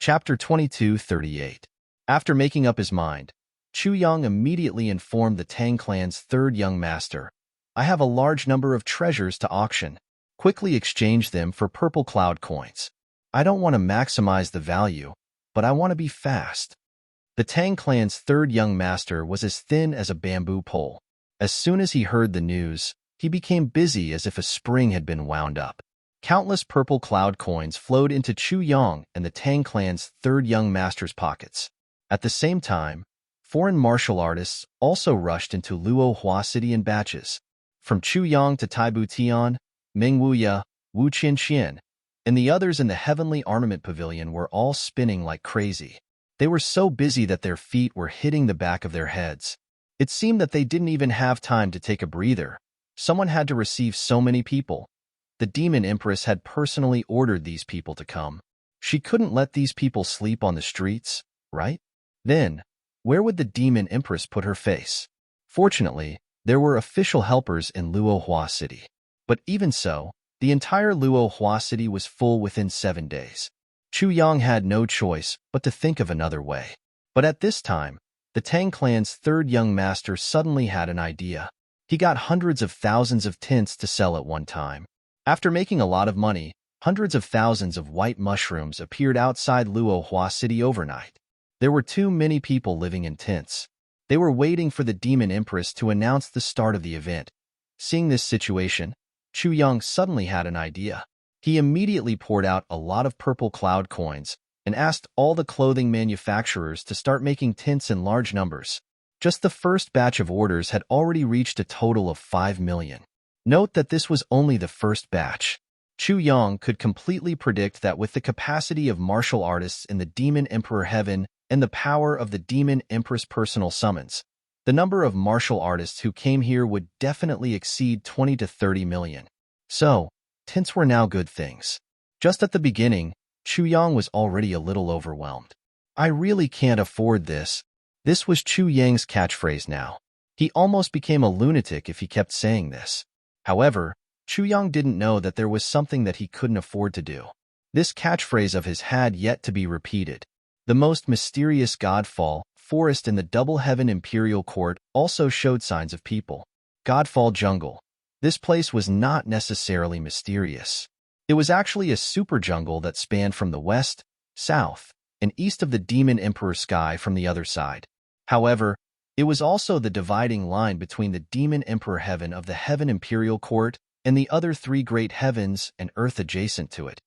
Chapter 22:38. After making up his mind, Chu Yang immediately informed the Tang clan's third young master, "I have a large number of treasures to auction. Quickly exchange them for purple cloud coins. I don't want to maximize the value, but I want to be fast." The Tang clan's third young master was as thin as a bamboo pole. As soon as he heard the news, he became busy as if a spring had been wound up. Countless purple cloud coins flowed into Chu Yang and the Tang clan's third young master's pockets. At the same time, foreign martial artists also rushed into Luo Hua City in batches. From Chu Yang to Taibu Tian, Ming Wuya, Wu Qianxian, and the others in the Heavenly Armament Pavilion were all spinning like crazy. They were so busy that their feet were hitting the back of their heads. It seemed that they didn't even have time to take a breather. Someone had to receive so many people. The Demon Empress had personally ordered these people to come. She couldn't let these people sleep on the streets, right? Then, where would the Demon Empress put her face? Fortunately, there were official helpers in Luo Hua City. But even so, the entire Luo Hua City was full within 7 days. Chu Yang had no choice but to think of another way. But at this time, the Tang clan's third young master suddenly had an idea. He got hundreds of thousands of tints to sell at one time. After making a lot of money, hundreds of thousands of white mushrooms appeared outside Luo Hua City overnight. There were too many people living in tents. They were waiting for the Demon Empress to announce the start of the event. Seeing this situation, Chu Yang suddenly had an idea. He immediately poured out a lot of purple cloud coins and asked all the clothing manufacturers to start making tints in large numbers. Just the first batch of orders had already reached a total of 5 million. Note that this was only the first batch. Chu Yang could completely predict that with the capacity of martial artists in the Demon Emperor Heaven and the power of the Demon Empress personal summons, the number of martial artists who came here would definitely exceed 20 to 30 million. So, tints were now good things. Just at the beginning, Chu Yang was already a little overwhelmed. "I really can't afford this." This was Chu Yang's catchphrase now. He almost became a lunatic if he kept saying this. However, Chu Yang didn't know that there was something that he couldn't afford to do. This catchphrase of his had yet to be repeated. The most mysterious Godfall forest in the Double Heaven Imperial Court also showed signs of people. Godfall Jungle. This place was not necessarily mysterious. It was actually a super jungle that spanned from the west, south, and east of the Demon Emperor sky from the other side. However, it was also the dividing line between the Demon Emperor Heaven of the Heaven Imperial Court and the other 3 great heavens and earth adjacent to it.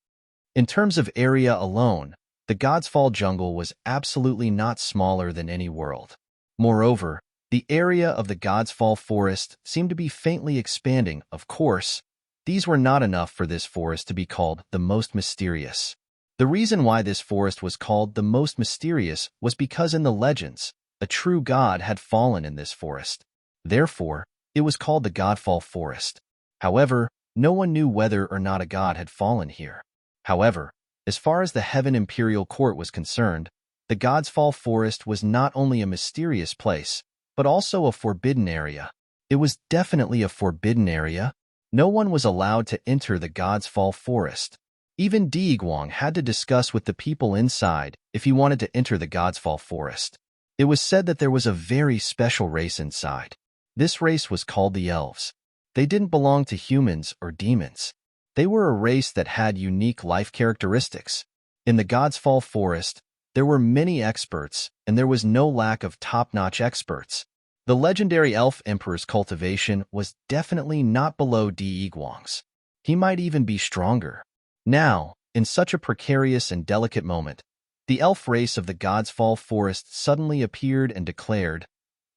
In terms of area alone, the Godsfall jungle was absolutely not smaller than any world. Moreover, the area of the Godsfall forest seemed to be faintly expanding. Of course, these were not enough for this forest to be called the most mysterious. The reason why this forest was called the most mysterious was because in the legends, a true god had fallen in this forest. Therefore, it was called the Godfall Forest. However, no one knew whether or not a god had fallen here. However, as far as the Heaven Imperial Court was concerned, the Godsfall Forest was not only a mysterious place, but also a forbidden area. It was definitely a forbidden area. No one was allowed to enter the Godsfall Forest. Even Di Guang had to discuss with the people inside if he wanted to enter the Godsfall Forest. It was said that there was a very special race inside. This race was called the Elves. They didn't belong to humans or demons. They were a race that had unique life characteristics. In the Godsfall Forest, there were many experts, and there was no lack of top-notch experts. The legendary Elf Emperor's cultivation was definitely not below Di Guang's. He might even be stronger. Now, in such a precarious and delicate moment, the elf race of the Godsfall Forest suddenly appeared and declared,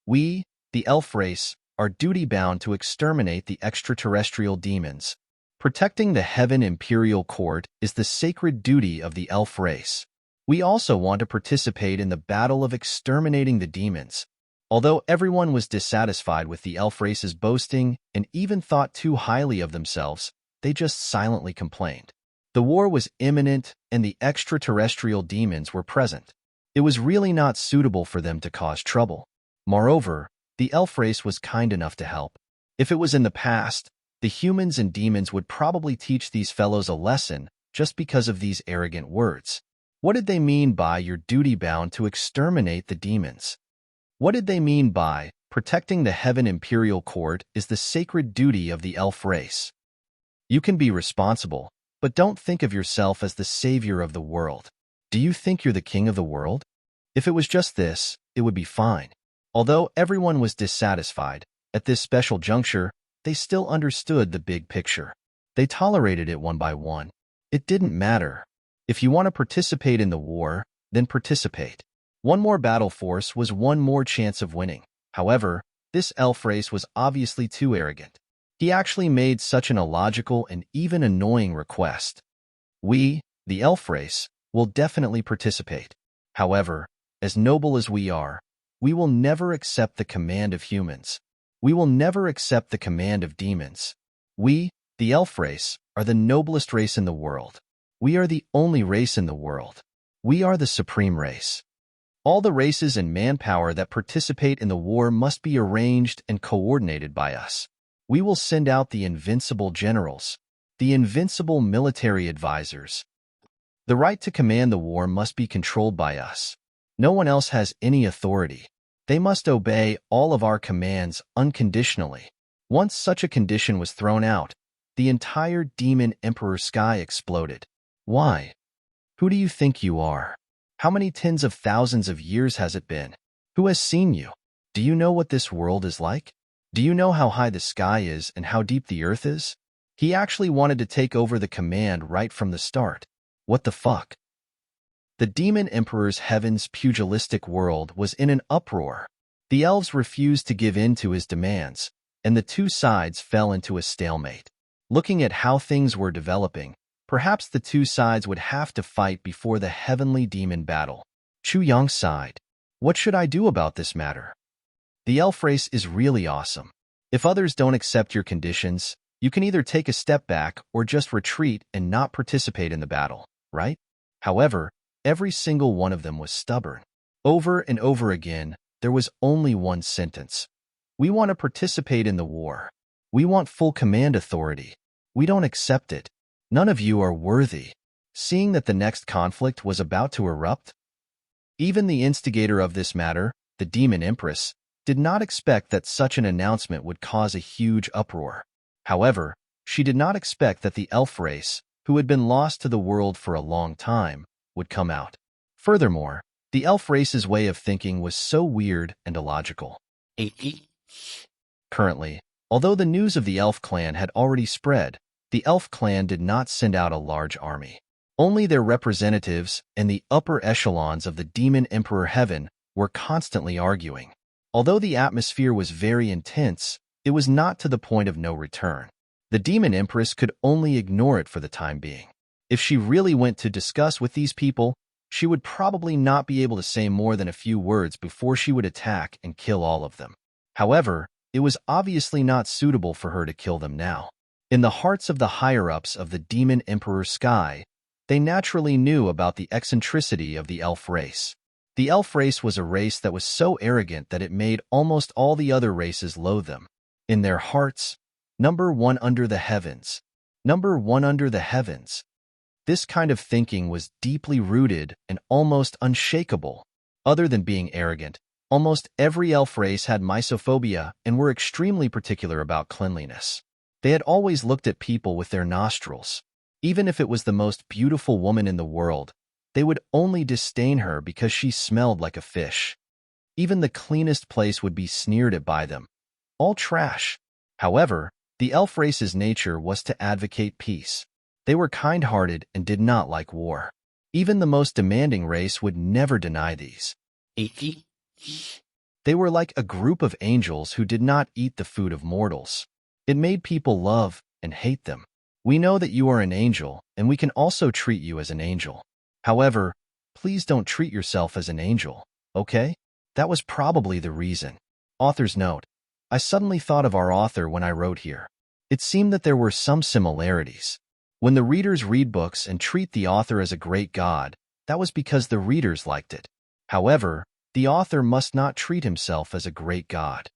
"We, the elf race, are duty-bound to exterminate the extraterrestrial demons. Protecting the Heaven Imperial Court is the sacred duty of the elf race. We also want to participate in the battle of exterminating the demons." Although everyone was dissatisfied with the elf race's boasting and even thought too highly of themselves, they just silently complained. The war was imminent and the extraterrestrial demons were present. It was really not suitable for them to cause trouble. Moreover, the elf race was kind enough to help. If it was in the past, the humans and demons would probably teach these fellows a lesson just because of these arrogant words. What did they mean by "you're duty-bound to exterminate the demons"? What did they mean by "protecting the Heaven Imperial Court is the sacred duty of the elf race"? You can be responsible, but don't think of yourself as the savior of the world. Do you think you're the king of the world? If it was just this, it would be fine. Although everyone was dissatisfied, at this special juncture, they still understood the big picture. They tolerated it one by one. It didn't matter. If you want to participate in the war, then participate. One more battle force was one more chance of winning. However, this elf race was obviously too arrogant. He actually made such an illogical and even annoying request. We, the elf race, will definitely participate. However, as noble as we are, we will never accept the command of humans. We will never accept the command of demons. We, the elf race, are the noblest race in the world. We are the only race in the world. We are the supreme race. All the races and manpower that participate in the war must be arranged and coordinated by us. We will send out the invincible generals, the invincible military advisors. The right to command the war must be controlled by us. No one else has any authority. They must obey all of our commands unconditionally. Once such a condition was thrown out, the entire demon emperor sky exploded. Why? Who do you think you are? How many tens of thousands of years has it been? Who has seen you? Do you know what this world is like? Do you know how high the sky is and how deep the earth is? He actually wanted to take over the command right from the start. What the fuck? The demon emperor's heaven's pugilistic world was in an uproar. The elves refused to give in to his demands, and the two sides fell into a stalemate. Looking at how things were developing, perhaps the two sides would have to fight before the heavenly demon battle. Chu Yang sighed. What should I do about this matter? The elf race is really awesome. If others don't accept your conditions, you can either take a step back or just retreat and not participate in the battle, right? However, every single one of them was stubborn. Over and over again, there was only one sentence. We want to participate in the war. We want full command authority. We don't accept it. None of you are worthy. Seeing that the next conflict was about to erupt, even the instigator of this matter, the demon empress, did not expect that such an announcement would cause a huge uproar. However, she did not expect that the elf race, who had been lost to the world for a long time, would come out. Furthermore, the elf race's way of thinking was so weird and illogical. Currently, although the news of the elf clan had already spread, the elf clan did not send out a large army. Only their representatives and the upper echelons of the demon emperor heaven were constantly arguing. Although the atmosphere was very intense, it was not to the point of no return. The demon empress could only ignore it for the time being. If she really went to discuss with these people, she would probably not be able to say more than a few words before she would attack and kill all of them. However, it was obviously not suitable for her to kill them now. In the hearts of the higher-ups of the demon emperor sky, they naturally knew about the eccentricity of the elf race. The elf race was a race that was so arrogant that it made almost all the other races loathe them. In their hearts, number one under the heavens. Number one under the heavens. This kind of thinking was deeply rooted and almost unshakable. Other than being arrogant, almost every elf race had mysophobia and were extremely particular about cleanliness. They had always looked at people with their nostrils. Even if it was the most beautiful woman in the world, they would only disdain her because she smelled like a fish. Even the cleanest place would be sneered at by them. All trash. However, the elf race's nature was to advocate peace. They were kind-hearted and did not like war. Even the most demanding race would never deny these. They were like a group of angels who did not eat the food of mortals. It made people love and hate them. We know that you are an angel, and we can also treat you as an angel. However, please don't treat yourself as an angel, okay? That was probably the reason. Author's note. I suddenly thought of our author when I wrote here. It seemed that there were some similarities. When the readers read books and treat the author as a great god, that was because the readers liked it. However, the author must not treat himself as a great god.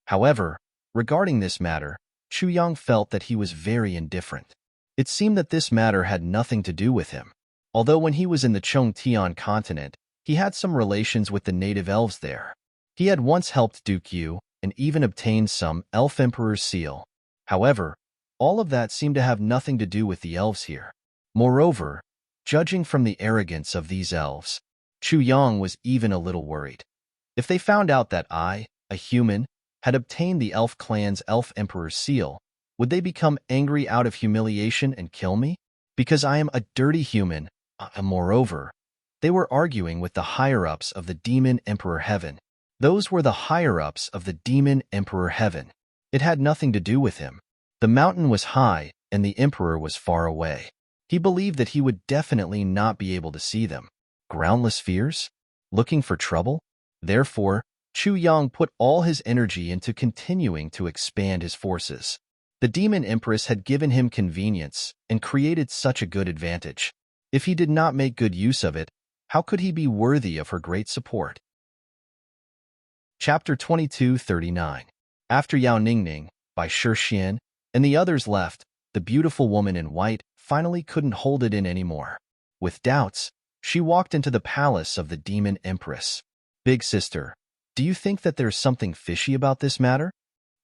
However, regarding this matter, Chu Yang felt that he was very indifferent. It seemed that this matter had nothing to do with him. Although when he was in the Chongtian continent, he had some relations with the native elves there. He had once helped Duke Yu and even obtained some Elf Emperor's seal. However, all of that seemed to have nothing to do with the elves here. Moreover, judging from the arrogance of these elves, Chu Yang was even a little worried. If they found out that I, a human, had obtained the elf clan's Elf Emperor's seal, would they become angry out of humiliation and kill me? Because I am a dirty human. Moreover, they were arguing with the higher-ups of the Demon Emperor Heaven. Those were the higher-ups of the Demon Emperor Heaven. It had nothing to do with him. The mountain was high, and the Emperor was far away. He believed that he would definitely not be able to see them. Groundless fears? Looking for trouble? Therefore, Chu Yang put all his energy into continuing to expand his forces. The Demon Empress had given him convenience and created such a good advantage. If he did not make good use of it, how could he be worthy of her great support? Chapter 2239. After Yao Ningning, by Shi Xian, and the others left, the beautiful woman in white finally couldn't hold it in anymore. With doubts, she walked into the palace of the Demon Empress. Big sister, do you think that there's something fishy about this matter?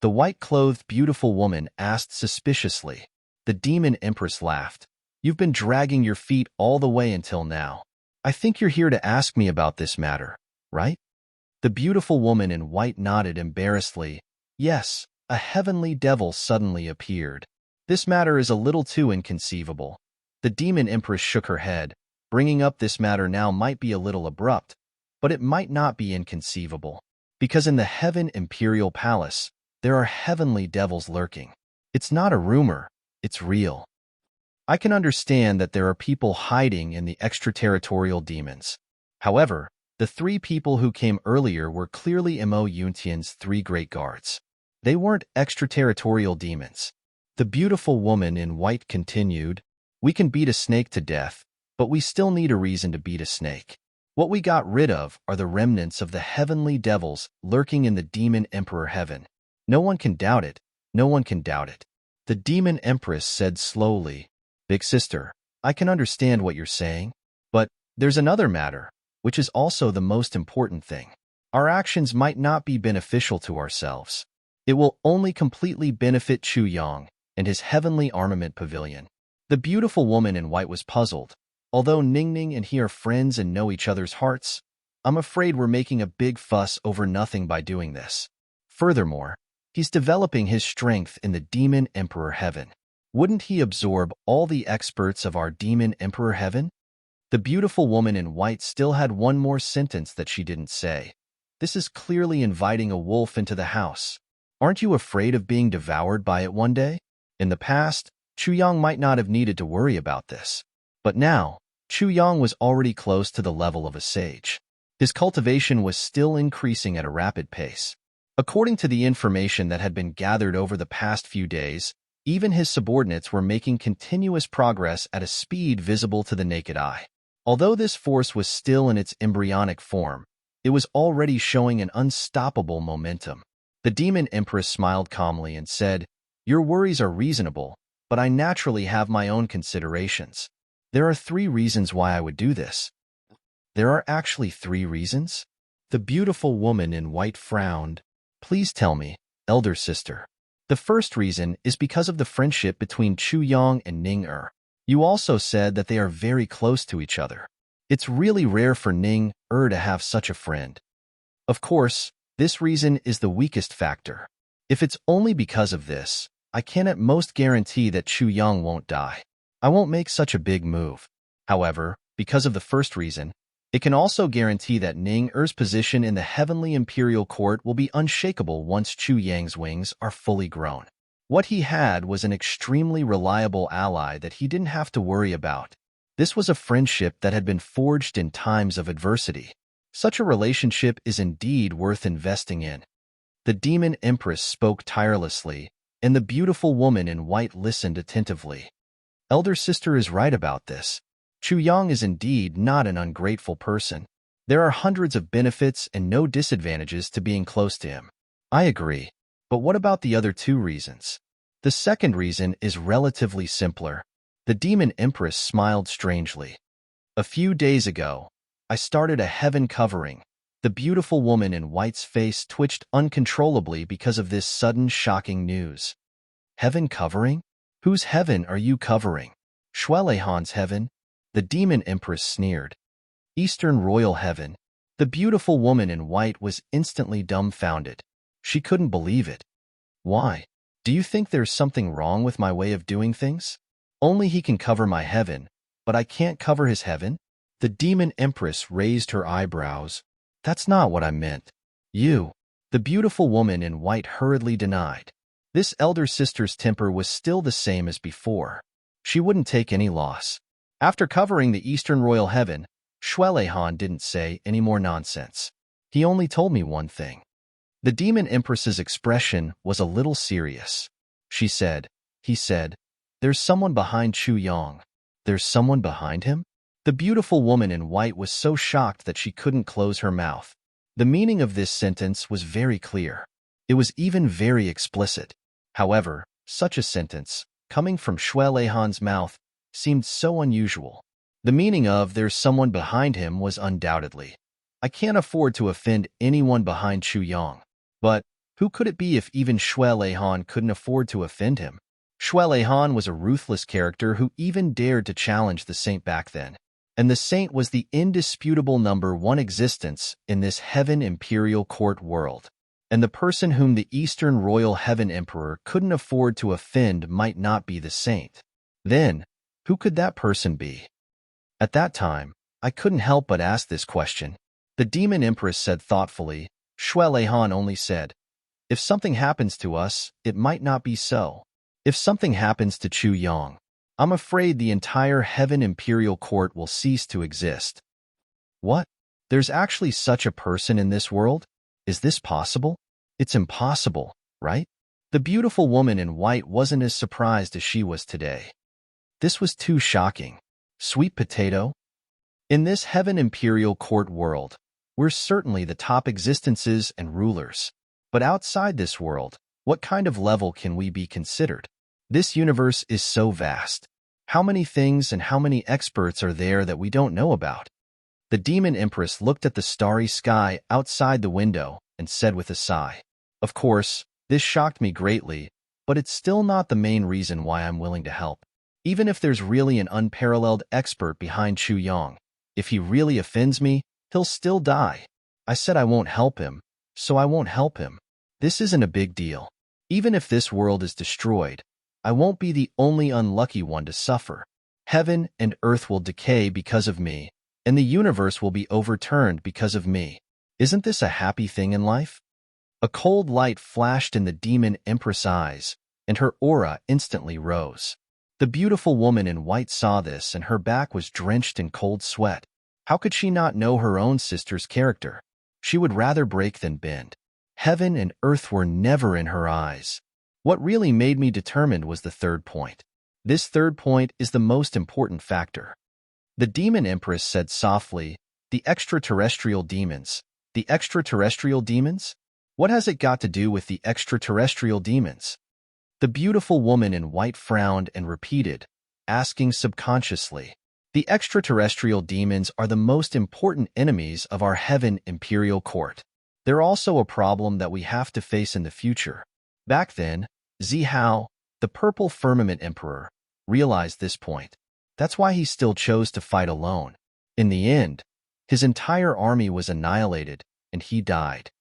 The white-clothed beautiful woman asked suspiciously. The Demon Empress laughed. You've been dragging your feet all the way until now. I think you're here to ask me about this matter, right? The beautiful woman in white nodded embarrassedly. Yes, a heavenly devil suddenly appeared. This matter is a little too inconceivable. The Demon Empress shook her head. Bringing up this matter now might be a little abrupt, but it might not be inconceivable. Because in the Heaven Imperial Palace, there are heavenly devils lurking. It's not a rumor, it's real. I can understand that there are people hiding in the extraterritorial demons. However, the three people who came earlier were clearly Mo Yuntian's three great guards. They weren't extraterritorial demons. The beautiful woman in white continued, we can beat a snake to death, but we still need a reason to beat a snake. What we got rid of are the remnants of the heavenly devils lurking in the Demon Emperor Heaven. No one can doubt it. No one can doubt it. The Demon Empress said slowly, Big sister, I can understand what you're saying, but there's another matter, which is also the most important thing. Our actions might not be beneficial to ourselves. It will only completely benefit Chu Yang and his heavenly armament pavilion. The beautiful woman in white was puzzled. Although Ningning and he are friends and know each other's hearts, I'm afraid we're making a big fuss over nothing by doing this. Furthermore, he's developing his strength in the Demon Emperor Heaven. Wouldn't he absorb all the experts of our Demon Emperor Heaven? The beautiful woman in white still had one more sentence that she didn't say. This is clearly inviting a wolf into the house. Aren't you afraid of being devoured by it one day? In the past, Chu Yang might not have needed to worry about this. But now, Chu Yang was already close to the level of a sage. His cultivation was still increasing at a rapid pace. According to the information that had been gathered over the past few days, even his subordinates were making continuous progress at a speed visible to the naked eye. Although this force was still in its embryonic form, it was already showing an unstoppable momentum. The Demon Empress smiled calmly and said, Your worries are reasonable, but I naturally have my own considerations. There are 3 reasons why I would do this. There are actually 3 reasons? The beautiful woman in white frowned. Please tell me, elder sister. The first reason is because of the friendship between Chu Yang and Ning-Er. You also said that they are very close to each other. It's really rare for Ning-Er to have such a friend. Of course, this reason is the weakest factor. If it's only because of this, I can at most guarantee that Chu Yang won't die. I won't make such a big move. However, because of the first reason, it can also guarantee that Ning-Er's position in the Heavenly Imperial Court will be unshakable once Chu Yang's wings are fully grown. What he had was an extremely reliable ally that he didn't have to worry about. This was a friendship that had been forged in times of adversity. Such a relationship is indeed worth investing in. The Demon Empress spoke tirelessly, and the beautiful woman in white listened attentively. Elder sister is right about this. Chu Yang is indeed not an ungrateful person. There are hundreds of benefits and no disadvantages to being close to him. I agree. But what about the other 2 reasons? The second reason is relatively simpler. The Demon Empress smiled strangely. A few days ago, I started a heaven covering. The beautiful woman in white's face twitched uncontrollably because of this sudden shocking news. Heaven covering? Whose heaven are you covering? Shuelehan's heaven? The demon empress sneered. Eastern royal heaven. The beautiful woman in white was instantly dumbfounded. She couldn't believe it. Why? Do you think there's something wrong with my way of doing things? Only he can cover my heaven, but I can't cover his heaven? The demon empress raised her eyebrows. That's not what I meant. You. The beautiful woman in white hurriedly denied. This elder sister's temper was still the same as before. She wouldn't take any loss. After covering the Eastern royal heaven, Shuelehan didn't say any more nonsense. He only told me one thing. The demon empress's expression was a little serious. He said, there's someone behind Chu Yang. There's someone behind him? The beautiful woman in white was so shocked that she couldn't close her mouth. The meaning of this sentence was very clear. It was even very explicit. However, such a sentence, coming from Shuelehan's mouth, seemed so unusual. The meaning of there's someone behind him was undoubtedly, I can't afford to offend anyone behind Chu Yang. But who could it be if even Shuelehan couldn't afford to offend him? Shuelehan was a ruthless character who even dared to challenge the saint back then. And the saint was the indisputable number one existence in this heaven imperial court world. And the person whom the Eastern royal heaven emperor couldn't afford to offend might not be the saint. Then, who could that person be? At that time, I couldn't help but ask this question. The demon empress said thoughtfully. Shuelehan only said, if something happens to us, it might not be so. If something happens to Chu Yang, I'm afraid the entire heaven imperial court will cease to exist. What? There's actually such a person in this world? Is this possible? It's impossible, right? The beautiful woman in white wasn't as surprised as she was today. This was too shocking. Sweet potato? In this heaven imperial court world, we're certainly the top existences and rulers. But outside this world, what kind of level can we be considered? This universe is so vast. How many things and how many experts are there that we don't know about? The demon empress looked at the starry sky outside the window and said with a sigh, of course, this shocked me greatly, but it's still not the main reason why I'm willing to help. Even if there's really an unparalleled expert behind Chu Yang, if he really offends me, he'll still die. I said I won't help him, so I won't help him. This isn't a big deal. Even if this world is destroyed, I won't be the only unlucky one to suffer. Heaven and earth will decay because of me, and the universe will be overturned because of me. Isn't this a happy thing in life? A cold light flashed in the demon empress' eyes, and her aura instantly rose. The beautiful woman in white saw this, and her back was drenched in cold sweat. How could she not know her own sister's character? She would rather break than bend. Heaven and earth were never in her eyes. What really made me determined was the third point. This third point is the most important factor. The demon empress said softly, the extraterrestrial demons. The extraterrestrial demons? What has it got to do with the extraterrestrial demons? The beautiful woman in white frowned and repeated, asking subconsciously. The extraterrestrial demons are the most important enemies of our heaven imperial court. They're also a problem that we have to face in the future. Back then, Zihao, the purple firmament emperor, realized this point. That's why he still chose to fight alone. In the end, his entire army was annihilated, and he died.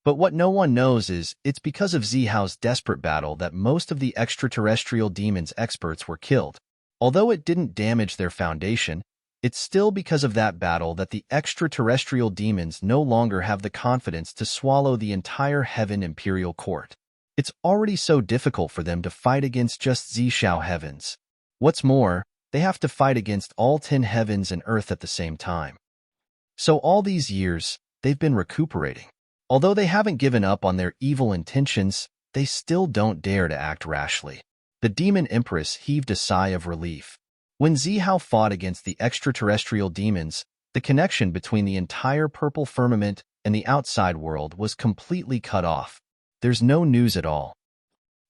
But what no one knows is, it's because of Zihao's desperate battle that most of the extraterrestrial demons experts were killed. Although it didn't damage their foundation, it's still because of that battle that the extraterrestrial demons no longer have the confidence to swallow the entire heaven imperial court. It's already so difficult for them to fight against just Zishao heavens. What's more, they have to fight against all 10 heavens and earth at the same time. So all these years, they've been recuperating. Although they haven't given up on their evil intentions, they still don't dare to act rashly. The demon empress heaved a sigh of relief. When Zihao fought against the extraterrestrial demons, the connection between the entire purple firmament and the outside world was completely cut off. There's no news at all.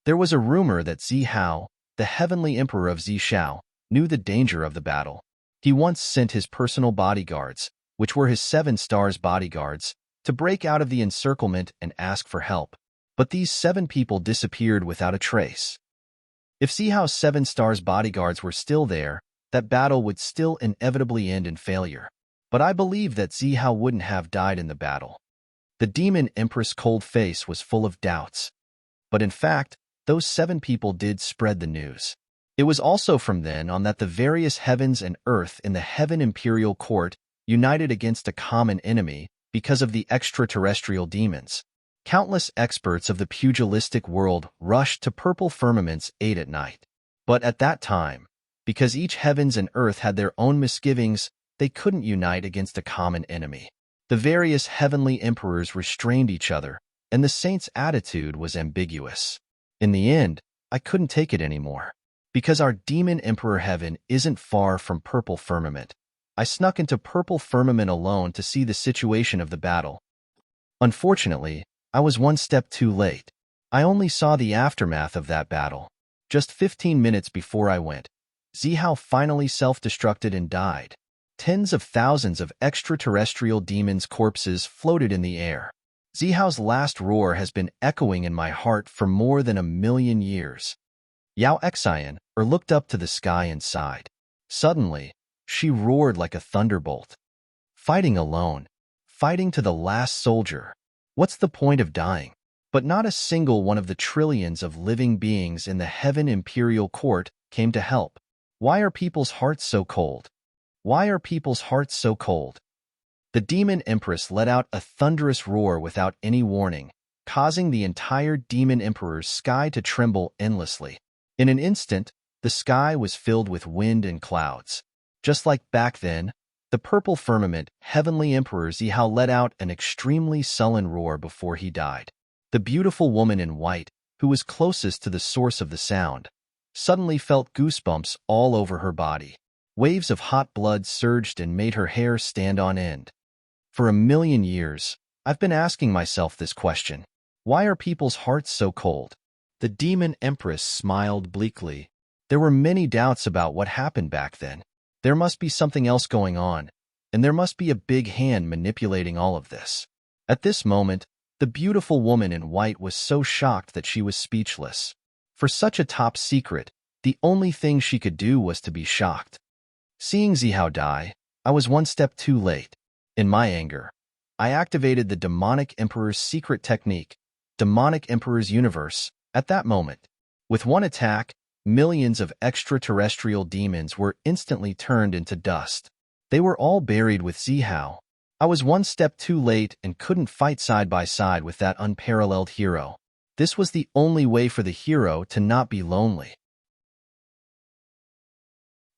There was a rumor that Zihao, the heavenly emperor of Zishao, knew the danger of the battle. He once sent his personal bodyguards, which were his 7 stars bodyguards, to break out of the encirclement and ask for help. But these 7 people disappeared without a trace. If Zihao's 7 stars bodyguards were still there, that battle would still inevitably end in failure. But I believe that Zihao wouldn't have died in the battle. The demon empress' cold face was full of doubts. But in fact, those 7 people did spread the news. It was also from then on that the various heavens and earth in the Heaven Imperial Court united against a common enemy because of the extraterrestrial demons. Countless experts of the pugilistic world rushed to Purple Firmament's aid at night. But at that time, because each heavens and earth had their own misgivings, they couldn't unite against a common enemy. The various heavenly emperors restrained each other, and the saints' attitude was ambiguous. In the end, I couldn't take it anymore. Because our demon emperor heaven isn't far from Purple Firmament, I snuck into Purple Firmament alone to see the situation of the battle. Unfortunately, I was one step too late. I only saw the aftermath of that battle. Just 15 minutes before I went, Zihao finally self-destructed and died. Tens of thousands of extraterrestrial demons' corpses floated in the air. Zihao's last roar has been echoing in my heart for more than 1,000,000 years. Yao Xian looked up to the sky and sighed. Suddenly, she roared like a thunderbolt. Fighting alone, fighting to the last soldier. What's the point of dying? But not a single one of the trillions of living beings in the Heaven Imperial Court came to help. Why are people's hearts so cold? Why are people's hearts so cold? The demon empress let out a thunderous roar without any warning, causing the entire demon emperor's sky to tremble endlessly. In an instant, the sky was filled with wind and clouds. Just like back then, the Purple Firmament heavenly emperor Zihao let out an extremely sullen roar before he died. The beautiful woman in white, who was closest to the source of the sound, suddenly felt goosebumps all over her body. Waves of hot blood surged and made her hair stand on end. For 1,000,000 years, I've been asking myself this question. Why are people's hearts so cold? The demon empress smiled bleakly. There were many doubts about what happened back then. There must be something else going on, and there must be a big hand manipulating all of this. At this moment, the beautiful woman in white was so shocked that she was speechless. For such a top secret, the only thing she could do was to be shocked. Seeing Zihao die, I was one step too late. In my anger, I activated the Demonic Emperor's secret technique, Demonic Emperor's Universe, at that moment. With one attack, millions of extraterrestrial demons were instantly turned into dust. They were all buried with Zihao. I was one step too late and couldn't fight side by side with that unparalleled hero. This was the only way for the hero to not be lonely.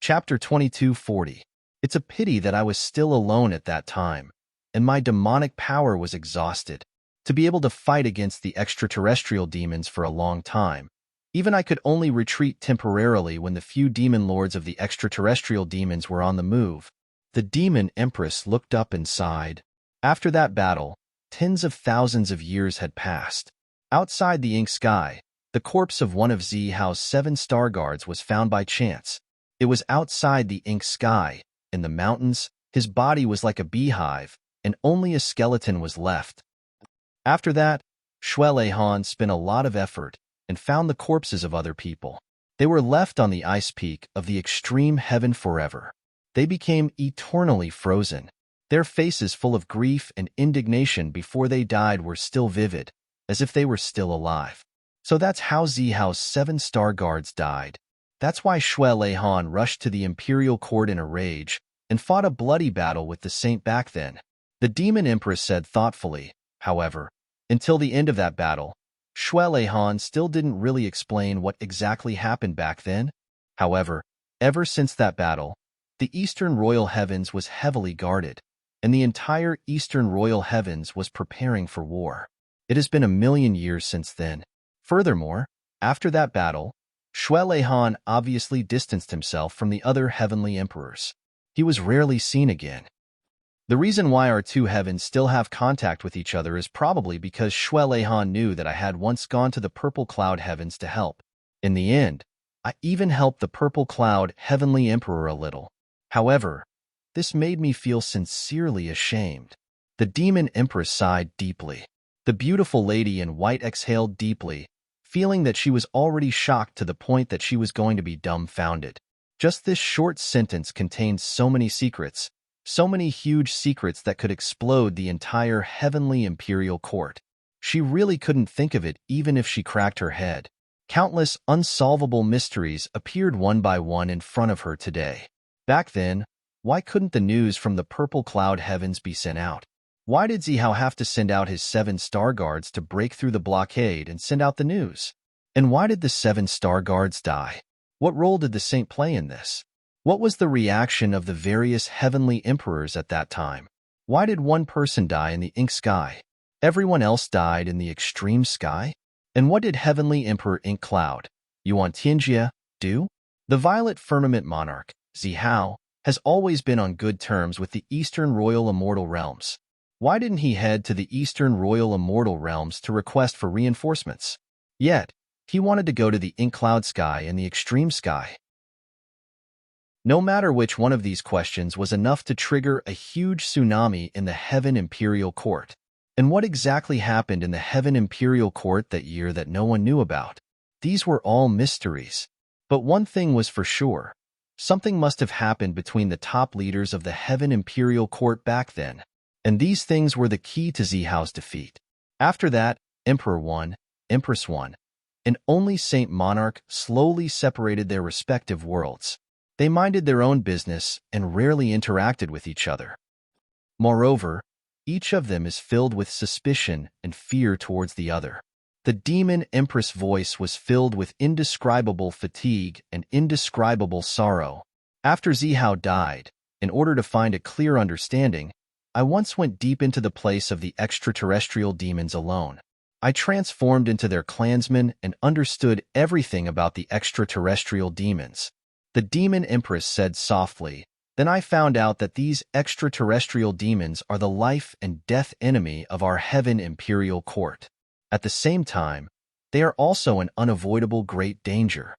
Chapter 2240. It's a pity that I was still alone at that time, and my demonic power was exhausted. To be able to fight against the extraterrestrial demons for a long time, even I could only retreat temporarily when the few demon lords of the extraterrestrial demons were on the move. The demon empress looked up and sighed. After that battle, tens of thousands of years had passed. Outside the ink sky, the corpse of one of Zihao's 7 star guards was found by chance. It was outside the ink sky, in the mountains. His body was like a beehive, and only a skeleton was left. After that, Shuelehan spent a lot of effort and found the corpses of other people. They were left on the ice peak of the extreme heaven forever. They became eternally frozen. Their faces full of grief and indignation before they died were still vivid, as if they were still alive. So that's how Zihao's 7 star guards died. That's why Shuelehan rushed to the imperial court in a rage and fought a bloody battle with the saint back then. The demon empress said thoughtfully, however, until the end of that battle, Shuelehan still didn't really explain what exactly happened back then. However, ever since that battle, the Eastern Royal Heavens was heavily guarded, and the entire Eastern Royal Heavens was preparing for war. It has been 1,000,000 years since then. Furthermore, after that battle, Shuelehan obviously distanced himself from the other heavenly emperors. He was rarely seen again. The reason why our two heavens still have contact with each other is probably because Shuelehan knew that I had once gone to the Purple Cloud Heavens to help. In the end, I even helped the Purple Cloud Heavenly Emperor a little. However, this made me feel sincerely ashamed. The demon empress sighed deeply. The beautiful lady in white exhaled deeply, feeling that she was already shocked to the point that she was going to be dumbfounded. Just this short sentence contained so many secrets, so many huge secrets that could explode the entire heavenly imperial court. She really couldn't think of it even if she cracked her head. Countless unsolvable mysteries appeared one by one in front of her today. Back then, why couldn't the news from the purple cloud heavens be sent out? Why did Zihao have to send out his 7 star guards to break through the blockade and send out the news? And why did the 7 star guards die? What role did the saint play in this? What was the reaction of the various heavenly emperors at that time? Why did one person die in the ink sky? Everyone else died in the extreme sky? And what did Heavenly Emperor Ink Cloud, Yuan Tianjie, do? The Violet Firmament Monarch, Zihao, has always been on good terms with the Eastern Royal Immortal Realms. Why didn't he head to the Eastern Royal Immortal Realms to request for reinforcements? Yet, he wanted to go to the Ink Cloud Sky and the Extreme Sky. No matter which one of these questions was enough to trigger a huge tsunami in the Heaven Imperial Court. And what exactly happened in the Heaven Imperial Court that year that no one knew about? These were all mysteries. But one thing was for sure. Something must have happened between the top leaders of the Heaven Imperial Court back then. And these things were the key to Zihao's defeat. After that, Emperor 1, Empress 1, and only Saint Monarch slowly separated their respective worlds. They minded their own business and rarely interacted with each other. Moreover, each of them is filled with suspicion and fear towards the other. The demon empress voice was filled with indescribable fatigue and indescribable sorrow. After Zihao died, in order to find a clear understanding, I once went deep into the place of the extraterrestrial demons alone. I transformed into their clansmen and understood everything about the extraterrestrial demons. The demon empress said softly, "Then I found out that these extraterrestrial demons are the life and death enemy of our Heaven Imperial Court. At the same time, they are also an unavoidable great danger."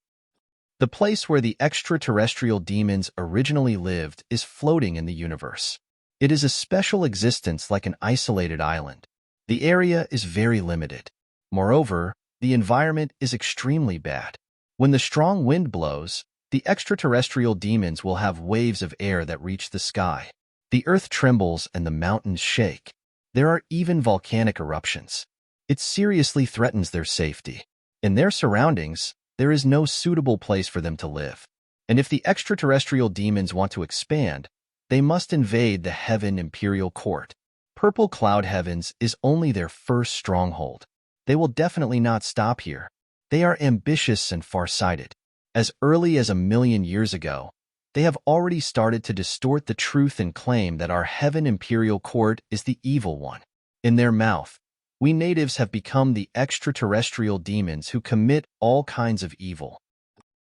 The place where the extraterrestrial demons originally lived is floating in the universe. It is a special existence like an isolated island. The area is very limited. Moreover, the environment is extremely bad. When the strong wind blows, the extraterrestrial demons will have waves of air that reach the sky. The earth trembles and the mountains shake. There are even volcanic eruptions. It seriously threatens their safety. In their surroundings, there is no suitable place for them to live. And if the extraterrestrial demons want to expand, they must invade the Heaven Imperial Court. Purple Cloud Heavens is only their first stronghold. They will definitely not stop here. They are ambitious and far-sighted. As early as 1,000,000 years ago, they have already started to distort the truth and claim that our Heaven Imperial Court is the evil one. In their mouth, we natives have become the extraterrestrial demons who commit all kinds of evil,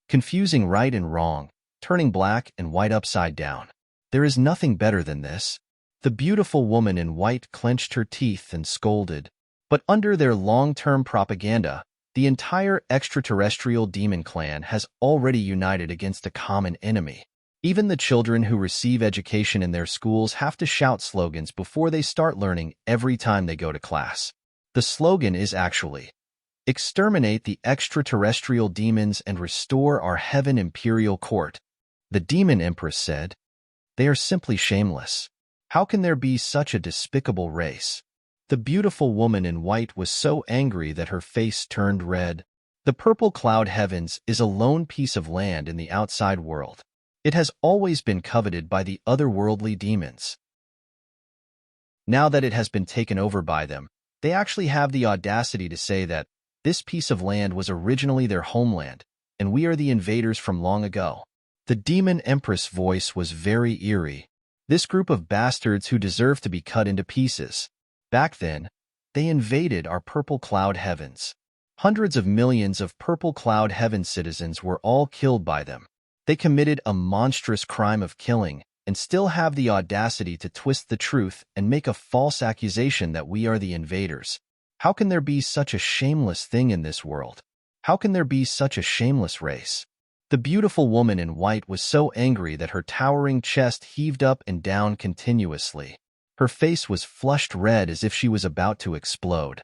confusing right and wrong, turning black and white upside down. There is nothing better than this. The beautiful woman in white clenched her teeth and scolded. But under their long-term propaganda, the entire extraterrestrial demon clan has already united against a common enemy. Even the children who receive education in their schools have to shout slogans before they start learning every time they go to class. The slogan is actually, "Exterminate the extraterrestrial demons and restore our Heaven Imperial Court." The demon empress said, "They are simply shameless. How can there be such a despicable race?" The beautiful woman in white was so angry that her face turned red. The purple cloud heavens is a lone piece of land in the outside world. It has always been coveted by the otherworldly demons. Now that it has been taken over by them, they actually have the audacity to say that this piece of land was originally their homeland, and we are the invaders from long ago. The demon empress voice was very eerie. This group of bastards who deserve to be cut into pieces. Back then, they invaded our purple cloud heavens. Hundreds of millions of purple cloud heaven citizens were all killed by them. They committed a monstrous crime of killing and still have the audacity to twist the truth and make a false accusation that we are the invaders. How can there be such a shameless thing in this world? How can there be such a shameless race? The beautiful woman in white was so angry that her towering chest heaved up and down continuously. Her face was flushed red as if she was about to explode.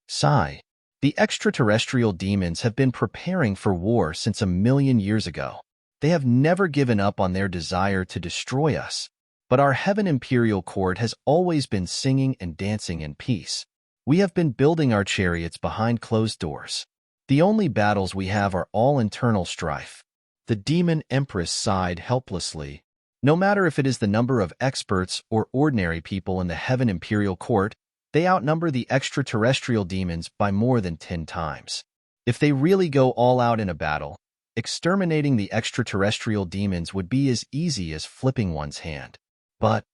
Sigh. The extraterrestrial demons have been preparing for war since 1,000,000 years ago. They have never given up on their desire to destroy us. But our Heaven Imperial Court has always been singing and dancing in peace. We have been building our chariots behind closed doors. The only battles we have are all internal strife. The demon empress sighed helplessly. No matter if it is the number of experts or ordinary people in the Heaven Imperial Court, they outnumber the extraterrestrial demons by more than 10 times. If they really go all out in a battle, exterminating the extraterrestrial demons would be as easy as flipping one's hand. But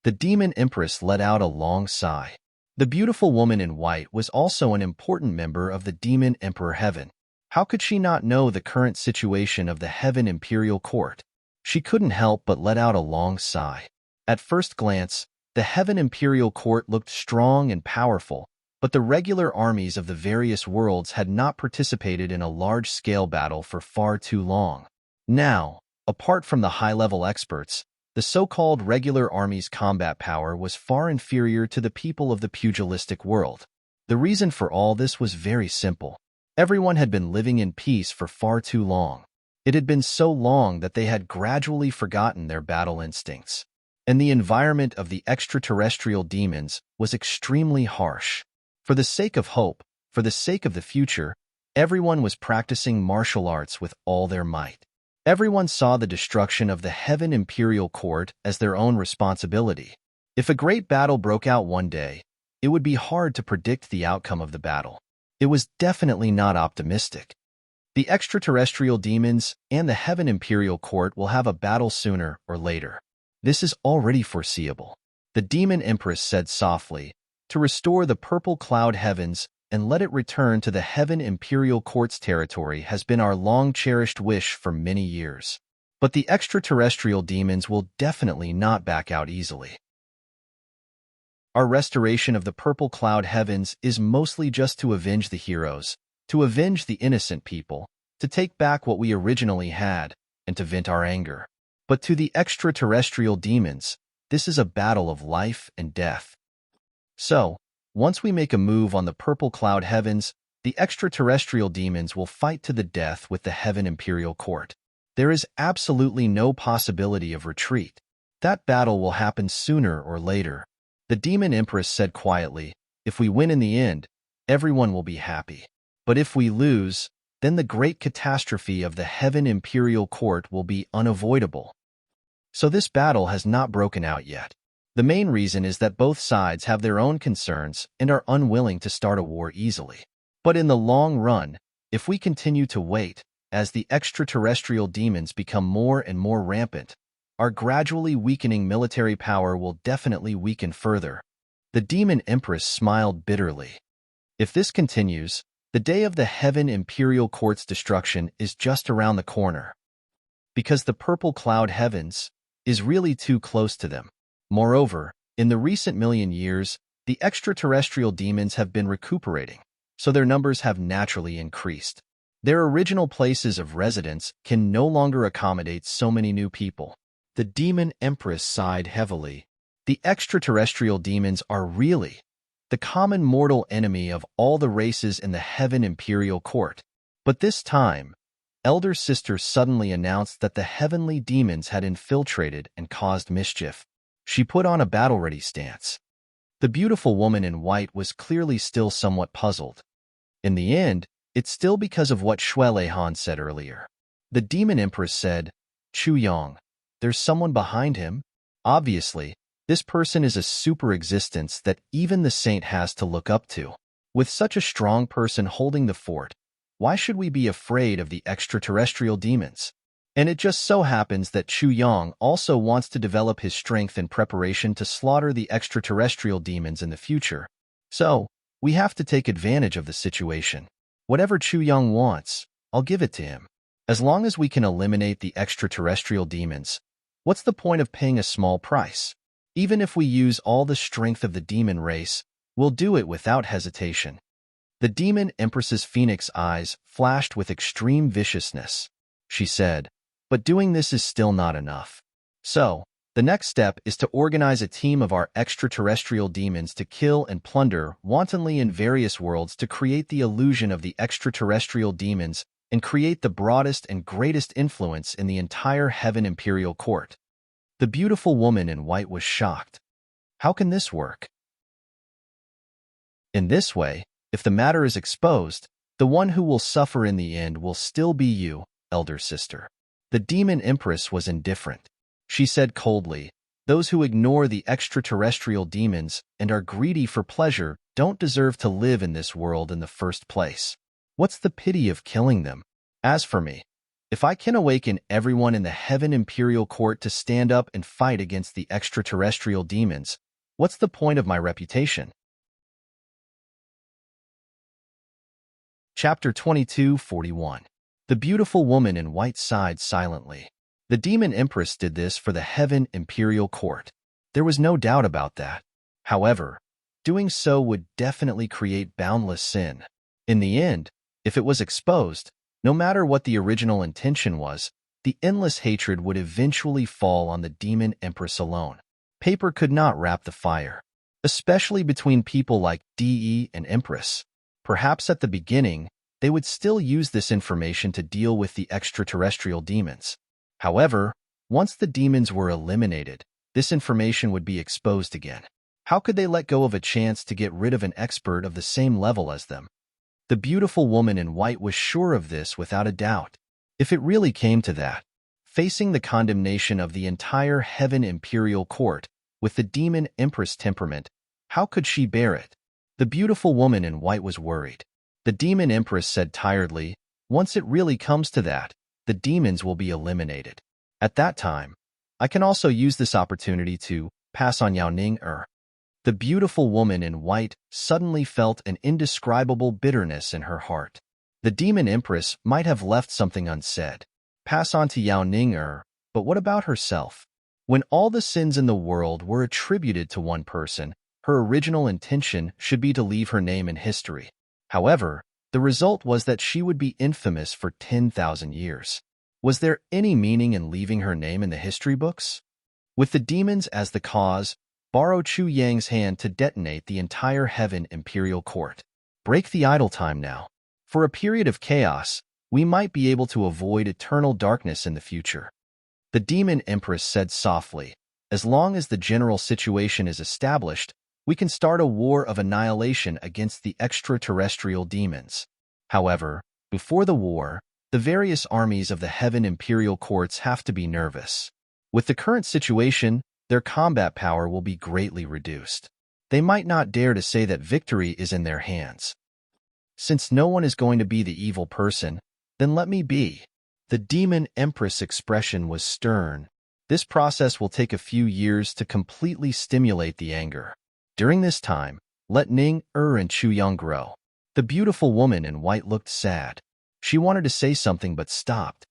the demon empress let out a long sigh. The beautiful woman in white was also an important member of the demon emperor heaven. How could she not know the current situation of the Heaven Imperial Court? She couldn't help but let out a long sigh. At first glance, the Heaven Imperial Court looked strong and powerful, but the regular armies of the various worlds had not participated in a large-scale battle for far too long. Now, apart from the high-level experts, the so-called regular army's combat power was far inferior to the people of the pugilistic world. The reason for all this was very simple. Everyone had been living in peace for far too long. It had been so long that they had gradually forgotten their battle instincts. And the environment of the extraterrestrial demons was extremely harsh. For the sake of hope, for the sake of the future, everyone was practicing martial arts with all their might. Everyone saw the destruction of the Heaven Imperial Court as their own responsibility. If a great battle broke out one day, it would be hard to predict the outcome of the battle. It was definitely not optimistic. The extraterrestrial demons and the Heaven Imperial Court will have a battle sooner or later. This is already foreseeable. The demon empress said softly, to restore the purple cloud heavens and let it return to the Heaven Imperial Court's territory has been our long-cherished wish for many years. But the extraterrestrial demons will definitely not back out easily. Our restoration of the purple cloud heavens is mostly just to avenge the heroes, to avenge the innocent people, to take back what we originally had, and to vent our anger. But to the extraterrestrial demons, this is a battle of life and death. So, once we make a move on the purple cloud heavens, the extraterrestrial demons will fight to the death with the Heaven Imperial Court. There is absolutely no possibility of retreat. That battle will happen sooner or later. The demon empress said quietly, if we win in the end, everyone will be happy. But if we lose, then the great catastrophe of the Heaven Imperial Court will be unavoidable. So this battle has not broken out yet. The main reason is that both sides have their own concerns and are unwilling to start a war easily. But in the long run, if we continue to wait, as the extraterrestrial demons become more and more rampant, our gradually weakening military power will definitely weaken further. The demon empress smiled bitterly. If this continues, the day of the Heaven Imperial Court's destruction is just around the corner. Because the purple cloud heavens is really too close to them. Moreover, in the recent 1,000,000 years, the extraterrestrial demons have been recuperating, so their numbers have naturally increased. Their original places of residence can no longer accommodate so many new people. The demon empress sighed heavily. The extraterrestrial demons are really the common mortal enemy of all the races in the Heaven Imperial Court. But this time, Elder Sister suddenly announced that the heavenly demons had infiltrated and caused mischief. She put on a battle-ready stance. The beautiful woman in white was clearly still somewhat puzzled. In the end, it's still because of what Shuelehan said earlier. The demon empress said, Chu Yong, there's someone behind him? Obviously, this person is a super existence that even the saint has to look up to. With such a strong person holding the fort, why should we be afraid of the extraterrestrial demons? And it just so happens that Chu Yong also wants to develop his strength in preparation to slaughter the extraterrestrial demons in the future. So, we have to take advantage of the situation. Whatever Chu Yong wants, I'll give it to him. As long as we can eliminate the extraterrestrial demons, what's the point of paying a small price? Even if we use all the strength of the demon race, we'll do it without hesitation. The demon empress's phoenix eyes flashed with extreme viciousness. she said, but doing this is still not enough. So, the next step is to organize a team of our extraterrestrial demons to kill and plunder wantonly in various worlds to create the illusion of the extraterrestrial demons and create the broadest and greatest influence in the entire Heaven Imperial Court. The beautiful woman in white was shocked. How can this work? In this way, if the matter is exposed, the one who will suffer in the end will still be you, elder sister. The demon empress was indifferent. She said coldly, those who ignore the extraterrestrial demons and are greedy for pleasure don't deserve to live in this world in the first place. What's the pity of killing them? As for me, if I can awaken everyone in the Heaven Imperial Court to stand up and fight against the extraterrestrial demons, what's the point of my reputation? Chapter 22:41. The beautiful woman in white sighed silently. The demon empress did this for the Heaven Imperial Court. There was no doubt about that. However, doing so would definitely create boundless sin. In the end, if it was exposed, no matter what the original intention was, the endless hatred would eventually fall on the demon empress alone. Paper could not wrap the fire, especially between people like DE and Empress. Perhaps at the beginning, they would still use this information to deal with the extraterrestrial demons. However, once the demons were eliminated, this information would be exposed again. How could they let go of a chance to get rid of an expert of the same level as them? The beautiful woman in white was sure of this without a doubt. If it really came to that, facing the condemnation of the entire Heaven Imperial Court with the demon empress temperament, how could she bear it? The beautiful woman in white was worried. The demon empress said tiredly, once it really comes to that, the demons will be eliminated. At that time, I can also use this opportunity to pass on Yao Ning. The beautiful woman in white suddenly felt an indescribable bitterness in her heart. The demon empress might have left something unsaid. Pass on to Yao Ning, but what about herself? When all the sins in the world were attributed to one person, her original intention should be to leave her name in history. However, the result was that she would be infamous for 10,000 years. Was there any meaning in leaving her name in the history books? With the demons as the cause, borrow Chu Yang's hand to detonate the entire Heaven Imperial Court. Break the idle time now. For a period of chaos, we might be able to avoid eternal darkness in the future. The demon empress said softly, as long as the general situation is established, we can start a war of annihilation against the extraterrestrial demons. However, before the war, the various armies of the Heaven Imperial Courts have to be nervous. With the current situation, their combat power will be greatly reduced. They might not dare to say that victory is in their hands. Since no one is going to be the evil person, then let me be. The demon empress expression was stern. This process will take a few years to completely stimulate the anger. During this time, let Ning, and Chu Yang grow. The beautiful woman in white looked sad. She wanted to say something but stopped.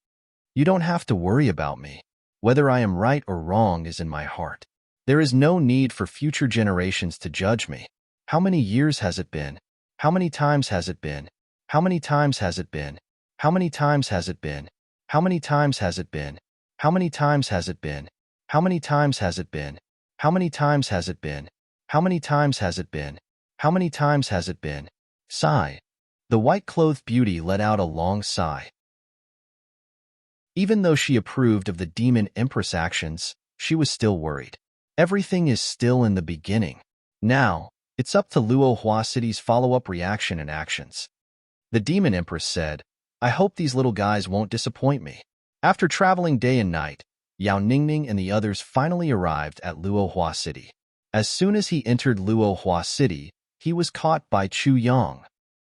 You don't have to worry about me. Whether I am right or wrong is in my heart. There is no need for future generations to judge me. How many years has it been? How many times has it been? How many times has it been? How many times has it been? How many times has it been? How many times has it been? How many times has it been? How many times has it been? How many times has it been? How many times has it been? Sigh. The white-clothed beauty let out a long sigh. Even though she approved of the demon empress actions, she was still worried. Everything is still in the beginning. Now, it's up to Luo Hua City's follow-up reaction and actions. The demon empress said, I hope these little guys won't disappoint me. After traveling day and night, Yao Ningning and the others finally arrived at Luo Hua City. As soon as he entered Luo Hua City, he was caught by Chu Yang.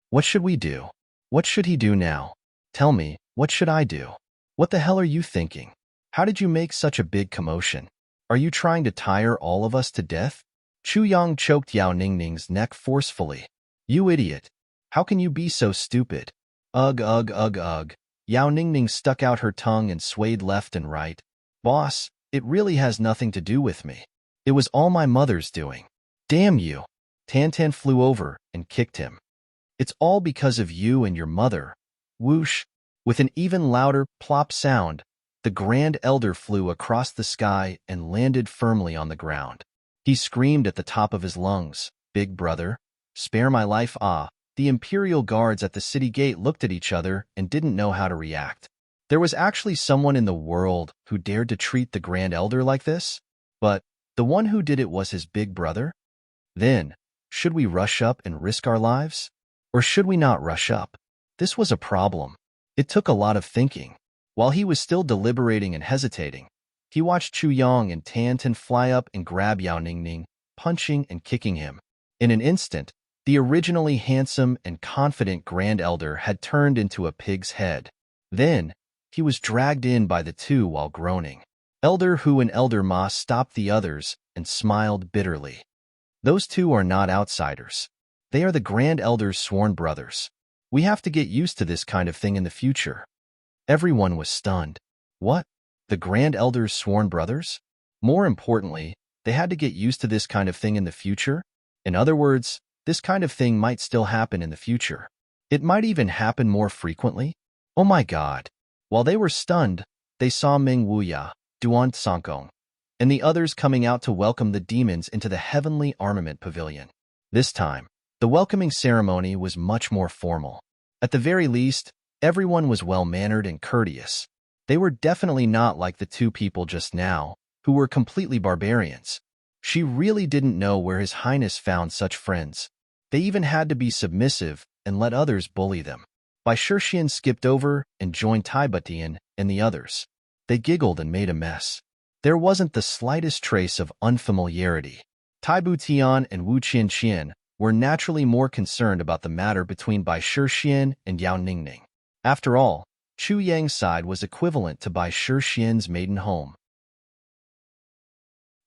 What should we do? What should he do now? Tell me, what should I do? What the hell are you thinking? How did you make such a big commotion? Are you trying to tire all of us to death? Chu Yang choked Yao Ningning's neck forcefully. You idiot. How can you be so stupid? Ugh, ugh, ugh, ugh. Yao Ningning stuck out her tongue and swayed left and right. Boss, it really has nothing to do with me. It was all my mother's doing. Damn you. Tantan flew over and kicked him. It's all because of you and your mother. Whoosh. With an even louder plop sound, the Grand Elder flew across the sky and landed firmly on the ground. He screamed at the top of his lungs, "Big brother, spare my life!" Ah! The Imperial guards at the city gate looked at each other and didn't know how to react. There was actually someone in the world who dared to treat the Grand Elder like this? But the one who did it was his big brother? Then, should we rush up and risk our lives? Or should we not rush up? This was a problem. It took a lot of thinking. While he was still deliberating and hesitating, he watched Chu Yong and Tan fly up and grab Yao Ningning, punching and kicking him. In an instant, the originally handsome and confident Grand Elder had turned into a pig's head. Then, he was dragged in by the two while groaning. Elder Hu and Elder Ma stopped the others and smiled bitterly. Those two are not outsiders. They are the Grand Elder's sworn brothers. We have to get used to this kind of thing in the future. Everyone was stunned. What? The Grand Elder's sworn brothers? More importantly, they had to get used to this kind of thing in the future? In other words, this kind of thing might still happen in the future. It might even happen more frequently. Oh my God. While they were stunned, they saw Meng Wuya, Duan Sankong, and the others coming out to welcome the demons into the Heavenly Armament Pavilion. This time, the welcoming ceremony was much more formal. At the very least, everyone was well-mannered and courteous. They were definitely not like the two people just now, who were completely barbarians. She really didn't know where His Highness found such friends. They even had to be submissive and let others bully them. Bai Shixian skipped over and joined Tai Butian and the others. They giggled and made a mess. There wasn't the slightest trace of unfamiliarity. Tai Butian and Wu Qianqian were naturally more concerned about the matter between Bai Shixian and Yao Ningning. After all, Chu Yang's side was equivalent to Bai Shixian's maiden home.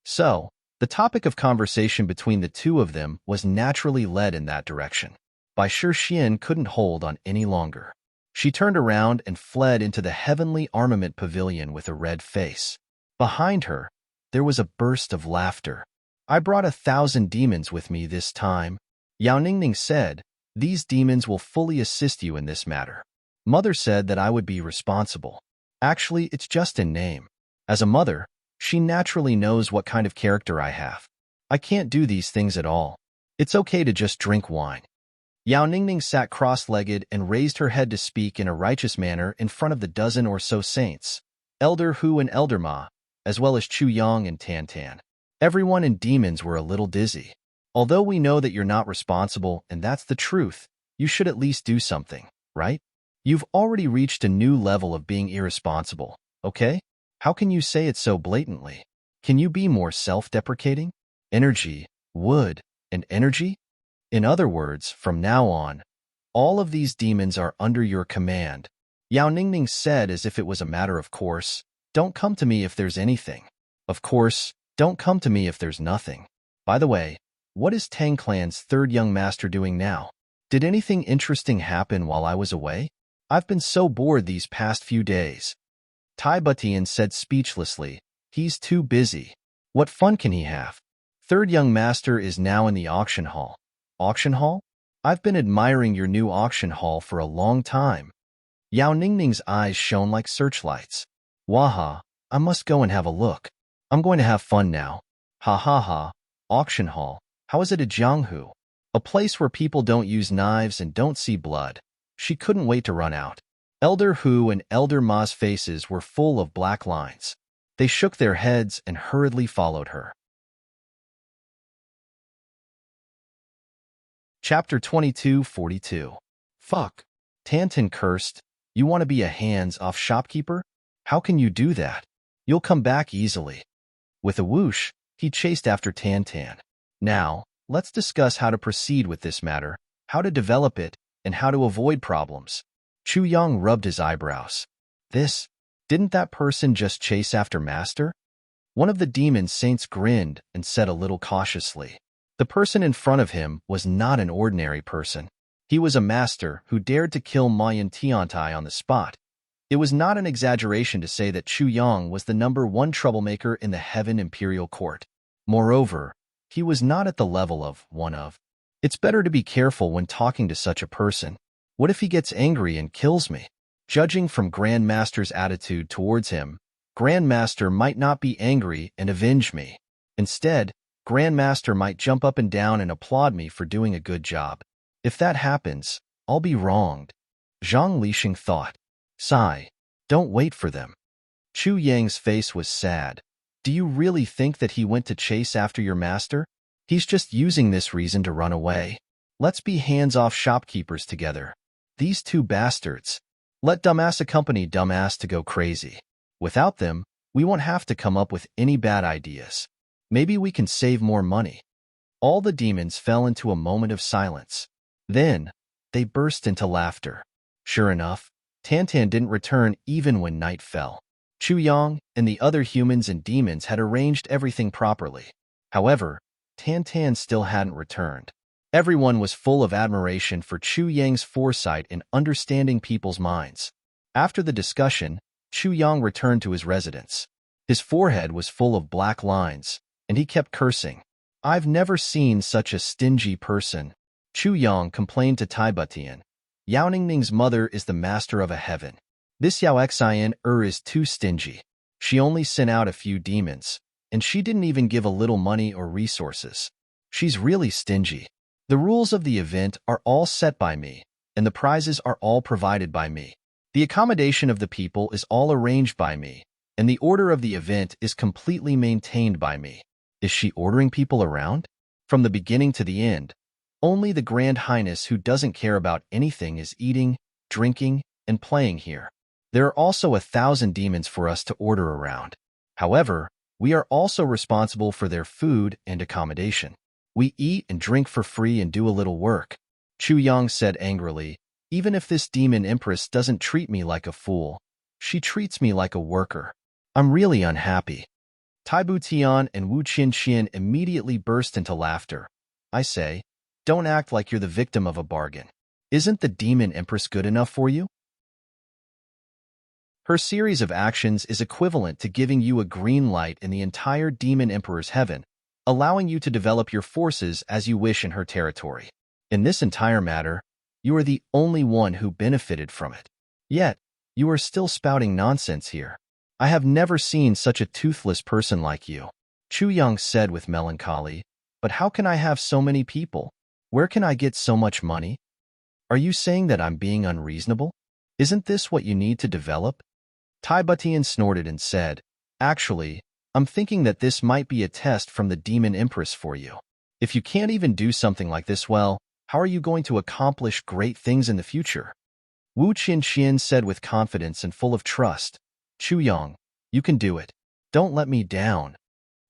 So, the topic of conversation between the two of them was naturally led in that direction. Bai Shixian couldn't hold on any longer. She turned around and fled into the Heavenly Armament Pavilion with a red face. Behind her, there was a burst of laughter. "I brought 1,000 demons with me this time," Yao Ningning said. "These demons will fully assist you in this matter. Mother said that I would be responsible. Actually, it's just in name. As a mother, she naturally knows what kind of character I have. I can't do these things at all. It's okay to just drink wine." Yao Ningning sat cross-legged and raised her head to speak in a righteous manner in front of the dozen or so saints, Elder Hu and Elder Ma, as well as Chu Yong and Tan. Everyone in demons were a little dizzy. Although we know that you're not responsible and that's the truth, you should at least do something, right? You've already reached a new level of being irresponsible, okay? How can you say it so blatantly? Can you be more self-deprecating? Energy, wood, and energy? In other words, from now on, all of these demons are under your command. Yao Ningning said as if it was a matter of course. Don't come to me if there's anything. Of course, don't come to me if there's nothing. By the way, what is Tang Clan's third young master doing now? Did anything interesting happen while I was away? I've been so bored these past few days. Tai Butian said speechlessly. He's too busy. What fun can he have? Third young master is now in the auction hall. Auction hall? I've been admiring your new auction hall for a long time. Yao Ningning's eyes shone like searchlights. Waha, I must go and have a look. I'm going to have fun now. Ha ha ha. Auction hall. How is it at Jianghu? A place where people don't use knives and don't see blood. She couldn't wait to run out. Elder Hu and Elder Ma's faces were full of black lines. They shook their heads and hurriedly followed her. Chapter 2242. Fuck. Tantan cursed. You want to be a hands-off shopkeeper? How can you do that? You'll come back easily. With a whoosh, he chased after Tantan. Now, let's discuss how to proceed with this matter, how to develop it, and how to avoid problems. Chu Yong rubbed his eyebrows. Didn't that person just chase after Master? One of the demon saints grinned and said a little cautiously. The person in front of him was not an ordinary person. He was a master who dared to kill Ma Yantiantai on the spot. It was not an exaggeration to say that Chu Yong was the #1 troublemaker in the Heaven Imperial Court. Moreover, he was not at the level of one of. It's better to be careful when talking to such a person. What if he gets angry and kills me? Judging from Grandmaster's attitude towards him, Grandmaster might not be angry and avenge me. Instead, Grandmaster might jump up and down and applaud me for doing a good job. If that happens, I'll be wronged. Zhang Lixing thought. Sigh. Don't wait for them. Chu Yang's face was sad. Do you really think that he went to chase after your master? He's just using this reason to run away. Let's be hands-off shopkeepers together. These two bastards. Let dumbass accompany dumbass to go crazy. Without them, we won't have to come up with any bad ideas. Maybe we can save more money. All the demons fell into a moment of silence. Then, they burst into laughter. Sure enough, Tantan didn't return even when night fell. Chu Yang and the other humans and demons had arranged everything properly. However, Tantan still hadn't returned. Everyone was full of admiration for Chu Yang's foresight in understanding people's minds. After the discussion, Chu Yang returned to his residence. His forehead was full of black lines, and he kept cursing. I've never seen such a stingy person. Chu Yang complained to Tai Butian. Yao Ningning's mother is the master of a heaven. This Yao Xian is too stingy. She only sent out a few demons, and she didn't even give a little money or resources. She's really stingy. The rules of the event are all set by me, and the prizes are all provided by me. The accommodation of the people is all arranged by me, and the order of the event is completely maintained by me. Is she ordering people around? From the beginning to the end, only the Grand Highness who doesn't care about anything is eating, drinking, and playing here. There are also 1,000 demons for us to order around. However, we are also responsible for their food and accommodation. We eat and drink for free and do a little work. Chu Yang said angrily, even if this demon empress doesn't treat me like a fool, she treats me like a worker. I'm really unhappy. Tai Butian and Wu Qinqian immediately burst into laughter. I say, don't act like you're the victim of a bargain. Isn't the demon empress good enough for you? Her series of actions is equivalent to giving you a green light in the entire demon emperor's heaven, allowing you to develop your forces as you wish in her territory. In this entire matter, you are the only one who benefited from it. Yet, you are still spouting nonsense here. I have never seen such a toothless person like you. Chu Yang said with melancholy, but how can I have so many people? Where can I get so much money? Are you saying that I'm being unreasonable? Isn't this what you need to develop? Tai Butian snorted and said, actually, I'm thinking that this might be a test from the demon empress for you. If you can't even do something like this well, how are you going to accomplish great things in the future? Wu Qinqian said with confidence and full of trust, Chu Yang, you can do it. Don't let me down.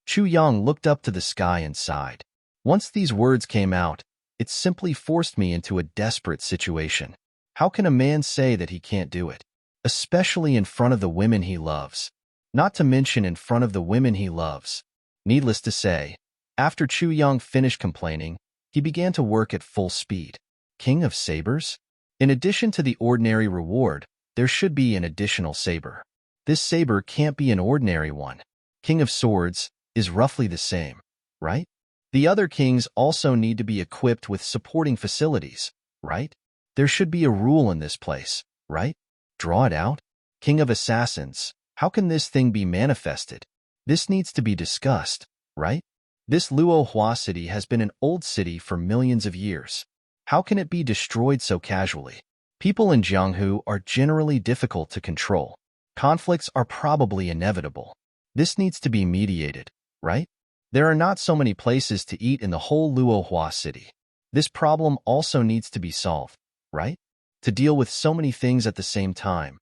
Chu Yang looked up to the sky and sighed. Once these words came out, it simply forced me into a desperate situation. How can a man say that he can't do it? Especially in front of the women he loves. Not to mention in front of the women he loves. Needless to say, after Chu Yang finished complaining, he began to work at full speed. King of Sabers? In addition to the ordinary reward, there should be an additional saber. This saber can't be an ordinary one. King of Swords is roughly the same, right? The other kings also need to be equipped with supporting facilities, right? There should be a rule in this place, right? Draw it out. King of Assassins, how can this thing be manifested? This needs to be discussed, right? This Luo Hua city has been an old city for millions of years. How can it be destroyed so casually? People in Jianghu are generally difficult to control. Conflicts are probably inevitable. This needs to be mediated, right? There are not so many places to eat in the whole Luo Hua city. This problem also needs to be solved, right? To deal with so many things at the same time.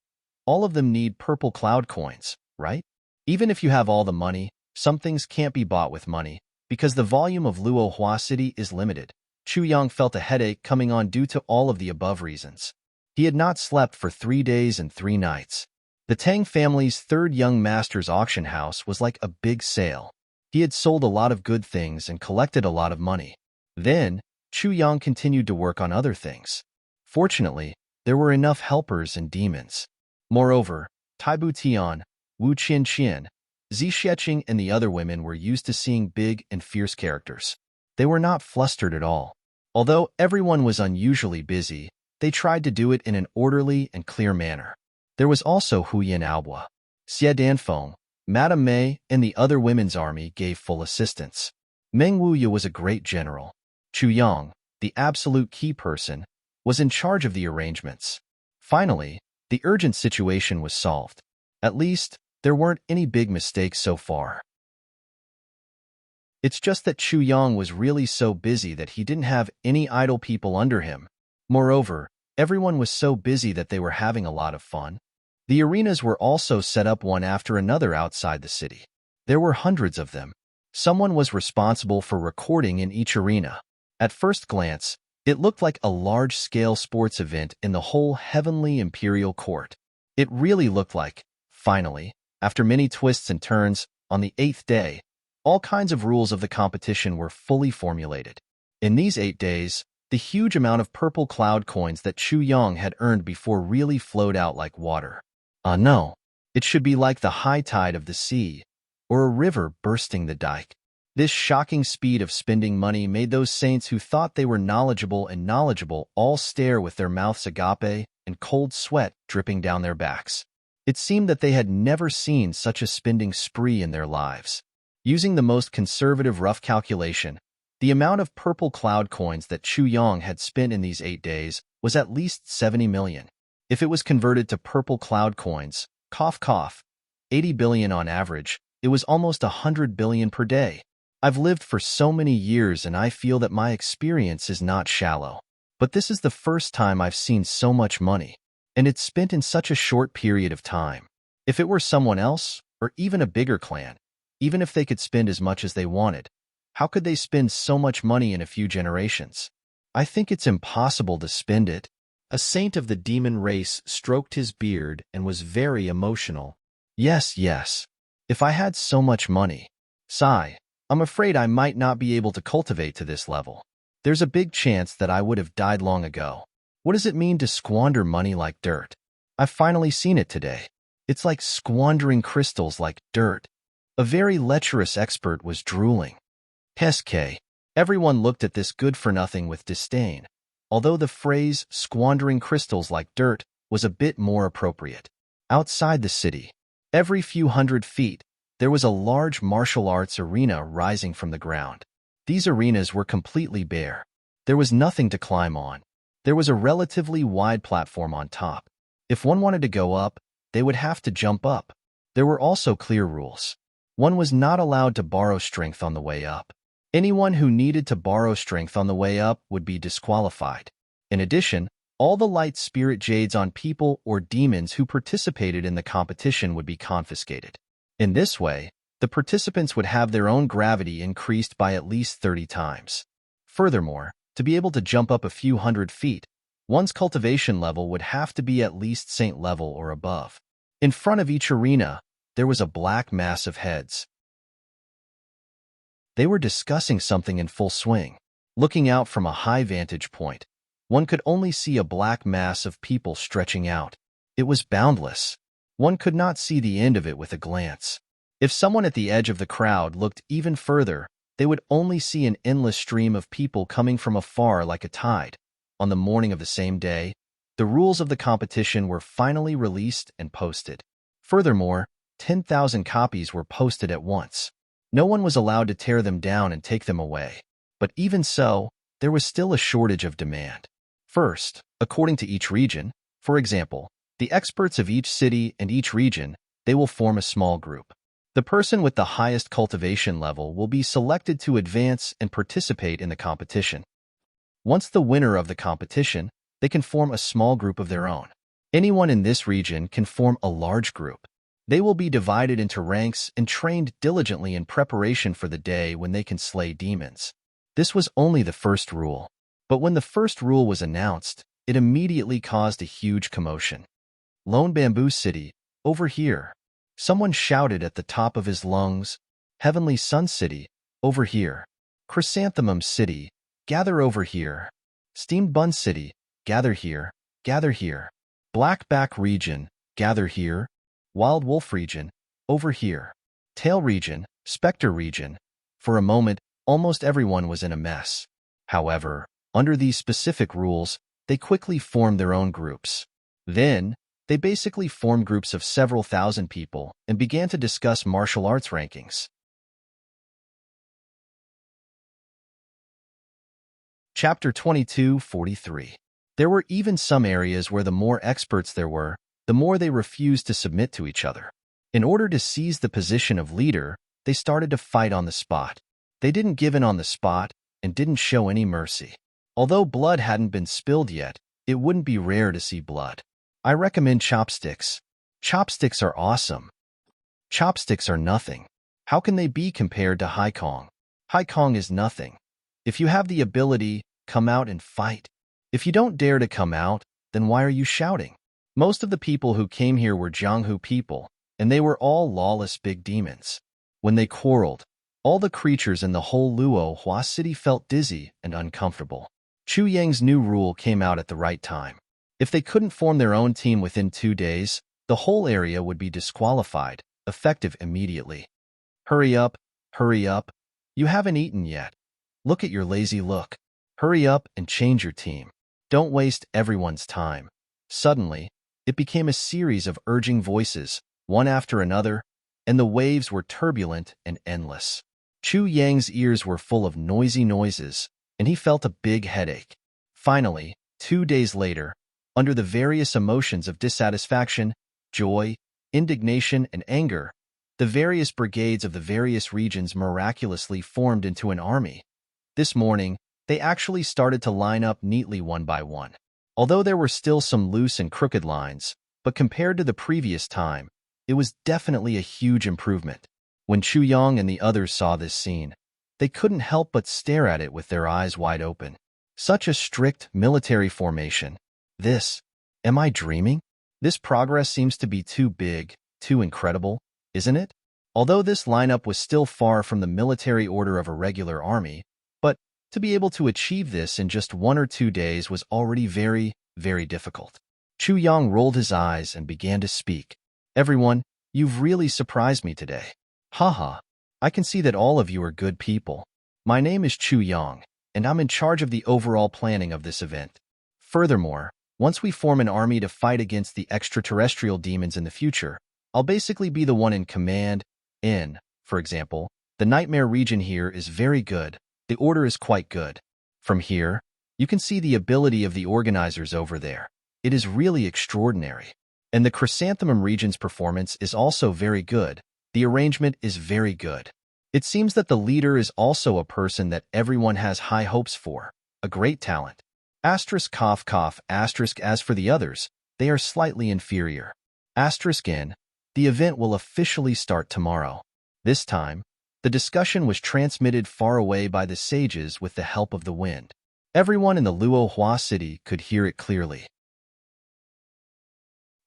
All of them need purple cloud coins, right? Even if you have all the money, some things can't be bought with money, because the volume of Luo Hua city is limited. Chu Yang felt a headache coming on due to all of the above reasons. He had not slept for 3 days and 3 nights. The Tang family's third young master's auction house was like a big sale. He had sold a lot of good things and collected a lot of money. Then, Chu Yang continued to work on other things. Fortunately, there were enough helpers and demons. Moreover, Tai Butian, Wu Qinqian, Zi Xieching and the other women were used to seeing big and fierce characters. They were not flustered at all. Although everyone was unusually busy, they tried to do it in an orderly and clear manner. There was also Huyan Aoba. Xie Danfeng, Madame Mei, and the other women's army gave full assistance. Meng Wuye was a great general. Chu Yang, the absolute key person, was in charge of the arrangements. Finally, the urgent situation was solved. At least, there weren't any big mistakes so far. It's just that Chu Yang was really so busy that he didn't have any idle people under him. Moreover, everyone was so busy that they were having a lot of fun. The arenas were also set up one after another outside the city. There were hundreds of them. Someone was responsible for recording in each arena. At first glance, it looked like a large-scale sports event in the whole heavenly imperial court. It really looked like, finally, after many twists and turns, on the 8th day, all kinds of rules of the competition were fully formulated. In these 8 days, the huge amount of purple cloud coins that Chu Yang had earned before really flowed out like water. No, it should be like the high tide of the sea, or a river bursting the dike. This shocking speed of spending money made those saints who thought they were knowledgeable all stare with their mouths agape and cold sweat dripping down their backs. It seemed that they had never seen such a spending spree in their lives. Using the most conservative rough calculation, the amount of purple cloud coins that Chu Yang had spent in these 8 days was at least 70 million. If it was converted to purple cloud coins, cough cough, 80 billion on average, it was almost 100 billion per day. I've lived for so many years and I feel that my experience is not shallow. But this is the first time I've seen so much money, and it's spent in such a short period of time. If it were someone else, or even a bigger clan, even if they could spend as much as they wanted, how could they spend so much money in a few generations? I think it's impossible to spend it. A saint of the demon race stroked his beard and was very emotional. Yes. If I had so much money. Sigh. I'm afraid I might not be able to cultivate to this level. There's a big chance that I would have died long ago. What does it mean to squander money like dirt? I've finally seen it today. It's like squandering crystals like dirt. A very lecherous expert was drooling. SK. Everyone looked at this good-for-nothing with disdain, although the phrase squandering crystals like dirt was a bit more appropriate. Outside the city, every few hundred feet, there was a large martial arts arena rising from the ground. These arenas were completely bare. There was nothing to climb on. There was a relatively wide platform on top. If one wanted to go up, they would have to jump up. There were also clear rules. One was not allowed to borrow strength on the way up. Anyone who needed to borrow strength on the way up would be disqualified. In addition, all the light spirit jades on people or demons who participated in the competition would be confiscated. In this way, the participants would have their own gravity increased by at least 30 times. Furthermore, to be able to jump up a few hundred feet, one's cultivation level would have to be at least saint level or above. In front of each arena, there was a black mass of heads. They were discussing something in full swing. Looking out from a high vantage point, one could only see a black mass of people stretching out. It was boundless. One could not see the end of it with a glance. If someone at the edge of the crowd looked even further, they would only see an endless stream of people coming from afar like a tide. On the morning of the same day, the rules of the competition were finally released and posted. Furthermore, 10,000 copies were posted at once. No one was allowed to tear them down and take them away. But even so, there was still a shortage of demand. First, according to each region, for example, the experts of each city and each region, they will form a small group. The person with the highest cultivation level will be selected to advance and participate in the competition. Once the winner of the competition, they can form a small group of their own. Anyone in this region can form a large group. They will be divided into ranks and trained diligently in preparation for the day when they can slay demons. This was only the first rule. But when the first rule was announced, it immediately caused a huge commotion. Lone Bamboo City, over here. Someone shouted at the top of his lungs. Heavenly Sun City, over here. Chrysanthemum City, gather over here. Steamed Bun City, gather here, gather here. Blackback Region, gather here. Wild Wolf Region, over here. Tail Region, Spectre Region. For a moment, almost everyone was in a mess. However, under these specific rules, they quickly formed their own groups. Then, They basically formed groups of several thousand people and began to discuss martial arts rankings. Chapter 22:43. There were even some areas where the more experts there were, the more they refused to submit to each other. In order to seize the position of leader, they started to fight on the spot. They didn't give in on the spot and didn't show any mercy. Although blood hadn't been spilled yet, it wouldn't be rare to see blood. I recommend chopsticks. Chopsticks are awesome. Chopsticks are nothing. How can they be compared to Hai Kong? Hai Kong is nothing. If you have the ability, come out and fight. If you don't dare to come out, then why are you shouting? Most of the people who came here were Jianghu people, and they were all lawless big demons. When they quarreled, all the creatures in the whole Luo Hua city felt dizzy and uncomfortable. Chu Yang's new rule came out at the right time. If they couldn't form their own team within 2 days, the whole area would be disqualified, effective immediately. Hurry up, hurry up. You haven't eaten yet. Look at your lazy look. Hurry up and change your team. Don't waste everyone's time. Suddenly, it became a series of urging voices, one after another, and the waves were turbulent and endless. Chu Yang's ears were full of noisy noises, and he felt a big headache. Finally, 2 days later, under the various emotions of dissatisfaction, joy, indignation, and anger, the various brigades of the various regions miraculously formed into an army. This morning, they actually started to line up neatly one by one. Although there were still some loose and crooked lines, but compared to the previous time, it was definitely a huge improvement. When Chu Yang and the others saw this scene, they couldn't help but stare at it with their eyes wide open. Such a strict military formation. Am I dreaming? This progress seems to be too big, too incredible, isn't it? Although this lineup was still far from the military order of a regular army, but to be able to achieve this in just 1 or 2 days was already very, very difficult. Chu Yang rolled his eyes and began to speak. Everyone, you've really surprised me today. Haha, I can see that all of you are good people. My name is Chu Yang, and I'm in charge of the overall planning of this event. Furthermore, once we form an army to fight against the extraterrestrial demons in the future, I'll basically be the one in command. For example, the nightmare region here is very good. The order is quite good. From here, you can see the ability of the organizers over there. It is really extraordinary. And the chrysanthemum region's performance is also very good. The arrangement is very good. It seems that the leader is also a person that everyone has high hopes for, a great talent. Asterisk cough cough asterisk. As for the others, they are slightly inferior. Asterisk in, the event will officially start tomorrow. This time, the discussion was transmitted far away by the sages with the help of the wind. Everyone in the Luo Hua city could hear it clearly.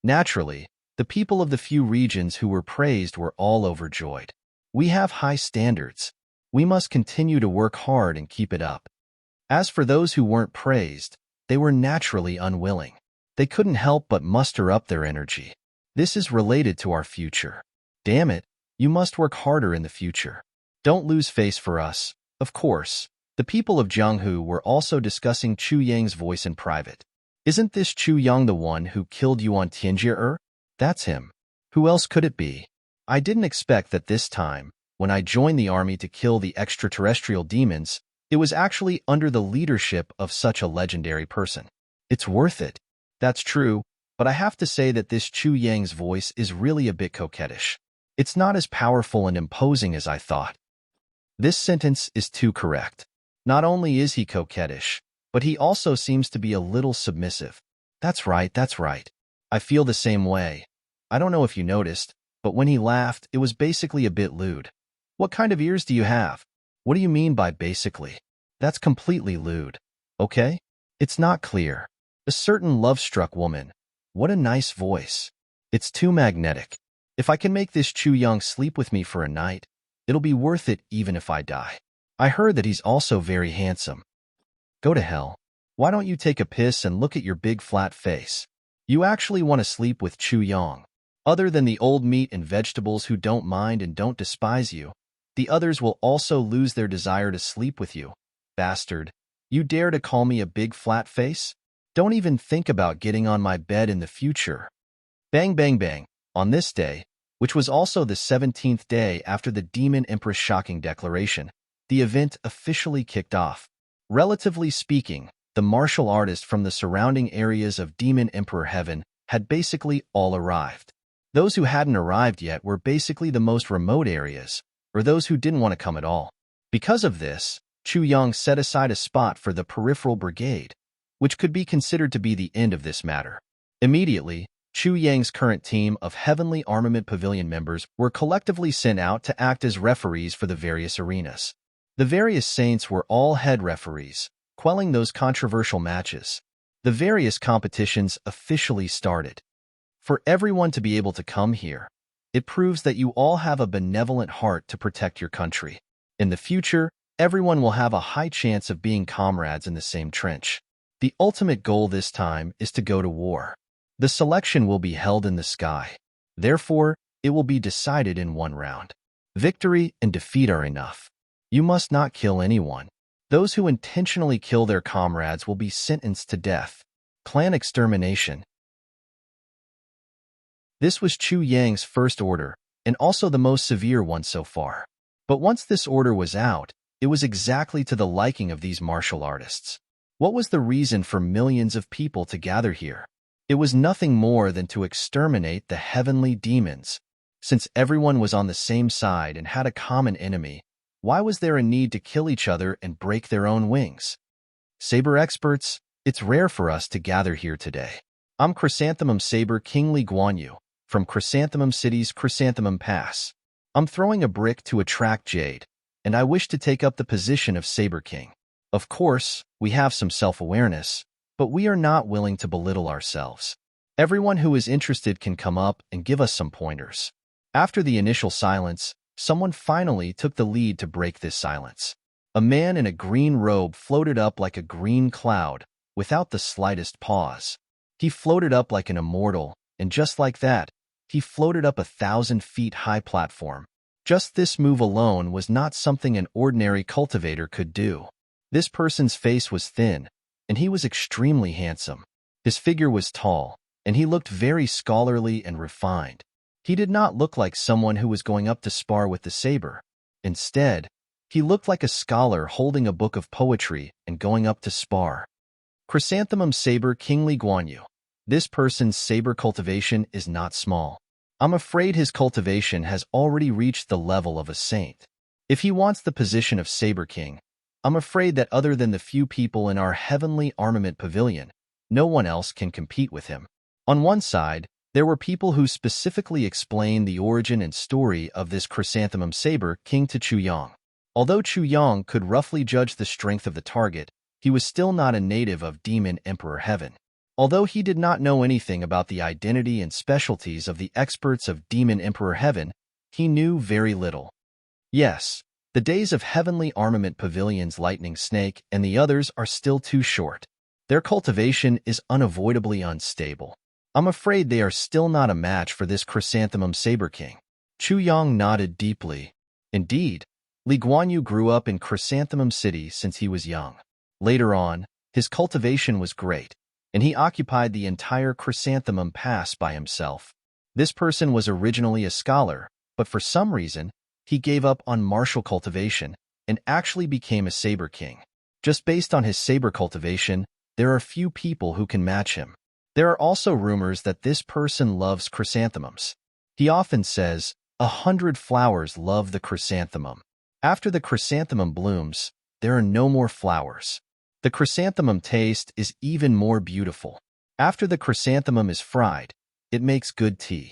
Naturally, the people of the few regions who were praised were all overjoyed. We have high standards. We must continue to work hard and keep it up. As for those who weren't praised, they were naturally unwilling. They couldn't help but muster up their energy. This is related to our future. Damn it, you must work harder in the future. Don't lose face for us. Of course, the people of Jianghu were also discussing Chu Yang's voice in private. Isn't this Chu Yang the one who killed you on Tianjie? That's him. Who else could it be? I didn't expect that this time, when I joined the army to kill the extraterrestrial demons, it was actually under the leadership of such a legendary person. It's worth it. That's true, but I have to say that this Chu Yang's voice is really a bit coquettish. It's not as powerful and imposing as I thought. This sentence is too correct. Not only is he coquettish, but he also seems to be a little submissive. That's right, that's right. I feel the same way. I don't know if you noticed, but when he laughed, it was basically a bit lewd. What kind of ears do you have? What do you mean by basically? That's completely lewd. Okay? It's not clear. A certain love-struck woman. What a nice voice. It's too magnetic. If I can make this Chu Yang sleep with me for a night, it'll be worth it even if I die. I heard that he's also very handsome. Go to hell. Why don't you take a piss and look at your big flat face? You actually want to sleep with Chu Yang. Other than the old meat and vegetables who don't mind and don't despise you, the others will also lose their desire to sleep with you. Bastard, you dare to call me a big flat face? Don't even think about getting on my bed in the future. Bang, bang, bang. On this day, which was also the 17th day after the Demon Empress' shocking declaration, the event officially kicked off. Relatively speaking, the martial artists from the surrounding areas of Demon Emperor Heaven had basically all arrived. Those who hadn't arrived yet were basically the most remote areas, or those who didn't want to come at all. Because of this, Chu Yang set aside a spot for the Peripheral Brigade, which could be considered to be the end of this matter. Immediately, Chu Yang's current team of Heavenly Armament Pavilion members were collectively sent out to act as referees for the various arenas. The various saints were all head referees, quelling those controversial matches. The various competitions officially started. For everyone to be able to come here, it proves that you all have a benevolent heart to protect your country. In the future, everyone will have a high chance of being comrades in the same trench. The ultimate goal this time is to go to war. The selection will be held in the sky. Therefore, it will be decided in one round. Victory and defeat are enough. You must not kill anyone. Those who intentionally kill their comrades will be sentenced to death. Clan extermination. This was Chu Yang's first order, and also the most severe one so far. But once this order was out, it was exactly to the liking of these martial artists. What was the reason for millions of people to gather here? It was nothing more than to exterminate the heavenly demons. Since everyone was on the same side and had a common enemy, why was there a need to kill each other and break their own wings? Saber experts, it's rare for us to gather here today. I'm Chrysanthemum Saber King Li Guanyu, from Chrysanthemum City's Chrysanthemum Pass. I'm throwing a brick to attract jade, and I wish to take up the position of Saber King. Of course, we have some self-awareness, but we are not willing to belittle ourselves. Everyone who is interested can come up and give us some pointers. After the initial silence, someone finally took the lead to break this silence. A man in a green robe floated up like a green cloud, without the slightest pause. He floated up like an immortal, and just like that, he floated up a 1,000-feet-high platform. Just this move alone was not something an ordinary cultivator could do. This person's face was thin, and he was extremely handsome. His figure was tall, and he looked very scholarly and refined. He did not look like someone who was going up to spar with the saber. Instead, he looked like a scholar holding a book of poetry and going up to spar. Chrysanthemum Saber King Li Guanyu. This person's saber cultivation is not small. I'm afraid his cultivation has already reached the level of a saint. If he wants the position of Saber King, I'm afraid that other than the few people in our Heavenly Armament Pavilion, no one else can compete with him. On one side, there were people who specifically explained the origin and story of this Chrysanthemum Saber King to Chu Yang. Although Chu Yang could roughly judge the strength of the target, he was still not a native of Demon Emperor Heaven. Although he did not know anything about the identity and specialties of the experts of Demon Emperor Heaven, he knew very little. Yes, the days of Heavenly Armament Pavilion's Lightning Snake and the others are still too short. Their cultivation is unavoidably unstable. I'm afraid they are still not a match for this Chrysanthemum Saber King. Chu Yang nodded deeply. Indeed, Li Guanyu grew up in Chrysanthemum City since he was young. Later on, his cultivation was great, and he occupied the entire Chrysanthemum Pass by himself. This person was originally a scholar, but for some reason, he gave up on martial cultivation and actually became a Saber King. Just based on his saber cultivation, there are few people who can match him. There are also rumors that this person loves chrysanthemums. He often says, 100 flowers love the chrysanthemum. After the chrysanthemum blooms, there are no more flowers. The chrysanthemum taste is even more beautiful. After the chrysanthemum is fried, it makes good tea.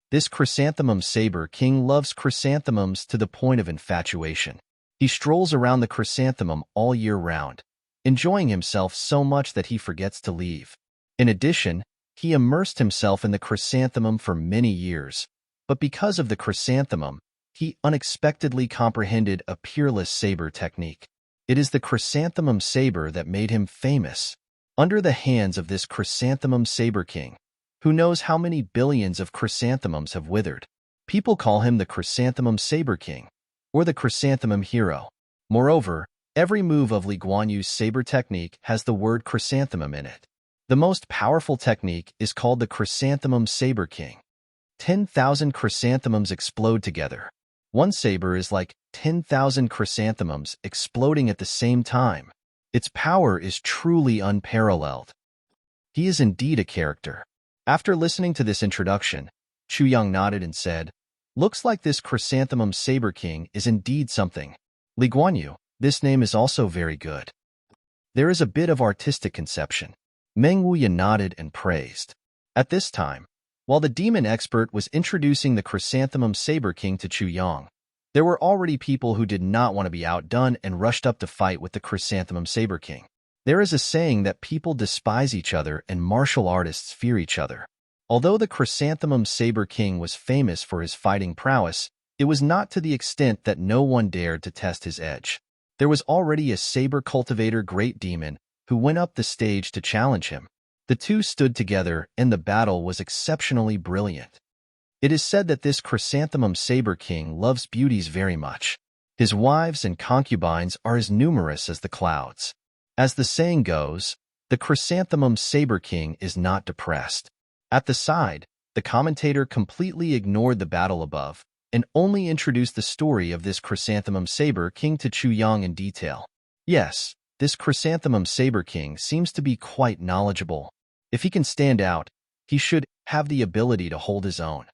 This Chrysanthemum Saber King loves chrysanthemums to the point of infatuation. He strolls around the chrysanthemum all year round, enjoying himself so much that he forgets to leave. In addition, he immersed himself in the chrysanthemum for many years, but because of the chrysanthemum, he unexpectedly comprehended a peerless saber technique. It is the chrysanthemum saber that made him famous. Under the hands of this Chrysanthemum Saber King, who knows how many billions of chrysanthemums have withered, people call him the Chrysanthemum Saber King, or the Chrysanthemum Hero. Moreover, every move of Li Guanyu's saber technique has the word chrysanthemum in it. The most powerful technique is called the chrysanthemum saber king. 10,000 chrysanthemums explode together. One saber is like 10,000 chrysanthemums exploding at the same time. Its power is truly unparalleled. He is indeed a character. After listening to this introduction, Chu Yang nodded and said, "Looks like this chrysanthemum saber king is indeed something. Li Guanyu, this name is also very good. There is a bit of artistic conception." Meng Wuya nodded and praised. At this time, while the demon expert was introducing the chrysanthemum saber king to Chu Yang, there were already people who did not want to be outdone and rushed up to fight with the chrysanthemum saber king. There is a saying that people despise each other and martial artists fear each other. Although the chrysanthemum saber king was famous for his fighting prowess, it was not to the extent that no one dared to test his edge. There was already a saber cultivator great demon who went up the stage to challenge him. The two stood together and the battle was exceptionally brilliant. It is said that this chrysanthemum saber king loves beauties very much. His wives and concubines are as numerous as the clouds. As the saying goes, the chrysanthemum saber king is not depressed. At the side, the commentator completely ignored the battle above and only introduced the story of this chrysanthemum saber king to Chu Yang in detail. Yes, this chrysanthemum saber king seems to be quite knowledgeable. If he can stand out, he should have the ability to hold his own.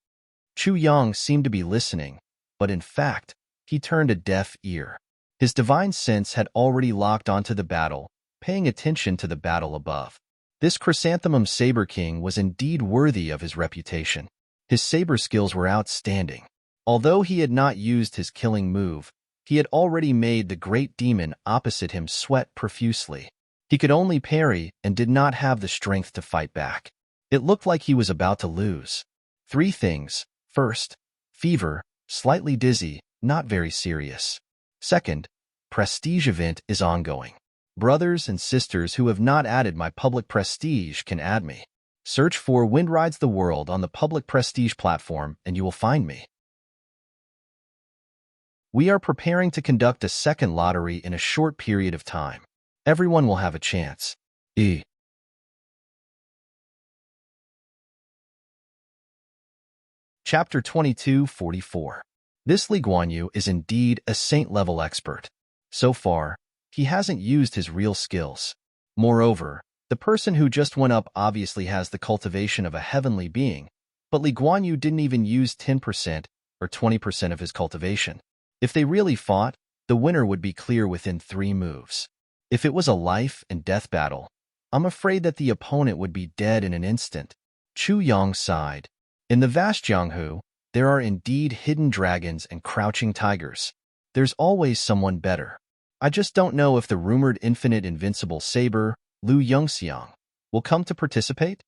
Chu Yang seemed to be listening, but in fact, he turned a deaf ear. His divine sense had already locked onto the battle, paying attention to the battle above. This chrysanthemum saber king was indeed worthy of his reputation. His saber skills were outstanding. Although he had not used his killing move, he had already made the great demon opposite him sweat profusely. He could only parry and did not have the strength to fight back. It looked like he was about to lose. 3 things. First, fever, slightly dizzy, not very serious. Second, prestige event is ongoing. Brothers and sisters who have not added my public prestige can add me. Search for Wind Rides the World on the public prestige platform and you will find me. We are preparing to conduct a second lottery in a short period of time. Everyone will have a chance. Chapter 2244. This Li Guanyu is indeed a saint-level expert. So far, he hasn't used his real skills. Moreover, the person who just went up obviously has the cultivation of a heavenly being, but Li Guanyu didn't even use 10% or 20% of his cultivation. If they really fought, the winner would be clear within 3 moves. If it was a life and death battle, I'm afraid that the opponent would be dead in an instant. Chu Yang sighed. In the vast Jianghu, there are indeed hidden dragons and crouching tigers. There's always someone better. I just don't know if the rumored infinite invincible saber, Lu Yongxiang, will come to participate.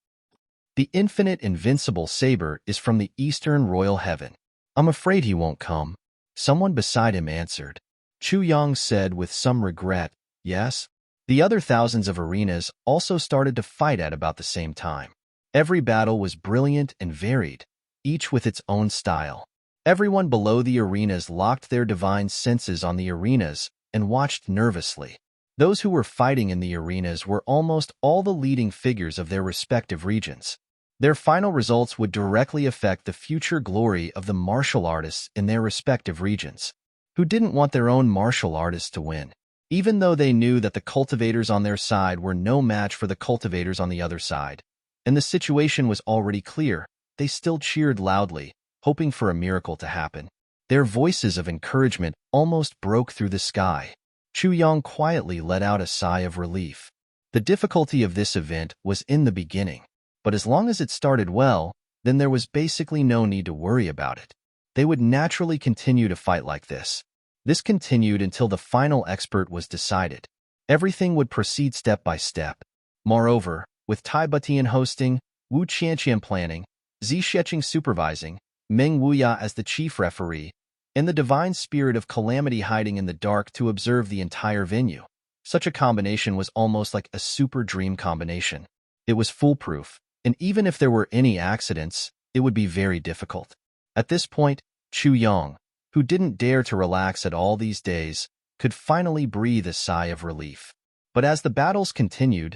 The infinite invincible saber is from the Eastern Royal Heaven. I'm afraid he won't come. Someone beside him answered. Chu Yang said with some regret, yes. The other thousands of arenas also started to fight at about the same time. Every battle was brilliant and varied, each with its own style. Everyone below the arenas locked their divine senses on the arenas and watched nervously. Those who were fighting in the arenas were almost all the leading figures of their respective regions. Their final results would directly affect the future glory of the martial artists in their respective regions, who didn't want their own martial artists to win. Even though they knew that the cultivators on their side were no match for the cultivators on the other side, and the situation was already clear, they still cheered loudly, hoping for a miracle to happen. Their voices of encouragement almost broke through the sky. Chu Yang quietly let out a sigh of relief. The difficulty of this event was in the beginning. But as long as it started well, then there was basically no need to worry about it. They would naturally continue to fight like this. This continued until the final expert was decided. Everything would proceed step by step. Moreover, with Tai Butian hosting, Wu Qianqian planning, Zi Sheqing supervising, Meng Wuya as the chief referee, and the divine spirit of calamity hiding in the dark to observe the entire venue, such a combination was almost like a super dream combination. It was foolproof. And even if there were any accidents, it would be very difficult. At this point, Chu Yang, who didn't dare to relax at all these days, could finally breathe a sigh of relief. But as the battles continued,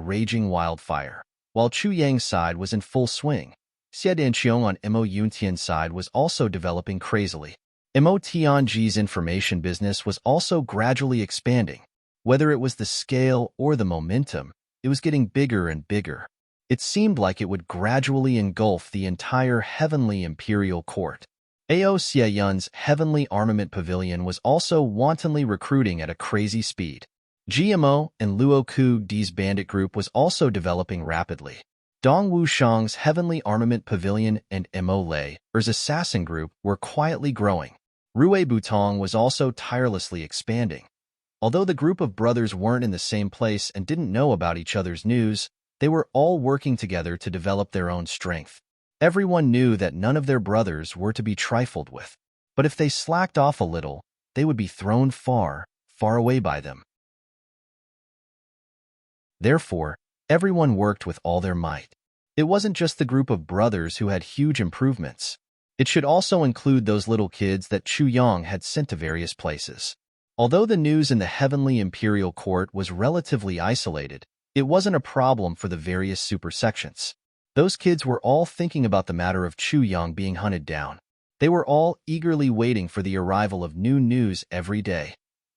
raging wildfire. While Chu Yang's side was in full swing, Xie Danqiong on Mo Yuntian's side was also developing crazily. Mo Tianji's information business was also gradually expanding. Whether it was the scale or the momentum, it was getting bigger and bigger. It seemed like it would gradually engulf the entire heavenly imperial court. Ao Xieyun's heavenly armament pavilion was also wantonly recruiting at a crazy speed. GMO and Luo Ku Di's bandit group was also developing rapidly. Dong Wushang's heavenly armament pavilion and Mo Lei's assassin group were quietly growing. Rue Butong was also tirelessly expanding. Although the group of brothers weren't in the same place and didn't know about each other's news, they were all working together to develop their own strength. Everyone knew that none of their brothers were to be trifled with. But if they slacked off a little, they would be thrown far, far away by them. Therefore, everyone worked with all their might. It wasn't just the group of brothers who had huge improvements. It should also include those little kids that Chu Yang had sent to various places. Although the news in the heavenly imperial court was relatively isolated, it wasn't a problem for the various super sections. Those kids were all thinking about the matter of Chu Yang being hunted down. They were all eagerly waiting for the arrival of new news every day.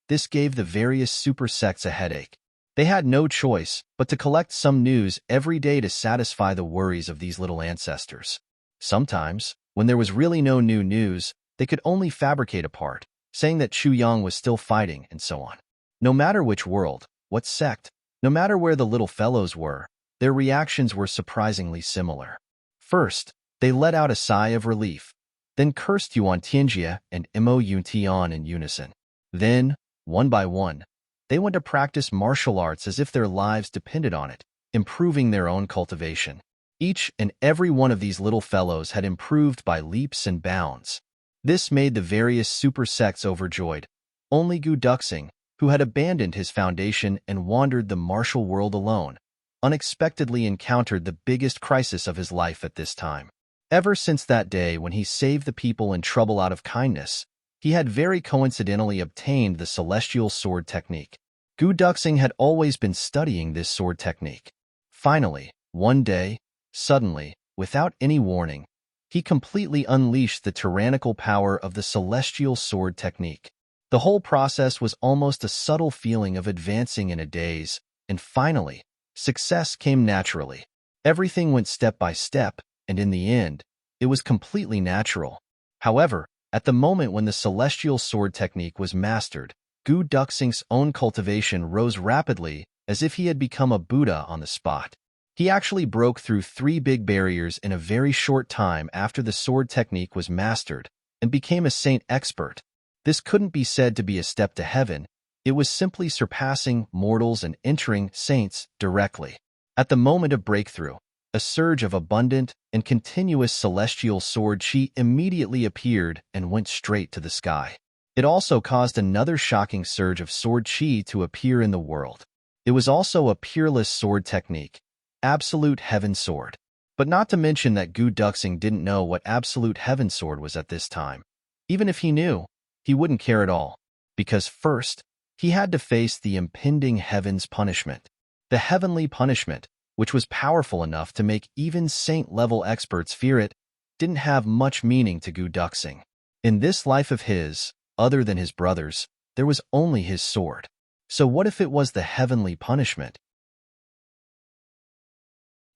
This gave the various super sects a headache. They had no choice but to collect some news every day to satisfy the worries of these little ancestors. Sometimes, when there was really no new news, they could only fabricate a part, saying that Chu Yang was still fighting and so on. No matter which world, what sect, no matter where the little fellows were, their reactions were surprisingly similar. First, they let out a sigh of relief, then cursed Yuan Tianjie and Mo Yuntian in unison. Then, one by one, they went to practice martial arts as if their lives depended on it, improving their own cultivation. Each and every one of these little fellows had improved by leaps and bounds. This made the various super sects overjoyed. Only Gu Duxing, who had abandoned his foundation and wandered the martial world alone, unexpectedly encountered the biggest crisis of his life at this time. Ever since that day when he saved the people in trouble out of kindness, he had very coincidentally obtained the celestial sword technique. Gu Duxing had always been studying this sword technique. Finally, one day, suddenly, without any warning, he completely unleashed the tyrannical power of the celestial sword technique. The whole process was almost a subtle feeling of advancing in a daze, and finally, success came naturally. Everything went step by step, and in the end, it was completely natural. However, at the moment when the celestial sword technique was mastered, Gu Duxing's own cultivation rose rapidly as if he had become a Buddha on the spot. He actually broke through 3 big barriers in a very short time after the sword technique was mastered and became a saint expert. This couldn't be said to be a step to heaven. It was simply surpassing mortals and entering saints directly. At the moment of breakthrough, a surge of abundant and continuous celestial sword chi immediately appeared and went straight to the sky. It also caused another shocking surge of sword chi to appear in the world. It was also a peerless sword technique, Absolute Heaven Sword. But not to mention that Gu Duxing didn't know what Absolute Heaven Sword was at this time. Even if he knew, he wouldn't care at all, because first, he had to face the impending heaven's punishment. The heavenly punishment, which was powerful enough to make even saint-level experts fear it, didn't have much meaning to Gu Duxing. In this life of his, other than his brother's, there was only his sword. So what if it was the heavenly punishment?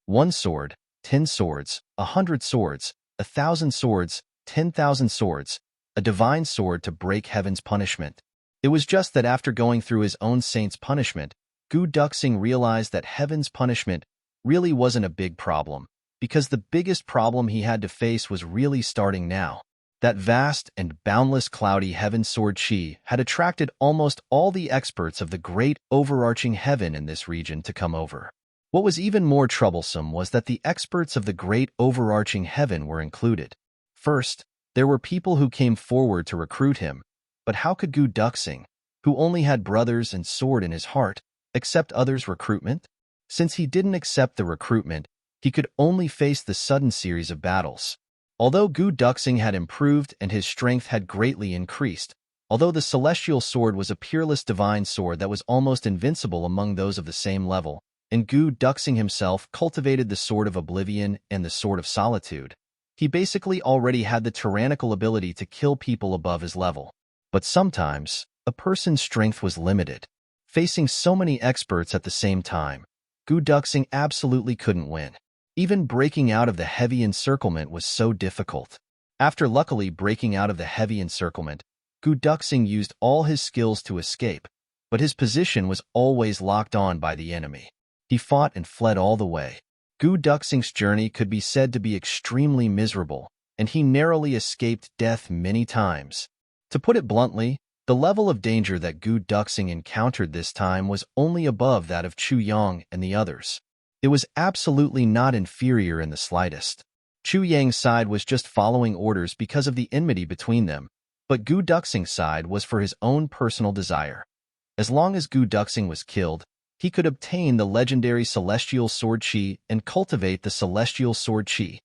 1 sword, 10 swords, 100 swords, 1,000 swords, 10,000 swords, a divine sword to break heaven's punishment. It was just that after going through his own saint's punishment, Gu Duxing realized that heaven's punishment really wasn't a big problem, because the biggest problem he had to face was really starting now. That vast and boundless cloudy heaven sword chi had attracted almost all the experts of the great overarching heaven in this region to come over. What was even more troublesome was that the experts of the great overarching heaven were included. First, there were people who came forward to recruit him, but how could Gu Duxing, who only had brothers and sword in his heart, accept others' recruitment? Since he didn't accept the recruitment, he could only face the sudden series of battles. Although Gu Duxing had improved and his strength had greatly increased, although the celestial sword was a peerless divine sword that was almost invincible among those of the same level, and Gu Duxing himself cultivated the sword of oblivion and the sword of solitude, he basically already had the tyrannical ability to kill people above his level. But sometimes, a person's strength was limited. Facing so many experts at the same time, Gu Duxing absolutely couldn't win. Even breaking out of the heavy encirclement was so difficult. After luckily breaking out of the heavy encirclement, Gu Duxing used all his skills to escape, but his position was always locked on by the enemy. He fought and fled all the way. Gu Duxing's journey could be said to be extremely miserable, and he narrowly escaped death many times. To put it bluntly, the level of danger that Gu Duxing encountered this time was only above that of Chu Yang and the others. It was absolutely not inferior in the slightest. Chu Yang's side was just following orders because of the enmity between them, but Gu Duxing's side was for his own personal desire. As long as Gu Duxing was killed, he could obtain the legendary celestial sword chi and cultivate the celestial sword chi.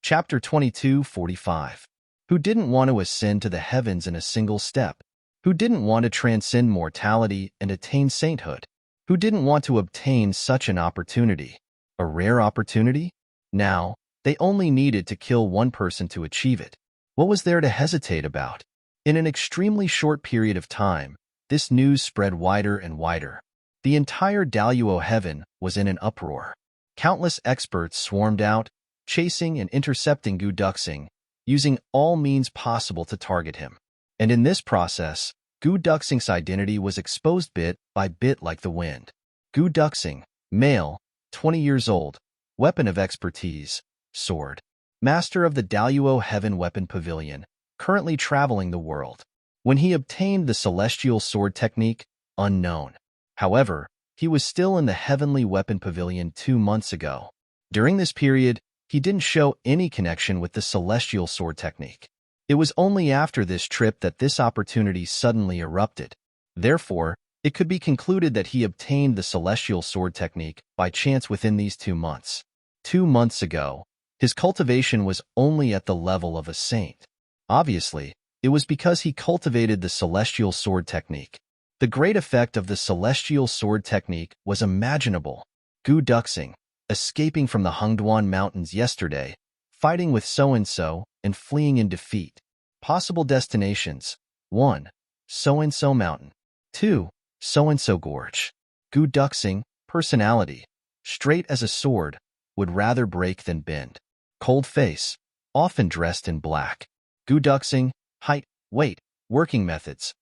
Chapter 22:45. Who didn't want to ascend to the heavens in a single step? Who didn't want to transcend mortality and attain sainthood? Who didn't want to obtain such an opportunity? A rare opportunity? Now, they only needed to kill one person to achieve it. What was there to hesitate about? In an extremely short period of time, this news spread wider and wider. The entire Daluo heaven was in an uproar. Countless experts swarmed out, chasing and intercepting Gu Duxing, using all means possible to target him. And in this process, Gu Duxing's identity was exposed bit by bit like the wind. Gu Duxing, male, 20 years old, weapon of expertise, sword. Master of the Daluo Heaven Weapon Pavilion, currently traveling the world. When he obtained the celestial sword technique, unknown. However, he was still in the Heavenly Weapon Pavilion 2 months ago. During this period, he didn't show any connection with the celestial sword technique. It was only after this trip that this opportunity suddenly erupted. Therefore, it could be concluded that he obtained the celestial sword technique by chance within these 2 months. 2 months ago, his cultivation was only at the level of a saint. Obviously, it was because he cultivated the celestial sword technique. The great effect of the celestial sword technique was imaginable. Gu Duxing, escaping from the Hengduan Mountains yesterday, fighting with so-and-so, and fleeing in defeat. Possible destinations: 1. So-and-so Mountain. 2. So-and-so Gorge. Gu Duxing, personality: straight as a sword, would rather break than bend. Cold face, often dressed in black. Gu Duxing, height, weight, working methods.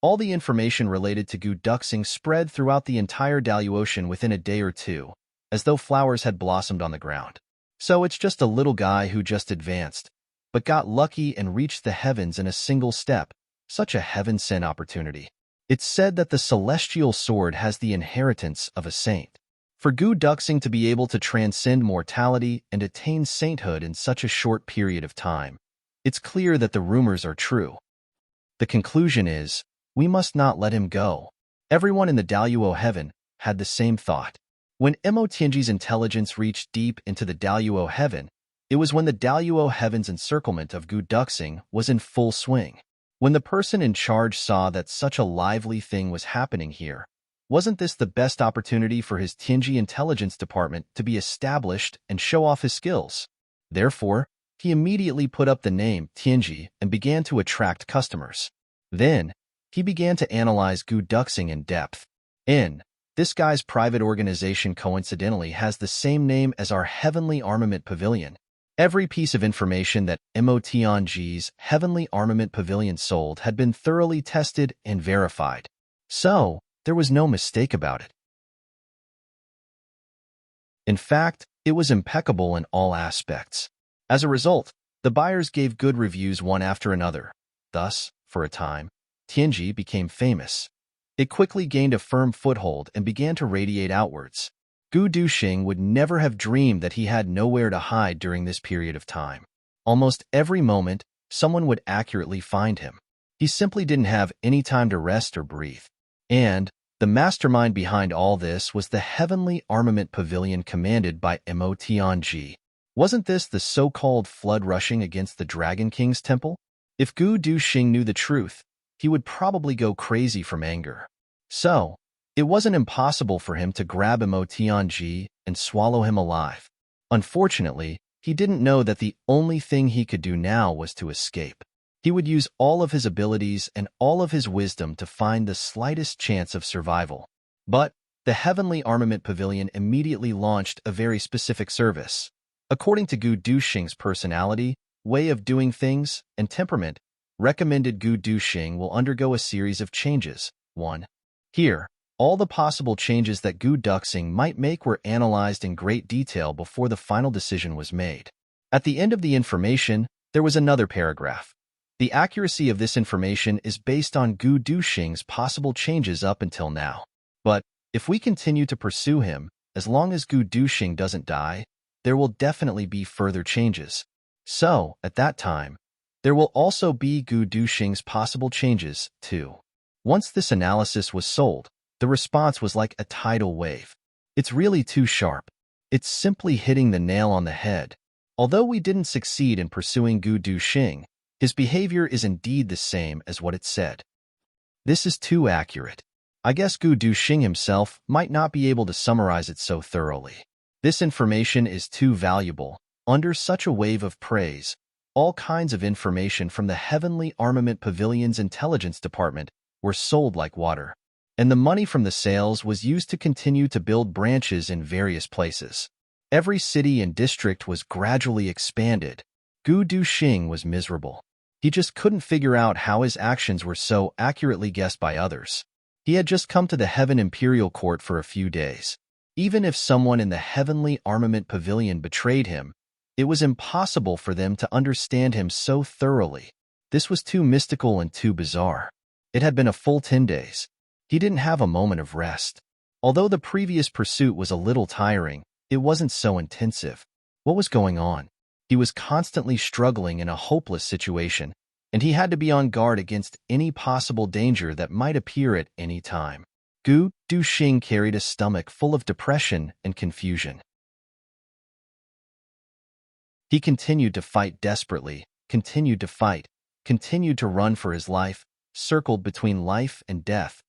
All the information related to Gu Duxing spread throughout the entire Daluocean within a day or two, as though flowers had blossomed on the ground. So it's just a little guy who just advanced, but got lucky and reached the heavens in a single step. Such a heaven-sent opportunity. It's said that the celestial sword has the inheritance of a saint. For Gu Duxing to be able to transcend mortality and attain sainthood in such a short period of time, it's clear that the rumors are true. The conclusion is, we must not let him go. Everyone in the Daluo heaven had the same thought. When Mo Tianji's intelligence reached deep into the Daluo heaven, it was when the Daluo heaven's encirclement of Gu Duxing was in full swing. When the person in charge saw that such a lively thing was happening here, wasn't this the best opportunity for his Tianji intelligence department to be established and show off his skills? Therefore, he immediately put up the name Tianji and began to attract customers. Then, he began to analyze Gu Duxing in depth. This guy's private organization coincidentally has the same name as our Heavenly Armament Pavilion. Every piece of information that Mo Tianji's Heavenly Armament Pavilion sold had been thoroughly tested and verified. So, there was no mistake about it. In fact, it was impeccable in all aspects. As a result, the buyers gave good reviews one after another. Thus, for a time, Tianji became famous. It quickly gained a firm foothold and began to radiate outwards. Gu Duxing would never have dreamed that he had nowhere to hide during this period of time. Almost every moment, someone would accurately find him. He simply didn't have any time to rest or breathe. And the mastermind behind all this was the Heavenly Armament Pavilion commanded by Mo Tianji. Wasn't this the so-called flood rushing against the Dragon King's temple? If Gu Duxing knew the truth, he would probably go crazy from anger. So, it wasn't impossible for him to grab Mo Tianji and swallow him alive. Unfortunately, he didn't know that the only thing he could do now was to escape. He would use all of his abilities and all of his wisdom to find the slightest chance of survival. But the Heavenly Armament Pavilion immediately launched a very specific service. According to Gu Duxing's personality, way of doing things, and temperament, recommended Gu Duxing will undergo a series of changes. 1. Here, all the possible changes that Gu Duxing might make were analyzed in great detail before the final decision was made. At the end of the information, there was another paragraph. The accuracy of this information is based on Gu Duxing's possible changes up until now. But, if we continue to pursue him, as long as Gu Duxing doesn't die, there will definitely be further changes. So, at that time, there will also be Gu Duxing's possible changes, too. Once this analysis was sold, the response was like a tidal wave. It's really too sharp. It's simply hitting the nail on the head. Although we didn't succeed in pursuing Gu Duxing, his behavior is indeed the same as what it said. This is too accurate. I guess Gu Duxing himself might not be able to summarize it so thoroughly. This information is too valuable. Under such a wave of praise, all kinds of information from the Heavenly Armament Pavilion's intelligence department were sold like water, and the money from the sales was used to continue to build branches in various places. Every city and district was gradually expanded. Gu Duxing was miserable. He just couldn't figure out how his actions were so accurately guessed by others. He had just come to the Heaven Imperial Court for a few days. Even if someone in the Heavenly Armament Pavilion betrayed him, it was impossible for them to understand him so thoroughly. This was too mystical and too bizarre. It had been a full 10 days. He didn't have a moment of rest. Although the previous pursuit was a little tiring, it wasn't so intensive. What was going on? He was constantly struggling in a hopeless situation, and he had to be on guard against any possible danger that might appear at any time. Gu Duxing carried a stomach full of depression and confusion. He continued to fight desperately, continued to fight, continued to run for his life, circled between life and death.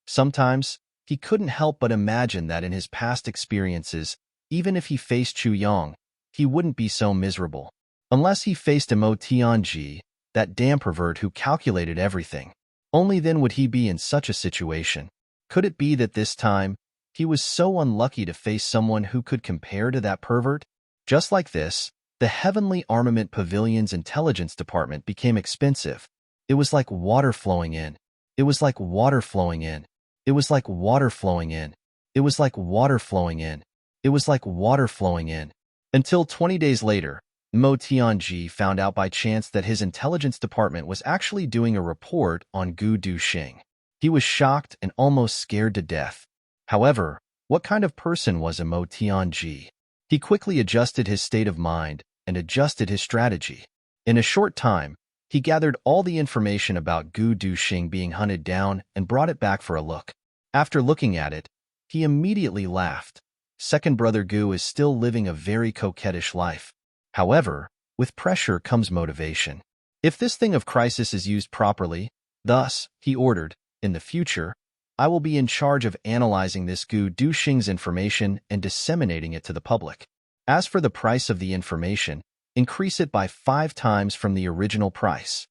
Sometimes, he couldn't help but imagine that in his past experiences, even if he faced Chu Yong, he wouldn't be so miserable. Unless he faced Mo Tianji, that damn pervert who calculated everything. Only then would he be in such a situation. Could it be that this time, he was so unlucky to face someone who could compare to that pervert? Just like this, the Heavenly Armament Pavilion's intelligence department became expensive. It was like water flowing in. It was like water flowing in. It was like water flowing in. It was like water flowing in. It was like water flowing in. Until 20 days later, Mo Tianji found out by chance that his intelligence department was actually doing a report on Gu Duxing. He was shocked and almost scared to death. However, what kind of person was Mo Tianji? He quickly adjusted his state of mind and adjusted his strategy. In a short time, he gathered all the information about Gu Duxing being hunted down and brought it back for a look. After looking at it, he immediately laughed. Second brother Gu is still living a very coquettish life. However, with pressure comes motivation. If this thing of crisis is used properly, thus, he ordered, in the future, I will be in charge of analyzing this Gu Duxing's information and disseminating it to the public. As for the price of the information, increase it by 5 times from the original price.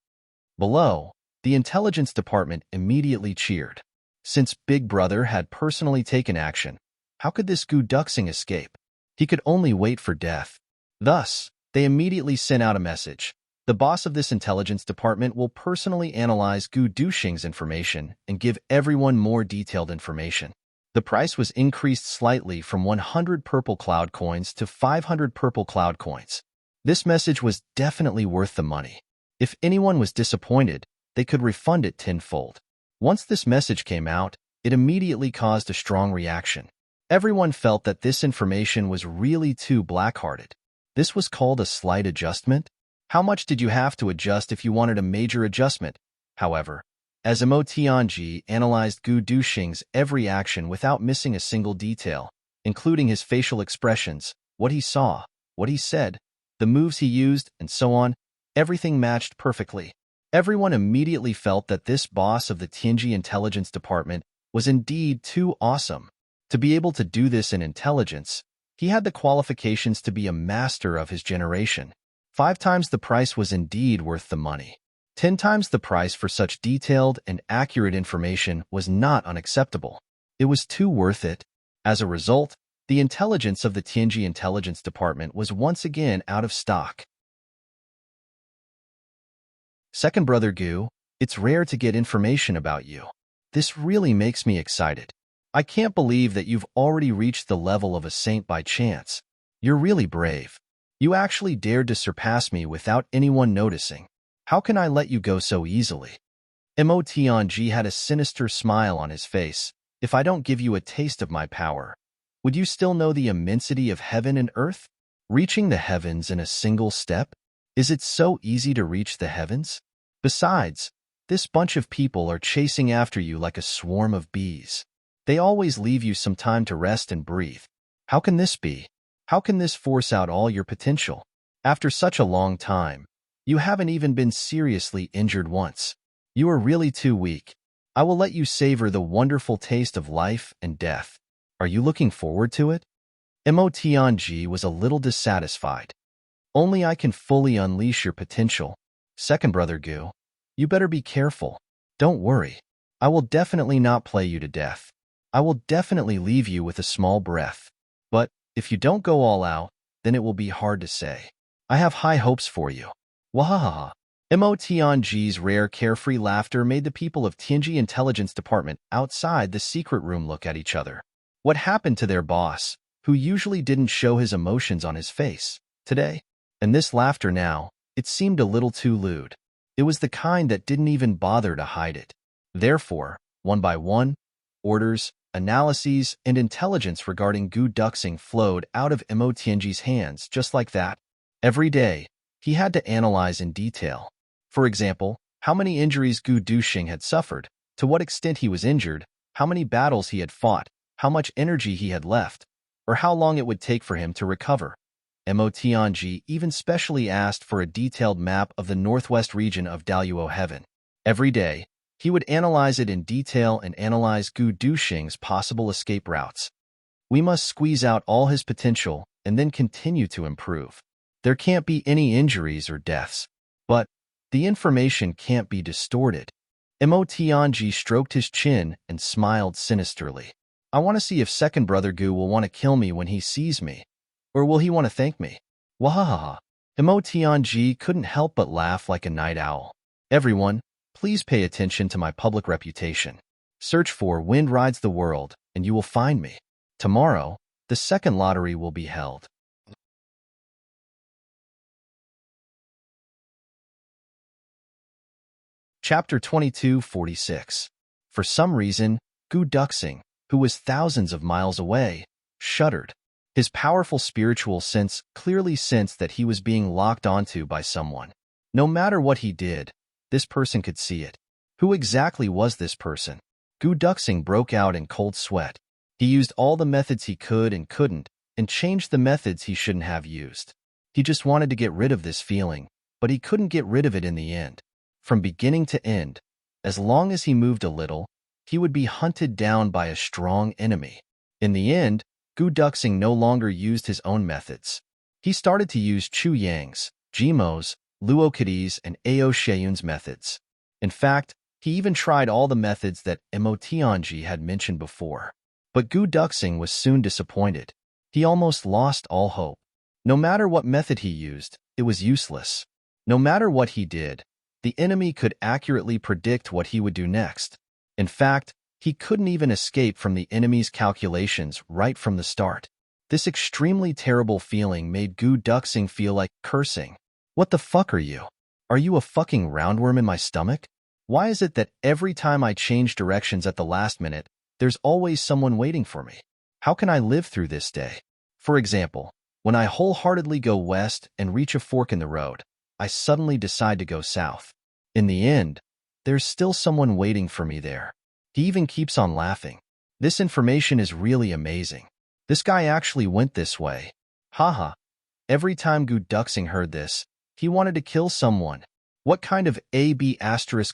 Below, the intelligence department immediately cheered. Since Big Brother had personally taken action, how could this Gu Duxing escape? He could only wait for death. Thus, they immediately sent out a message. The boss of this intelligence department will personally analyze Gu Duxing's information and give everyone more detailed information. The price was increased slightly from 100 purple cloud coins to 500 purple cloud coins. This message was definitely worth the money. If anyone was disappointed, they could refund it tenfold. Once this message came out, it immediately caused a strong reaction. Everyone felt that this information was really too black-hearted. This was called a slight adjustment? How much did you have to adjust if you wanted a major adjustment? However, as Mo Tianji analyzed Gu Duxing's every action without missing a single detail, including his facial expressions, what he saw, what he said, the moves he used, and so on, everything matched perfectly. Everyone immediately felt that this boss of the Tianji Intelligence Department was indeed too awesome. To be able to do this in intelligence, he had the qualifications to be a master of his generation. 5 times the price was indeed worth the money. 10 times the price for such detailed and accurate information was not unacceptable. It was too worth it. As a result, the intelligence of the Tianji Intelligence Department was once again out of stock. Second brother Gu, it's rare to get information about you. This really makes me excited. I can't believe that you've already reached the level of a saint by chance. You're really brave. You actually dared to surpass me without anyone noticing. How can I let you go so easily? Mo Tianji had a sinister smile on his face. If I don't give you a taste of my power, would you still know the immensity of heaven and earth? Reaching the heavens in a single step? Is it so easy to reach the heavens? Besides, this bunch of people are chasing after you like a swarm of bees. They always leave you some time to rest and breathe. How can this be? How can this force out all your potential? After such a long time, you haven't even been seriously injured once. You are really too weak. I will let you savor the wonderful taste of life and death. Are you looking forward to it? Mo Tianji was a little dissatisfied. Only I can fully unleash your potential. Second brother Gu, you better be careful. Don't worry. I will definitely not play you to death. I will definitely leave you with a small breath. But if you don't go all out, then it will be hard to say. I have high hopes for you. Wahahaha. Mo Tianji's rare carefree laughter made the people of Tianji Intelligence Department outside the secret room look at each other. What happened to their boss, who usually didn't show his emotions on his face, today? And this laughter now, it seemed a little too lewd. It was the kind that didn't even bother to hide it. Therefore, one by one, orders, analyses, and intelligence regarding Gu Duxing flowed out of Mo Tianji's hands just like that. Every day, he had to analyze in detail. For example, how many injuries Gu Duxing had suffered, to what extent he was injured, how many battles he had fought, how much energy he had left, or how long it would take for him to recover. Mo Tianji even specially asked for a detailed map of the northwest region of Daluo Heaven. Every day, he would analyze it in detail and analyze Gu Duxing's possible escape routes. We must squeeze out all his potential and then continue to improve. There can't be any injuries or deaths. But the information can't be distorted. Mo Tianji stroked his chin and smiled sinisterly. I want to see if second brother Gu will want to kill me when he sees me. Or will he want to thank me? Wahahaha. Mo Tianji couldn't help but laugh like a night owl. Everyone, please pay attention to my public reputation. Search for Wind Rides the World, and you will find me. Tomorrow, the second lottery will be held. Chapter 2246. For some reason, Gu Duxing, who was thousands of miles away, shuddered. His powerful spiritual sense clearly sensed that he was being locked onto by someone. No matter what he did, this person could see it. Who exactly was this person? Gu Duxing broke out in cold sweat. He used all the methods he could and couldn't, and changed the methods he shouldn't have used. He just wanted to get rid of this feeling, but he couldn't get rid of it in the end. From beginning to end, as long as he moved a little, he would be hunted down by a strong enemy. In the end, Gu Duxing no longer used his own methods. He started to use Chu Yang's, Jimo's, Luo Kadi's, and Ao Sheyun's methods. In fact, he even tried all the methods that Mo Tianji had mentioned before. But Gu Duxing was soon disappointed. He almost lost all hope. No matter what method he used, it was useless. No matter what he did, the enemy could accurately predict what he would do next. In fact, he couldn't even escape from the enemy's calculations right from the start. This extremely terrible feeling made Gu Duxing feel like cursing. What the fuck are you? Are you a fucking roundworm in my stomach? Why is it that every time I change directions at the last minute, there's always someone waiting for me? How can I live through this day? For example, when I wholeheartedly go west and reach a fork in the road, I suddenly decide to go south. In the end, there's still someone waiting for me there. He even keeps on laughing. This information is really amazing. This guy actually went this way. Haha. Every time Gu Duxing heard this, he wanted to kill someone. What kind of AB**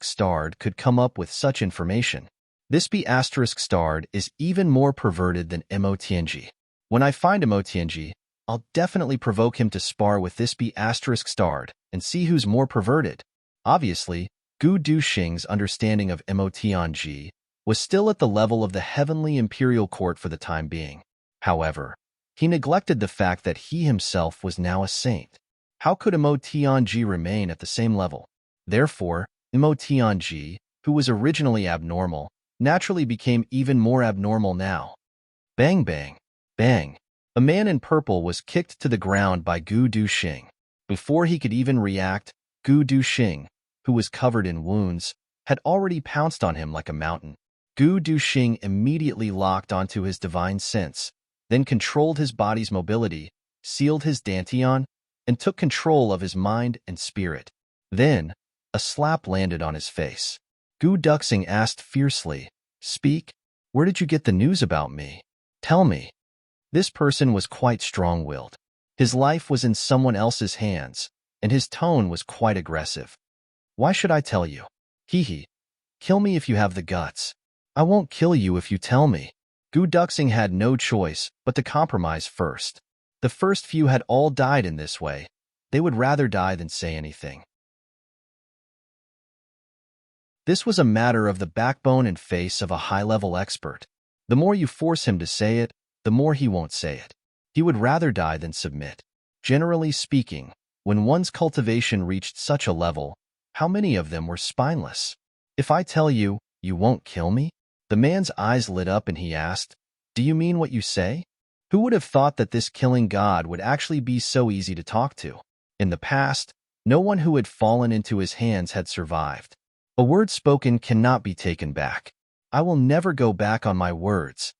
starred could come up with such information? This B** starred is even more perverted than Mo Tianji. When I find Mo Tianji, I'll definitely provoke him to spar with this B** starred and see who's more perverted. Obviously, Gu Duxing's understanding of Mo Tianji was still at the level of the heavenly imperial court for the time being. However, he neglected the fact that he himself was now a saint. How could Mo Tianji remain at the same level? Therefore, Mo Tianji, who was originally abnormal, naturally became even more abnormal now. Bang bang, bang. A man in purple was kicked to the ground by Gu Duxing. Before he could even react, Gu Duxing, who was covered in wounds, had already pounced on him like a mountain. Gu Duxing immediately locked onto his divine sense, then controlled his body's mobility, sealed his dantian, and took control of his mind and spirit. Then, a slap landed on his face. Gu Duxing asked fiercely, "Speak, where did you get the news about me? Tell me." This person was quite strong-willed. His life was in someone else's hands, and his tone was quite aggressive. "Why should I tell you? Hee. Kill me if you have the guts. I won't kill you if you tell me." Gu Duxing had no choice but to compromise first. The first few had all died in this way. They would rather die than say anything. This was a matter of the backbone and face of a high-level expert. The more you force him to say it, the more he won't say it. He would rather die than submit. Generally speaking, when one's cultivation reached such a level, how many of them were spineless? "If I tell you, you won't kill me?" The man's eyes lit up and he asked, "Do you mean what you say?" Who would have thought that this killing god would actually be so easy to talk to? In the past, no one who had fallen into his hands had survived. A word spoken cannot be taken back. I will never go back on my words.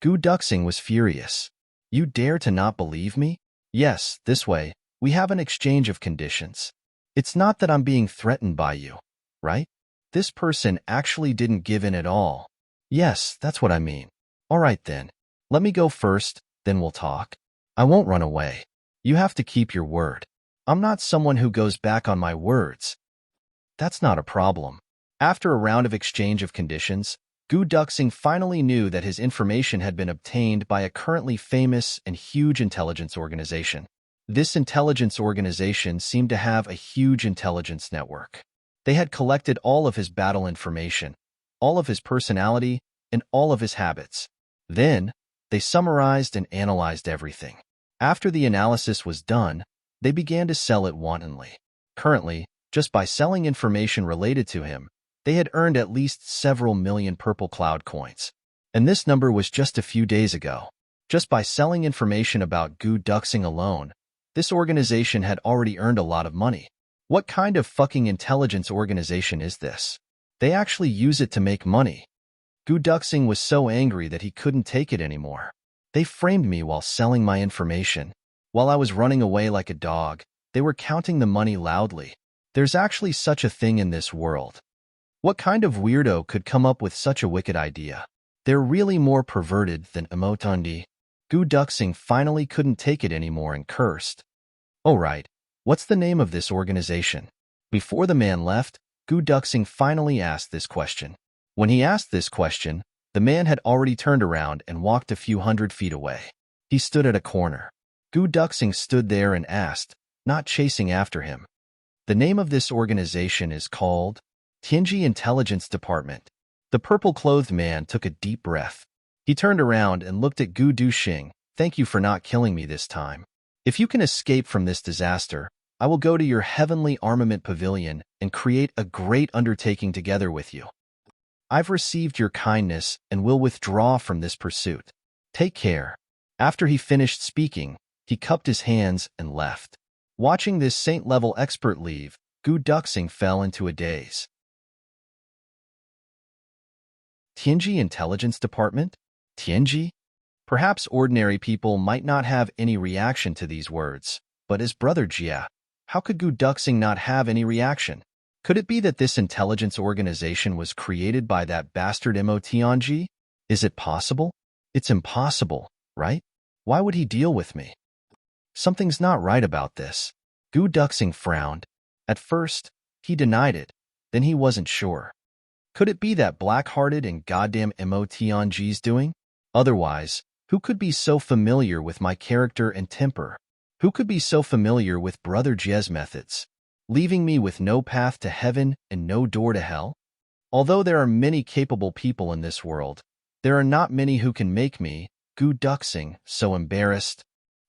Gu Duxing was furious. "You dare to not believe me? Yes, this way, we have an exchange of conditions. It's not that I'm being threatened by you, right? This person actually didn't give in at all. Yes, that's what I mean. All right then. Let me go first, then we'll talk. I won't run away. You have to keep your word. I'm not someone who goes back on my words. That's not a problem. After a round of exchange of conditions, Gu Duxing finally knew that his information had been obtained by a currently famous and huge intelligence organization. This intelligence organization seemed to have a huge intelligence network. They had collected all of his battle information, all of his personality, and all of his habits. Then, they summarized and analyzed everything. After the analysis was done, they began to sell it wantonly. Currently, just by selling information related to him, they had earned at least several million purple cloud coins. And this number was just a few days ago. Just by selling information about Gu Duxing alone, this organization had already earned a lot of money. What kind of fucking intelligence organization is this? They actually use it to make money. Gu Duxing was so angry that he couldn't take it anymore. They framed me while selling my information. While I was running away like a dog, they were counting the money loudly. There's actually such a thing in this world. What kind of weirdo could come up with such a wicked idea? They're really more perverted than Emotundi. Gu Duxing finally couldn't take it anymore and cursed. Oh right, what's the name of this organization? Before the man left, Gu Duxing finally asked this question. When he asked this question, the man had already turned around and walked a few 100 feet away. He stood at a corner. Gu Duxing stood there and asked, not chasing after him. The name of this organization is called Tianji Intelligence Department. The purple-clothed man took a deep breath. He turned around and looked at Gu Duxing. Thank you for not killing me this time. If you can escape from this disaster, I will go to your heavenly armament pavilion and create a great undertaking together with you. I've received your kindness and will withdraw from this pursuit. Take care. After he finished speaking, he cupped his hands and left. Watching this saint-level expert leave, Gu Duxing fell into a daze. Tianji Intelligence Department? Tianji? Perhaps ordinary people might not have any reaction to these words, but as Brother Jia, how could Gu Duxing not have any reaction? Could it be that this intelligence organization was created by that bastard Mo Tianji? Is it possible? It's impossible, right? Why would he deal with me? Something's not right about this. Gu Duxing frowned. At first, he denied it, then he wasn't sure. Could it be that black-hearted and goddamn Mo Tianji's doing? Otherwise, who could be so familiar with my character and temper? Who could be so familiar with Brother Jia's methods, leaving me with no path to heaven and no door to hell? Although there are many capable people in this world, there are not many who can make me, Gu Duxing, so embarrassed.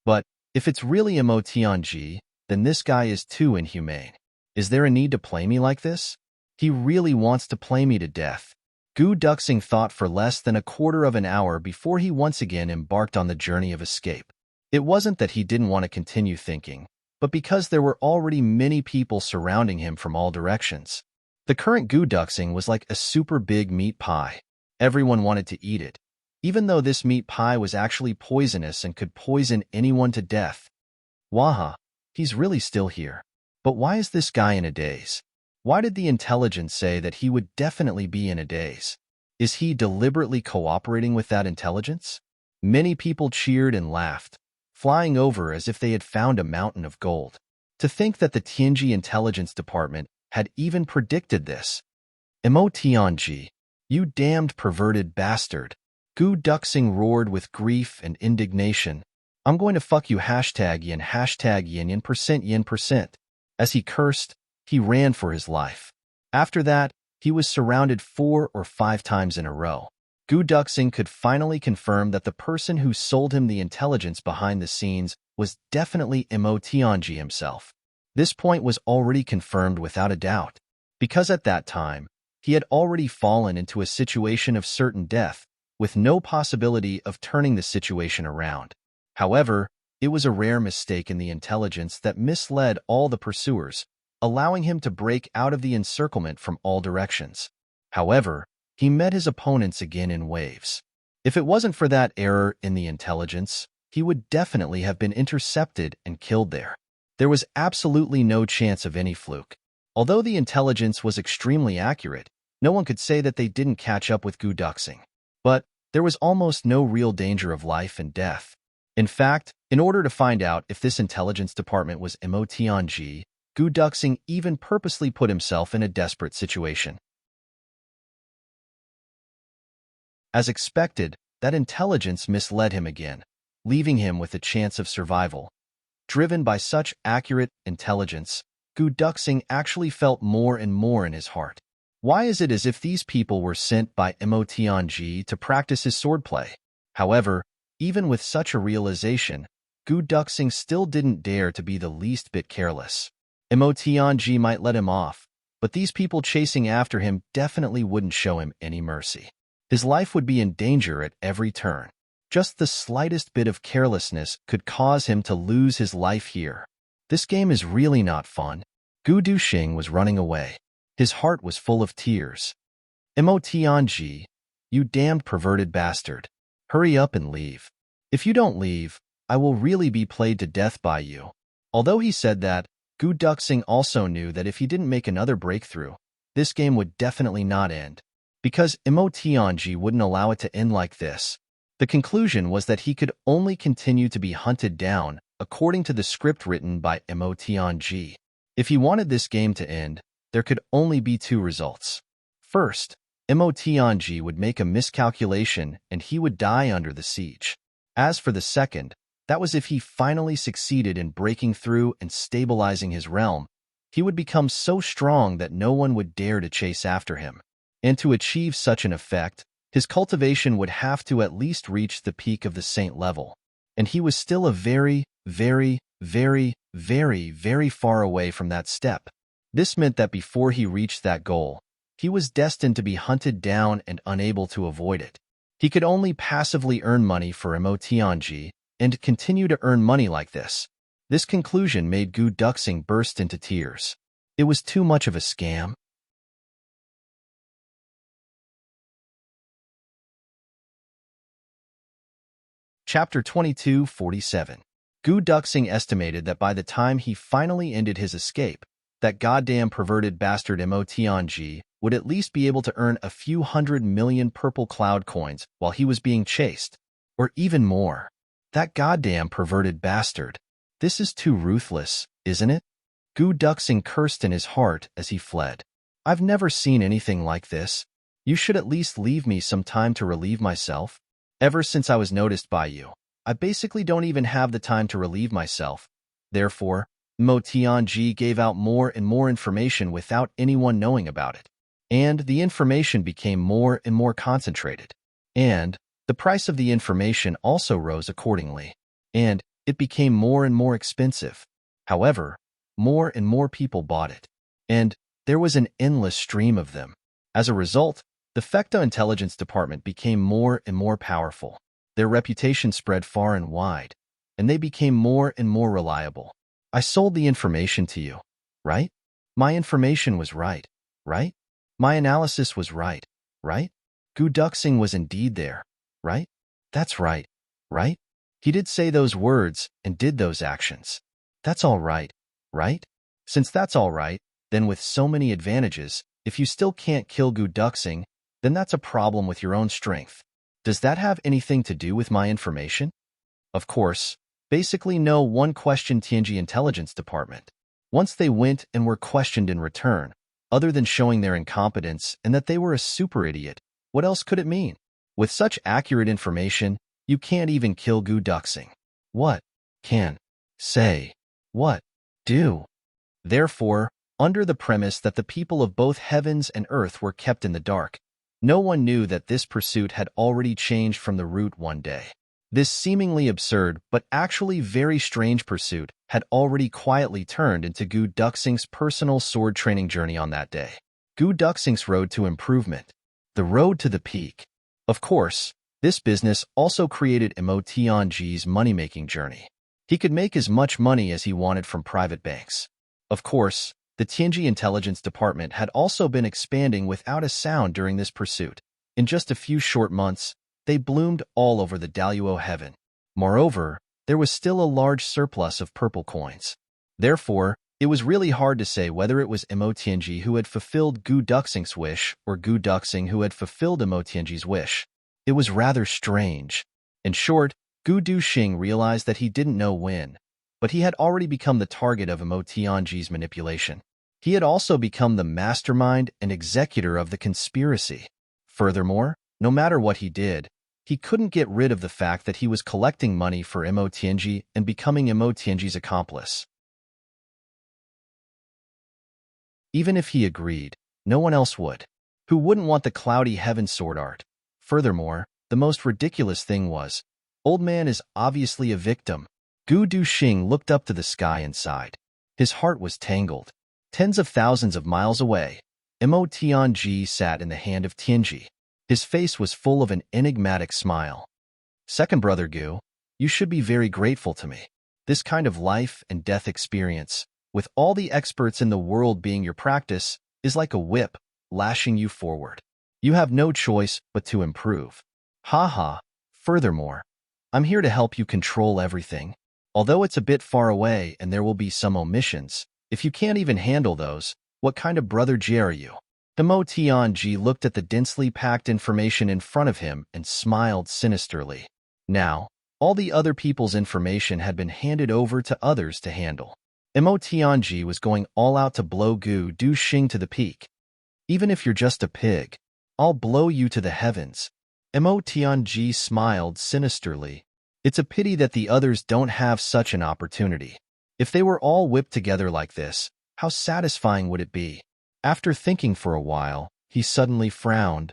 But if it's really Mo Tianji, then this guy is too inhumane. Is there a need to play me like this? He really wants to play me to death. Gu Duxing thought for less than a quarter of an hour before he once again embarked on the journey of escape. It wasn't that he didn't want to continue thinking, but because there were already many people surrounding him from all directions. The current Gu Duxing was like a super big meat pie. Everyone wanted to eat it, even though this meat pie was actually poisonous and could poison anyone to death. Waha, he's really still here. But why is this guy in a daze? Why did the intelligence say that he would definitely be in a daze? Is he deliberately cooperating with that intelligence? Many people cheered and laughed, flying over as if they had found a mountain of gold. To think that the Tianji Intelligence Department had even predicted this. Mo Tianji, you damned perverted bastard. Gu Duxing roared with grief and indignation. I'm going to fuck you #yin %yin%. As he cursed, he ran for his life. After that, he was surrounded 4 or 5 times in a row. Gu Duxing could finally confirm that the person who sold him the intelligence behind the scenes was definitely Mo Tianji himself. This point was already confirmed without a doubt, because at that time, he had already fallen into a situation of certain death, with no possibility of turning the situation around. However, it was a rare mistake in the intelligence that misled all the pursuers, allowing him to break out of the encirclement from all directions. However, he met his opponents again in waves. If it wasn't for that error in the intelligence, he would definitely have been intercepted and killed there. There was absolutely no chance of any fluke. Although the intelligence was extremely accurate, no one could say that they didn't catch up with Gu Duxing. But there was almost no real danger of life and death. In fact, in order to find out if this intelligence department was MOTNG, Gu Duxing even purposely put himself in a desperate situation. As expected, that intelligence misled him again, leaving him with a chance of survival. Driven by such accurate intelligence, Gu Duxing actually felt more and more in his heart. Why is it as if these people were sent by MOTNG to practice his swordplay? However, even with such a realization, Gu Duxing still didn't dare to be the least bit careless. MOTNG might let him off, but these people chasing after him definitely wouldn't show him any mercy. His life would be in danger at every turn. Just the slightest bit of carelessness could cause him to lose his life here. This game is really not fun. Gu Duxing was running away. His heart was full of tears. MOTNG, you damned perverted bastard. Hurry up and leave. If you don't leave, I will really be played to death by you. Although he said that, Gu Duxing also knew that if he didn't make another breakthrough, this game would definitely not end. Because MOTNG wouldn't allow it to end like this. The conclusion was that he could only continue to be hunted down according to the script written by MOTNG. If he wanted this game to end, there could only be two results. First, MOTNG would make a miscalculation and he would die under the siege. As for the second, that was if he finally succeeded in breaking through and stabilizing his realm. He would become so strong that no one would dare to chase after him. And to achieve such an effect, his cultivation would have to at least reach the peak of the saint level. And he was still a very, very, very, very, very far away from that step. This meant that before he reached that goal, he was destined to be hunted down and unable to avoid it. He could only passively earn money for MOTNG and continue to earn money like this. This conclusion made Gu Duxing burst into tears. It was too much of a scam. Chapter 2247. Gu Duxing estimated that by the time he finally ended his escape, that goddamn perverted bastard MOTNG would at least be able to earn a few 100 million purple cloud coins while he was being chased. Or even more. That goddamn perverted bastard. This is too ruthless, isn't it? Gu Duxing cursed in his heart as he fled. I've never seen anything like this. You should at least leave me some time to relieve myself. Ever since I was noticed by you, I basically don't even have the time to relieve myself. Therefore, MOTNG gave out more and more information without anyone knowing about it. And the information became more and more concentrated. And the price of the information also rose accordingly. And it became more and more expensive. However, more and more people bought it. And there was an endless stream of them. As a result, the Fecta intelligence department became more and more powerful. Their reputation spread far and wide, and they became more and more reliable. I sold the information to you, right? My information was right, right? My analysis was right, right? Gu Duxing was indeed there, right? That's right, right? He did say those words and did those actions. That's all right, right? Since that's all right, then with so many advantages, if you still can't kill Gu Duxing, then that's a problem with your own strength. Does that have anything to do with my information? Of course. Basically no one questioned TNG Intelligence Department. Once they went and were questioned in return, other than showing their incompetence and that they were a super idiot, what else could it mean? With such accurate information, you can't even kill Gu Duxing. What? Can? Say? What? Do? Therefore, under the premise that the people of both heavens and earth were kept in the dark, no one knew that this pursuit had already changed from the route one day. This seemingly absurd but actually very strange pursuit had already quietly turned into Gu Duxing's personal sword training journey on that day. Gu Duxing's road to improvement. The road to the peak. Of course, this business also created MOTNG's money-making journey. He could make as much money as he wanted from private banks. Of course, the TNG Intelligence Department had also been expanding without a sound during this pursuit. In just a few short months, they bloomed all over the Daluo heaven. Moreover, there was still a large surplus of purple coins. Therefore, it was really hard to say whether it was Emotianji who had fulfilled Gu Duxing's wish or Gu Duxing who had fulfilled Emotianji's wish. It was rather strange. In short, Gu Duxing realized that he didn't know when, but he had already become the target of Emotianji's manipulation. He had also become the mastermind and executor of the conspiracy. Furthermore, no matter what he did, he couldn't get rid of the fact that he was collecting money for Emotianji and becoming Emotianji's accomplice. Even if he agreed, no one else would. Who wouldn't want the cloudy heaven sword art? Furthermore, the most ridiculous thing was, old man is obviously a victim. Gu Duxing looked up to the sky and sighed. His heart was tangled. Tens of thousands of miles away, Emotianji sat in the hand of Tianji. His face was full of an enigmatic smile. Second brother Gu, you should be very grateful to me. This kind of life and death experience, with all the experts in the world being your practice, is like a whip, lashing you forward. You have no choice but to improve. Ha ha. Furthermore, I'm here to help you control everything. Although it's a bit far away and there will be some omissions, if you can't even handle those, what kind of brother Jie are you? Emotianji looked at the densely packed information in front of him and smiled sinisterly. Now, all the other people's information had been handed over to others to handle. Emotianji was going all out to blow Gu Duxing to the peak. Even if you're just a pig, I'll blow you to the heavens. Emotianji smiled sinisterly. It's a pity that the others don't have such an opportunity. If they were all whipped together like this, how satisfying would it be? After thinking for a while, he suddenly frowned.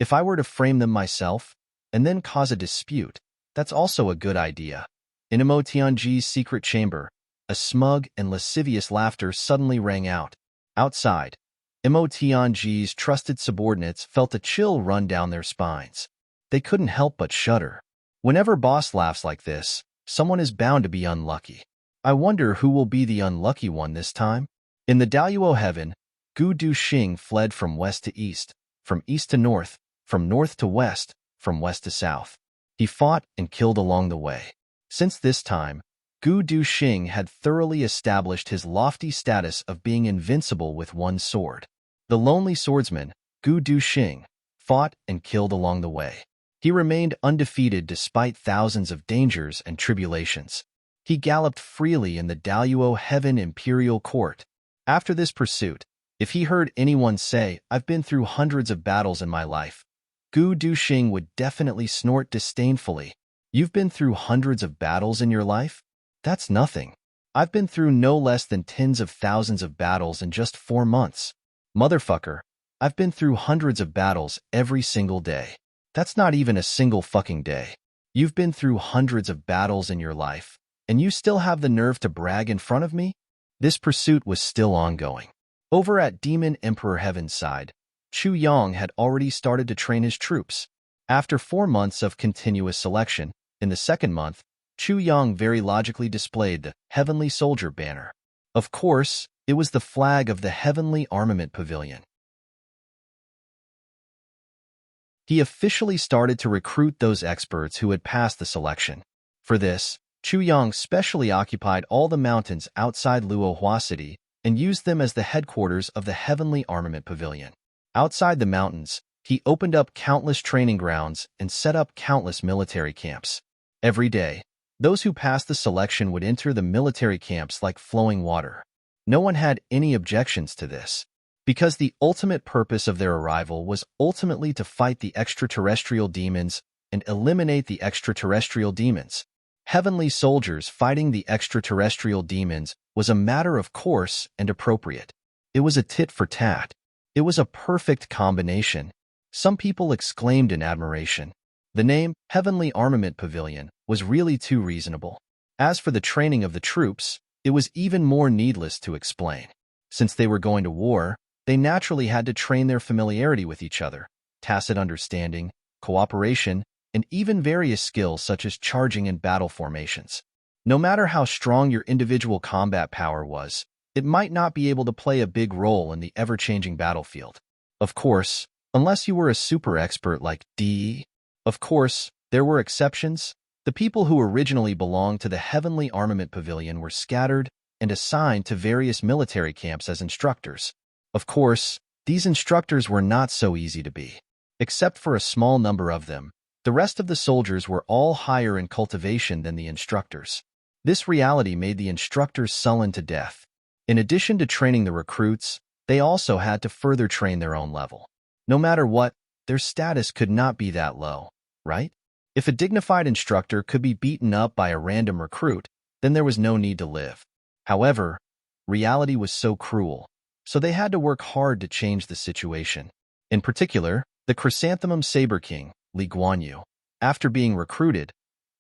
If I were to frame them myself, and then cause a dispute, that's also a good idea. In Emotianji's secret chamber, a smug and lascivious laughter suddenly rang out. Outside, Emotianji's trusted subordinates felt a chill run down their spines. They couldn't help but shudder. Whenever boss laughs like this, someone is bound to be unlucky. I wonder who will be the unlucky one this time? In the Daluo heaven, Gu Duxing fled from west to east, from east to north, from north to west, from west to south. He fought and killed along the way. Since this time, Gu Duxing had thoroughly established his lofty status of being invincible with one sword. The lonely swordsman, Gu Duxing, fought and killed along the way. He remained undefeated despite thousands of dangers and tribulations. He galloped freely in the Daluo Heaven Imperial Court. After this pursuit, if he heard anyone say, "I've been through hundreds of battles in my life," Gu Duxing would definitely snort disdainfully. You've been through hundreds of battles in your life? That's nothing. I've been through no less than tens of thousands of battles in just 4 months. Motherfucker, I've been through hundreds of battles every single day. That's not even a single fucking day. You've been through hundreds of battles in your life, and you still have the nerve to brag in front of me? This pursuit was still ongoing. Over at Demon Emperor Heaven's side, Chu Yang had already started to train his troops. After 4 months of continuous selection, in the second month, Chu Yang very logically displayed the Heavenly Soldier banner. Of course, it was the flag of the Heavenly Armament Pavilion. He officially started to recruit those experts who had passed the selection. For this, Chu Yang specially occupied all the mountains outside Luohua City and used them as the headquarters of the Heavenly Armament Pavilion. Outside the mountains, he opened up countless training grounds and set up countless military camps. Every day, those who passed the selection would enter the military camps like flowing water. No one had any objections to this, because the ultimate purpose of their arrival was ultimately to fight the extraterrestrial demons and eliminate the extraterrestrial demons. Heavenly soldiers fighting the extraterrestrial demons was a matter of course and appropriate. It was a tit for tat. It was a perfect combination. Some people exclaimed in admiration. The name Heavenly Armament Pavilion was really too reasonable. As for the training of the troops, it was even more needless to explain. Since they were going to war, they naturally had to train their familiarity with each other, tacit understanding, cooperation, and even various skills such as charging and battle formations. No matter how strong your individual combat power was, it might not be able to play a big role in the ever-changing battlefield. Of course, unless you were a super expert like D. Of course, there were exceptions. The people who originally belonged to the Heavenly Armament Pavilion were scattered and assigned to various military camps as instructors. Of course, these instructors were not so easy to be. Except for a small number of them, the rest of the soldiers were all higher in cultivation than the instructors. This reality made the instructors sullen to death. In addition to training the recruits, they also had to further train their own level. No matter what, their status could not be that low, right? If a dignified instructor could be beaten up by a random recruit, then there was no need to live. However, reality was so cruel, so they had to work hard to change the situation. In particular, the Chrysanthemum Saber King, Li Guanyu, after being recruited,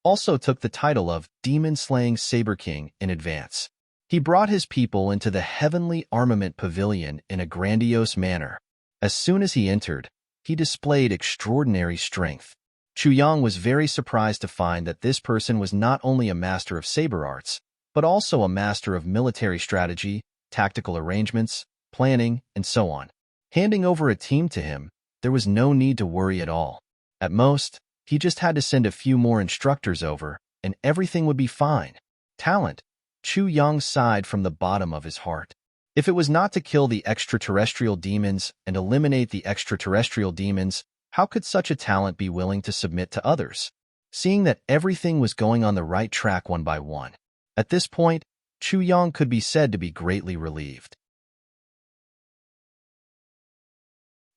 also took the title of Demon-Slaying Saber King in advance. He brought his people into the Heavenly Armament Pavilion in a grandiose manner. As soon as he entered, he displayed extraordinary strength. Chu Yang was very surprised to find that this person was not only a master of saber arts, but also a master of military strategy, tactical arrangements, planning, and so on. Handing over a team to him, there was no need to worry at all. At most, he just had to send a few more instructors over, and everything would be fine. Talent. Chu Yang sighed from the bottom of his heart. If it was not to kill the extraterrestrial demons and eliminate the extraterrestrial demons, how could such a talent be willing to submit to others? Seeing that everything was going on the right track one by one. At this point, Chu Yang could be said to be greatly relieved.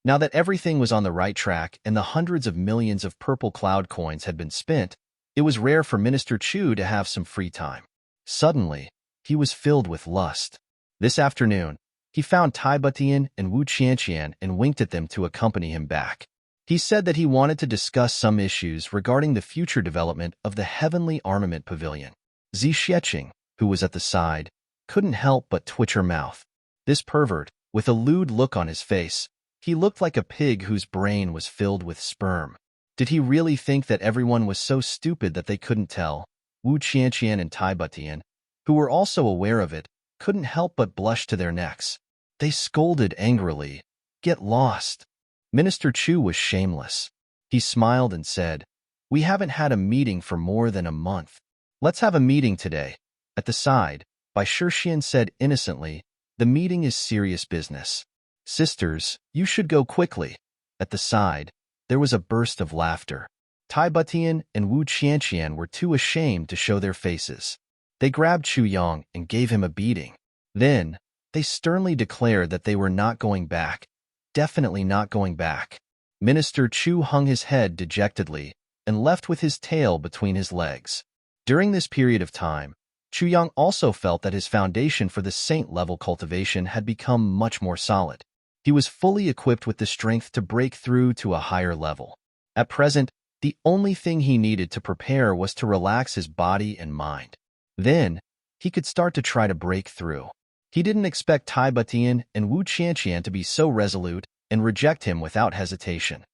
Now that everything was on the right track and the hundreds of millions of purple cloud coins had been spent, it was rare for Minister Chu to have some free time. Suddenly, he was filled with lust. This afternoon, he found Tai Butian and Wu Qianqian and winked at them to accompany him back. He said that he wanted to discuss some issues regarding the future development of the Heavenly Armament Pavilion. Zi Xiecheng, who was at the side, couldn't help but twitch her mouth. This pervert, with a lewd look on his face, he looked like a pig whose brain was filled with sperm. Did he really think that everyone was so stupid that they couldn't tell? Wu Qianqian and Tai Butian, who were also aware of it, couldn't help but blush to their necks. They scolded angrily. Get lost. Minister Chu was shameless. He smiled and said, "We haven't had a meeting for more than a month. Let's have a meeting today." At the side, Bai Shixian said innocently, "The meeting is serious business. Sisters, you should go quickly." At the side, there was a burst of laughter. Tai Butian and Wu Qianqian were too ashamed to show their faces. They grabbed Chu Yang and gave him a beating. Then, they sternly declared that they were not going back, definitely not going back. Minister Chu hung his head dejectedly and left with his tail between his legs. During this period of time, Chu Yang also felt that his foundation for the saint-level cultivation had become much more solid. He was fully equipped with the strength to break through to a higher level. At present, the only thing he needed to prepare was to relax his body and mind. Then, he could start to try to break through. He didn't expect Tai Butian and Wu Qianqian to be so resolute and reject him without hesitation.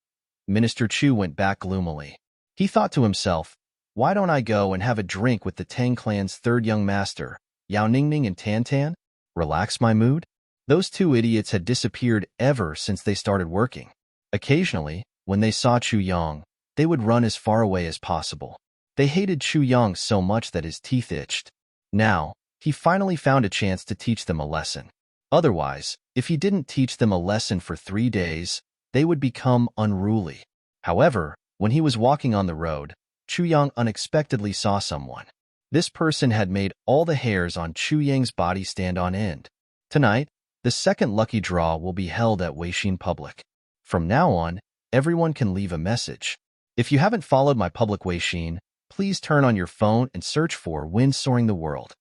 Minister Chu went back gloomily. He thought to himself, "Why don't I go and have a drink with the Tang clan's third young master, Yao Ningning and Tan Tan? Relax my mood?" Those two idiots had disappeared ever since they started working. Occasionally, when they saw Chu Yang, they would run as far away as possible. They hated Chu Yang so much that his teeth itched. Now, he finally found a chance to teach them a lesson. Otherwise, if he didn't teach them a lesson for 3 days, they would become unruly. However, when he was walking on the road, Chu Yang unexpectedly saw someone. This person had made all the hairs on Chu Yang's body stand on end. Tonight, the second lucky draw will be held at Weixin Public. From now on, everyone can leave a message. If you haven't followed my public Weixin, please turn on your phone and search for Wind Soaring the World.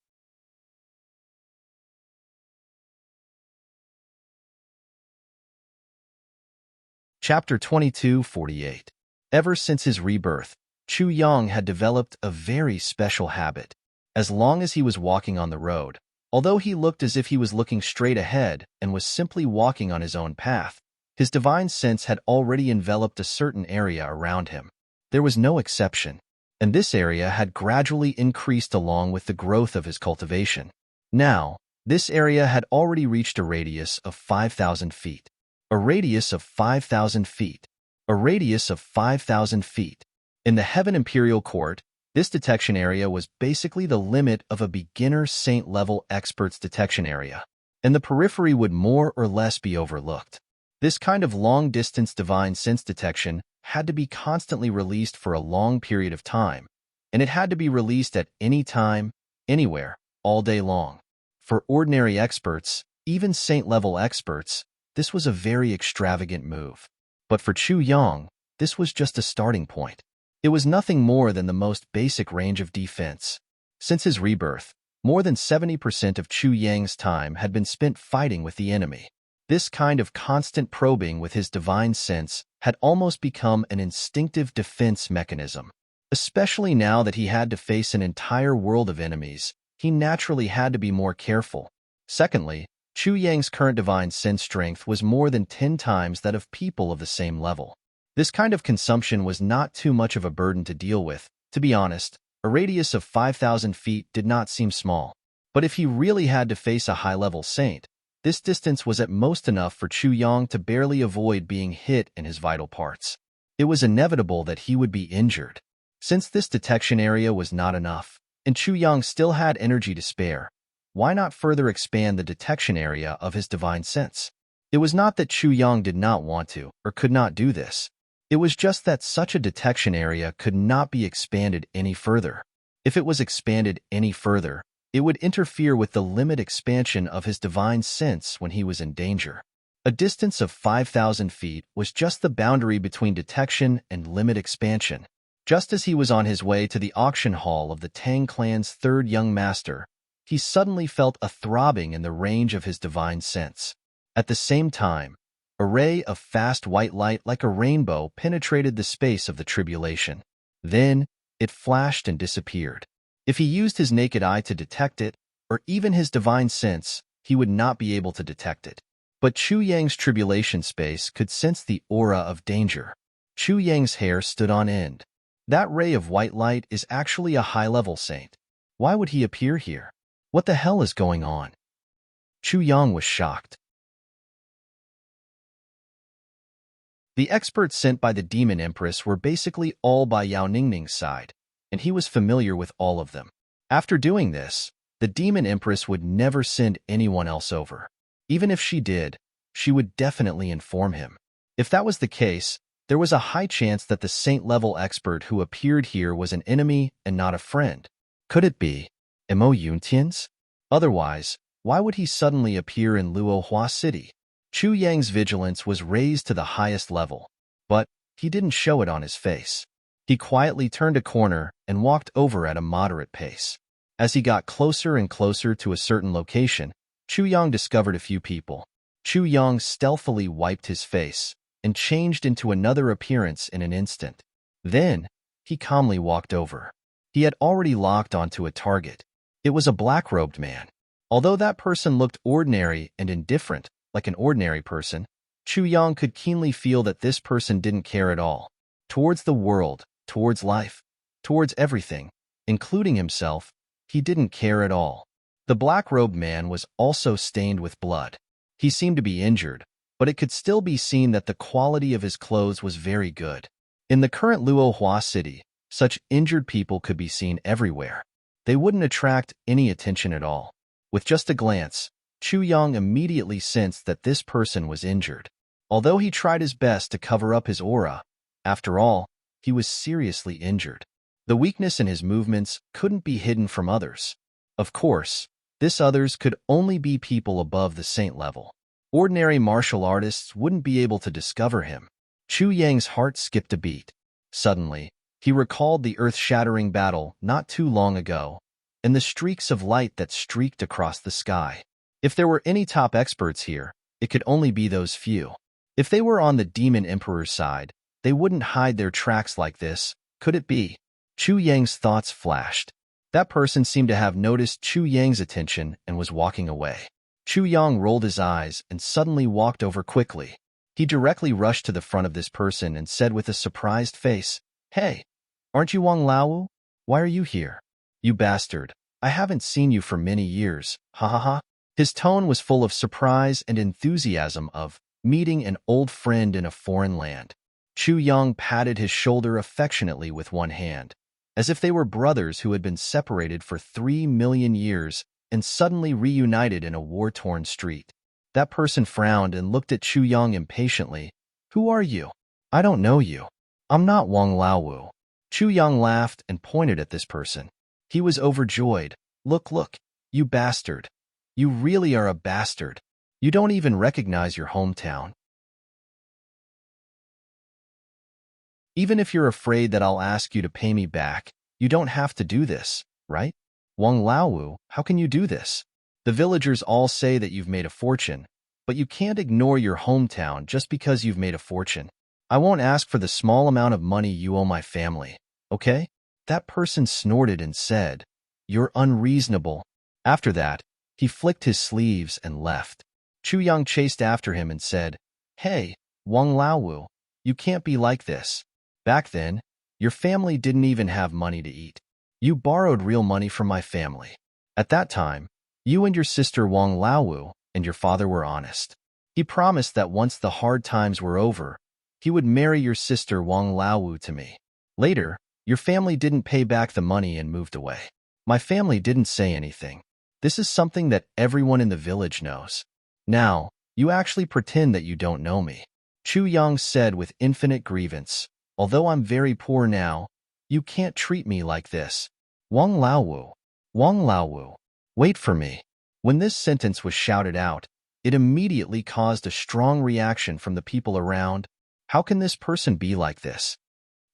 Chapter 2248. Ever since his rebirth, Chu Yang had developed a very special habit. As long as he was walking on the road, although he looked as if he was looking straight ahead and was simply walking on his own path, his divine sense had already enveloped a certain area around him. There was no exception, and this area had gradually increased along with the growth of his cultivation. Now, this area had already reached a radius of 5,000 feet. A radius of 5,000 feet. A radius of 5,000 feet. In the Heaven Imperial Court, This detection area was basically the limit of a beginner saint-level expert's detection area, and the periphery would more or less be overlooked. This kind of long-distance divine sense detection had to be constantly released for a long period of time, and it had to be released at any time, anywhere, all day long. For ordinary experts, even saint-level experts, this was a very extravagant move. But for Chu Yang, this was just a starting point. It was nothing more than the most basic range of defense. Since his rebirth, more than 70% of Chu Yang's time had been spent fighting with the enemy. This kind of constant probing with his divine sense had almost become an instinctive defense mechanism. Especially now that he had to face an entire world of enemies, he naturally had to be more careful. Secondly, Chu Yang's current divine sense strength was more than 10 times that of people of the same level. This kind of consumption was not too much of a burden to deal with. To be honest, a radius of 5,000 feet did not seem small. But if he really had to face a high-level saint, this distance was at most enough for Chu Yang to barely avoid being hit in his vital parts. It was inevitable that he would be injured. Since this detection area was not enough, and Chu Yang still had energy to spare, why not further expand the detection area of his divine sense? It was not that Chu Yang did not want to or could not do this. It was just that such a detection area could not be expanded any further. If it was expanded any further, it would interfere with the limit expansion of his divine sense when he was in danger. A distance of 5,000 feet was just the boundary between detection and limit expansion. Just as he was on his way to the auction hall of the Tang clan's third young master, he suddenly felt a throbbing in the range of his divine sense. At the same time, a ray of fast white light like a rainbow penetrated the space of the tribulation. Then, it flashed and disappeared. If he used his naked eye to detect it, or even his divine sense, he would not be able to detect it. But Chu Yang's tribulation space could sense the aura of danger. Chu Yang's hair stood on end. That ray of white light is actually a high-level saint. Why would he appear here? What the hell is going on? Chu Yang was shocked. The experts sent by the Demon Empress were basically all by Yao Ningning's side, and he was familiar with all of them. After doing this, the Demon Empress would never send anyone else over. Even if she did, she would definitely inform him. If that was the case, there was a high chance that the saint-level expert who appeared here was an enemy and not a friend. Could it be Mo Yuntian's? Otherwise, why would he suddenly appear in Luohua City? Chu Yang's vigilance was raised to the highest level, but he didn't show it on his face. He quietly turned a corner and walked over at a moderate pace. As he got closer and closer to a certain location, Chu Yang discovered a few people. Chu Yang stealthily wiped his face and changed into another appearance in an instant. Then, he calmly walked over. He had already locked onto a target. It was a black-robed man. Although that person looked ordinary and indifferent, like an ordinary person, Chu Yang could keenly feel that this person didn't care at all. Towards the world, towards life, towards everything, including himself, he didn't care at all. The black-robed man was also stained with blood. He seemed to be injured, but it could still be seen that the quality of his clothes was very good. In the current Luohua city, such injured people could be seen everywhere. They wouldn't attract any attention at all. With just a glance, Chu Yang immediately sensed that this person was injured. Although he tried his best to cover up his aura, after all, he was seriously injured. The weakness in his movements couldn't be hidden from others. Of course, this others could only be people above the saint level. Ordinary martial artists wouldn't be able to discover him. Chu Yang's heart skipped a beat. Suddenly, he recalled the earth-shattering battle not too long ago, and the streaks of light that streaked across the sky. If there were any top experts here, it could only be those few. If they were on the Demon Emperor's side, they wouldn't hide their tracks like this, could it be? Chu Yang's thoughts flashed. That person seemed to have noticed Chu Yang's attention and was walking away. Chu Yang rolled his eyes and suddenly walked over quickly. He directly rushed to the front of this person and said with a surprised face, "Hey, aren't you Wang Lao? Why are you here? You bastard, I haven't seen you for many years, ha ha ha." His tone was full of surprise and enthusiasm of meeting an old friend in a foreign land. Chu Yang patted his shoulder affectionately with one hand. as if they were brothers who had been separated for 3 million years and suddenly reunited in a war-torn street. That person frowned and looked at Chu Yang impatiently. Who are you? I don't know you. I'm not Wang Laowu. Chu Yang laughed and pointed at this person. He was overjoyed. Look, you bastard. You really are a bastard. You don't even recognize your hometown. Even if you're afraid that I'll ask you to pay me back, you don't have to do this, right? Wang Laowu, how can you do this? The villagers all say that you've made a fortune, but you can't ignore your hometown just because you've made a fortune. I won't ask for the small amount of money you owe my family, okay? That person snorted and said, You're unreasonable. After that, he flicked his sleeves and left. Chu Yang chased after him and said, Hey, Wang Laowu, you can't be like this. Back then, your family didn't even have money to eat. You borrowed real money from my family. At that time, you and your sister Wang Laowu and your father were honest. He promised that once the hard times were over, he would marry your sister Wang Laowu to me. Later, your family didn't pay back the money and moved away. My family didn't say anything. This is something that everyone in the village knows. Now, you actually pretend that you don't know me. Chu Yang said with infinite grievance, Although I'm very poor now, you can't treat me like this. Wang Laowu, wait for me. When this sentence was shouted out, it immediately caused a strong reaction from the people around. How can this person be like this?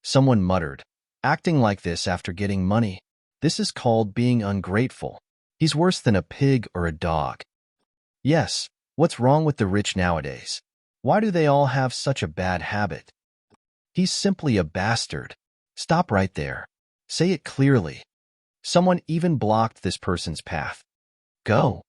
Someone muttered, acting like this after getting money. This is called being ungrateful. He's worse than a pig or a dog. Yes, what's wrong with the rich nowadays? Why do they all have such a bad habit? He's simply a bastard. Stop right there. Say it clearly. Someone even blocked this person's path. Go.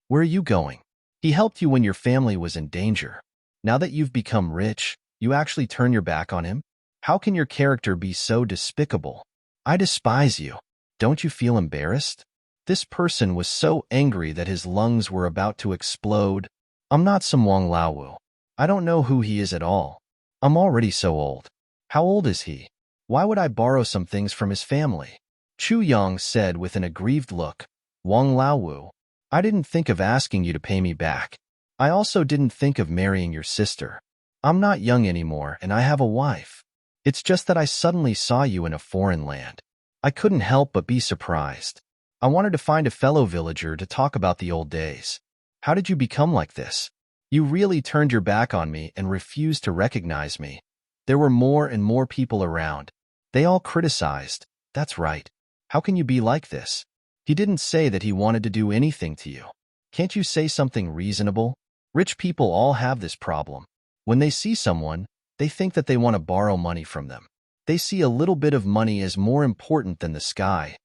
Where are you going? He helped you when your family was in danger. Now that you've become rich, you actually turn your back on him? How can your character be so despicable? I despise you. Don't you feel embarrassed? This person was so angry that his lungs were about to explode. I'm not some Wang Laowu. I don't know who he is at all. I'm already so old. How old is he? Why would I borrow some things from his family? Chu Yang said with an aggrieved look, Wang Laowu, I didn't think of asking you to pay me back. I also didn't think of marrying your sister. I'm not young anymore and I have a wife. It's just that I suddenly saw you in a foreign land. I couldn't help but be surprised. I wanted to find a fellow villager to talk about the old days. How did you become like this? You really turned your back on me and refused to recognize me. There were more and more people around. They all criticized. That's right. How can you be like this? He didn't say that he wanted to do anything to you. Can't you say something reasonable? Rich people all have this problem. When they see someone, they think that they want to borrow money from them. They see a little bit of money as more important than the sky.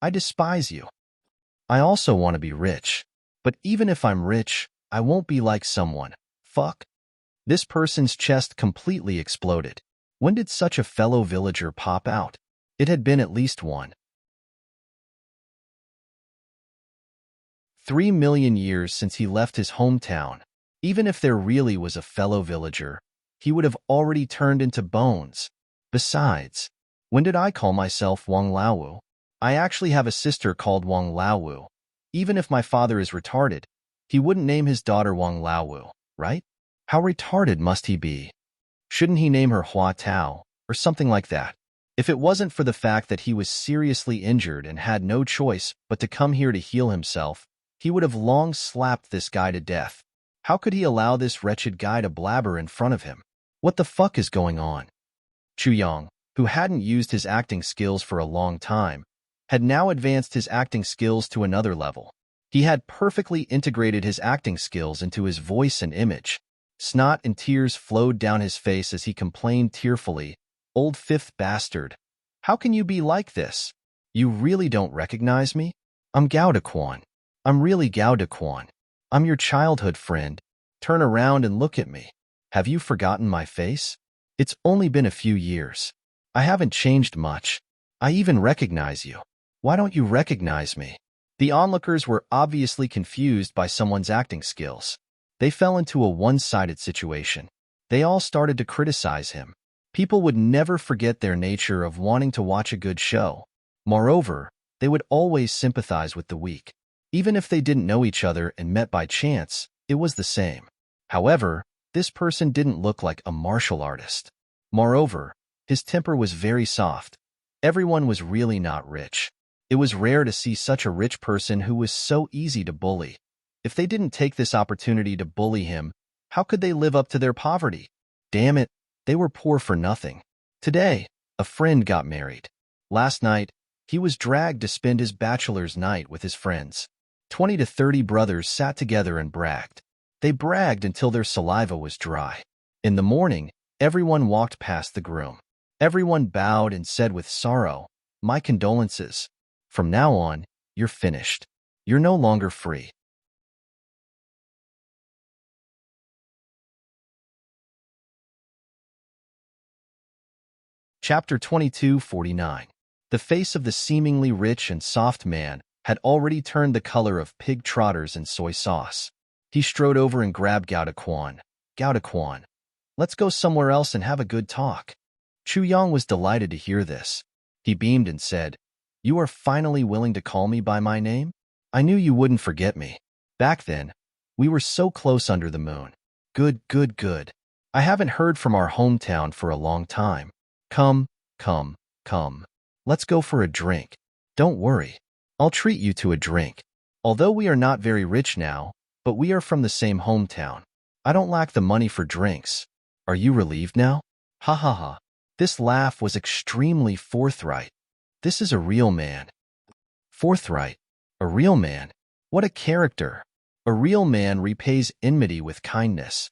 I despise you. I also want to be rich. But even if I'm rich, I won't be like someone. Fuck. This person's chest completely exploded. When did such a fellow villager pop out? It had been at least one. 3 million years since he left his hometown. Even if there really was a fellow villager, he would have already turned into bones. Besides, when did I call myself Wang Laowu? I actually have a sister called Wang Laowu. Even if my father is retarded, he wouldn't name his daughter Wang Laowu, right? How retarded must he be? Shouldn't he name her Hua Tao, or something like that? If it wasn't for the fact that he was seriously injured and had no choice but to come here to heal himself, he would have long slapped this guy to death. How could he allow this wretched guy to blabber in front of him? What the fuck is going on? Chu Yang, who hadn't used his acting skills for a long time, had now advanced his acting skills to another level. He had perfectly integrated his acting skills into his voice and image. Snot and tears flowed down his face as he complained tearfully, Old fifth bastard. How can you be like this? You really don't recognize me? I'm Gao Dequan. I'm really Gao Dequan. I'm your childhood friend. Turn around and look at me. Have you forgotten my face? It's only been a few years. I haven't changed much. I even recognize you. Why don't you recognize me? The onlookers were obviously confused by someone's acting skills. They fell into a one-sided situation. They all started to criticize him. People would never forget their nature of wanting to watch a good show. Moreover, they would always sympathize with the weak. Even if they didn't know each other and met by chance, it was the same. However, this person didn't look like a martial artist. Moreover, his temper was very soft. Everyone was really not rich. It was rare to see such a rich person who was so easy to bully. If they didn't take this opportunity to bully him, how could they live up to their poverty? Damn it, they were poor for nothing. Today, a friend got married. Last night, he was dragged to spend his bachelor's night with his friends. 20 to 30 brothers sat together and bragged. They bragged until their saliva was dry. In the morning, everyone walked past the groom. Everyone bowed and said with sorrow, "My condolences. From now on, you're finished. You're no longer free." Chapter 22:49. The face of the seemingly rich and soft man had already turned the color of pig trotters and soy sauce. He strode over and grabbed Gao Daquan. "Gao Daquan, let's go somewhere else and have a good talk." Chu Yang was delighted to hear this. He beamed and said, "You are finally willing to call me by my name? I knew you wouldn't forget me. Back then, we were so close under the moon. Good, good, good. I haven't heard from our hometown for a long time. Come, come, come. Let's go for a drink. Don't worry. I'll treat you to a drink. Although we are not very rich now, but we are from the same hometown. I don't lack the money for drinks. Are you relieved now?" Ha ha ha. This laugh was extremely forthright. This is a real man. Forthright. A real man. What a character. A real man repays enmity with kindness.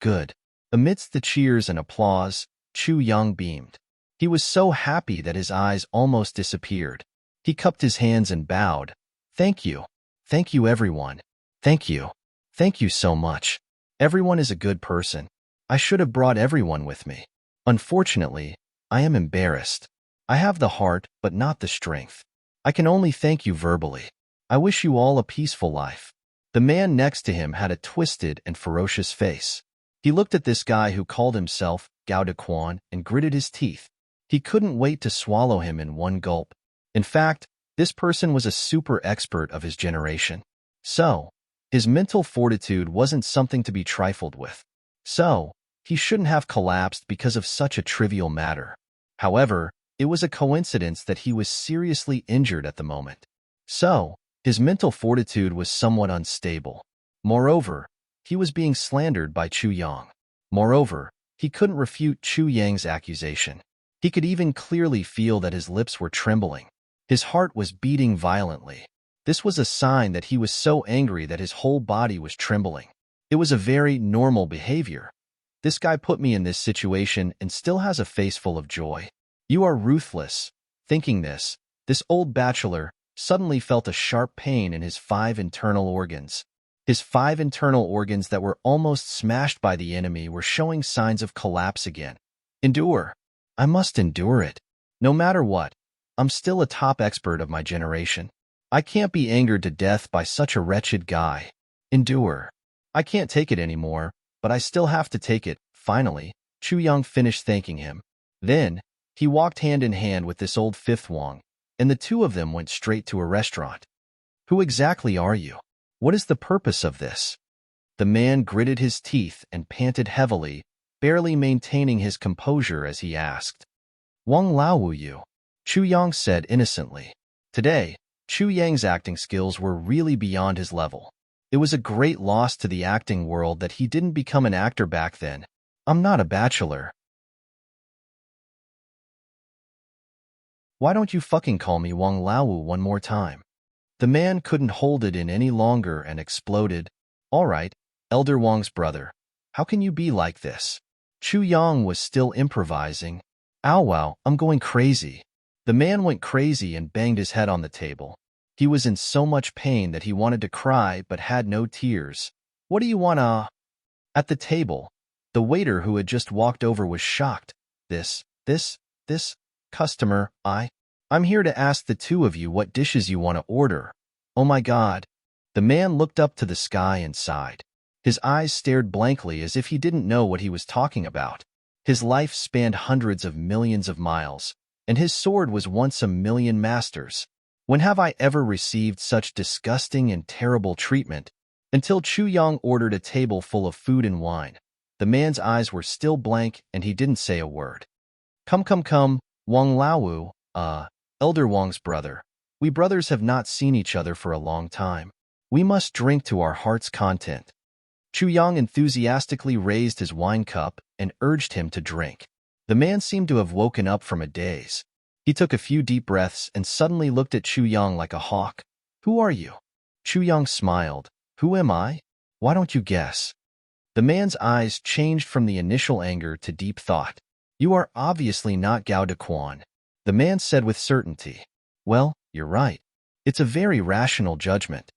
Good. Amidst the cheers and applause, Chu Yang beamed. He was so happy that his eyes almost disappeared. He cupped his hands and bowed. "Thank you. Thank you, everyone. Thank you. Thank you so much. Everyone is a good person. I should have brought everyone with me. Unfortunately, I am embarrassed. I have the heart, but not the strength. I can only thank you verbally. I wish you all a peaceful life." The man next to him had a twisted and ferocious face. He looked at this guy who called himself Gao Daquan and gritted his teeth. He couldn't wait to swallow him in one gulp. In fact, this person was a super expert of his generation. So, his mental fortitude wasn't something to be trifled with. So, he shouldn't have collapsed because of such a trivial matter. However, it was a coincidence that he was seriously injured at the moment. So, his mental fortitude was somewhat unstable. Moreover, he was being slandered by Chu Yang. Moreover, he couldn't refute Chu Yang's accusation. He could even clearly feel that his lips were trembling. His heart was beating violently. This was a sign that he was so angry that his whole body was trembling. It was a very normal behavior. This guy put me in this situation and still has a face full of joy. You are ruthless. Thinking this old bachelor suddenly felt a sharp pain in his 5 internal organs. His 5 internal organs that were almost smashed by the enemy were showing signs of collapse again. Endure. I must endure it. No matter what, I'm still a top expert of my generation. I can't be angered to death by such a wretched guy. Endure. I can't take it anymore, but I still have to take it. Finally, Chu Yang finished thanking him. Then, he walked hand in hand with this old fifth Wang, and the two of them went straight to a restaurant. Who exactly are you? What is the purpose of this? The man gritted his teeth and panted heavily, barely maintaining his composure as he asked. Wang Lao you? Chu Yang said innocently. Today, Chu Yang's acting skills were really beyond his level. It was a great loss to the acting world that he didn't become an actor back then. I'm not a bachelor. Why don't you fucking call me Wang Lao one more time? The man couldn't hold it in any longer and exploded. All right, Elder Wang's brother. How can you be like this? Chu Yang was still improvising. Ow wow, I'm going crazy. The man went crazy and banged his head on the table. He was in so much pain that he wanted to cry but had no tears. What do you want? At the table, the waiter who had just walked over was shocked. This customer, I'm here to ask the two of you what dishes you want to order. Oh my God. The man looked up to the sky and sighed. His eyes stared blankly as if he didn't know what he was talking about. His life spanned hundreds of millions of miles, and his sword was once a million masters. When have I ever received such disgusting and terrible treatment? Until Chu Yang ordered a table full of food and wine. The man's eyes were still blank, and he didn't say a word. Come, Wang Laowu, Elder Wang's brother. We brothers have not seen each other for a long time. We must drink to our heart's content. Chu Yang enthusiastically raised his wine cup and urged him to drink. The man seemed to have woken up from a daze. He took a few deep breaths and suddenly looked at Chu Yang like a hawk. Who are you? Chu Yang smiled. Who am I? Why don't you guess? The man's eyes changed from the initial anger to deep thought. You are obviously not Gao De Quan, the man said with certainty. Well, you're right. It's a very rational judgment.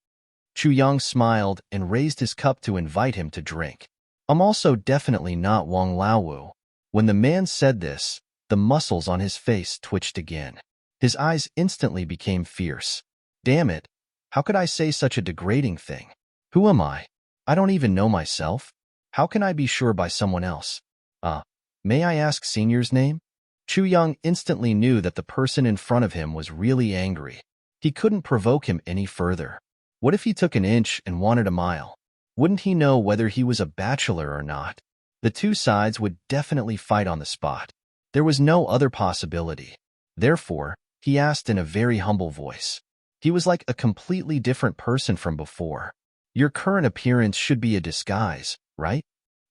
Chu Yang smiled and raised his cup to invite him to drink. I'm also definitely not Wang Laowu. When the man said this, the muscles on his face twitched again. His eyes instantly became fierce. Damn it, how could I say such a degrading thing? Who am I? I don't even know myself. How can I be sure by someone else? May I ask Senior's name? Chu Yang instantly knew that the person in front of him was really angry. He couldn't provoke him any further. What if he took an inch and wanted a mile? Wouldn't he know whether he was a bachelor or not? The two sides would definitely fight on the spot. There was no other possibility. Therefore, he asked in a very humble voice. He was like a completely different person from before. Your current appearance should be a disguise, right?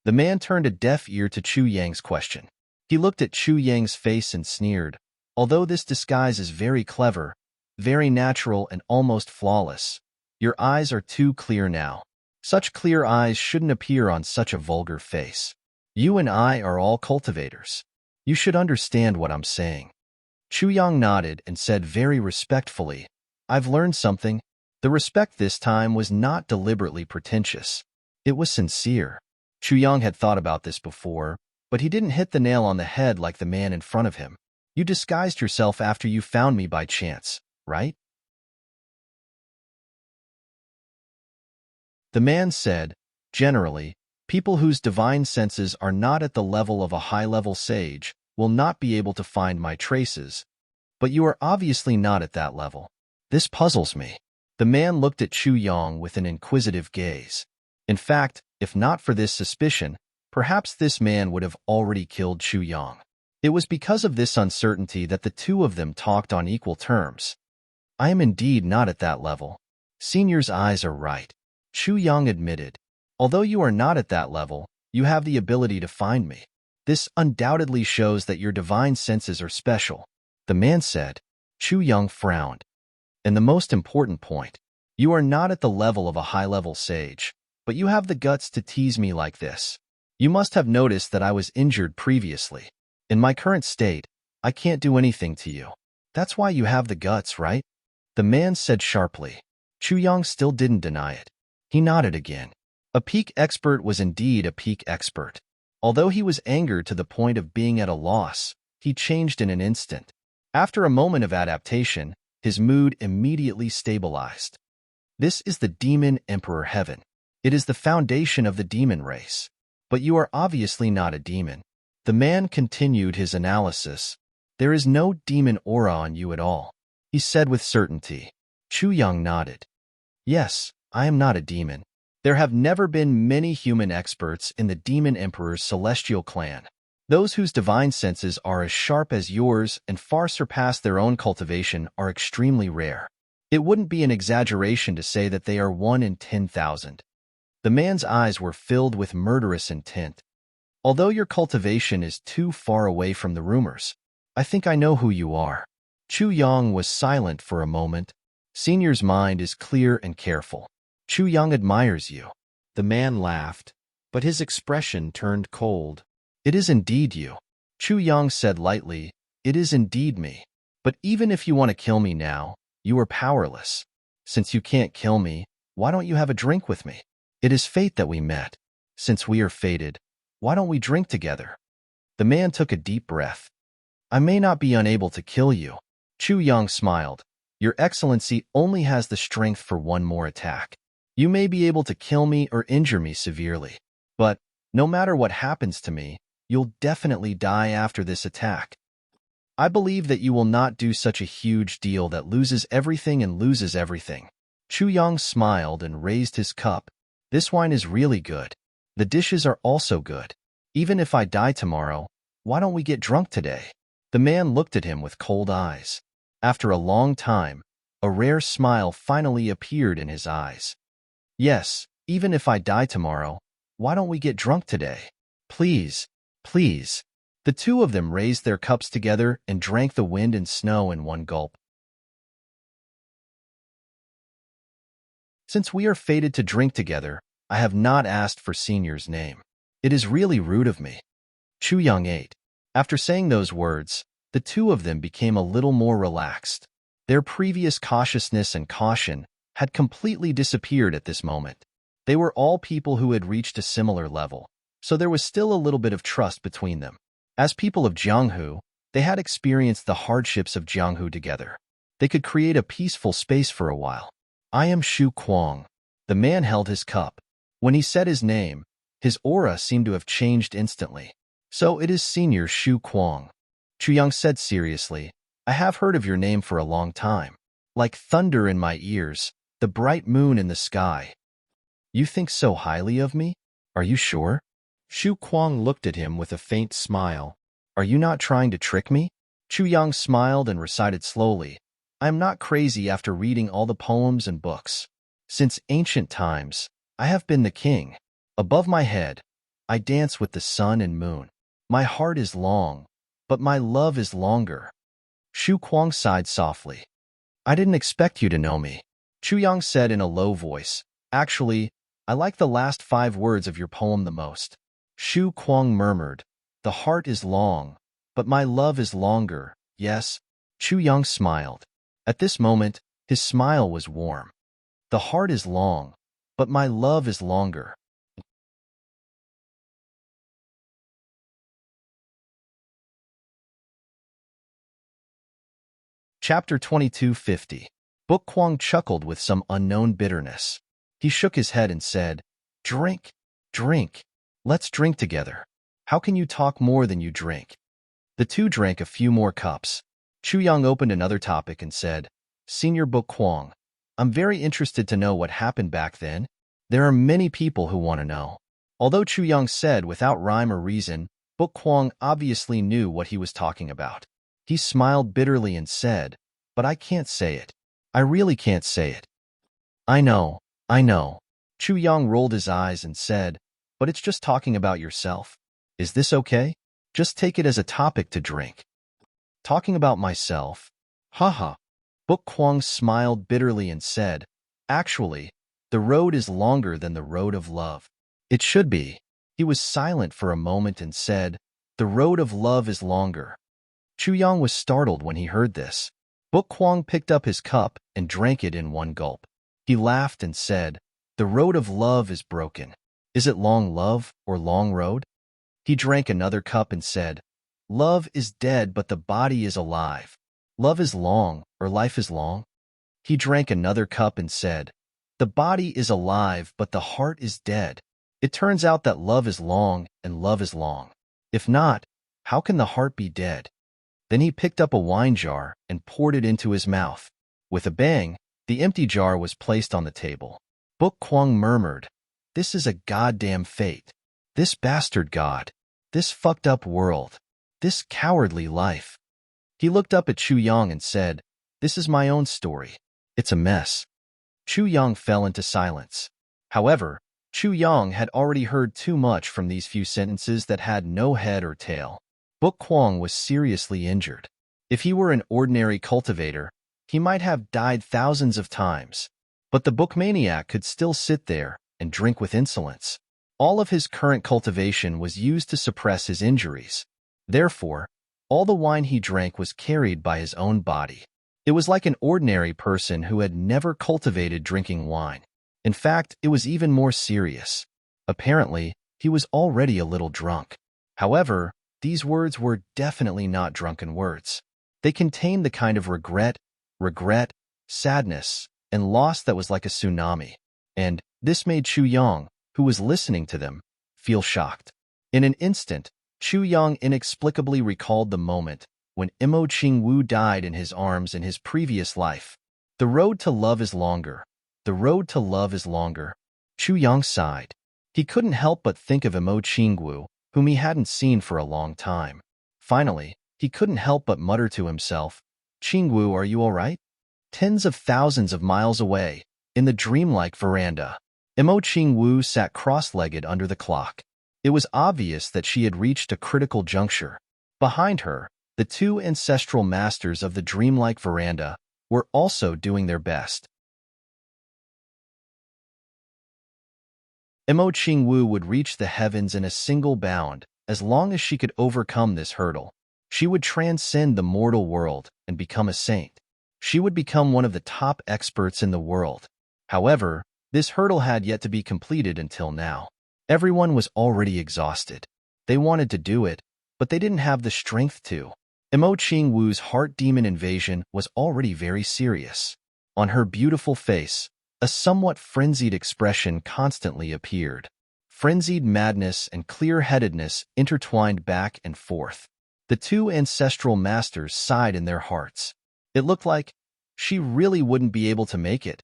The man turned a deaf ear to Chu Yang's question. He looked at Chu Yang's face and sneered. Although this disguise is very clever, very natural and almost flawless, your eyes are too clear now. Such clear eyes shouldn't appear on such a vulgar face. You and I are all cultivators. You should understand what I'm saying. Chu Yang nodded and said very respectfully, I've learned something. The respect this time was not deliberately pretentious. It was sincere. Chu Yang had thought about this before, but he didn't hit the nail on the head like the man in front of him. You disguised yourself after you found me by chance, right? The man said, generally, people whose divine senses are not at the level of a high-level sage will not be able to find my traces, but you are obviously not at that level. This puzzles me. The man looked at Chu Yang with an inquisitive gaze. In fact, if not for this suspicion, perhaps this man would have already killed Chu Yang. It was because of this uncertainty that the two of them talked on equal terms. I am indeed not at that level. Senior's eyes are right. Chu Yang admitted. Although you are not at that level, you have the ability to find me. This undoubtedly shows that your divine senses are special. The man said. Chu Yang frowned. And the most important point, you are not at the level of a high-level sage, but you have the guts to tease me like this. You must have noticed that I was injured previously. In my current state, I can't do anything to you. That's why you have the guts, right? The man said sharply. Chu Yang still didn't deny it. He nodded again. A peak expert was indeed a peak expert. Although he was angered to the point of being at a loss, he changed in an instant. After a moment of adaptation, his mood immediately stabilized. This is the Demon Emperor Heaven. It is the foundation of the demon race. But you are obviously not a demon. The man continued his analysis. There is no demon aura on you at all, he said with certainty. Chu Yang nodded. Yes, I am not a demon. There have never been many human experts in the Demon Emperor's celestial clan. Those whose divine senses are as sharp as yours and far surpass their own cultivation are extremely rare. It wouldn't be an exaggeration to say that they are 1 in 10,000. The man's eyes were filled with murderous intent. Although your cultivation is too far away from the rumors, I think I know who you are. Chu Yang was silent for a moment. Senior's mind is clear and careful. Chu Yang admires you. The man laughed, but his expression turned cold. It is indeed you. Chu Yang said lightly, it is indeed me. But even if you want to kill me now, you are powerless. Since you can't kill me, why don't you have a drink with me? It is fate that we met. Since we are fated, why don't we drink together? The man took a deep breath. I may not be unable to kill you. Chu Yang smiled. Your Excellency only has the strength for one more attack. You may be able to kill me or injure me severely. But, no matter what happens to me, You'll definitely die after this attack. I believe that you will not do such a huge deal that loses everything and loses everything. Chu Yang smiled and raised his cup. This wine is really good. The dishes are also good. Even if I die tomorrow, why don't we get drunk today? The man looked at him with cold eyes. After a long time, a rare smile finally appeared in his eyes. Yes, even if I die tomorrow, why don't we get drunk today? Please, please. The two of them raised their cups together and drank the wind and snow in one gulp. Since we are fated to drink together, I have not asked for Senior's name. It is really rude of me. Chu Yang ate. After saying those words, the two of them became a little more relaxed. Their previous cautiousness and caution had completely disappeared at this moment. They were all people who had reached a similar level, so there was still a little bit of trust between them. As people of Jianghu, they had experienced the hardships of Jianghu together. They could create a peaceful space for a while. I am Shu Kuang. The man held his cup. When he said his name, his aura seemed to have changed instantly. So it is Senior Shu Kuang. Chu Yang said seriously, I have heard of your name for a long time. Like thunder in my ears, the bright moon in the sky. You think so highly of me? Are you sure? Shu Kuang looked at him with a faint smile. Are you not trying to trick me? Chu Yang smiled and recited slowly. I am not crazy after reading all the poems and books. Since ancient times, I have been the king. Above my head, I dance with the sun and moon. My heart is long, but my love is longer. Shu Kuang sighed softly. I didn't expect you to know me. Chu Yang said in a low voice. Actually, I like the last 5 words of your poem the most. Shu Kuang murmured. The heart is long, but my love is longer. Yes. Chu Yang smiled. At this moment, his smile was warm. The heart is long, but my love is longer. Chapter 2250. Book Kuang chuckled with some unknown bitterness. He shook his head and said, Drink, drink. Let's drink together. How can you talk more than you drink? The two drank a few more cups. Chu Yang opened another topic and said, Senior Book Kuang, I'm very interested to know what happened back then. There are many people who want to know. Although Chu Yang said without rhyme or reason, Book Kuang obviously knew what he was talking about. He smiled bitterly and said, But I can't say it. I really can't say it. I know. Chu Yang rolled his eyes and said, But it's just talking about yourself. Is this okay? Just take it as a topic to drink. Talking about myself? Haha. Book Kuang smiled bitterly and said, Actually, the road is longer than the road of love. It should be. He was silent for a moment and said, The road of love is longer. Chu Yang was startled when he heard this. Book Kuang picked up his cup and drank it in one gulp. He laughed and said, The road of love is broken. Is it long love or long road? He drank another cup and said, Love is dead, but the body is alive. Love is long, or life is long? He drank another cup and said, The body is alive, but the heart is dead. It turns out that love is long and love is long. If not, how can the heart be dead? Then he picked up a wine jar and poured it into his mouth. With a bang, the empty jar was placed on the table. Book Kuang murmured, This is a goddamn fate. This bastard god. This fucked up world. This cowardly life. He looked up at Chu Yang and said, This is my own story. It's a mess. Chu Yang fell into silence. However, Chu Yang had already heard too much from these few sentences that had no head or tail. Book Kuang was seriously injured. If he were an ordinary cultivator, he might have died thousands of times. But the book maniac could still sit there and drink with insolence. All of his current cultivation was used to suppress his injuries. Therefore, all the wine he drank was carried by his own body. It was like an ordinary person who had never cultivated drinking wine. In fact, it was even more serious. Apparently, he was already a little drunk. However, these words were definitely not drunken words. They contained the kind of regret, sadness, and loss that was like a tsunami. And this made Chu Yang, who was listening to them, feel shocked. In an instant, Chu Yang inexplicably recalled the moment when Imo Qingwu died in his arms in his previous life. The road to love is longer. The road to love is longer. Chu Yang sighed. He couldn't help but think of Imo Qingwu, whom he hadn't seen for a long time. Finally, he couldn't help but mutter to himself, "Qingwu, are you all right?" Tens of thousands of miles away, in the dreamlike veranda, Imo Qingwu sat cross-legged under the clock. It was obvious that she had reached a critical juncture. Behind her, the two ancestral masters of the dreamlike veranda were also doing their best. Imo Qingwu would reach the heavens in a single bound as long as she could overcome this hurdle. She would transcend the mortal world and become a saint. She would become one of the top experts in the world. However, this hurdle had yet to be completed until now. Everyone was already exhausted. They wanted to do it, but they didn't have the strength to. Imo Qingwu's heart demon invasion was already very serious. On her beautiful face, a somewhat frenzied expression constantly appeared. Frenzied madness and clear-headedness intertwined back and forth. The two ancestral masters sighed in their hearts. It looked like she really wouldn't be able to make it.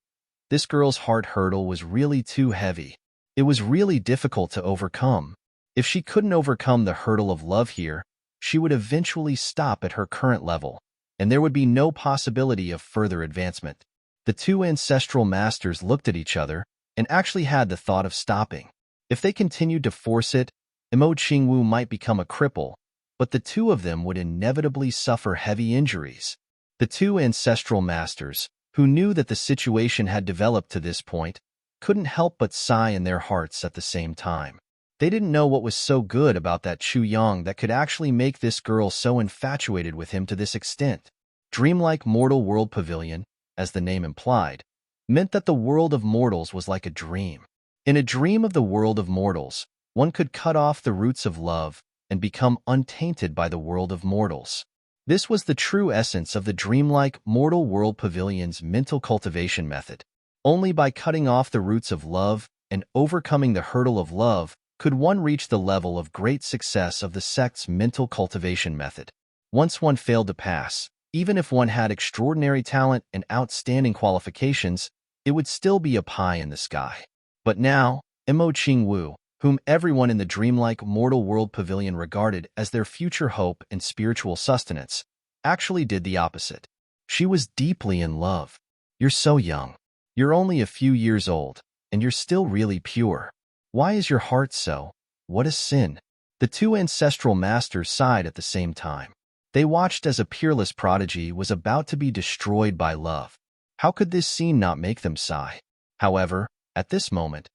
This girl's heart hurdle was really too heavy. It was really difficult to overcome. If she couldn't overcome the hurdle of love here, she would eventually stop at her current level, and there would be no possibility of further advancement. The two ancestral masters looked at each other and actually had the thought of stopping. If they continued to force it, Imo Qingwu might become a cripple, but the two of them would inevitably suffer heavy injuries. The two ancestral masters, who knew that the situation had developed to this point, couldn't help but sigh in their hearts at the same time. They didn't know what was so good about that Chu Yang that could actually make this girl so infatuated with him to this extent. Dreamlike Mortal World Pavilion, as the name implied, meant that the world of mortals was like a dream. In a dream of the world of mortals, one could cut off the roots of love and become untainted by the world of mortals. This was the true essence of the dreamlike Mortal World Pavilion's mental cultivation method. Only by cutting off the roots of love and overcoming the hurdle of love could one reach the level of great success of the sect's mental cultivation method. Once one failed to pass, even if one had extraordinary talent and outstanding qualifications, it would still be a pie in the sky. But now, Imo Qingwu, whom everyone in the dreamlike Mortal World Pavilion regarded as their future hope and spiritual sustenance, actually did the opposite. She was deeply in love. "You're so young. You're only a few years old, and you're still really pure. Why is your heart so? What a sin." The two ancestral masters sighed at the same time. They watched as a peerless prodigy was about to be destroyed by love. How could this scene not make them sigh? However, at this moment,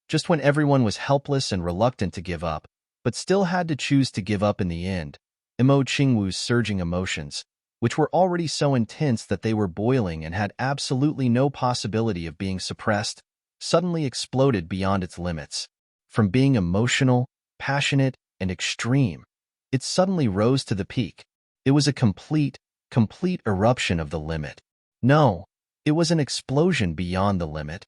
just when everyone was helpless and reluctant to give up, but still had to choose to give up in the end, Imo Qingwu's surging emotions, which were already so intense that they were boiling and had absolutely no possibility of being suppressed, suddenly exploded beyond its limits. From being emotional, passionate, and extreme, it suddenly rose to the peak. It was a complete eruption of the limit. No, it was an explosion beyond the limit.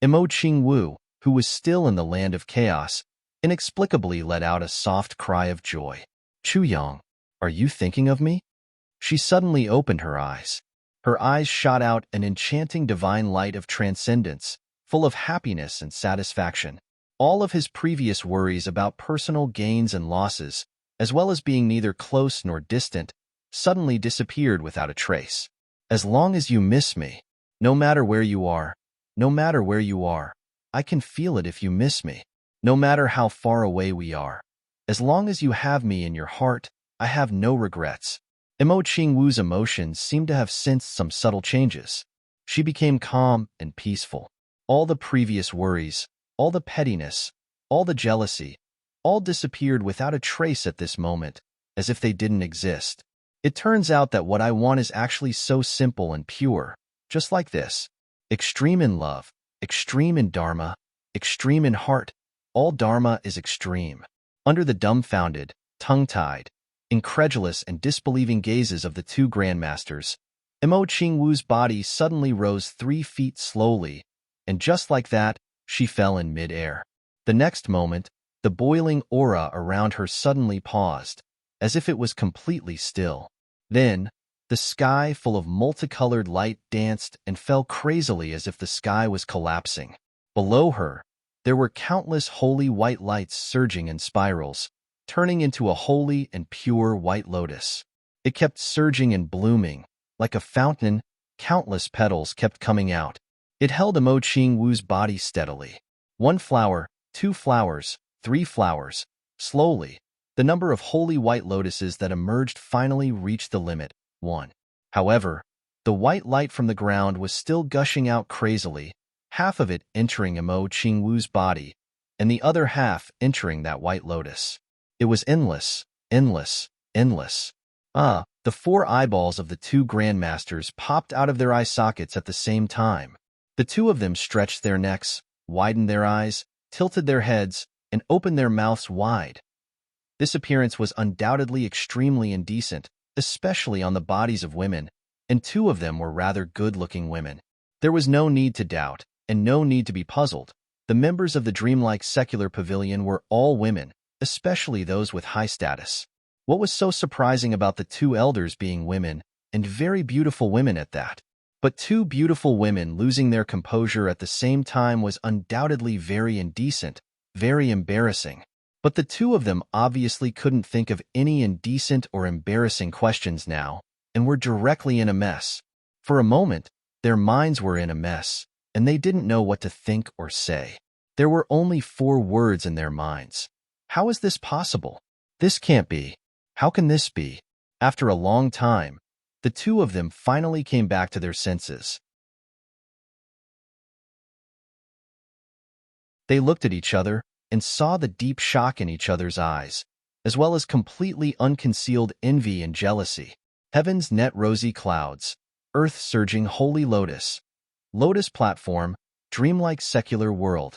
Imo Qingwu, who was still in the land of chaos, inexplicably let out a soft cry of joy. "Chu Yang, are you thinking of me?" She suddenly opened her eyes. Her eyes shot out an enchanting divine light of transcendence, full of happiness and satisfaction. All of his previous worries about personal gains and losses, as well as being neither close nor distant, suddenly disappeared without a trace. "As long as you miss me, no matter where you are, no matter where you are, I can feel it if you miss me. No matter how far away we are, as long as you have me in your heart, I have no regrets." Imo Qingwu's emotions seemed to have sensed some subtle changes. She became calm and peaceful. All the previous worries, all the pettiness, all the jealousy, all disappeared without a trace at this moment, as if they didn't exist. It turns out that what I want is actually so simple and pure, just like this. Extreme in love, extreme in dharma, extreme in heart. All dharma is extreme. Under the dumbfounded, tongue-tied, incredulous and disbelieving gazes of the two grandmasters, Imo Qingwu's body suddenly rose 3 feet slowly, and just like that, she fell in mid-air. The next moment, the boiling aura around her suddenly paused, as if it was completely still. Then, the sky full of multicolored light danced and fell crazily as if the sky was collapsing. Below her, there were countless holy white lights surging in spirals, turning into a holy and pure white lotus. It kept surging and blooming. Like a fountain, countless petals kept coming out. It held Imo Qingwu's body steadily. 1 flower, 2 flowers, 3 flowers. Slowly, the number of holy white lotuses that emerged finally reached the limit, 1. However, the white light from the ground was still gushing out crazily, half of it entering Imo Qingwu's body, and the other half entering that white lotus. It was endless, endless, endless. The 4 eyeballs of the 2 grandmasters popped out of their eye sockets at the same time. The 2 of them stretched their necks, widened their eyes, tilted their heads, and opened their mouths wide. This appearance was undoubtedly extremely indecent, especially on the bodies of women, and 2 of them were rather good-looking women. There was no need to doubt, and no need to be puzzled. The members of the dreamlike secular pavilion were all women, especially those with high status. What was so surprising about the 2 elders being women, and very beautiful women at that? But 2 beautiful women losing their composure at the same time was undoubtedly very indecent, very embarrassing. But the 2 of them obviously couldn't think of any indecent or embarrassing questions now, and were directly in a mess. For a moment, their minds were in a mess, and they didn't know what to think or say. There were only 4 words in their minds. How is this possible? This can't be. How can this be? After a long time, the 2 of them finally came back to their senses. They looked at each other and saw the deep shock in each other's eyes, as well as completely unconcealed envy and jealousy. Heaven's net rosy clouds, earth surging holy lotus, lotus platform, dreamlike secular world.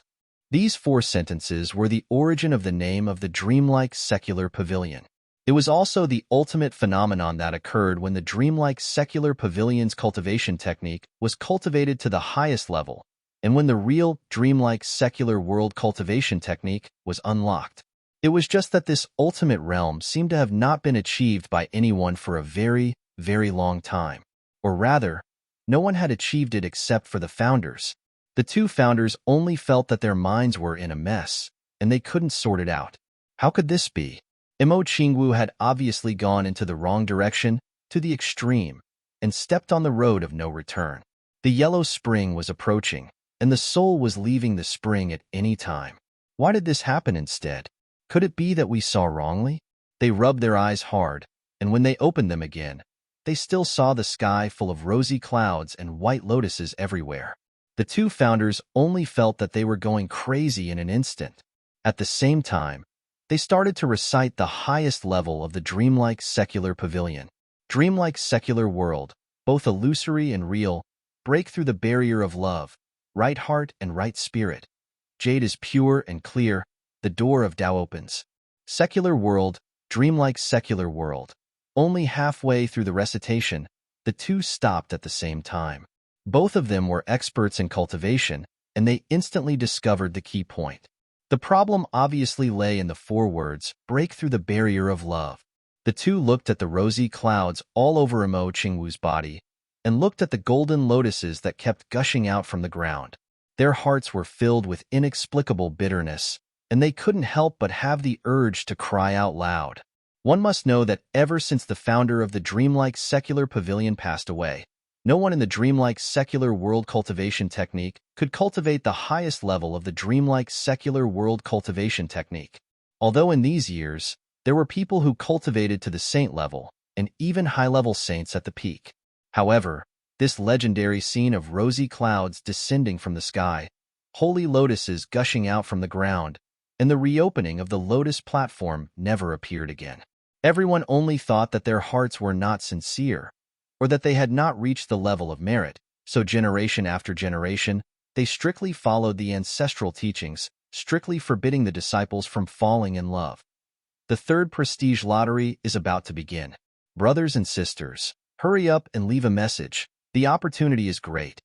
These 4 sentences were the origin of the name of the dreamlike secular pavilion. It was also the ultimate phenomenon that occurred when the dreamlike secular pavilion's cultivation technique was cultivated to the highest level, and when the real dreamlike secular world cultivation technique was unlocked. It was just that this ultimate realm seemed to have not been achieved by anyone for a very, very long time. Or rather, no one had achieved it except for the founders. The 2 founders only felt that their minds were in a mess, and they couldn't sort it out. How could this be? Imo Qingwu had obviously gone into the wrong direction, to the extreme, and stepped on the road of no return. The yellow spring was approaching, and the soul was leaving the spring at any time. Why did this happen instead? Could it be that we saw wrongly? They rubbed their eyes hard, and when they opened them again, they still saw the sky full of rosy clouds and white lotuses everywhere. The 2 founders only felt that they were going crazy in an instant. At the same time, they started to recite the highest level of the dreamlike secular pavilion. Dreamlike secular world, both illusory and real, break through the barrier of love, right heart and right spirit. Jade is pure and clear, the door of Tao opens. Secular world, dreamlike secular world. Only halfway through the recitation, the 2 stopped at the same time. Both of them were experts in cultivation, and they instantly discovered the key point. The problem obviously lay in the 4 words, break through the barrier of love. The 2 looked at the rosy clouds all over Imo Qingwu's body, and looked at the golden lotuses that kept gushing out from the ground. Their hearts were filled with inexplicable bitterness, and they couldn't help but have the urge to cry out loud. One must know that ever since the founder of the dreamlike secular pavilion passed away, no one in the dreamlike secular world cultivation technique could cultivate the highest level of the dreamlike secular world cultivation technique. Although in these years, there were people who cultivated to the saint level, and even high-level saints at the peak. However, this legendary scene of rosy clouds descending from the sky, holy lotuses gushing out from the ground, and the reopening of the lotus platform never appeared again. Everyone only thought that their hearts were not sincere, or that they had not reached the level of merit, so generation after generation, they strictly followed the ancestral teachings, strictly forbidding the disciples from falling in love. The 3rd prestige lottery is about to begin. Brothers and sisters, hurry up and leave a message. The opportunity is great.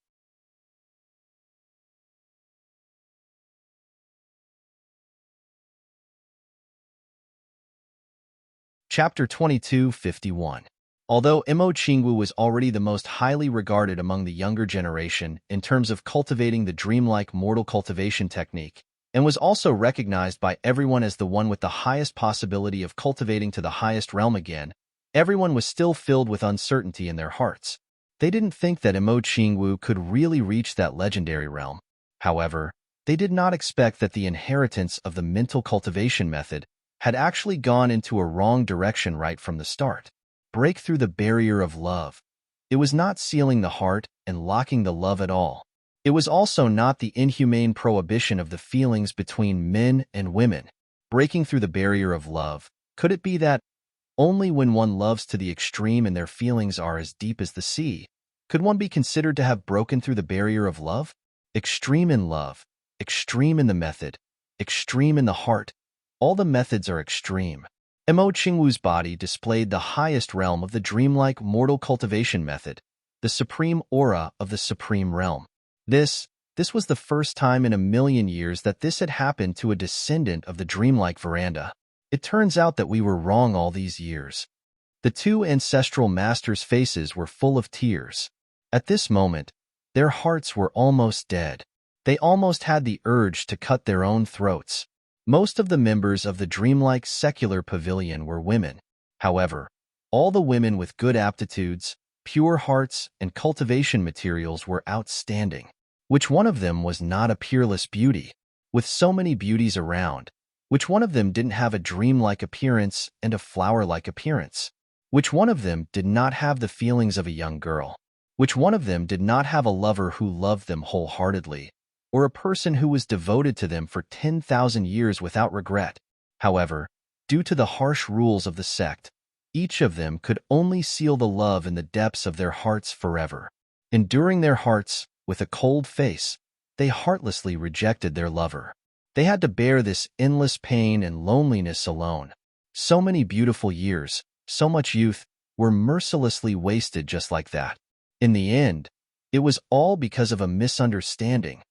Chapter 2251. Although Imo Chingwu was already the most highly regarded among the younger generation in terms of cultivating the dreamlike mortal cultivation technique, and was also recognized by everyone as the one with the highest possibility of cultivating to the highest realm again, everyone was still filled with uncertainty in their hearts. They didn't think that Imo Chingwu could really reach that legendary realm. However, they did not expect that the inheritance of the mental cultivation method had actually gone into a wrong direction right from the start. Break through the barrier of love. It was not sealing the heart and locking the love at all. It was also not the inhumane prohibition of the feelings between men and women. Breaking through the barrier of love. Could it be that only when one loves to the extreme and their feelings are as deep as the sea, could one be considered to have broken through the barrier of love? Extreme in love, extreme in the method, extreme in the heart. All the methods are extreme. Imo Chingwu's body displayed the highest realm of the dreamlike mortal cultivation method, the supreme aura of the supreme realm. This was the first time in a million years that this had happened to a descendant of the dreamlike veranda. It turns out that we were wrong all these years. The two ancestral masters' faces were full of tears. At this moment, their hearts were almost dead. They almost had the urge to cut their own throats. Most of the members of the dreamlike secular pavilion were women. However, all the women with good aptitudes, pure hearts, and cultivation materials were outstanding. Which one of them was not a peerless beauty? With so many beauties around, which one of them didn't have a dreamlike appearance and a flower-like appearance? Which one of them did not have the feelings of a young girl? Which one of them did not have a lover who loved them wholeheartedly, or a person who was devoted to them for 10,000 years without regret? However, due to the harsh rules of the sect, each of them could only seal the love in the depths of their hearts forever. Enduring their hearts, with a cold face, they heartlessly rejected their lover. They had to bear this endless pain and loneliness alone. So many beautiful years, so much youth, were mercilessly wasted just like that. In the end, it was all because of a misunderstanding.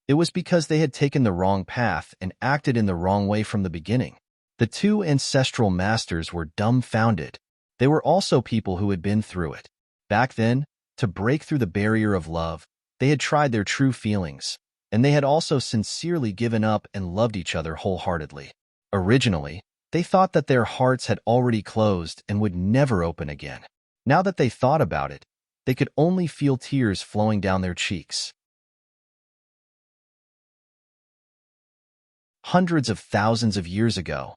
It was because they had taken the wrong path and acted in the wrong way from the beginning. The two ancestral masters were dumbfounded. They were also people who had been through it. Back then, to break through the barrier of love, they had tried their true feelings, and they had also sincerely given up and loved each other wholeheartedly. Originally, they thought that their hearts had already closed and would never open again. Now that they thought about it, they could only feel tears flowing down their cheeks. Hundreds of thousands of years ago,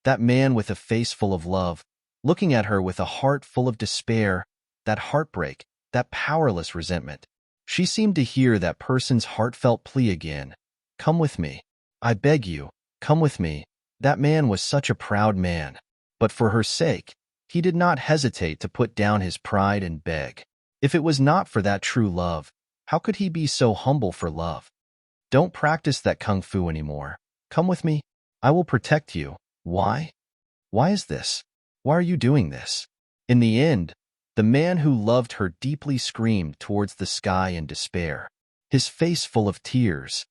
that man with a face full of love, looking at her with a heart full of despair, that heartbreak, that powerless resentment. She seemed to hear that person's heartfelt plea again. Come with me. I beg you, come with me. That man was such a proud man. But for her sake, he did not hesitate to put down his pride and beg. If it was not for that true love, how could he be so humble for love? Don't practice that kung fu anymore. Come with me. I will protect you. Why? Why is this? Why are you doing this? In the end, the man who loved her deeply screamed towards the sky in despair, his face full of tears.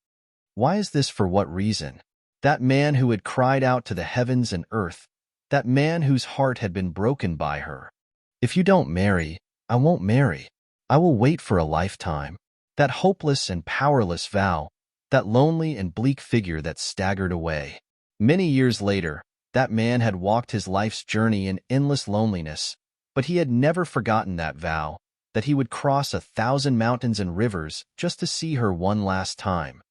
Why is this? For what reason? That man who had cried out to the heavens and earth, that man whose heart had been broken by her. If you don't marry, I won't marry. I will wait for a lifetime. That hopeless and powerless vow, that lonely and bleak figure that staggered away. Many years later, that man had walked his life's journey in endless loneliness, but he had never forgotten that vow, that he would cross 1,000 mountains and rivers just to see her one last time.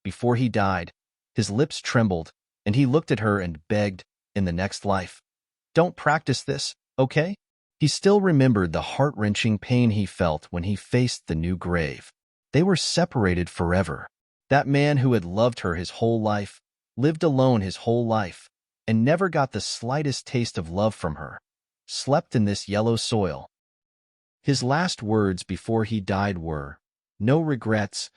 Before he died, his lips trembled, and he looked at her and begged, in the next life, don't practice this, okay? He still remembered the heart-wrenching pain he felt when he faced the new grave. They were separated forever. That man who had loved her his whole life, lived alone his whole life, and never got the slightest taste of love from her, slept in this yellow soil. His last words before he died were, no regrets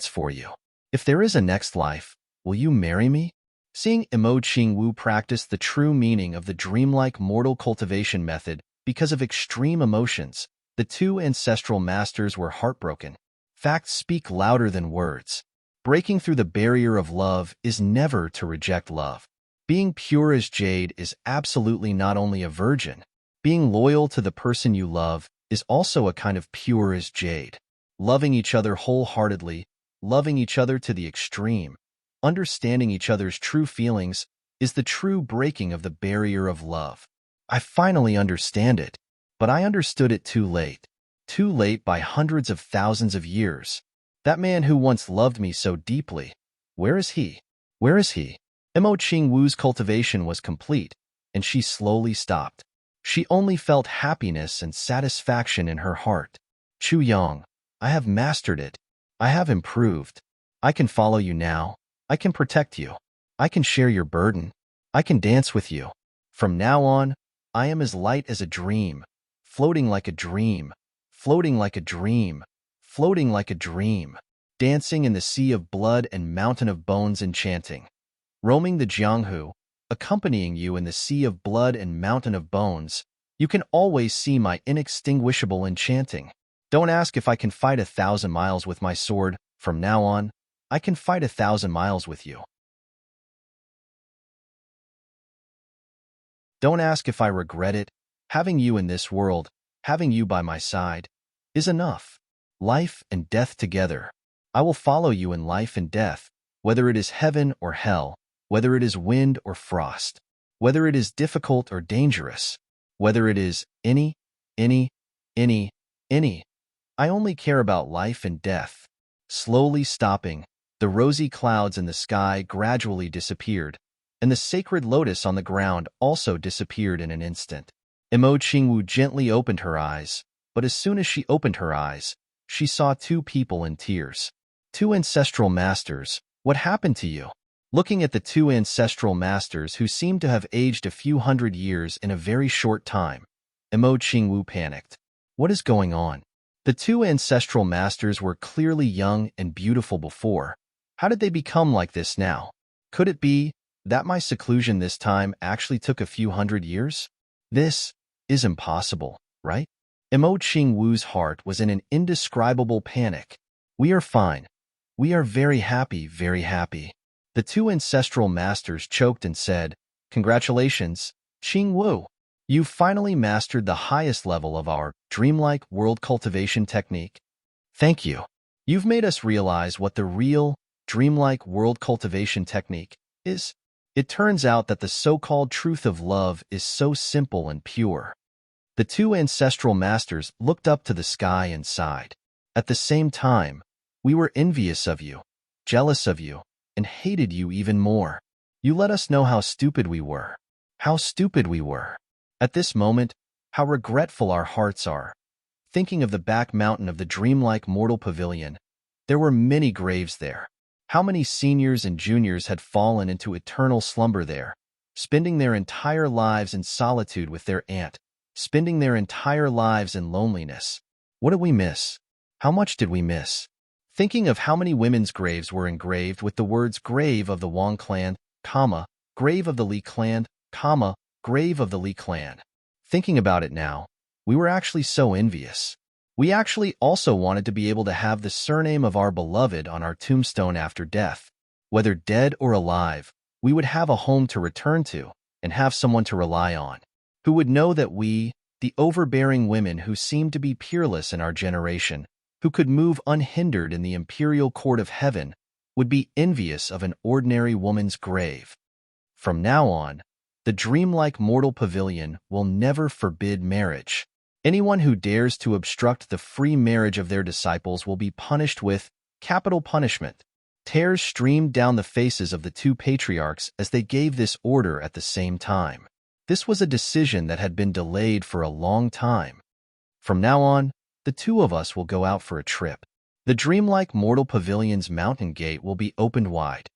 for you. If there is a next life, will you marry me? Seeing Imo Chingwu practice the true meaning of the dreamlike mortal cultivation method because of extreme emotions, the two ancestral masters were heartbroken. Facts speak louder than words. Breaking through the barrier of love is never to reject love. Being pure as jade is absolutely not only a virgin. Being loyal to the person you love is also a kind of pure as jade. Loving each other wholeheartedly, loving each other to the extreme, understanding each other's true feelings is the true breaking of the barrier of love. I finally understand it, but I understood it too late. Too late by hundreds of thousands of years. That man who once loved me so deeply, where is he? Where is he? Mo Qingwu's cultivation was complete, and she slowly stopped. She only felt happiness and satisfaction in her heart. Chu Yang, I have mastered it. I have improved. I can follow you now. I can protect you. I can share your burden. I can dance with you. From now on, I am as light as a dream, floating like a dream, floating like a dream, floating like a dream, dancing in the sea of blood and mountain of bones enchanting. Roaming the Jianghu, accompanying you in the sea of blood and mountain of bones, you can always see my inextinguishable enchanting. Don't ask if I can fight 1,000 miles with my sword. From now on, I can fight 1,000 miles with you. Don't ask if I regret it. Having you in this world, having you by my side, is enough. Life and death together. I will follow you in life and death, whether it is heaven or hell, whether it is wind or frost, whether it is difficult or dangerous, whether it is any. I only care about life and death. Slowly stopping, the rosy clouds in the sky gradually disappeared, and the sacred lotus on the ground also disappeared in an instant. Mo Qingwu gently opened her eyes, but as soon as she opened her eyes, she saw two people in tears. Two ancestral masters. What happened to you? Looking at the two ancestral masters who seemed to have aged a few hundred years in a very short time, Mo Qingwu panicked. What is going on? The two ancestral masters were clearly young and beautiful before. How did they become like this now? Could it be that my seclusion this time actually took a few hundred years? This is impossible, right? Mo Qingwu's heart was in an indescribable panic. We are fine. We are very happy, very happy. The two ancestral masters choked and said, Congratulations, Qingwu. You've finally mastered the highest level of our dreamlike world cultivation technique. Thank you. You've made us realize what the real, dreamlike world cultivation technique is. It turns out that the so-called truth of love is so simple and pure. The two ancestral masters looked up to the sky and sighed. At the same time, we were envious of you, jealous of you, and hated you even more. You let us know how stupid we were. How stupid we were. At this moment, how regretful our hearts are. Thinking of the back mountain of the dreamlike mortal pavilion, there were many graves there. How many seniors and juniors had fallen into eternal slumber there, spending their entire lives in solitude with their aunt, spending their entire lives in loneliness. What did we miss? How much did we miss? Thinking of how many women's graves were engraved with the words grave of the Wang clan, comma, grave of the Li clan, comma, grave of the Li clan. Thinking about it now, we were actually so envious. We actually also wanted to be able to have the surname of our beloved on our tombstone after death. Whether dead or alive, we would have a home to return to and have someone to rely on, who would know that we, the overbearing women who seemed to be peerless in our generation, who could move unhindered in the imperial court of heaven, would be envious of an ordinary woman's grave. From now on, the dreamlike mortal pavilion will never forbid marriage. Anyone who dares to obstruct the free marriage of their disciples will be punished with capital punishment. Tears streamed down the faces of the two patriarchs as they gave this order at the same time. This was a decision that had been delayed for a long time. From now on, the two of us will go out for a trip. The dreamlike mortal pavilion's mountain gate will be opened wide.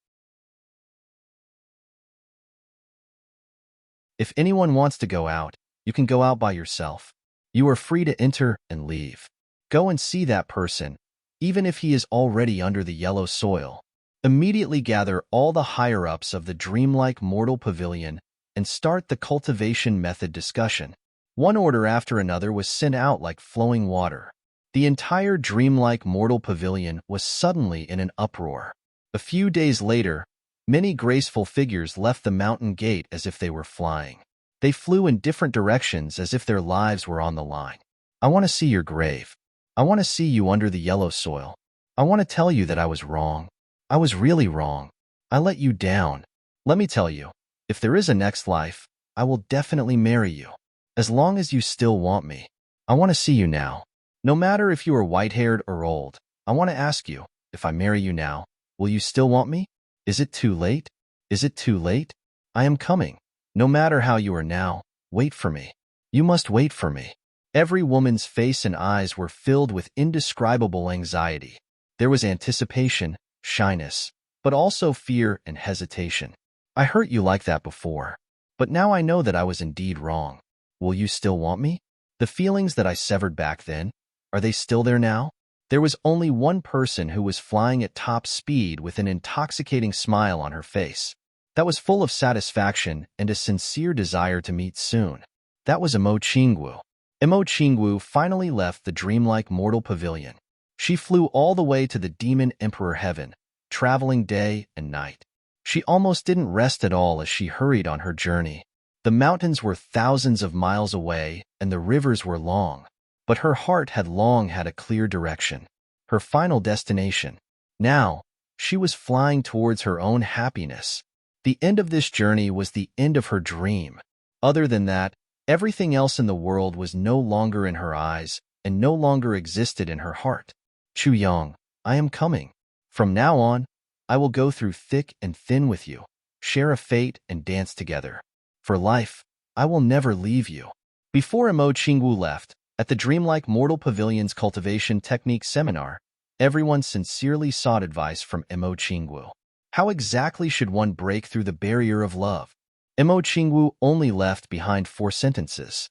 If anyone wants to go out, you can go out by yourself. You are free to enter and leave. Go and see that person, even if he is already under the yellow soil. Immediately gather all the higher-ups of the dreamlike mortal pavilion and start the cultivation method discussion. One order after another was sent out like flowing water. The entire dreamlike mortal pavilion was suddenly in an uproar. A few days later, Many graceful figures left the mountain gate as if they were flying. They flew in different directions as if their lives were on the line. I want to see your grave. I want to see you under the yellow soil. I want to tell you that I was wrong. I was really wrong. I let you down. Let me tell you, if there is a next life, I will definitely marry you. As long as you still want me. I want to see you now. No matter if you are white-haired or old, I want to ask you, if I marry you now, will you still want me? Is it too late? Is it too late? I am coming. No matter how you are now, wait for me. You must wait for me. Every woman's face and eyes were filled with indescribable anxiety. There was anticipation, shyness, but also fear and hesitation. I hurt you like that before, but now I know that I was indeed wrong. Will you still want me? The feelings that I severed back then, are they still there now? There was only one person who was flying at top speed with an intoxicating smile on her face. That was full of satisfaction and a sincere desire to meet soon. That was Imo Chingwu. Imo Chingwu finally left the dreamlike mortal pavilion. She flew all the way to the demon emperor heaven, traveling day and night. She almost didn't rest at all as she hurried on her journey. The mountains were thousands of miles away and the rivers were long. But her heart had long had a clear direction, her final destination. Now, she was flying towards her own happiness. The end of this journey was the end of her dream. Other than that, everything else in the world was no longer in her eyes and no longer existed in her heart. Chu Yang, I am coming. From now on, I will go through thick and thin with you, share a fate and dance together. For life, I will never leave you. Before Imo Chingwu left, at the Dreamlike Mortal Pavilion's Cultivation Technique Seminar, everyone sincerely sought advice from Imo Chingwu. How exactly should one break through the barrier of love? Imo Chingwu only left behind 4 sentences.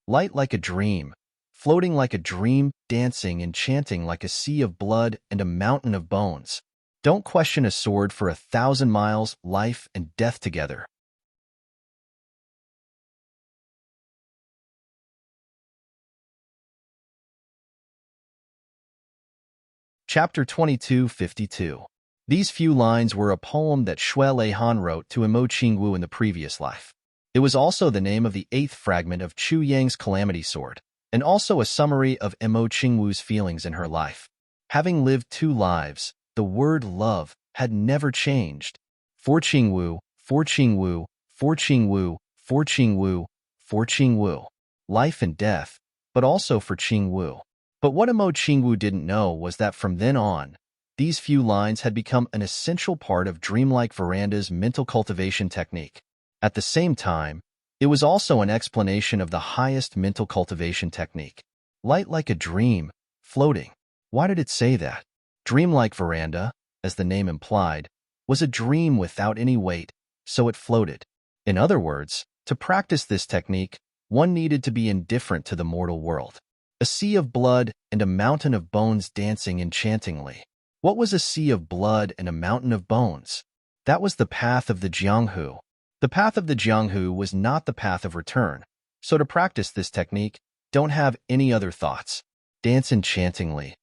Light like a dream, floating like a dream, dancing and chanting like a sea of blood and a mountain of bones. Don't question a sword for 1,000 miles, life and death together. Chapter 2252. These few lines were a poem that Shui Leihan wrote to Imo Chingwu in the previous life. It was also the name of the 8th fragment of Chu Yang's Calamity Sword, and also a summary of Imo Chingwu's feelings in her life. Having lived 2 lives, the word love had never changed. For Chingwu, for Chingwu, for Chingwu, for Chingwu, for Chingwu. Life and death, but also for Chingwu. But what Imo Chingwu didn't know was that from then on, these few lines had become an essential part of Dreamlike Veranda's mental cultivation technique. At the same time, it was also an explanation of the highest mental cultivation technique. Light like a dream, floating. Why did it say that? Dreamlike Veranda, as the name implied, was a dream without any weight, so it floated. In other words, to practice this technique, one needed to be indifferent to the mortal world. A sea of blood and a mountain of bones dancing enchantingly. What was a sea of blood and a mountain of bones? That was the path of the Jianghu. The path of the Jianghu was not the path of return, so to practice this technique, don't have any other thoughts. Dance enchantingly.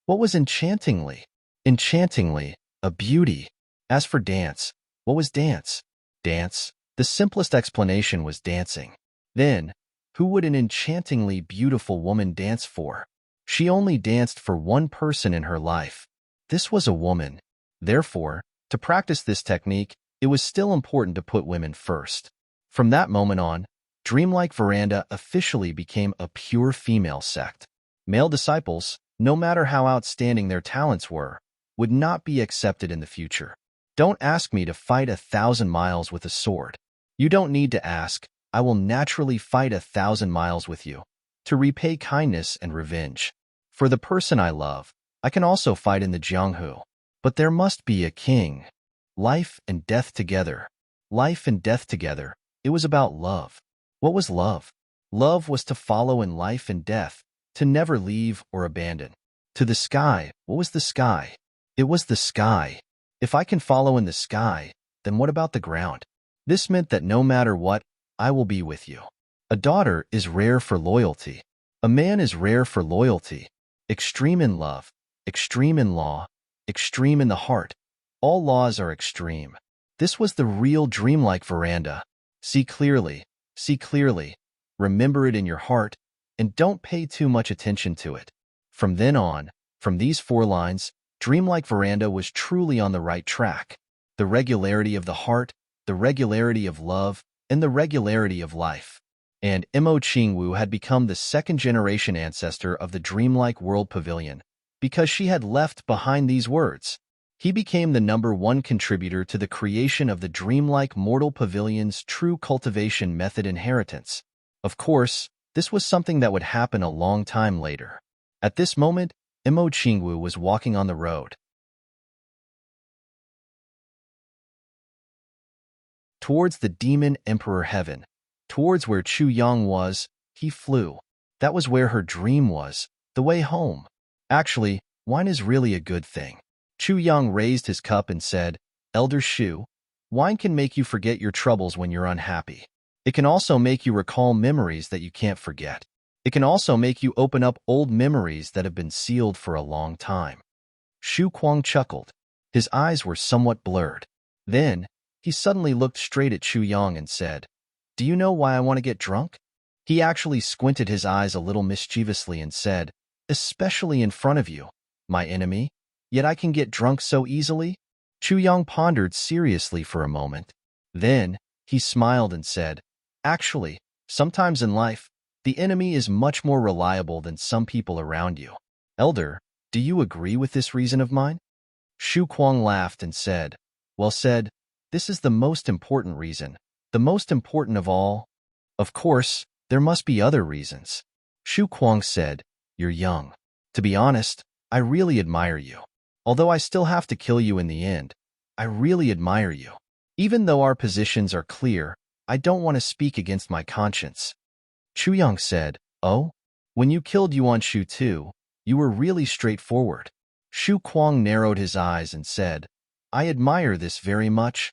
What was enchantingly? Enchantingly, a beauty. As for dance, what was dance? Dance, the simplest explanation was dancing. Then, who would an enchantingly beautiful woman dance for? She only danced for one person in her life. This was a woman. Therefore, to practice this technique, it was still important to put women first. From that moment on, Dreamlike Veranda officially became a pure female sect. Male disciples, no matter how outstanding their talents were, would not be accepted in the future. Don't ask me to fight 1,000 miles with a sword. You don't need to ask. I will naturally fight 1,000 miles with you, to repay kindness and revenge. For the person I love, I can also fight in the Jianghu. But there must be a king. Life and death together. Life and death together. It was about love. What was love? Love was to follow in life and death, to never leave or abandon. To the sky, what was the sky? It was the sky. If I can follow in the sky, then what about the ground? This meant that no matter what, I will be with you. A daughter is rare for loyalty. A man is rare for loyalty. Extreme in love, extreme in law, extreme in the heart. All laws are extreme. This was the real dreamlike veranda. See clearly, remember it in your heart, and don't pay too much attention to it. From then on, from these 4 lines, dreamlike veranda was truly on the right track. The regularity of the heart, the regularity of love, and the regularity of life. And Mo Qingwu had become the 2nd-generation ancestor of the dreamlike world pavilion, because she had left behind these words. He became the #1 contributor to the creation of the dreamlike mortal pavilion's true cultivation method inheritance. Of course, this was something that would happen a long time later. At this moment, Mo Qingwu was walking on the road towards the demon emperor heaven, towards where Chu Yang was. He flew. That was where her dream was, the way home. Actually, wine is really a good thing. Chu Yang raised his cup and said, "Elder Shu, wine can make you forget your troubles when you're unhappy. It can also make you recall memories that you can't forget. It can also make you open up old memories that have been sealed for a long time." Shu Kuang chuckled. His eyes were somewhat blurred. Then, he suddenly looked straight at Chu Yang and said, "Do you know why I want to get drunk?" He actually squinted his eyes a little mischievously and said, "Especially in front of you, my enemy, yet I can get drunk so easily?" Chu Yang pondered seriously for a moment. Then, he smiled and said, "Actually, sometimes in life, the enemy is much more reliable than some people around you. Elder, do you agree with this reason of mine?" Shu Kuang laughed and said, "Well said. This is the most important reason, the most important of all. Of course, there must be other reasons." Shu Kuang said, "You're young. To be honest, I really admire you. Although I still have to kill you in the end, I really admire you. Even though our positions are clear, I don't want to speak against my conscience." Chu Yang said, "Oh? When you killed Yuan Shu too, you were really straightforward." Shu Kuang narrowed his eyes and said, "I admire this very much.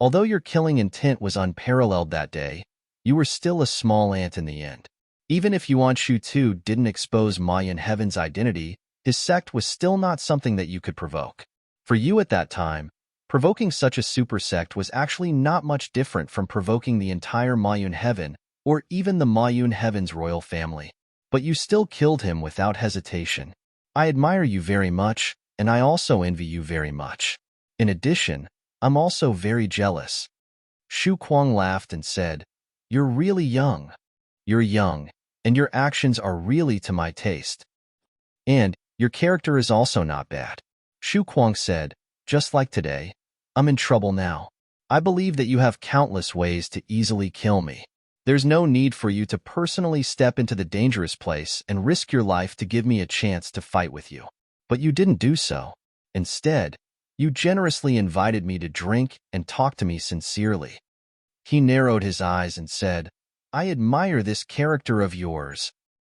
Although your killing intent was unparalleled that day, you were still a small ant in the end. Even if Yuan Shu too didn't expose Mayan Heaven's identity, his sect was still not something that you could provoke. For you at that time, provoking such a super sect was actually not much different from provoking the entire Mayun Heaven or even the Mayun Heaven's royal family. But you still killed him without hesitation. I admire you very much, and I also envy you very much. In addition, I'm also very jealous." Shu Kuang laughed and said, "You're really young. You're young, and your actions are really to my taste. And your character is also not bad." Shu Kuang said, "Just like today, I'm in trouble now. I believe that you have countless ways to easily kill me. There's no need for you to personally step into the dangerous place and risk your life to give me a chance to fight with you. But you didn't do so. Instead, you generously invited me to drink and talk to me sincerely." He narrowed his eyes and said, "I admire this character of yours."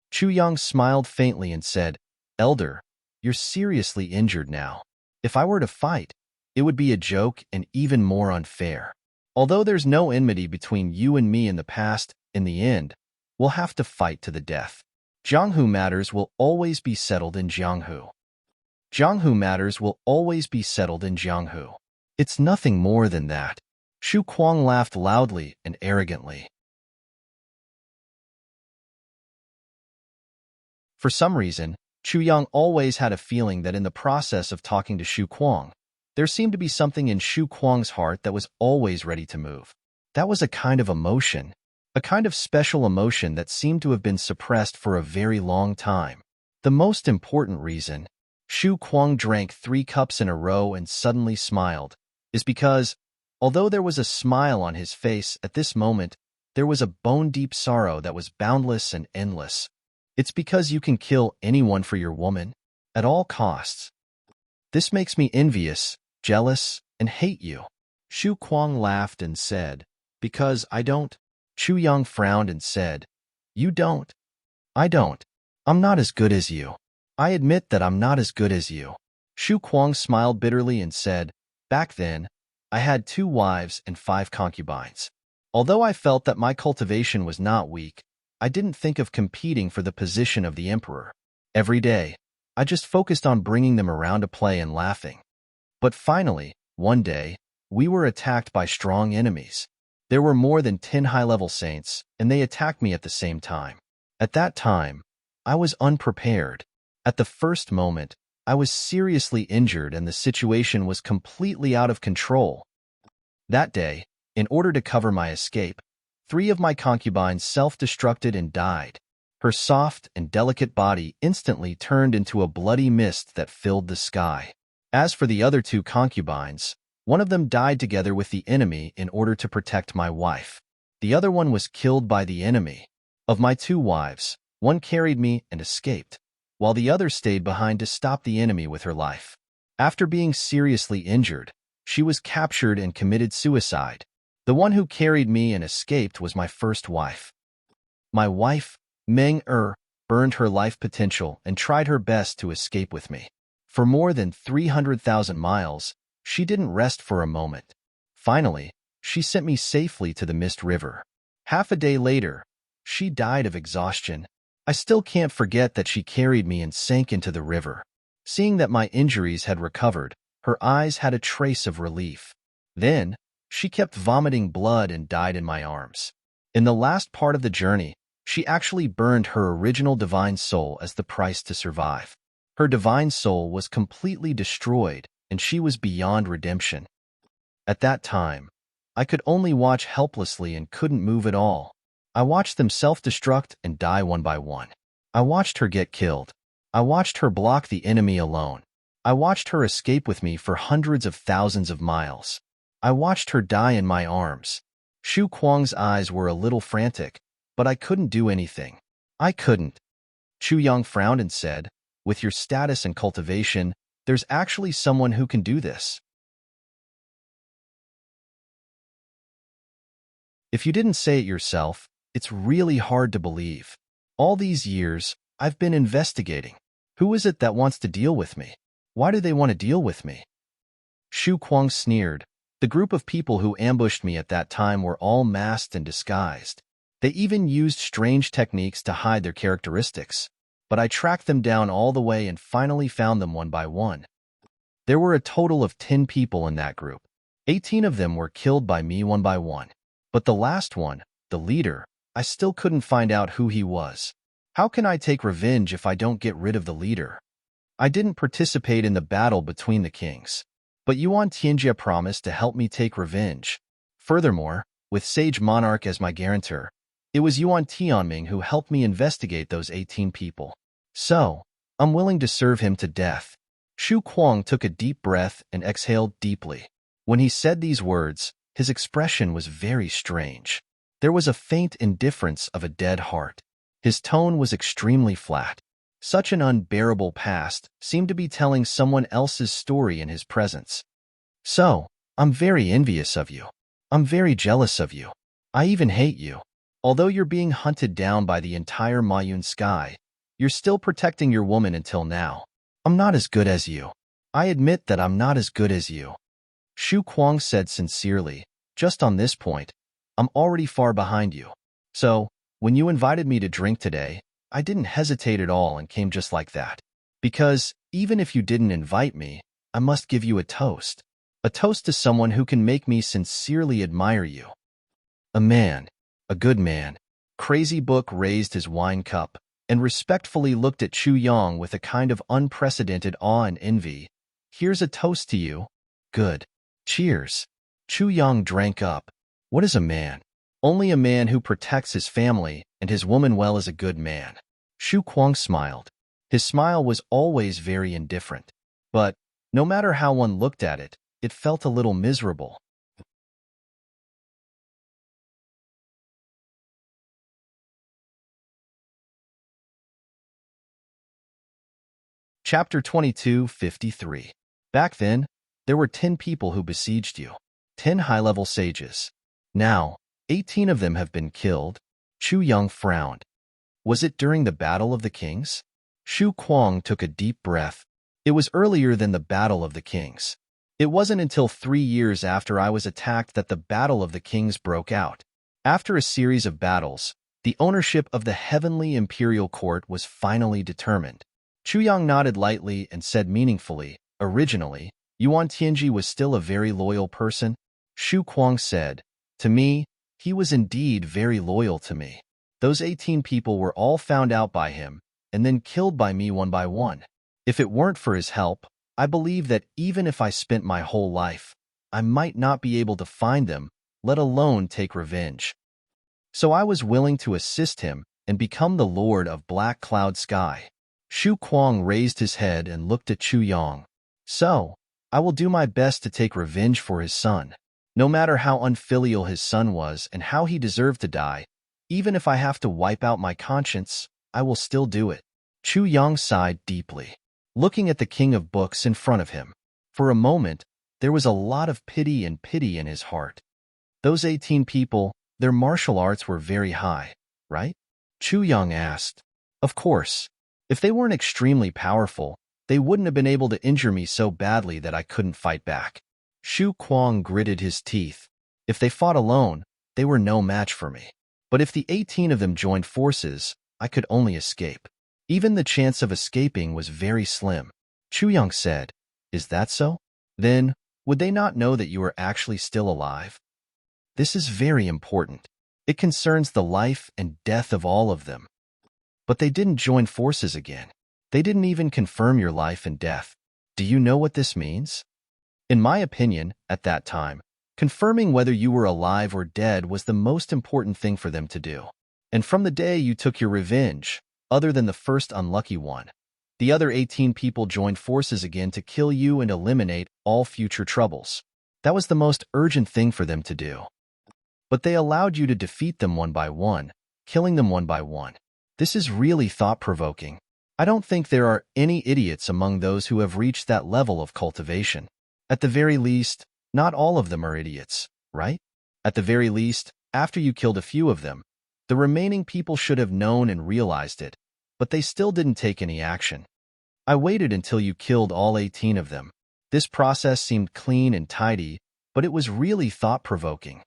Chu Yang smiled faintly and said, "Elder, you're seriously injured now. If I were to fight, it would be a joke and even more unfair. Although there's no enmity between you and me in the past, in the end, we'll have to fight to the death. Jianghu matters will always be settled in Jianghu. Jianghu matters will always be settled in Jianghu. It's nothing more than that." Shu Kuang laughed loudly and arrogantly. For some reason, Chu Yang always had a feeling that in the process of talking to Shu Kuang, there seemed to be something in Shu Kuang's heart that was always ready to move. That was a kind of emotion, a kind of special emotion that seemed to have been suppressed for a very long time. The most important reason, Shu Kuang drank 3 cups in a row and suddenly smiled, is because, although there was a smile on his face at this moment, there was a bone-deep sorrow that was boundless and endless. It's because you can kill anyone for your woman, at all costs. This makes me envious, jealous, and hate you." Shu Kuang laughed and said, "Because I don't." Chu Yang frowned and said, "You don't." "I don't. I'm not as good as you. I admit that I'm not as good as you." Shu Kuang smiled bitterly and said, "Back then, I had 2 wives and 5 concubines. Although I felt that my cultivation was not weak, I didn't think of competing for the position of the emperor. Every day, I just focused on bringing them around to play and laughing. But finally, one day, We were attacked by strong enemies. There were more than 10 high-level saints, and they attacked me at the same time. At that time, I was unprepared. At the first moment, I was seriously injured and the situation was completely out of control. That day, in order to cover my escape, 3 of my concubines self-destructed and died. Her soft and delicate body instantly turned into a bloody mist that filled the sky. As for the other 2 concubines, one of them died together with the enemy in order to protect my wife. The other one was killed by the enemy. Of my 2 wives, one carried me and escaped, while the other stayed behind to stop the enemy with her life. After being seriously injured, she was captured and committed suicide. The one who carried me and escaped was my first wife. My wife, Meng-Er, burned her life potential and tried her best to escape with me. For more than 300,000 miles, she didn't rest for a moment. Finally, she sent me safely to the Mist River. Half a day later, she died of exhaustion. I still can't forget that she carried me and sank into the river. Seeing that my injuries had recovered, her eyes had a trace of relief. Then, she kept vomiting blood and died in my arms. In the last part of the journey, she actually burned her original divine soul as the price to survive. Her divine soul was completely destroyed, and she was beyond redemption. At that time, I could only watch helplessly and couldn't move at all. I watched them self-destruct and die one by one. I watched her get killed. I watched her block the enemy alone. I watched her escape with me for hundreds of thousands of miles. I watched her die in my arms. Xu Kuang's eyes were a little frantic, but I couldn't do anything. I couldn't. Chu Yang frowned and said, "With your status and cultivation, there's actually someone who can do this." If you didn't say it yourself, it's really hard to believe. All these years, I've been investigating. Who is it that wants to deal with me? Why do they want to deal with me? Xu Kuang sneered. The group of people who ambushed me at that time were all masked and disguised. They even used strange techniques to hide their characteristics. But I tracked them down all the way and finally found them one by one. There were a total of 10 people in that group. 18 of them were killed by me one by one. But the last one, the leader, I still couldn't find out who he was. How can I take revenge if I don't get rid of the leader? I didn't participate in the battle between the kings. But Yuan Tianjie promised to help me take revenge. Furthermore, with Sage Monarch as my guarantor, it was Yuan Tianming who helped me investigate those 18 people. So, I'm willing to serve him to death. Xu Kuang took a deep breath and exhaled deeply. When he said these words, his expression was very strange. There was a faint indifference of a dead heart. His tone was extremely flat. Such an unbearable past seemed to be telling someone else's story in his presence. So, I'm very envious of you. I'm very jealous of you. I even hate you. Although you're being hunted down by the entire Mayun sky, you're still protecting your woman until now. I'm not as good as you. I admit that I'm not as good as you. Xu Kuang said sincerely, just on this point, I'm already far behind you. So, when you invited me to drink today, I didn't hesitate at all and came just like that. Because, even if you didn't invite me, I must give you a toast. A toast to someone who can make me sincerely admire you. A man. A good man. Crazy Book raised his wine cup and respectfully looked at Chu Yang with a kind of unprecedented awe and envy. Here's a toast to you. Good. Cheers. Chu Yang drank up. What is a man? Only a man who protects his family and his woman well is a good man. Xu Kuang smiled. His smile was always very indifferent. But, no matter how one looked at it, it felt a little miserable. Chapter 22:53. Back then, there were 10 people who besieged you. 10 high-level sages. Now, 18 of them have been killed. Chu Yang frowned. Was it during the Battle of the Kings? Xu Kuang took a deep breath. It was earlier than the Battle of the Kings. It wasn't until 3 years after I was attacked that the Battle of the Kings broke out. After a series of battles, the ownership of the Heavenly Imperial Court was finally determined. Chu Yang nodded lightly and said meaningfully, originally, Yuan Tianji was still a very loyal person? Shu Kuang said. To me, he was indeed very loyal to me. Those 18 people were all found out by him, and then killed by me one by one. If it weren't for his help, I believe that even if I spent my whole life, I might not be able to find them, let alone take revenge. So I was willing to assist him and become the Lord of Black Cloud Sky. Shu Kuang raised his head and looked at Chu Yang. So, I will do my best to take revenge for his son. No matter how unfilial his son was and how he deserved to die, even if I have to wipe out my conscience, I will still do it. Chu Yang sighed deeply, looking at the king of books in front of him. For a moment, there was a lot of pity in his heart. Those 18 people, their martial arts were very high, right? Chu Yang asked. Of course. If they weren't extremely powerful, they wouldn't have been able to injure me so badly that I couldn't fight back. Shu Kuang gritted his teeth. If they fought alone, they were no match for me. But if the 18 of them joined forces, I could only escape. Even the chance of escaping was very slim. Chu Yang said, Is that so? Then, would they not know that you are actually still alive? This is very important. It concerns the life and death of all of them. But they didn't join forces again. They didn't even confirm your life and death. Do you know what this means? In my opinion, at that time, confirming whether you were alive or dead was the most important thing for them to do. And from the day you took your revenge, other than the first unlucky one, the other 18 people joined forces again to kill you and eliminate all future troubles. That was the most urgent thing for them to do. But they allowed you to defeat them one by one, killing them one by one. This is really thought-provoking. I don't think there are any idiots among those who have reached that level of cultivation. At the very least, not all of them are idiots, right? At the very least, after you killed a few of them, the remaining people should have known and realized it, but they still didn't take any action. I waited until you killed all 18 of them. This process seemed clean and tidy, but it was really thought-provoking.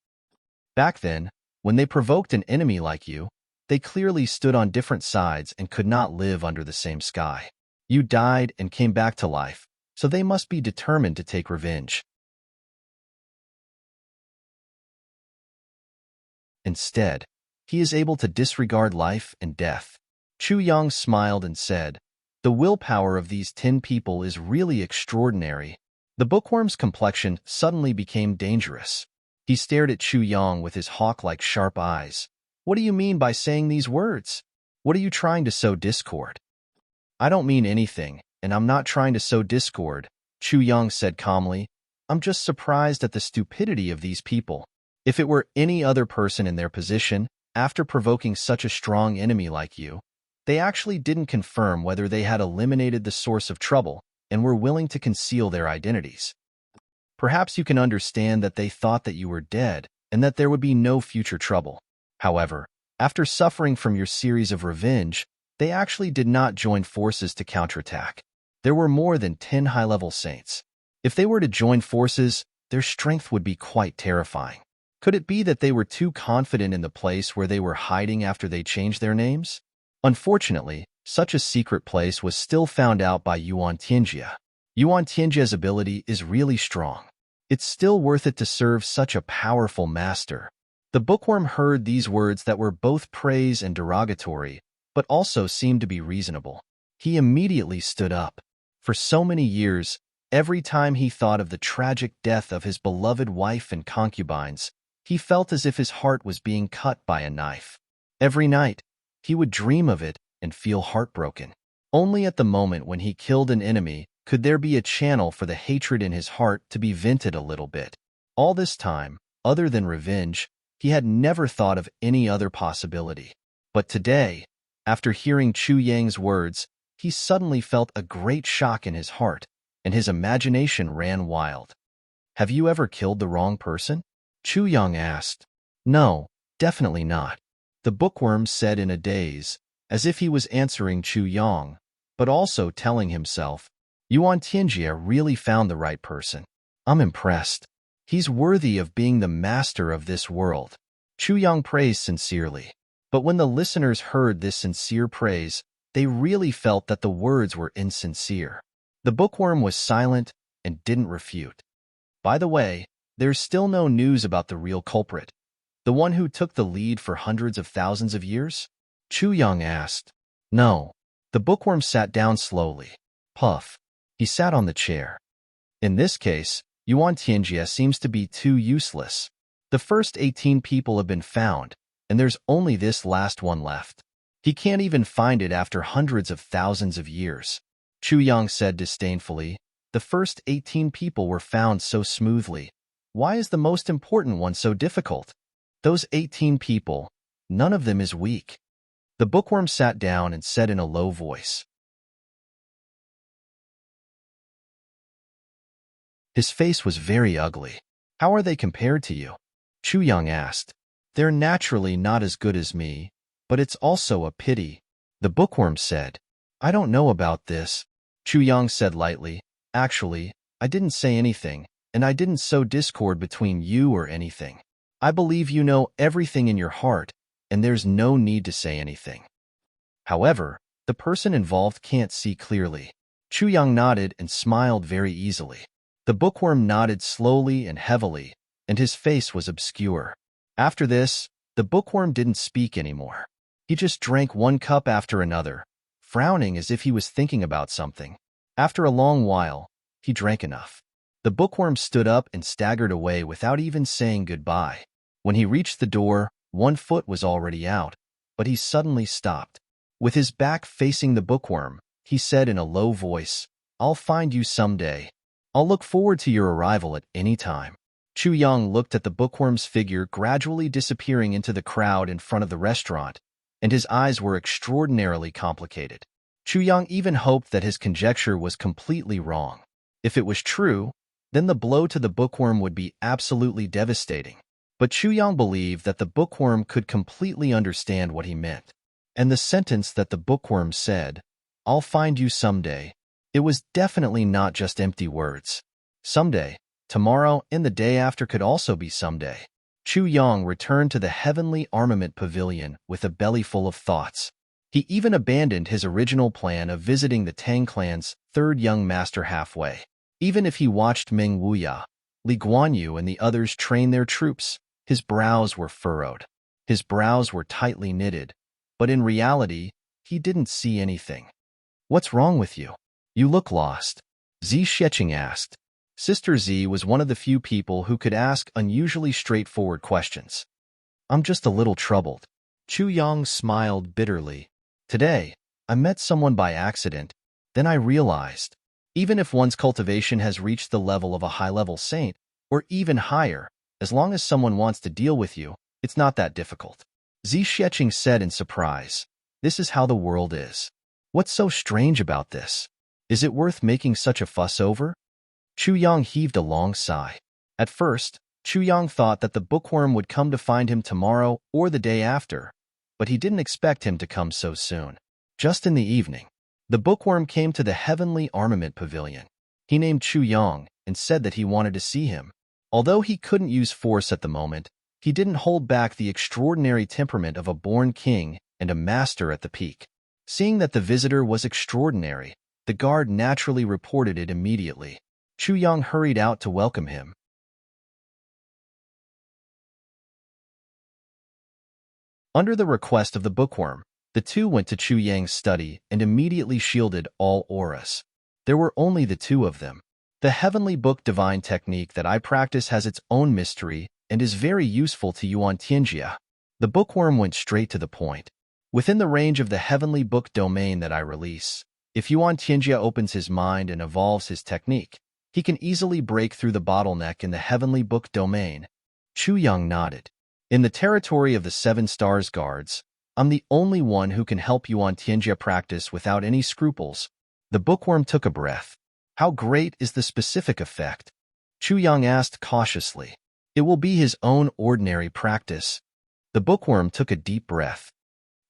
Back then, when they provoked an enemy like you, they clearly stood on different sides and could not live under the same sky. You died and came back to life, so they must be determined to take revenge. Instead, he is able to disregard life and death. Chu Yang smiled and said, The willpower of these 10 people is really extraordinary. The bookworm's complexion suddenly became dangerous. He stared at Chu Yang with his hawk-like sharp eyes. What do you mean by saying these words? What are you trying to sow discord? I don't mean anything, and I'm not trying to sow discord, Chu Yang said calmly. I'm just surprised at the stupidity of these people. If it were any other person in their position, after provoking such a strong enemy like you, they actually didn't confirm whether they had eliminated the source of trouble and were willing to conceal their identities. Perhaps you can understand that they thought that you were dead and that there would be no future trouble. However, after suffering from your series of revenge, they actually did not join forces to counterattack. There were more than 10 high-level saints. If they were to join forces, their strength would be quite terrifying. Could it be that they were too confident in the place where they were hiding after they changed their names? Unfortunately, such a secret place was still found out by Yuan Tianjia. Yuan Tianjia's ability is really strong. It's still worth it to serve such a powerful master. The bookworm heard these words that were both praise and derogatory, but also seemed to be reasonable. He immediately stood up. For so many years, every time he thought of the tragic death of his beloved wife and concubines, he felt as if his heart was being cut by a knife. Every night, he would dream of it and feel heartbroken. Only at the moment when he killed an enemy could there be a channel for the hatred in his heart to be vented a little bit. All this time, other than revenge, he had never thought of any other possibility. But today, after hearing Chu Yang's words, he suddenly felt a great shock in his heart, and his imagination ran wild. Have you ever killed the wrong person? Chu Yang asked. No, definitely not. The bookworm said in a daze, as if he was answering Chu Yang, but also telling himself, Yuan Tianjia really found the right person. I'm impressed. He's worthy of being the master of this world. Chu Yang praised sincerely. But when the listeners heard this sincere praise, they really felt that the words were insincere. The bookworm was silent and didn't refute. By the way, there's still no news about the real culprit, the one who took the lead for hundreds of thousands of years? Chu Yang asked. No. The bookworm sat down slowly. Puff. He sat on the chair. In this case, Yuan Tianjie seems to be too useless. The first 18 people have been found, and there's only this last one left. He can't even find it after hundreds of thousands of years. Chu Yang said disdainfully. The first 18 people were found so smoothly. Why is the most important one so difficult? Those 18 people, none of them is weak. The bookworm sat down and said in a low voice. His face was very ugly. How are they compared to you? Chu Yang asked. They're naturally not as good as me, but it's also a pity. The bookworm said. I don't know about this. Chu Yang said lightly. Actually, I didn't say anything, and I didn't sow discord between you or anything. I believe you know everything in your heart, and there's no need to say anything. However, the person involved can't see clearly. Chu Yang nodded and smiled very easily. The bookworm nodded slowly and heavily, and his face was obscure. After this, the bookworm didn't speak anymore. He just drank one cup after another, frowning as if he was thinking about something. After a long while, he drank enough. The bookworm stood up and staggered away without even saying goodbye. When he reached the door, one foot was already out, but he suddenly stopped. With his back facing the bookworm, he said in a low voice, I'll find you someday. I'll look forward to your arrival at any time. Chu Yang looked at the bookworm's figure gradually disappearing into the crowd in front of the restaurant, and his eyes were extraordinarily complicated. Chu Yang even hoped that his conjecture was completely wrong. If it was true, then the blow to the bookworm would be absolutely devastating. But Chu Yang believed that the bookworm could completely understand what he meant. And the sentence that the bookworm said, I'll find you someday, it was definitely not just empty words. Someday, tomorrow, and the day after could also be someday. Chu Yang returned to the Heavenly Armament Pavilion with a belly full of thoughts. He even abandoned his original plan of visiting the Tang clan's third young master halfway. Even if he watched Meng Wuya, Li Guanyu, and the others train their troops, his brows were furrowed. His brows were tightly knitted, but in reality, he didn't see anything. What's wrong with you? You look lost. Zi Sheqing asked. Sister Z was one of the few people who could ask unusually straightforward questions. I'm just a little troubled. Chu Yang smiled bitterly. Today, I met someone by accident. Then I realized, even if one's cultivation has reached the level of a high-level saint, or even higher, as long as someone wants to deal with you, it's not that difficult. Zi Sheqing said in surprise. This is how the world is. What's so strange about this? Is it worth making such a fuss over? Chu Yang heaved a long sigh. At first, Chu Yang thought that the bookworm would come to find him tomorrow or the day after, but he didn't expect him to come so soon. Just in the evening, the bookworm came to the Heavenly Armament Pavilion. He named Chu Yang and said that he wanted to see him. Although he couldn't use force at the moment, he didn't hold back the extraordinary temperament of a born king and a master at the peak. Seeing that the visitor was extraordinary, the guard naturally reported it immediately. Chu Yang hurried out to welcome him. Under the request of the bookworm, the two went to Chu Yang's study and immediately shielded all auras. There were only the two of them. The Heavenly Book divine technique that I practice has its own mystery and is very useful to Yuan Tianjie. The bookworm went straight to the point. Within the range of the Heavenly Book domain that I release, if Yuan Tianjie opens his mind and evolves his technique, he can easily break through the bottleneck in the Heavenly Book domain. Chu Yang nodded. In the territory of the 7 Stars Guards, I'm the only one who can help Yuan Tianjie practice without any scruples. The bookworm took a breath. How great is the specific effect? Chu Yang asked cautiously. It will be his own ordinary practice. The bookworm took a deep breath.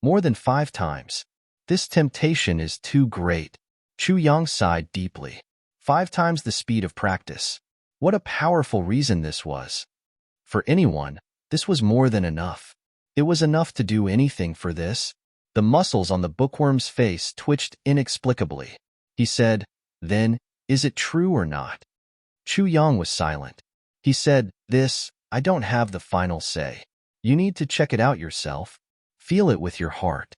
More than 5 times. This temptation is too great. Chu Yang sighed deeply. 5 times the speed of practice. What a powerful reason this was. For anyone, this was more than enough. It was enough to do anything for this. The muscles on the bookworm's face twitched inexplicably. He said, Then, is it true or not? Chu Yang was silent. He said, I don't have the final say. You need to check it out yourself. Feel it with your heart.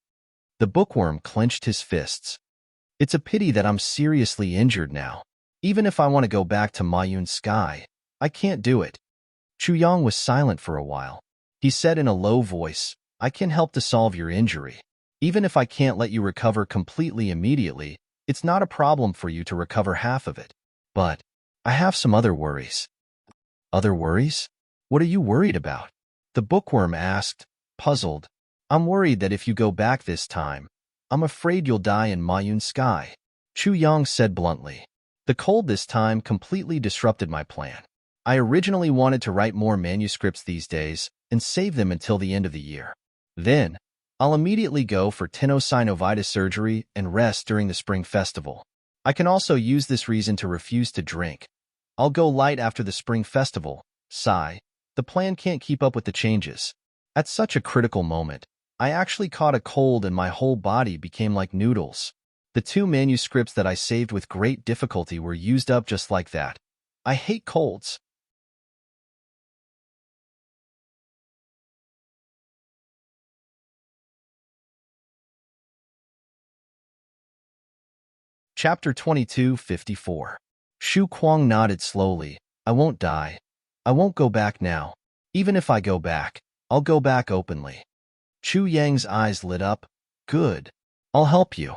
The bookworm clenched his fists. It's a pity that I'm seriously injured now. Even if I want to go back to Mayun's sky, I can't do it. Chu Yang was silent for a while. He said in a low voice, I can help to solve your injury. Even if I can't let you recover completely immediately, it's not a problem for you to recover half of it. But I have some other worries. Other worries? What are you worried about? The bookworm asked, puzzled. I'm worried that if you go back this time, I'm afraid you'll die in Mayun's sky. Chu Yang said bluntly. The cold this time completely disrupted my plan. I originally wanted to write more manuscripts these days and save them until the end of the year. Then, I'll immediately go for tenosynovitis surgery and rest during the spring festival. I can also use this reason to refuse to drink. I'll go light after the spring festival. Sigh. The plan can't keep up with the changes. At such a critical moment, I actually caught a cold and my whole body became like noodles. The 2 manuscripts that I saved with great difficulty were used up just like that. I hate colds. Chapter 22:54. Shu Kuang nodded slowly. I won't die. I won't go back now. Even if I go back, I'll go back openly. Chu Yang's eyes lit up. Good. I'll help you.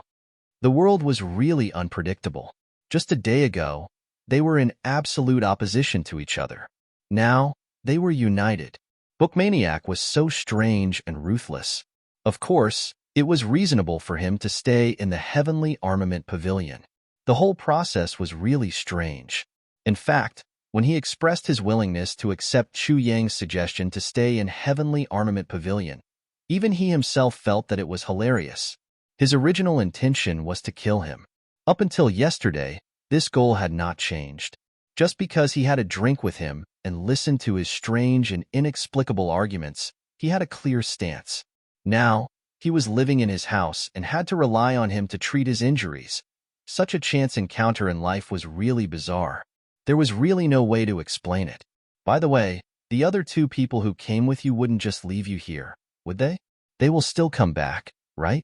The world was really unpredictable. Just a day ago, they were in absolute opposition to each other. Now, they were united. Bookmaniac was so strange and ruthless. Of course, it was reasonable for him to stay in the Heavenly Armament Pavilion. The whole process was really strange. In fact, when he expressed his willingness to accept Chu Yang's suggestion to stay in Heavenly Armament Pavilion, even he himself felt that it was hilarious. His original intention was to kill him. Up until yesterday, this goal had not changed. Just because he had a drink with him and listened to his strange and inexplicable arguments, he had a clear stance. Now, he was living in his house and had to rely on him to treat his injuries. Such a chance encounter in life was really bizarre. There was really no way to explain it. By the way, the other 2 people who came with you wouldn't just leave you here, would they? They will still come back, right?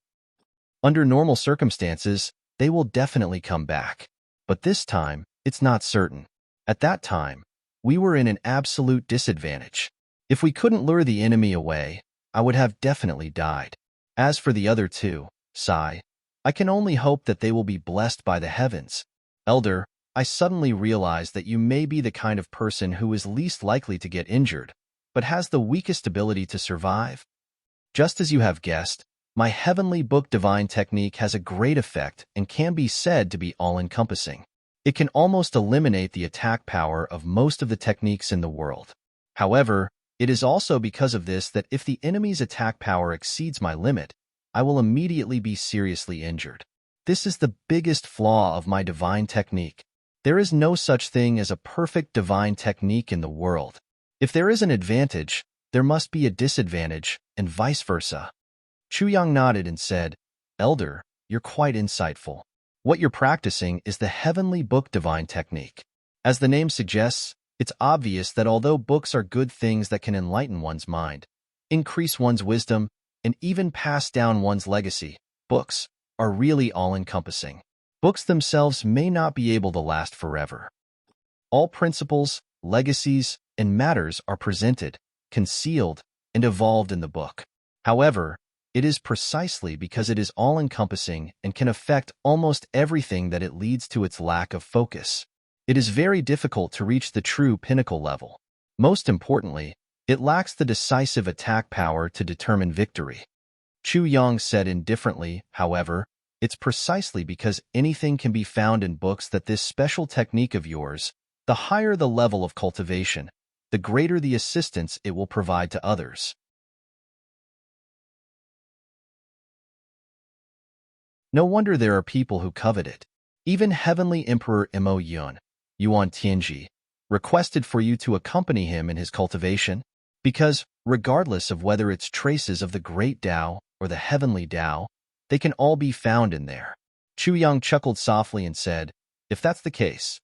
Under normal circumstances, they will definitely come back. But this time, it's not certain. At that time, we were in an absolute disadvantage. If we couldn't lure the enemy away, I would have definitely died. As for the other 2, sigh, I can only hope that they will be blessed by the heavens. Elder, I suddenly realized that you may be the kind of person who is least likely to get injured, but has the weakest ability to survive. Just as you have guessed, my heavenly book divine technique has a great effect and can be said to be all-encompassing. It can almost eliminate the attack power of most of the techniques in the world. However, it is also because of this that if the enemy's attack power exceeds my limit, I will immediately be seriously injured. This is the biggest flaw of my divine technique. There is no such thing as a perfect divine technique in the world. If there is an advantage, there must be a disadvantage, and vice versa. Chu Yang nodded and said, Elder, you're quite insightful. What you're practicing is the heavenly book divine technique. As the name suggests, it's obvious that although books are good things that can enlighten one's mind, increase one's wisdom, and even pass down one's legacy, books are really all-encompassing. Books themselves may not be able to last forever. All principles, legacies, and matters are presented, concealed, and evolved in the book. However, it is precisely because it is all-encompassing and can affect almost everything that it leads to its lack of focus. It is very difficult to reach the true pinnacle level. Most importantly, it lacks the decisive attack power to determine victory. Chu Yang said indifferently, however, it's precisely because anything can be found in books that this special technique of yours, the higher the level of cultivation, the greater the assistance it will provide to others. No wonder there are people who covet it. Even Heavenly Emperor Mo Yuan Tianji, requested for you to accompany him in his cultivation, because, regardless of whether it's traces of the great Tao or the heavenly Tao, they can all be found in there. Chu Yang chuckled softly and said, if that's the case,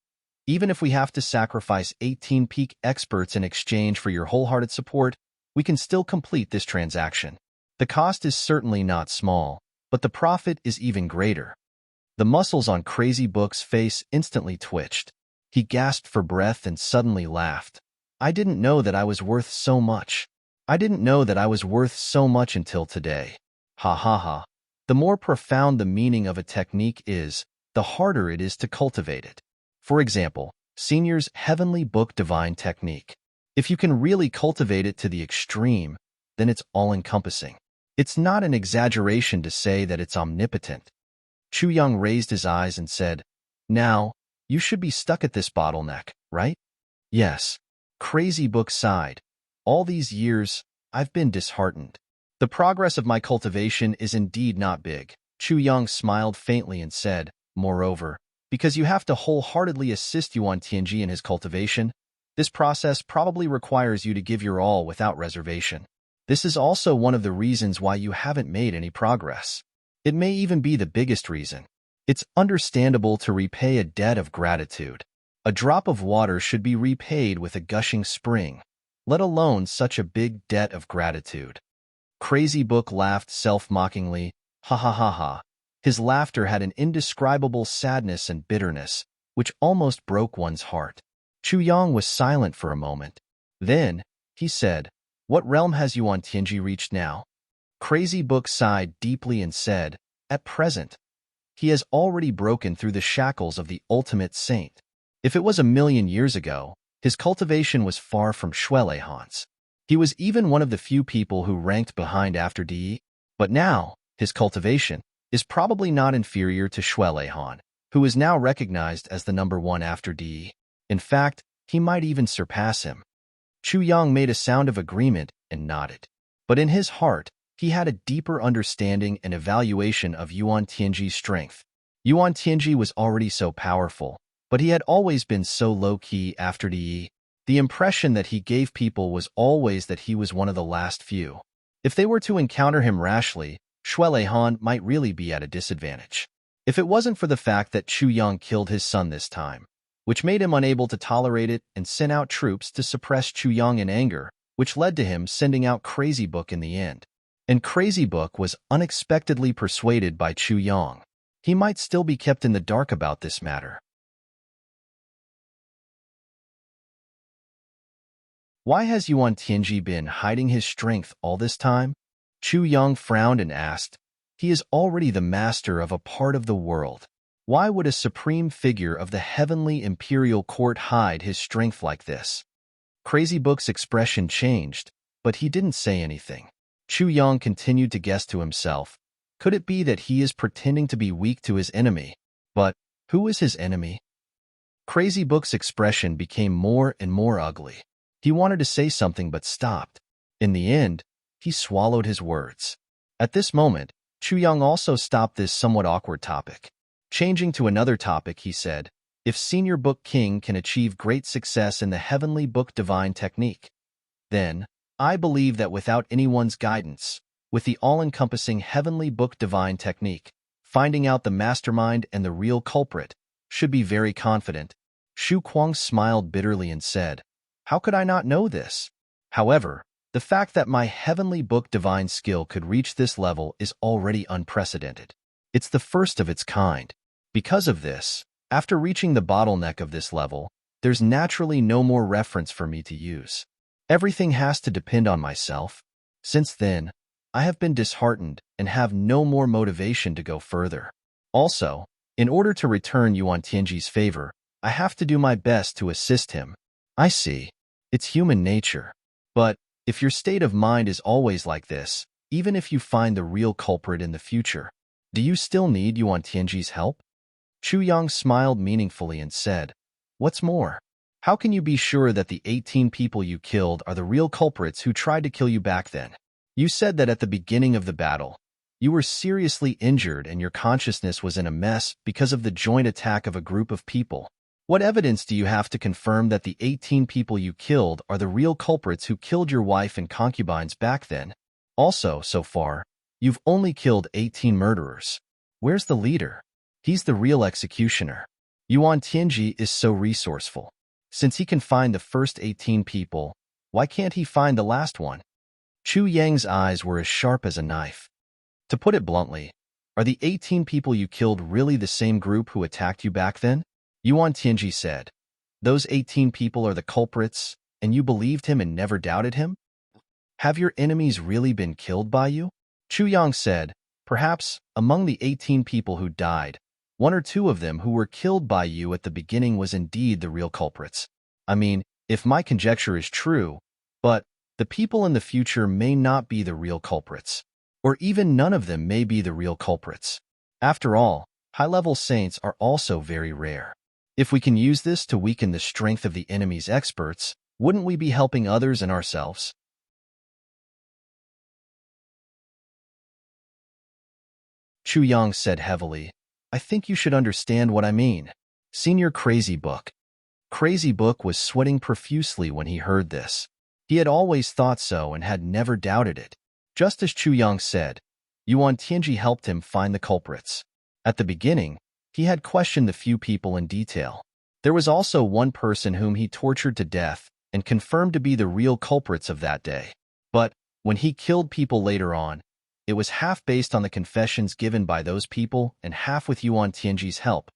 Even if we have to sacrifice 18 peak experts in exchange for your wholehearted support, we can still complete this transaction. The cost is certainly not small, but the profit is even greater. The muscles on Crazy Book's face instantly twitched. He gasped for breath and suddenly laughed. I didn't know that I was worth so much. I didn't know that I was worth so much until today. Ha ha ha. The more profound the meaning of a technique is, the harder it is to cultivate it. For example, Senior's Heavenly Book Divine Technique. If you can really cultivate it to the extreme, then it's all-encompassing. It's not an exaggeration to say that it's omnipotent. Chu Young raised his eyes and said, Now, you should be stuck at this bottleneck, right? Yes. Crazy Book sighed. All these years, I've been disheartened. The progress of my cultivation is indeed not big. Chu Young smiled faintly and said, Moreover, because you have to wholeheartedly assist Yuan Tianji in his cultivation, this process probably requires you to give your all without reservation. This is also one of the reasons why you haven't made any progress. It may even be the biggest reason. It's understandable to repay a debt of gratitude. A drop of water should be repaid with a gushing spring, let alone such a big debt of gratitude. Crazy Book laughed self-mockingly, ha ha ha ha. His laughter had an indescribable sadness and bitterness, which almost broke one's heart. Chu Yang was silent for a moment. Then, he said, What realm has Yuan Tianji reached now? Crazy Book sighed deeply and said, At present, he has already broken through the shackles of the ultimate saint. If it was 1,000,000 years ago, his cultivation was far from Shuelehan's. He was even one of the few people who ranked behind after Di, but now, his cultivation is probably not inferior to Shuelehan, who is now recognized as the #1 after Di. In fact, he might even surpass him. Chu Yang made a sound of agreement and nodded. But in his heart, he had a deeper understanding and evaluation of Yuan Tianji's strength. Yuan Tianji was already so powerful, but he had always been so low-key after Di. The impression that he gave people was always that he was one of the last few. If they were to encounter him rashly, Shuelehan might really be at a disadvantage. If it wasn't for the fact that Chu Yang killed his son this time, which made him unable to tolerate it and sent out troops to suppress Chu Yang in anger, which led to him sending out Crazy Book in the end. And Crazy Book was unexpectedly persuaded by Chu Yang. He might still be kept in the dark about this matter. Why has Yuan Tianji been hiding his strength all this time? Chu Yang frowned and asked, He is already the master of a part of the world. Why would a supreme figure of the heavenly imperial court hide his strength like this? Crazy Book's expression changed, but he didn't say anything. Chu Yang continued to guess to himself, could it be that he is pretending to be weak to his enemy? But who is his enemy? Crazy Book's expression became more and more ugly. He wanted to say something but stopped. In the end, he swallowed his words. At this moment, Chu Yang also stopped this somewhat awkward topic. Changing to another topic, he said, If Senior Book King can achieve great success in the Heavenly Book Divine Technique, then, I believe that without anyone's guidance, with the all-encompassing Heavenly Book Divine Technique, finding out the mastermind and the real culprit, should be very confident. Xu Kuang smiled bitterly and said, How could I not know this? However, the fact that my Heavenly Book Divine skill could reach this level is already unprecedented. It's the first of its kind. Because of this, after reaching the bottleneck of this level, there's naturally no more reference for me to use. Everything has to depend on myself. Since then, I have been disheartened and have no more motivation to go further. Also, in order to return Yuan Tianji's favor, I have to do my best to assist him. I see. It's human nature. But, if your state of mind is always like this, even if you find the real culprit in the future, do you still need Yuan Tianji's help? Chu Yang smiled meaningfully and said, What's more? How can you be sure that the 18 people you killed are the real culprits who tried to kill you back then? You said that at the beginning of the battle, you were seriously injured and your consciousness was in a mess because of the joint attack of a group of people. What evidence do you have to confirm that the 18 people you killed are the real culprits who killed your wife and concubines back then? Also, so far, you've only killed 18 murderers. Where's the leader? He's the real executioner. Yuan Tianji is so resourceful. Since he can find the first 18 people, why can't he find the last one? Chu Yang's eyes were as sharp as a knife. To put it bluntly, are the 18 people you killed really the same group who attacked you back then? Yuan Tianji said. Those 18 people are the culprits, and you believed him and never doubted him? Have your enemies really been killed by you? Chu Yang said, perhaps, among the 18 people who died, one or two of them who were killed by you at the beginning was indeed the real culprits. I mean, if my conjecture is true, but the people in the future may not be the real culprits, or even none of them may be the real culprits. After all, high-level saints are also very rare. If we can use this to weaken the strength of the enemy's experts, wouldn't we be helping others and ourselves? Chu Yang said heavily, I think you should understand what I mean. Senior Crazy Book. Crazy Book was sweating profusely when he heard this. He had always thought so and had never doubted it. Just as Chu Yang said, Yuan Tianji helped him find the culprits. At the beginning, he had questioned the few people in detail. There was also one person whom he tortured to death and confirmed to be the real culprits of that day. But when he killed people later on, it was half based on the confessions given by those people and half with Yuan Tianji's help.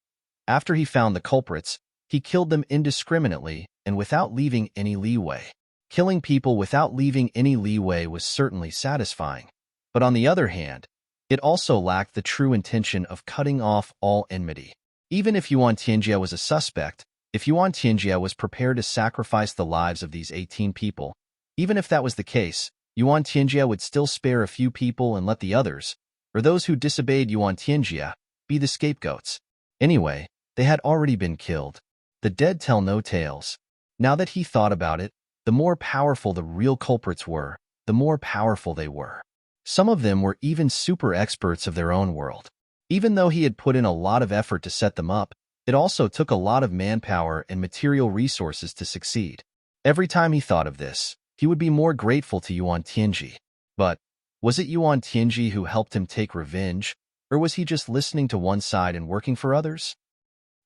After he found the culprits, he killed them indiscriminately and without leaving any leeway. Killing people without leaving any leeway was certainly satisfying. But on the other hand, it also lacked the true intention of cutting off all enmity. Even if Yuan Tianjia was a suspect, if Yuan Tianjia was prepared to sacrifice the lives of these 18 people, even if that was the case, Yuan Tianjia would still spare a few people and let the others, or those who disobeyed Yuan Tianjia, be the scapegoats. Anyway, they had already been killed. The dead tell no tales. Now that he thought about it, the more powerful the real culprits were, the more powerful they were. Some of them were even super experts of their own world. Even though he had put in a lot of effort to set them up, it also took a lot of manpower and material resources to succeed. Every time he thought of this, he would be more grateful to Yuan Tianji. But was it Yuan Tianji who helped him take revenge, or was he just listening to one side and working for others?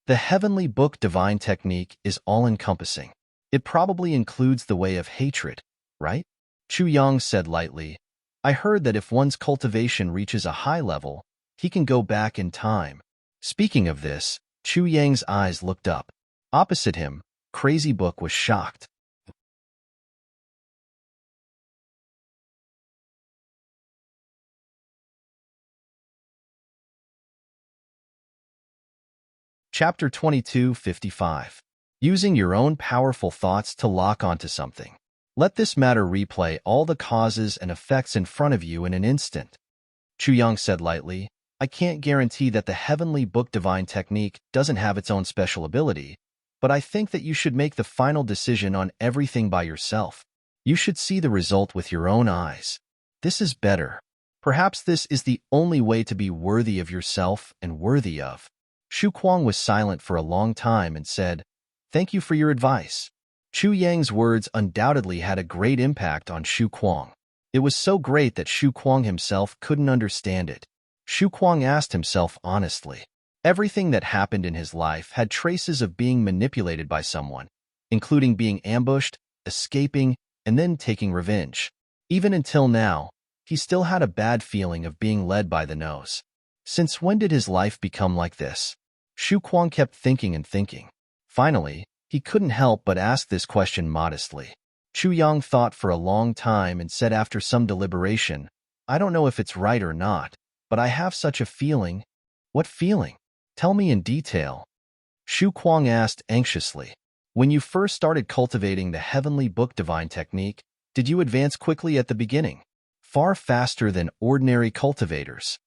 The heavenly book divine technique is all-encompassing. It probably includes the way of hatred, right? Chu Yang said lightly, I heard that if one's cultivation reaches a high level, he can go back in time. Speaking of this, Chu Yang's eyes looked up. Opposite him, Crazy Book was shocked. Chapter 22:55. Using your own powerful thoughts to lock onto something. Let this matter replay all the causes and effects in front of you in an instant. Chu Yang said lightly, I can't guarantee that the heavenly book divine technique doesn't have its own special ability, but I think that you should make the final decision on everything by yourself. You should see the result with your own eyes. This is better. Perhaps this is the only way to be worthy of yourself and worthy of. Shu Kuang was silent for a long time and said, Thank you for your advice. Chu Yang's words undoubtedly had a great impact on Shu Kuang. It was so great that Shu Kuang himself couldn't understand it. Shu Kuang asked himself honestly. Everything that happened in his life had traces of being manipulated by someone, including being ambushed, escaping, and then taking revenge. Even until now, he still had a bad feeling of being led by the nose. Since when did his life become like this? Shu Kuang kept thinking and thinking. Finally, he couldn't help but ask this question modestly. Chu Yang thought for a long time and said after some deliberation, I don't know if it's right or not, but I have such a feeling. What feeling? Tell me in detail. Shu Kuang asked anxiously. When you first started cultivating the heavenly book divine technique, did you advance quickly at the beginning? Far faster than ordinary cultivators.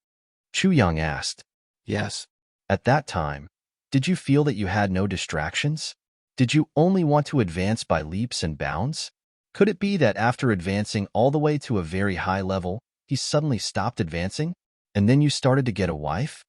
Chu Yang asked. Yes. At that time, did you feel that you had no distractions? Did you only want to advance by leaps and bounds? Could it be that after advancing all the way to a very high level, he suddenly stopped advancing, and then you started to get a wife?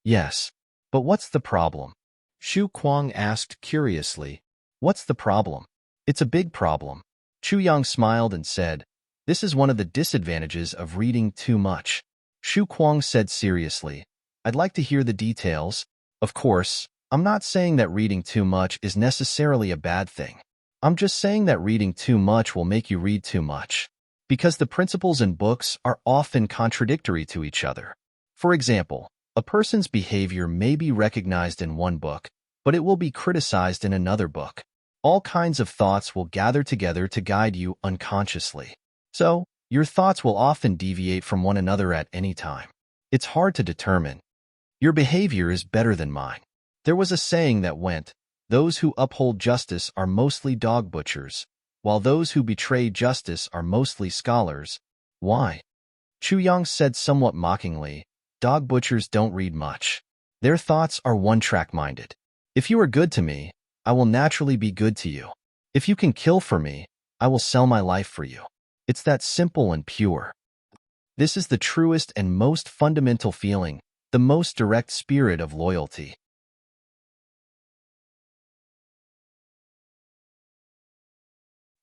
Yes. But what's the problem? Shu Kuang asked curiously. What's the problem? It's a big problem. Chu Yang smiled and said, This is one of the disadvantages of reading too much. Shu Kuang said seriously, I'd like to hear the details. Of course, I'm not saying that reading too much is necessarily a bad thing. I'm just saying that reading too much will make you read too much, because the principles in books are often contradictory to each other. For example, a person's behavior may be recognized in one book, but it will be criticized in another book. All kinds of thoughts will gather together to guide you unconsciously. So, your thoughts will often deviate from one another at any time. It's hard to determine. Your behavior is better than mine. There was a saying that went, "Those who uphold justice are mostly dog butchers, while those who betray justice are mostly scholars." Why? Chu Yang said somewhat mockingly, "Dog butchers don't read much. Their thoughts are one-track-minded. If you are good to me, I will naturally be good to you. If you can kill for me, I will sell my life for you." It's that simple and pure. This is the truest and most fundamental feeling, the most direct spirit of loyalty.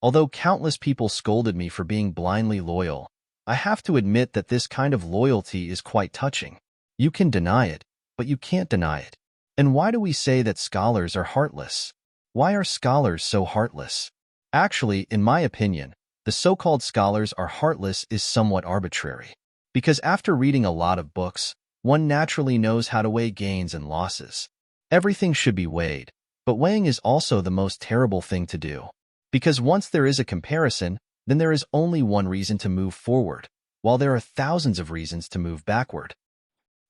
Although countless people scolded me for being blindly loyal, I have to admit that this kind of loyalty is quite touching. You can deny it, but you can't deny it. And why do we say that scholars are heartless? Why are scholars so heartless? Actually, in my opinion, the so-called scholars are heartless is somewhat arbitrary. Because after reading a lot of books, one naturally knows how to weigh gains and losses. Everything should be weighed, but weighing is also the most terrible thing to do. Because once there is a comparison, then there is only one reason to move forward, while there are thousands of reasons to move backward.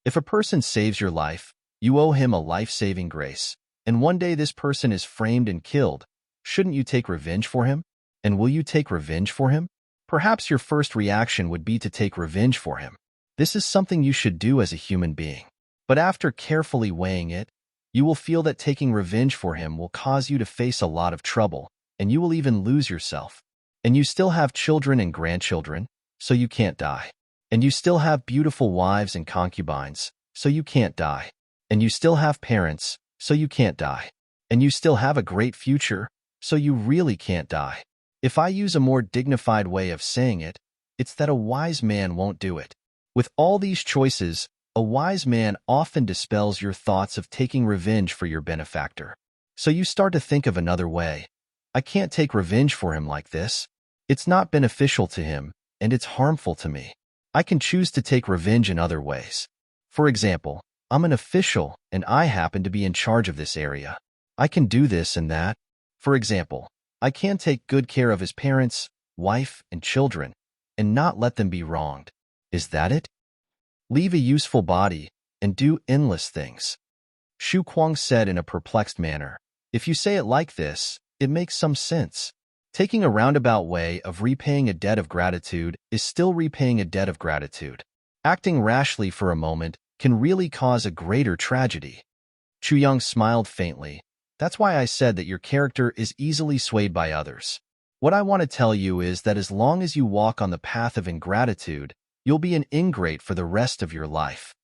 If a person saves your life, you owe him a life-saving grace, and one day this person is framed and killed. Shouldn't you take revenge for him? And will you take revenge for him? Perhaps your first reaction would be to take revenge for him. This is something you should do as a human being. But after carefully weighing it, you will feel that taking revenge for him will cause you to face a lot of trouble, and you will even lose yourself. And you still have children and grandchildren, so you can't die. And you still have beautiful wives and concubines, so you can't die. And you still have parents, so you can't die. And you still have a great future, so you really can't die. If I use a more dignified way of saying it, it's that a wise man won't do it. With all these choices, a wise man often dispels your thoughts of taking revenge for your benefactor. So you start to think of another way. I can't take revenge for him like this. It's not beneficial to him, and it's harmful to me. I can choose to take revenge in other ways. For example, I'm an official, and I happen to be in charge of this area. I can do this and that. For example, I can take good care of his parents, wife, and children, and not let them be wronged. Is that it? Leave a useful body, and do endless things. Xu Kuang said in a perplexed manner, "If you say it like this, it makes some sense. Taking a roundabout way of repaying a debt of gratitude is still repaying a debt of gratitude. Acting rashly for a moment can really cause a greater tragedy." Chu Yang smiled faintly. "That's why I said that your character is easily swayed by others. What I want to tell you is that as long as you walk on the path of ingratitude, you'll be an ingrate for the rest of your life.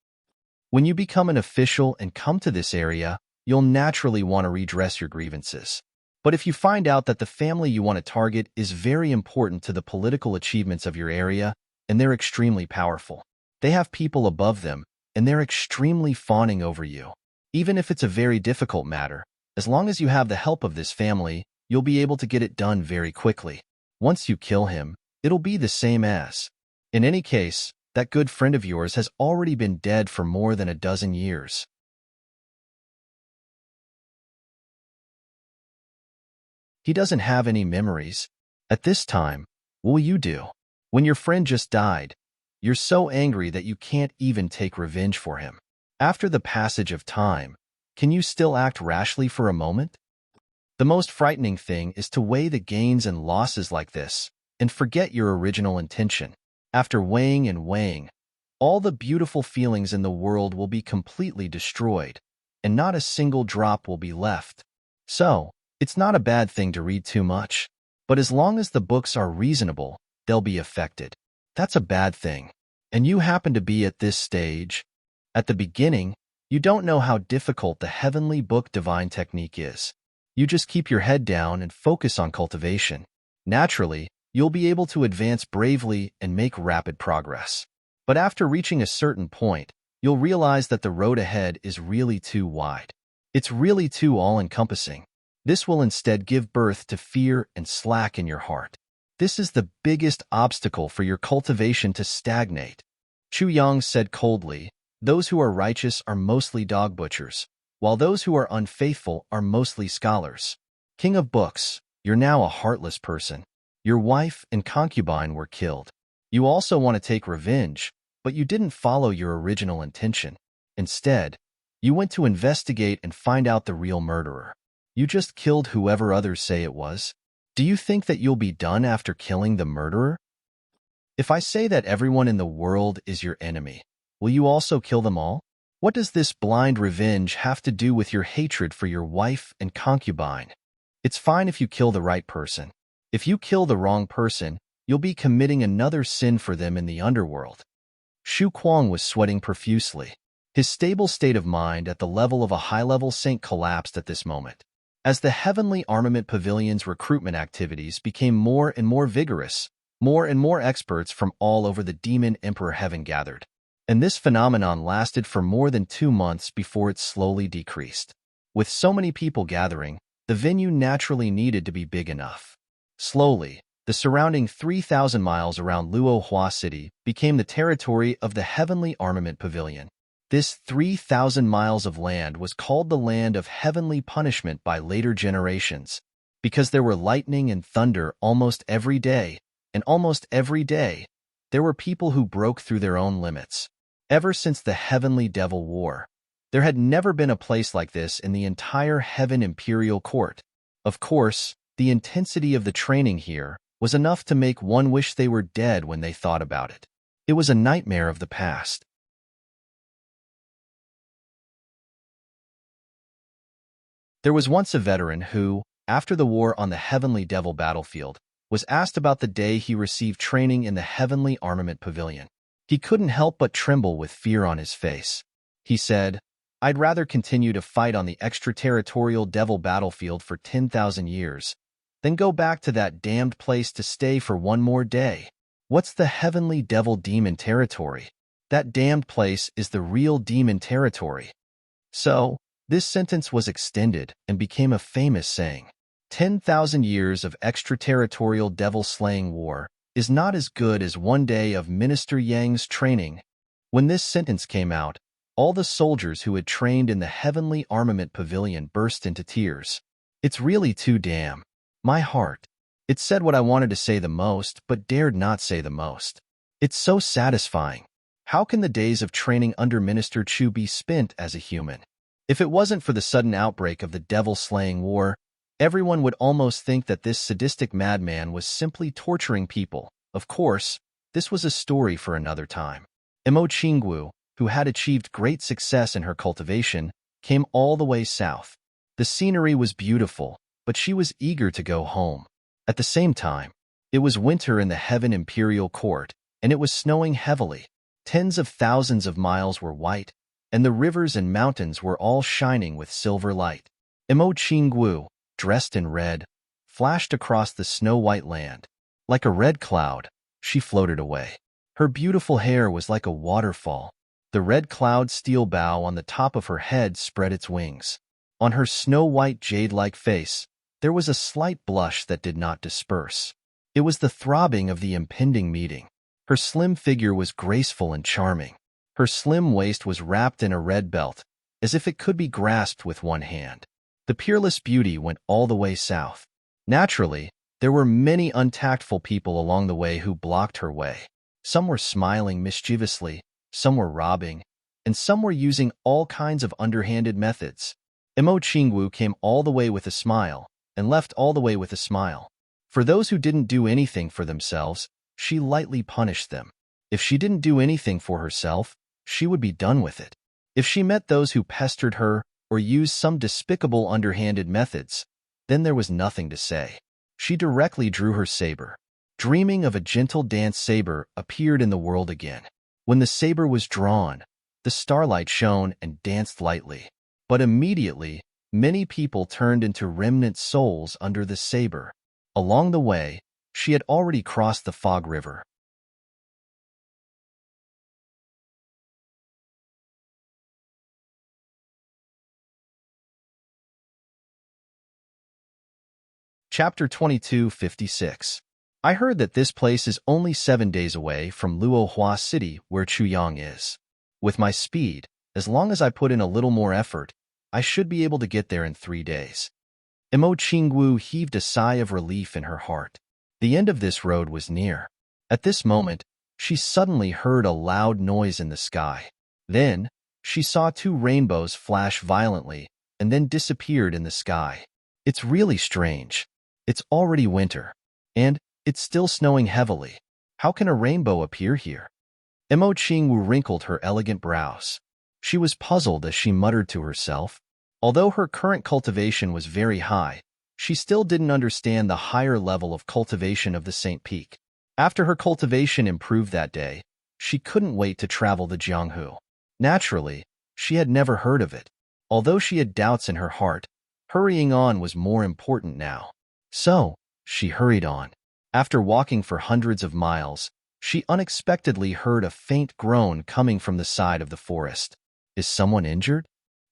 When you become an official and come to this area, you'll naturally want to redress your grievances. But if you find out that the family you want to target is very important to the political achievements of your area, and they're extremely powerful, they have people above them, and they're extremely fawning over you. Even if it's a very difficult matter, as long as you have the help of this family, you'll be able to get it done very quickly. Once you kill him, it'll be the same as. In any case, that good friend of yours has already been dead for more than a dozen years. He doesn't have any memories. At this time, what will you do? When your friend just died, you're so angry that you can't even take revenge for him. After the passage of time, can you still act rashly for a moment? The most frightening thing is to weigh the gains and losses like this and forget your original intention. After weighing and weighing, all the beautiful feelings in the world will be completely destroyed, and not a single drop will be left. So, it's not a bad thing to read too much, but as long as the books are reasonable, they'll be affected. That's a bad thing. And you happen to be at this stage. At the beginning, you don't know how difficult the heavenly book divine technique is. You just keep your head down and focus on cultivation. Naturally, you'll be able to advance bravely and make rapid progress. But after reaching a certain point, you'll realize that the road ahead is really too wide. It's really too all-encompassing. This will instead give birth to fear and slack in your heart. This is the biggest obstacle for your cultivation to stagnate. Chu Yang said coldly, those who are righteous are mostly dog butchers, while those who are unfaithful are mostly scholars. King of books, you're now a heartless person. Your wife and concubine were killed. You also want to take revenge, but you didn't follow your original intention. Instead, you went to investigate and find out the real murderer. You just killed whoever others say it was. Do you think that you'll be done after killing the murderer? If I say that everyone in the world is your enemy, will you also kill them all? What does this blind revenge have to do with your hatred for your wife and concubine? It's fine if you kill the right person. If you kill the wrong person, you'll be committing another sin for them in the underworld. Xu Kuang was sweating profusely. His stable state of mind at the level of a high-level saint collapsed at this moment. As the Heavenly Armament Pavilion's recruitment activities became more and more vigorous, more and more experts from all over the Demon Emperor Heaven gathered. And this phenomenon lasted for more than 2 months before it slowly decreased. With so many people gathering, the venue naturally needed to be big enough. Slowly, the surrounding 3,000 miles around Luohua City became the territory of the Heavenly Armament Pavilion. This 3,000 miles of land was called the Land of Heavenly Punishment by later generations, because there were lightning and thunder almost every day, and almost every day, there were people who broke through their own limits. Ever since the Heavenly Devil War, there had never been a place like this in the entire Heaven Imperial Court. Of course, the intensity of the training here was enough to make one wish they were dead when they thought about it. It was a nightmare of the past. There was once a veteran who, after the war on the Heavenly Devil battlefield, was asked about the day he received training in the Heavenly Armament Pavilion. He couldn't help but tremble with fear on his face. He said, I'd rather continue to fight on the extraterritorial devil battlefield for 10,000 years than go back to that damned place to stay for one more day. What's the Heavenly Devil Demon Territory? That damned place is the real demon territory. So, this sentence was extended and became a famous saying. 10,000 years of extraterritorial devil-slaying war is not as good as one day of Minister Yang's training. When this sentence came out, all the soldiers who had trained in the Heavenly Armament Pavilion burst into tears. It's really too damn. My heart. It said what I wanted to say the most, but dared not say the most. It's so satisfying. How can the days of training under Minister Chu be spent as a human? If it wasn't for the sudden outbreak of the devil-slaying war, everyone would almost think that this sadistic madman was simply torturing people. Of course, this was a story for another time. Mo Qinggu, who had achieved great success in her cultivation, came all the way south. The scenery was beautiful, but she was eager to go home. At the same time, it was winter in the Heaven Imperial Court, and it was snowing heavily. Tens of thousands of miles were white, and the rivers and mountains were all shining with silver light. Mo Qinggu, dressed in red, flashed across the snow-white land. Like a red cloud, she floated away. Her beautiful hair was like a waterfall. The red cloud steel bow on the top of her head spread its wings. On her snow-white jade-like face, there was a slight blush that did not disperse. It was the throbbing of the impending meeting. Her slim figure was graceful and charming. Her slim waist was wrapped in a red belt, as if it could be grasped with one hand. The peerless beauty went all the way south. Naturally, there were many untactful people along the way who blocked her way. Some were smiling mischievously, some were robbing, and some were using all kinds of underhanded methods. Mo Qinggu came all the way with a smile, and left all the way with a smile. For those who didn't do anything for themselves, she lightly punished them. If she didn't do anything for herself, she would be done with it. If she met those who pestered her or used some despicable underhanded methods, then there was nothing to say. She directly drew her saber. Dreaming of a gentle dance saber appeared in the world again. When the saber was drawn, the starlight shone and danced lightly. But immediately, many people turned into remnant souls under the saber. Along the way, she had already crossed the fog river. Chapter 2256. I heard that this place is only 7 days away from Luohua City where Chuyang is. With my speed, as long as I put in a little more effort, I should be able to get there in 3 days. Imo Qingwu heaved a sigh of relief in her heart. The end of this road was near. At this moment, she suddenly heard a loud noise in the sky. Then, she saw 2 rainbows flash violently and then disappeared in the sky. It's really strange. It's already winter, and it's still snowing heavily. How can a rainbow appear here? Imo Qingwu wrinkled her elegant brows. She was puzzled as she muttered to herself. Although her current cultivation was very high, she still didn't understand the higher level of cultivation of the St. Peak. After her cultivation improved that day, she couldn't wait to travel the Jianghu. Naturally, she had never heard of it. Although she had doubts in her heart, hurrying on was more important now. So, she hurried on. After walking for hundreds of miles, she unexpectedly heard a faint groan coming from the side of the forest. Is someone injured?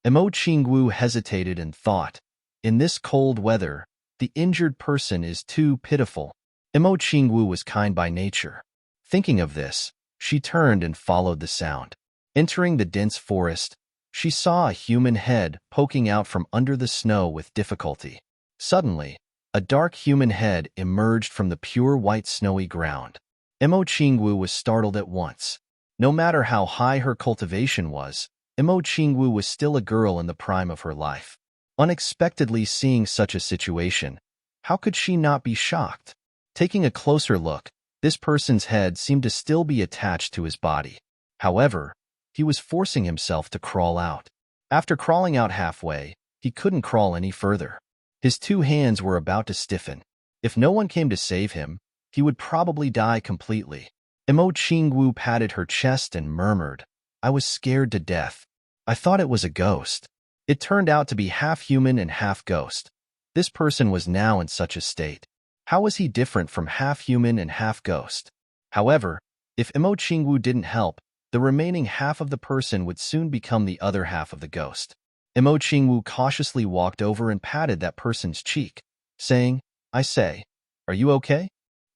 Imo Qingwu hesitated and thought, in this cold weather, the injured person is too pitiful. Imo Qingwu was kind by nature. Thinking of this, she turned and followed the sound. Entering the dense forest, she saw a human head poking out from under the snow with difficulty. Suddenly, a dark human head emerged from the pure white snowy ground. Imo Qingwu was startled at once. No matter how high her cultivation was, Imo Qingwu was still a girl in the prime of her life. Unexpectedly seeing such a situation, how could she not be shocked? Taking a closer look, this person's head seemed to still be attached to his body. However, he was forcing himself to crawl out. After crawling out halfway, he couldn't crawl any further. His 2 hands were about to stiffen. If no one came to save him, he would probably die completely. Imo Qingwu patted her chest and murmured, I was scared to death. I thought it was a ghost. It turned out to be half human and half ghost. This person was now in such a state. How was he different from half human and half ghost? However, if Imo Qingwu didn't help, the remaining half of the person would soon become the other half of the ghost. Imo Qingwu cautiously walked over and patted that person's cheek, saying, I say, are you okay?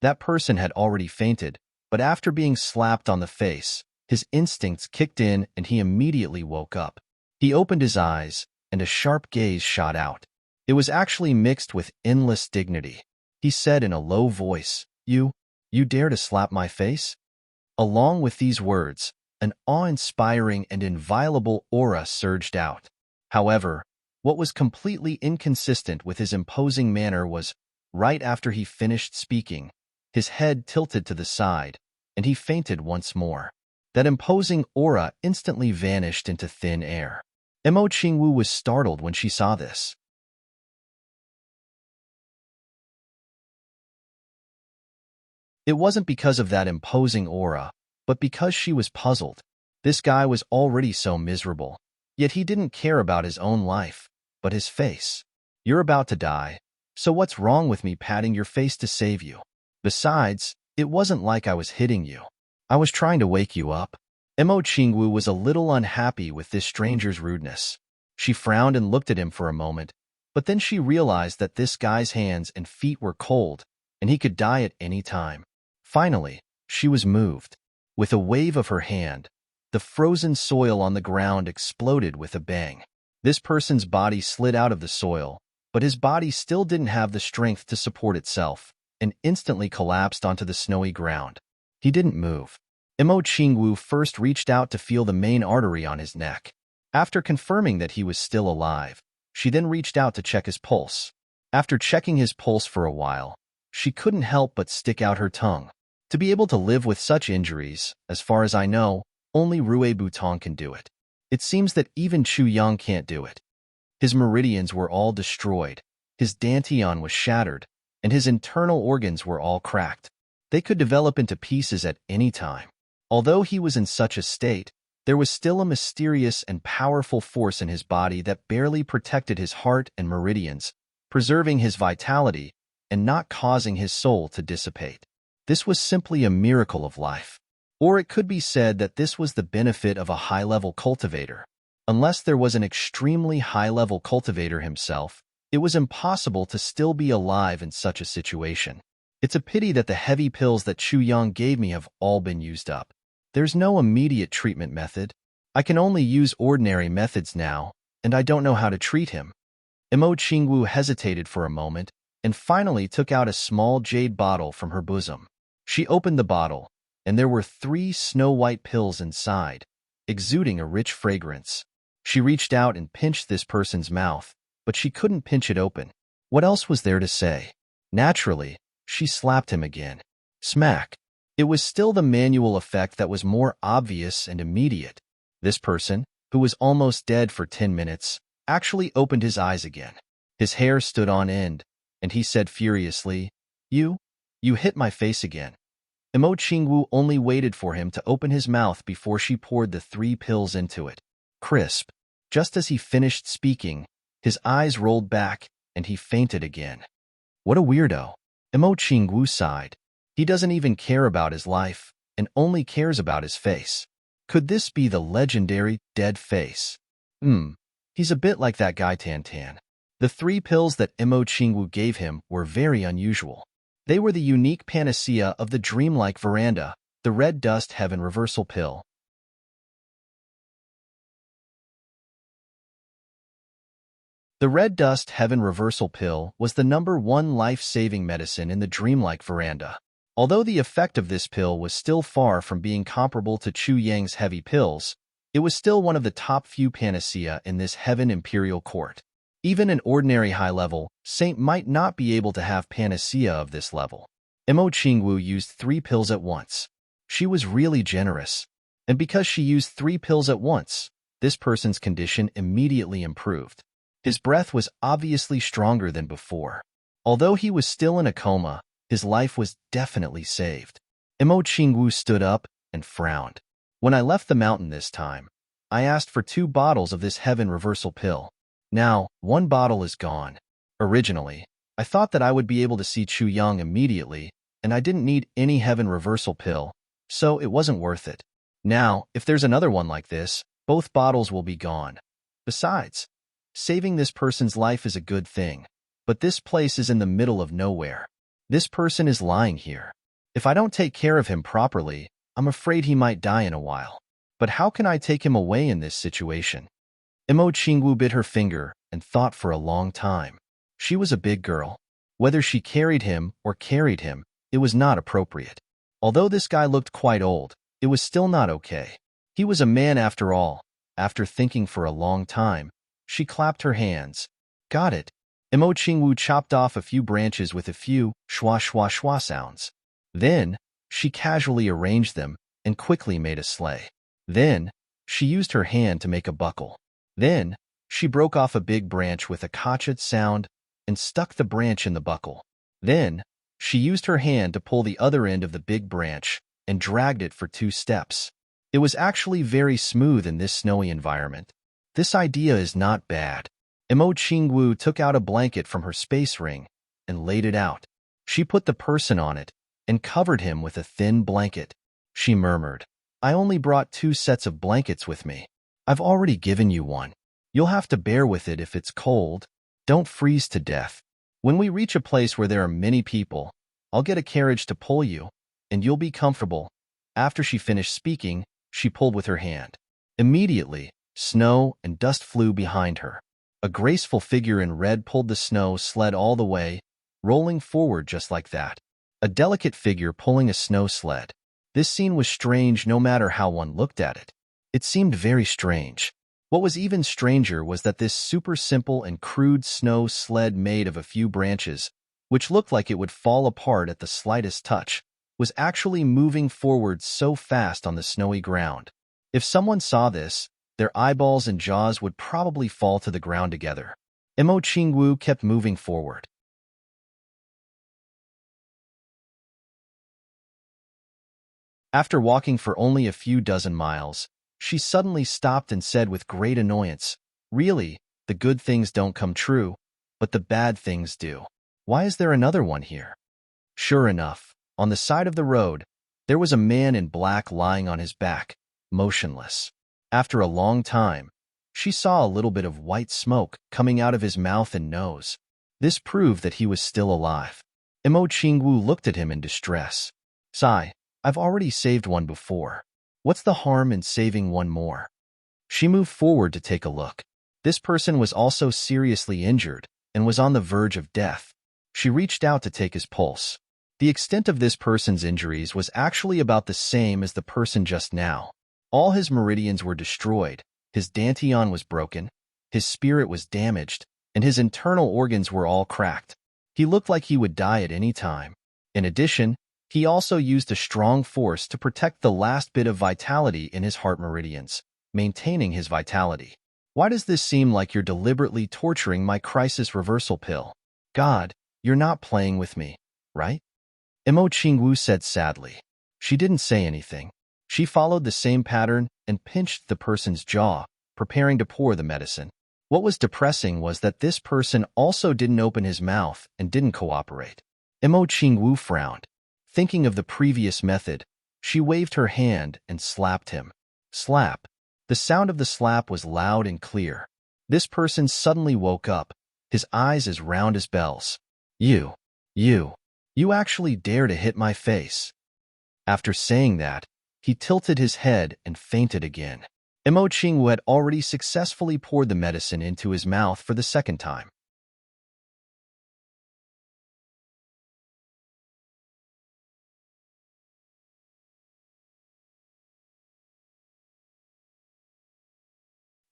That person had already fainted, but after being slapped on the face, his instincts kicked in and he immediately woke up. He opened his eyes, and a sharp gaze shot out. It was actually mixed with endless dignity. He said in a low voice, You dare to slap my face? Along with these words, an awe-inspiring and inviolable aura surged out. However, what was completely inconsistent with his imposing manner was, right after he finished speaking, his head tilted to the side, and he fainted once more. That imposing aura instantly vanished into thin air. Imo Qingwu was startled when she saw this. It wasn't because of that imposing aura, but because she was puzzled. This guy was already so miserable. Yet he didn't care about his own life, but his face. You're about to die, so what's wrong with me patting your face to save you? Besides, it wasn't like I was hitting you. I was trying to wake you up. Imo Qingwu was a little unhappy with this stranger's rudeness. She frowned and looked at him for a moment, but then she realized that this guy's hands and feet were cold, and he could die at any time. Finally, she was moved. With a wave of her hand, the frozen soil on the ground exploded with a bang. This person's body slid out of the soil, but his body still didn't have the strength to support itself, and instantly collapsed onto the snowy ground. He didn't move. Imo Qingwu first reached out to feel the main artery on his neck. After confirming that he was still alive, she then reached out to check his pulse. After checking his pulse for a while, she couldn't help but stick out her tongue. To be able to live with such injuries, as far as I know, only Rue Bouton can do it. It seems that even Chuyang can't do it. His meridians were all destroyed, his dantian was shattered, and his internal organs were all cracked. They could develop into pieces at any time. Although he was in such a state, there was still a mysterious and powerful force in his body that barely protected his heart and meridians, preserving his vitality and not causing his soul to dissipate. This was simply a miracle of life. Or it could be said that this was the benefit of a high-level cultivator. Unless there was an extremely high-level cultivator himself, It was impossible to still be alive in such a situation. It's a pity that the heavy pills that Chu Yang gave me have all been used up. There's no immediate treatment method. I can only use ordinary methods now, and I don't know how to treat him. Imo Qingwu hesitated for a moment and finally took out a small jade bottle from her bosom. She opened the bottle, and there were 3 snow-white pills inside, exuding a rich fragrance. She reached out and pinched this person's mouth, but she couldn't pinch it open. What else was there to say? Naturally, she slapped him again. Smack. It was still the manual effect that was more obvious and immediate. This person, who was almost dead for 10 minutes, actually opened his eyes again. His hair stood on end, and he said furiously, You hit my face again. Imo Qingwu only waited for him to open his mouth before she poured the 3 pills into it. Crisp. Just as he finished speaking, his eyes rolled back, and he fainted again. What a weirdo. Imo Qingwu sighed. He doesn't even care about his life, and only cares about his face. Could this be the legendary dead face? He's a bit like that guy Tan Tan. The 3 pills that Imo Qingwu gave him were very unusual. They were the unique panacea of the dreamlike veranda, the red dust heaven reversal pill. The red dust heaven reversal pill was the #1 life-saving medicine in the dreamlike veranda. Although the effect of this pill was still far from being comparable to Chu Yang's heavy pills, it was still one of the top few panacea in this heaven imperial court. Even an ordinary high-level saint might not be able to have panacea of this level. Imo Qingwu used 3 pills at once. She was really generous. And because she used 3 pills at once, this person's condition immediately improved. His breath was obviously stronger than before. Although he was still in a coma, his life was definitely saved. Imo Qingwu stood up and frowned. When I left the mountain this time, I asked for 2 bottles of this heaven reversal pill. Now, 1 bottle is gone. Originally, I thought that I would be able to see Chu Yang immediately, and I didn't need any heaven reversal pill, so it wasn't worth it. Now, if there's another one like this, both bottles will be gone. Besides, saving this person's life is a good thing, but this place is in the middle of nowhere. This person is lying here. If I don't take care of him properly, I'm afraid he might die in a while. But how can I take him away in this situation? Imo Qingwu bit her finger and thought for a long time. She was a big girl. Whether she carried him or carried him, it was not appropriate. Although this guy looked quite old, it was still not okay. He was a man after all. After thinking for a long time, she clapped her hands. Got it. Imo Qingwu chopped off a few branches with a few schwa schwa schwa sounds. Then, she casually arranged them and quickly made a sleigh. Then, she used her hand to make a buckle. Then, she broke off a big branch with a kachet sound and stuck the branch in the buckle. Then, she used her hand to pull the other end of the big branch and dragged it for 2 steps. It was actually very smooth in this snowy environment. This idea is not bad. Imo Qingwu took out a blanket from her space ring and laid it out. She put the person on it and covered him with a thin blanket. She murmured, I only brought 2 sets of blankets with me. I've already given you one. You'll have to bear with it if it's cold. Don't freeze to death. When we reach a place where there are many people, I'll get a carriage to pull you, and you'll be comfortable. After she finished speaking, she pulled with her hand. Immediately, snow and dust flew behind her. A graceful figure in red pulled the snow sled all the way, rolling forward just like that. A delicate figure pulling a snow sled. This scene was strange no matter how one looked at it. It seemed very strange. What was even stranger was that this super simple and crude snow sled made of a few branches, which looked like it would fall apart at the slightest touch, was actually moving forward so fast on the snowy ground. If someone saw this, their eyeballs and jaws would probably fall to the ground together. Imo Qingwu kept moving forward. After walking for only a few dozen miles, she suddenly stopped and said with great annoyance, Really, the good things don't come true, but the bad things do. Why is there another one here? Sure enough, on the side of the road, there was a man in black lying on his back, motionless. After a long time, She saw a little bit of white smoke coming out of his mouth and nose. This proved that he was still alive. Imo Qingwu looked at him in distress. Sigh, I've already saved one before. What's the harm in saving one more? She moved forward to take a look. This person was also seriously injured and was on the verge of death. She reached out to take his pulse. The extent of this person's injuries was actually about the same as the person just now. All his meridians were destroyed, his dantian was broken, his spirit was damaged, and his internal organs were all cracked. He looked like he would die at any time. In addition, he also used a strong force to protect the last bit of vitality in his heart meridians, maintaining his vitality. Why does this seem like you're deliberately torturing my crisis reversal pill? God, you're not playing with me, right? Imo Qingwu said sadly. She didn't say anything. She followed the same pattern and pinched the person's jaw, preparing to pour the medicine. What was depressing was that this person also didn't open his mouth and didn't cooperate. Imo Qingwu frowned. Thinking of the previous method, she waved her hand and slapped him. Slap. The sound of the slap was loud and clear. This person suddenly woke up, his eyes as round as bells. You actually dare to hit my face. After saying that, he tilted his head and fainted again. Imo Qingwu had already successfully poured the medicine into his mouth for the second time.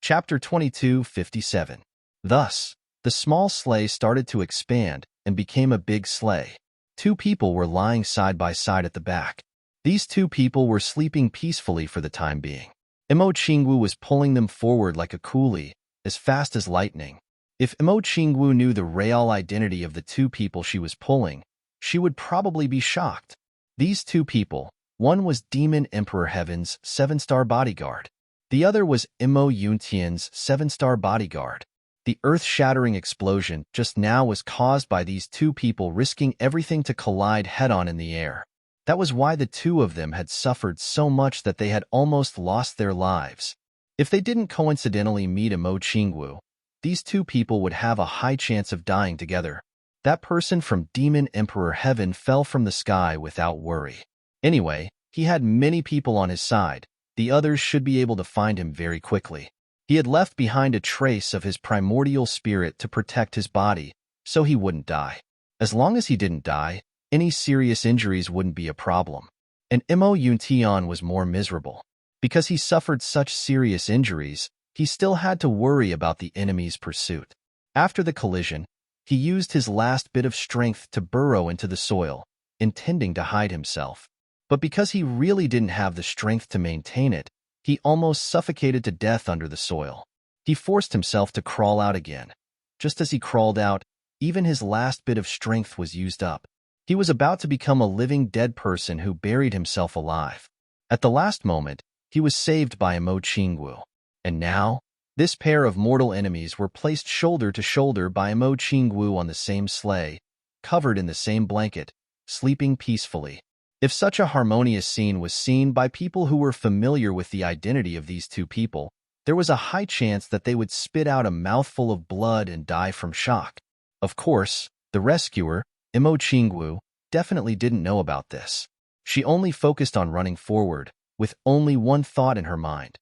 Chapter 22:57. Thus, the small sleigh started to expand and became a big sleigh. Two people were lying side by side at the back. These two people were sleeping peacefully for the time being. Imo Qingwu was pulling them forward like a coolie, as fast as lightning. If Imo Qingwu knew the real identity of the two people she was pulling, she would probably be shocked. These two people, one was Demon Emperor Heaven's 7-star bodyguard. The other was Imo Yuntian's 7-star bodyguard. The earth-shattering explosion just now was caused by these two people risking everything to collide head-on in the air. That was why the two of them had suffered so much that they had almost lost their lives. If they didn't coincidentally meet Imo Qingwu, these two people would have a high chance of dying together. That person from Demon Emperor Heaven fell from the sky without worry. Anyway, he had many people on his side. The others should be able to find him very quickly. He had left behind a trace of his primordial spirit to protect his body, so he wouldn't die. As long as he didn't die, any serious injuries wouldn't be a problem. And Imo Yuntian was more miserable. Because he suffered such serious injuries, he still had to worry about the enemy's pursuit. After the collision, he used his last bit of strength to burrow into the soil, intending to hide himself. But because he really didn't have the strength to maintain it, he almost suffocated to death under the soil. He forced himself to crawl out again. Just as he crawled out, even his last bit of strength was used up. He was about to become a living dead person who buried himself alive. At the last moment, he was saved by Imo Qingwu. And now, this pair of mortal enemies were placed shoulder to shoulder by Imo Qingwu on the same sleigh, covered in the same blanket, sleeping peacefully. If such a harmonious scene was seen by people who were familiar with the identity of these two people, there was a high chance that they would spit out a mouthful of blood and die from shock. Of course, the rescuer, Imo Qingwu, definitely didn't know about this. She only focused on running forward, with only one thought in her mind: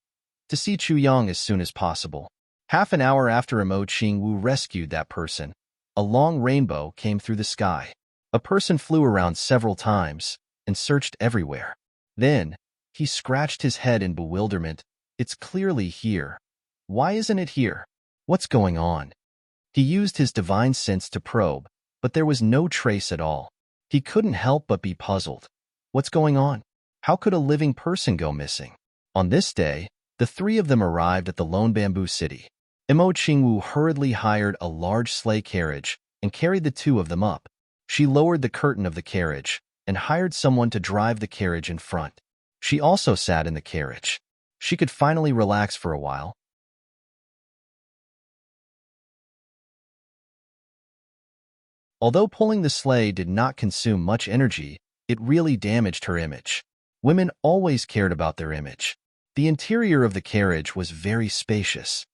to see Chu Yang as soon as possible. Half an hour after Imo Qingwu rescued that person, a long rainbow came through the sky. A person flew around several times and searched everywhere. Then, he scratched his head in bewilderment. It's clearly here. Why isn't it here? What's going on? He used his divine sense to probe, but there was no trace at all. He couldn't help but be puzzled. What's going on? How could a living person go missing? On this day, the three of them arrived at the lone bamboo city. Imo Qingwu hurriedly hired a large sleigh carriage and carried the two of them up. She lowered the curtain of the carriage and hired someone to drive the carriage in front. She also sat in the carriage. She could finally relax for a while. Although pulling the sleigh did not consume much energy, it really damaged her image. Women always cared about their image. The interior of the carriage was very spacious.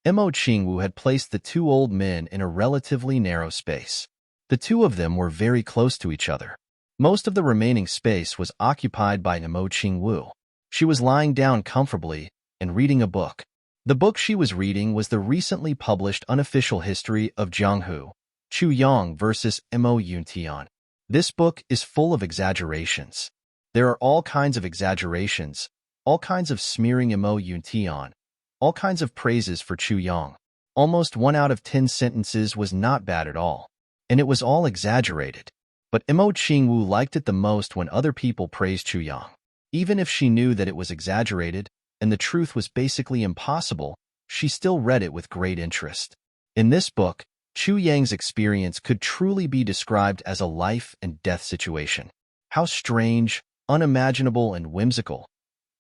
Mo Qingwu had placed the two old men in a relatively narrow space. The two of them were very close to each other. Most of the remaining space was occupied by Mo Qingwu. She was lying down comfortably and reading a book. The book she was reading was the recently published unofficial history of Jianghu, Chu Yang versus Mo Yuntian. This book is full of exaggerations. There are all kinds of exaggerations, all kinds of smearing Mo Yuntian, all kinds of praises for Chu Yang. Almost 1 out of 10 sentences was not bad at all, and it was all exaggerated. But Mo Qingwu liked it the most when other people praised Chu Yang. Even if she knew that it was exaggerated and the truth was basically impossible, she still read it with great interest. In this book, Chu Yang's experience could truly be described as a life and death situation. How strange, unimaginable, and whimsical.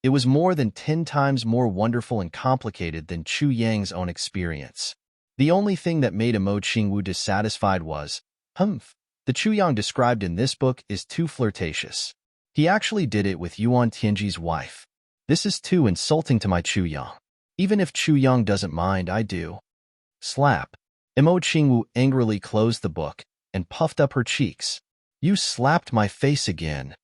It was more than 10 times more wonderful and complicated than Chu Yang's own experience. The only thing that made Mo Qingwu dissatisfied was, the Chu Yang described in this book is too flirtatious. He actually did it with Yuan Tianji's wife. This is too insulting to my Chu Yang. Even if Chu Yang doesn't mind, I do. Slap. Mo Qingwu angrily closed the book and puffed up her cheeks. You slapped my face again.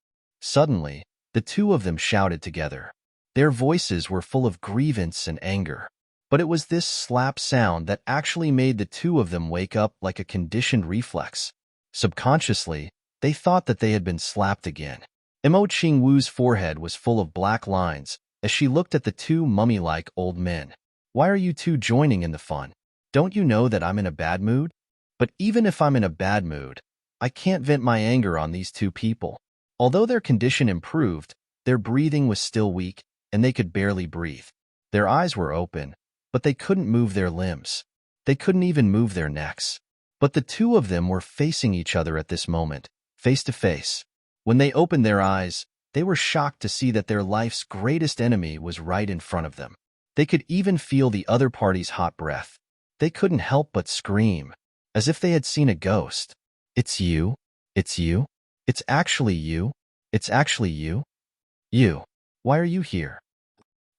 Suddenly, the two of them shouted together. Their voices were full of grievance and anger. But it was this slap sound that actually made the two of them wake up like a conditioned reflex. Subconsciously, they thought that they had been slapped again. Mo Qingwu's forehead was full of black lines as she looked at the two mummy-like old men. Why are you two joining in the fun? Don't you know that I'm in a bad mood? But even if I'm in a bad mood, I can't vent my anger on these two people. Although their condition improved, their breathing was still weak, and they could barely breathe. Their eyes were open, but they couldn't move their limbs. They couldn't even move their necks. But the two of them were facing each other at this moment, face to face. When they opened their eyes, they were shocked to see that their life's greatest enemy was right in front of them. They could even feel the other party's hot breath. They couldn't help but scream, as if they had seen a ghost. It's you. It's you. It's actually you. It's actually you. You. Why are you here?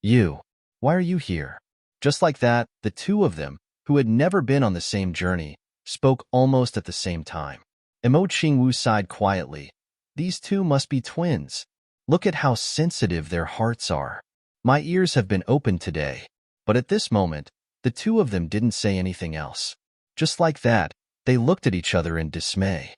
You. Why are you here? Just like that, the two of them, who had never been on the same journey, spoke almost at the same time. Mo Qingwu sighed quietly. These two must be twins. Look at how sensitive their hearts are. My ears have been opened today. But at this moment, the two of them didn't say anything else. Just like that, they looked at each other in dismay.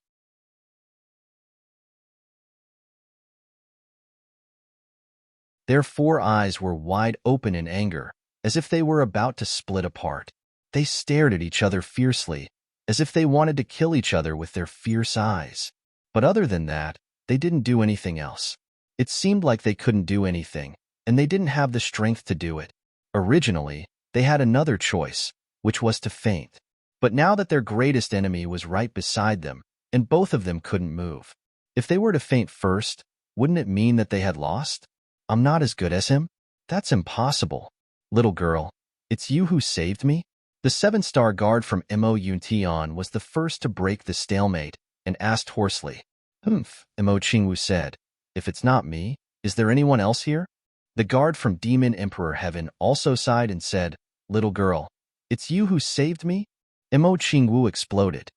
Their four eyes were wide open in anger, as if they were about to split apart. They stared at each other fiercely, as if they wanted to kill each other with their fierce eyes. But other than that, they didn't do anything else. It seemed like they couldn't do anything, and they didn't have the strength to do it. Originally, they had another choice, which was to faint. But now that their greatest enemy was right beside them, and both of them couldn't move. If they were to faint first, wouldn't it mean that they had lost? I'm not as good as him? That's impossible. Little girl, it's you who saved me? The 7-star guard from Mo Yuntian was the first to break the stalemate and asked hoarsely. Mo Qingwu said. If it's not me, is there anyone else here? The guard from Demon Emperor Heaven also sighed and said, Little girl, it's you who saved me? Mo Qingwu exploded.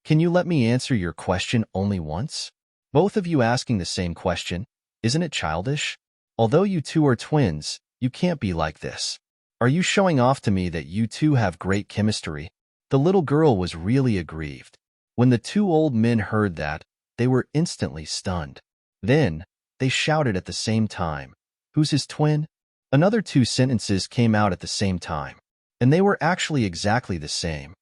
Can you let me answer your question only once? Both of you asking the same question, isn't it childish? Although you two are twins, you can't be like this. Are you showing off to me that you two have great chemistry? The little girl was really aggrieved. When the two old men heard that, they were instantly stunned. Then, they shouted at the same time, Who's his twin? Another 2 sentences came out at the same time, and they were actually exactly the same.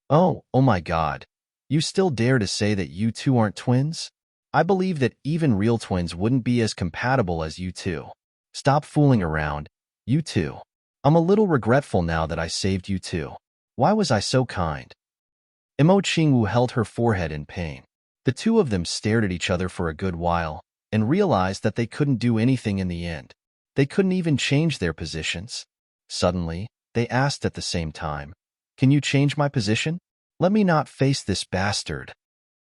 Oh my God. You still dare to say that you two aren't twins? I believe that even real twins wouldn't be as compatible as you two. Stop fooling around, you two. I'm a little regretful now that I saved you two. Why was I so kind? Mo Qingwu held her forehead in pain. The two of them stared at each other for a good while and realized that they couldn't do anything in the end. They couldn't even change their positions. Suddenly, they asked at the same time, Can you change my position? Let me not face this bastard.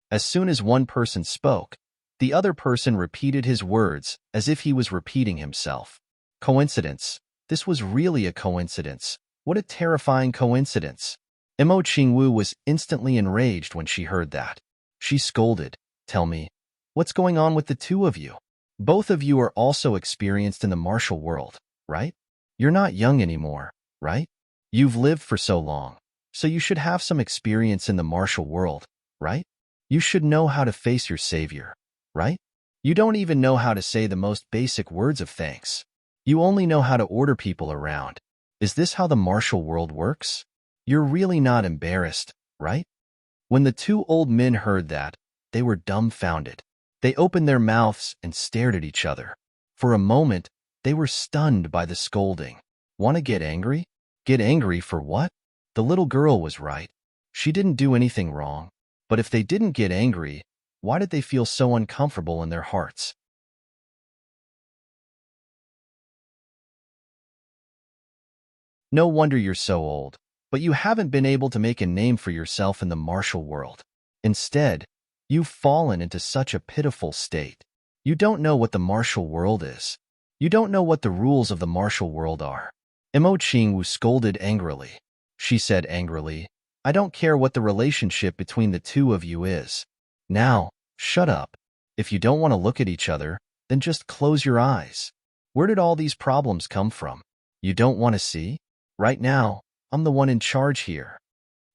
As soon as one person spoke, the other person repeated his words as if he was repeating himself. Coincidence. This was really a coincidence, What a terrifying coincidence. Mo Qingwu was instantly enraged when she heard that. She scolded, "Tell me, what's going on with the two of you? Both of you are also experienced in the martial world, right? You're not young anymore, right? You've lived for so long, so you should have some experience in the martial world, right? You should know how to face your savior, right? You don't even know how to say the most basic words of thanks. You only know how to order people around. Is this how the martial world works? You're really not embarrassed, right?" When the two old men heard that, they were dumbfounded. They opened their mouths and stared at each other. For a moment, they were stunned by the scolding. Want to get angry? Get angry for what? The little girl was right. She didn't do anything wrong. But if they didn't get angry, why did they feel so uncomfortable in their hearts? No wonder you're so old, but you haven't been able to make a name for yourself in the martial world. Instead, you've fallen into such a pitiful state. You don't know what the martial world is. You don't know what the rules of the martial world are. Mo Qingwu scolded angrily. She said angrily, "I don't care what the relationship between the two of you is. Now, shut up. If you don't want to look at each other, then just close your eyes. Where did all these problems come from? You don't want to see? Right now, I'm the one in charge here."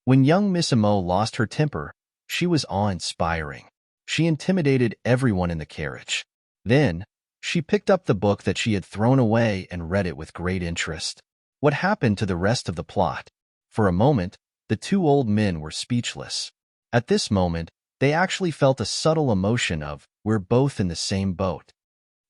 When young Miss Mo lost her temper, she was awe-inspiring. She intimidated everyone in the carriage. Then, she picked up the book that she had thrown away and read it with great interest. What happened to the rest of the plot? For a moment, the two old men were speechless. At this moment, they actually felt a subtle emotion of, "We're both in the same boat.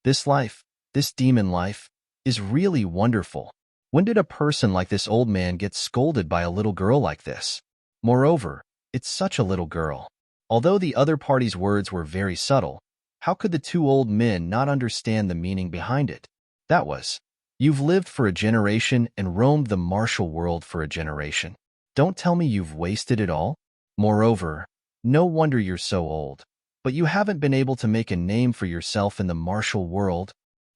This life, this demon life, is really wonderful. When did a person like this old man get scolded by a little girl like this? Moreover, it's such a little girl." Although the other party's words were very subtle, how could the two old men not understand the meaning behind it? That was, "You've lived for a generation and roamed the martial world for a generation. Don't tell me you've wasted it all? Moreover, no wonder you're so old, but you haven't been able to make a name for yourself in the martial world."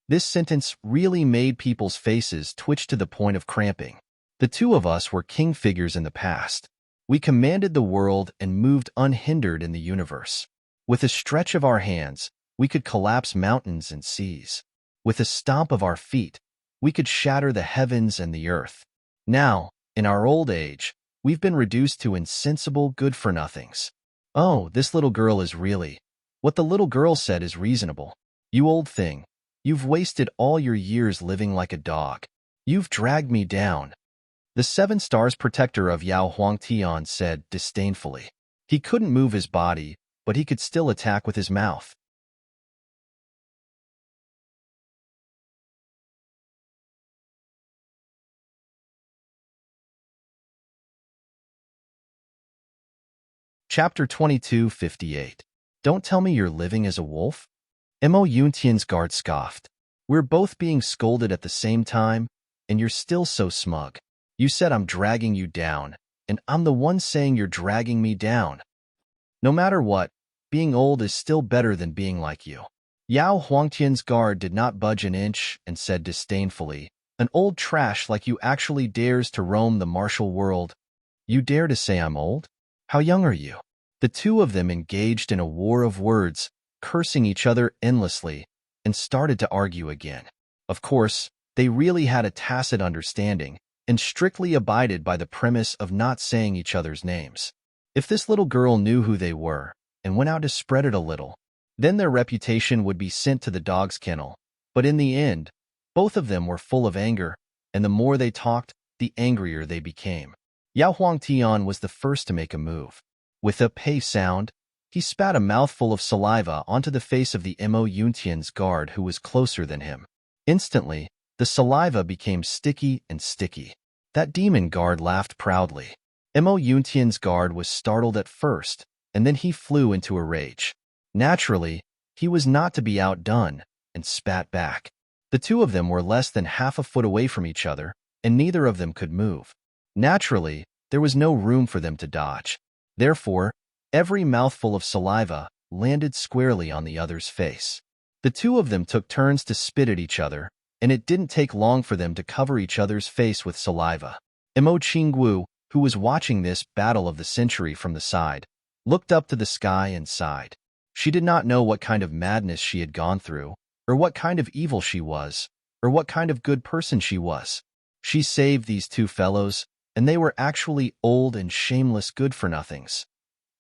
This sentence really made people's faces twitch to the point of cramping. The two of us were king figures in the past. We commanded the world and moved unhindered in the universe. With a stretch of our hands, we could collapse mountains and seas. With a stomp of our feet, we could shatter the heavens and the earth. Now, in our old age, we've been reduced to insensible good-for-nothings. Oh, this little girl is really... What the little girl said is reasonable. You old thing, you've wasted all your years living like a dog. You've dragged me down. The 7 stars protector of Yao Huangtian said disdainfully. He couldn't move his body, but he could still attack with his mouth. Chapter 2258. Don't tell me you're living as a wolf? Mo Yuntian's guard scoffed. We're both being scolded at the same time, and you're still so smug. You said I'm dragging you down, and I'm the one saying you're dragging me down. No matter what, being old is still better than being like you. Yao Huangtian's guard did not budge an inch and said disdainfully, "An old trash like you actually dares to roam the martial world. You dare to say I'm old? How young are you?" The two of them engaged in a war of words, cursing each other endlessly, and started to argue again. Of course, they really had a tacit understanding, and strictly abided by the premise of not saying each other's names. If this little girl knew who they were, and went out to spread it a little, then their reputation would be sent to the dog's kennel. But in the end, both of them were full of anger, and the more they talked, the angrier they became. Yao Huangtian was the first to make a move. With a pay sound, he spat a mouthful of saliva onto the face of the Mo Yuntian's guard who was closer than him. Instantly, the saliva became sticky and sticky. That demon guard laughed proudly. Mo Yuntian's guard was startled at first, and then he flew into a rage. Naturally, he was not to be outdone, and spat back. The two of them were less than half a foot away from each other, and neither of them could move. Naturally, there was no room for them to dodge. Therefore, every mouthful of saliva landed squarely on the other's face. The two of them took turns to spit at each other, and it didn't take long for them to cover each other's face with saliva. Imo Qingwu, who was watching this battle of the century from the side, looked up to the sky and sighed. She did not know what kind of madness she had gone through, or what kind of evil she was, or what kind of good person she was. She saved these two fellows, and they were actually old and shameless good-for-nothings.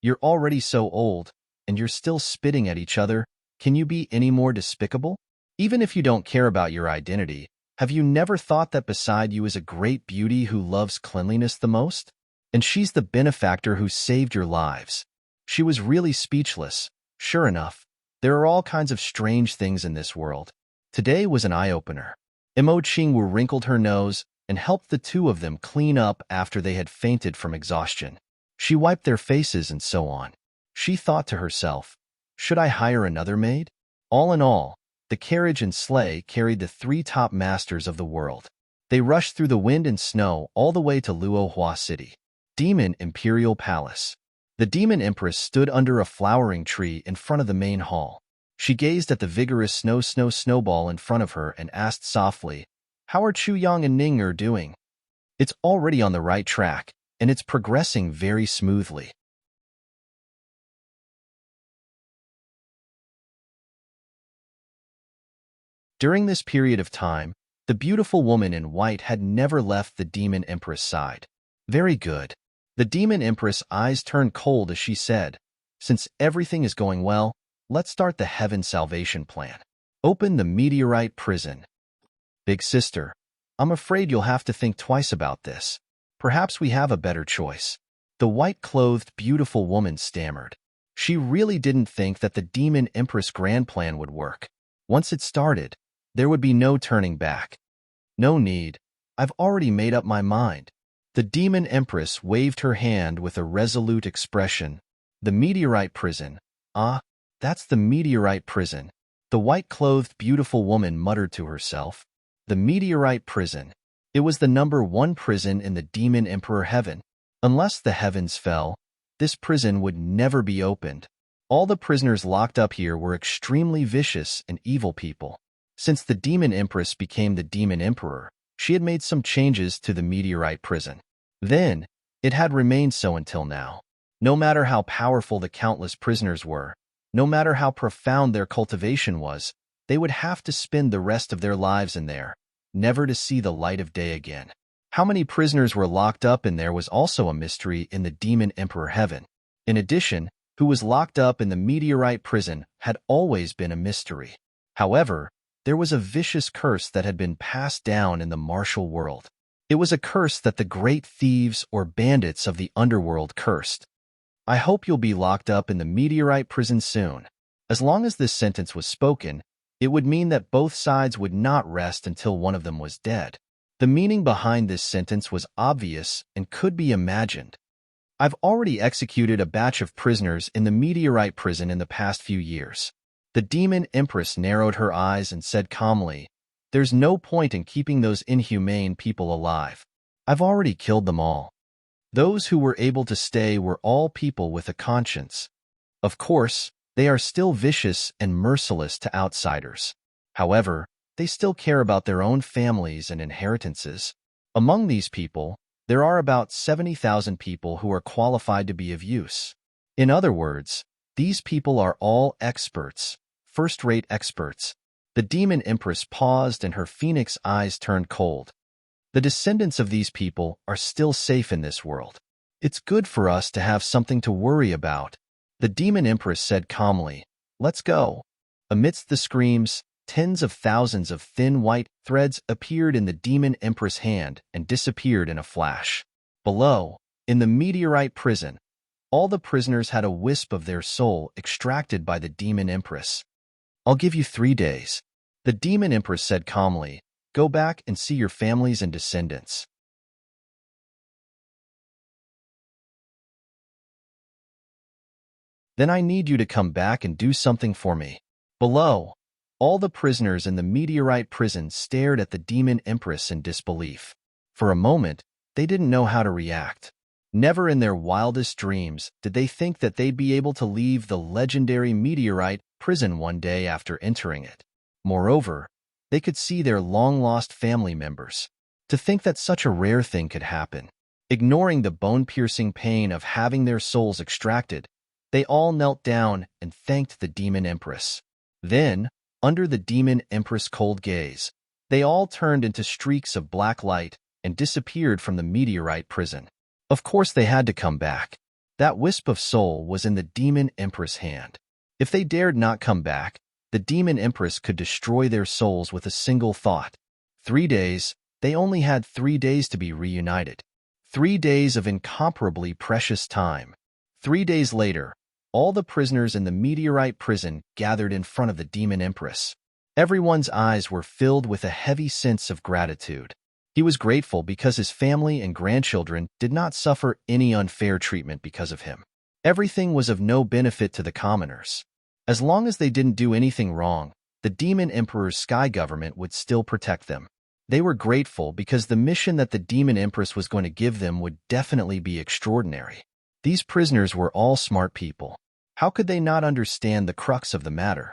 You're already so old, and you're still spitting at each other. Can you be any more despicable? Even if you don't care about your identity, have you never thought that beside you is a great beauty who loves cleanliness the most? And she's the benefactor who saved your lives. She was really speechless. Sure enough, there are all kinds of strange things in this world. Today was an eye-opener. Imo Qingwu wrinkled her nose and helped the two of them clean up after they had fainted from exhaustion. She wiped their faces and so on. She thought to herself, should I hire another maid? All in all, the carriage and sleigh carried the three top masters of the world. They rushed through the wind and snow all the way to Luohua City, Demon Imperial Palace. The Demon Empress stood under a flowering tree in front of the main hall. She gazed at the vigorous snowball in front of her and asked softly, how are Chuyang and Ning doing? It's already on the right track, and it's progressing very smoothly. During this period of time, the beautiful woman in white had never left the Demon Empress' side. Very good. The Demon Empress' eyes turned cold as she said, since everything is going well, let's start the Heaven Salvation Plan. Open the meteorite prison. Big sister, I'm afraid you'll have to think twice about this. Perhaps we have a better choice. The white-clothed, beautiful woman stammered. She really didn't think that the Demon Empress' grand plan would work. Once it started, there would be no turning back. No need. I've already made up my mind. The Demon Empress waved her hand with a resolute expression. The meteorite prison. Ah, that's the meteorite prison. The white-clothed, beautiful woman muttered to herself. The meteorite prison. It was the #1 prison in the Demon Emperor Heaven. Unless the heavens fell, this prison would never be opened. All the prisoners locked up here were extremely vicious and evil people. Since the Demon Empress became the Demon Emperor, she had made some changes to the meteorite prison. Then, it had remained so until now. No matter how powerful the countless prisoners were, no matter how profound their cultivation was, they would have to spend the rest of their lives in there, never to see the light of day again. How many prisoners were locked up in there was also a mystery in the Demon Emperor Heaven. In addition, who was locked up in the meteorite prison had always been a mystery. However, there was a vicious curse that had been passed down in the martial world. It was a curse that the great thieves or bandits of the underworld cursed. I hope you'll be locked up in the meteorite prison soon. As long as this sentence was spoken, it would mean that both sides would not rest until one of them was dead. The meaning behind this sentence was obvious and could be imagined. I've already executed a batch of prisoners in the meteorite prison in the past few years. The Demon Empress narrowed her eyes and said calmly, there's no point in keeping those inhumane people alive. I've already killed them all. Those who were able to stay were all people with a conscience. Of course, they are still vicious and merciless to outsiders. However, they still care about their own families and inheritances. Among these people, there are about 70,000 people who are qualified to be of use. In other words, these people are all experts, first-rate experts. The Demon Empress paused and her phoenix eyes turned cold. The descendants of these people are still safe in this world. It's good for us to have something to worry about. The Demon Empress said calmly, let's go. Amidst the screams, tens of thousands of thin white threads appeared in the Demon Empress' hand and disappeared in a flash. Below, in the meteorite prison, all the prisoners had a wisp of their soul extracted by the Demon Empress. I'll give you 3 days. The Demon Empress said calmly, go back and see your families and descendants. Then I need you to come back and do something for me. Below, all the prisoners in the meteorite prison stared at the Demon Empress in disbelief. For a moment, they didn't know how to react. Never in their wildest dreams did they think that they'd be able to leave the legendary meteorite prison one day after entering it. Moreover, they could see their long-lost family members. To think that such a rare thing could happen. Ignoring the bone-piercing pain of having their souls extracted, they all knelt down and thanked the Demon Empress. Then, under the Demon Empress' cold gaze, they all turned into streaks of black light and disappeared from the meteorite prison. Of course they had to come back. That wisp of soul was in the Demon Empress' hand. If they dared not come back, the Demon Empress could destroy their souls with a single thought. 3 days, they only had 3 days to be reunited. 3 days of incomparably precious time. 3 days later, all the prisoners in the meteorite prison gathered in front of the Demon Empress. Everyone's eyes were filled with a heavy sense of gratitude. He was grateful because his family and grandchildren did not suffer any unfair treatment because of him. Everything was of no benefit to the commoners. As long as they didn't do anything wrong, the Demon Emperor's sky government would still protect them. They were grateful because the mission that the Demon Empress was going to give them would definitely be extraordinary. These prisoners were all smart people. How could they not understand the crux of the matter?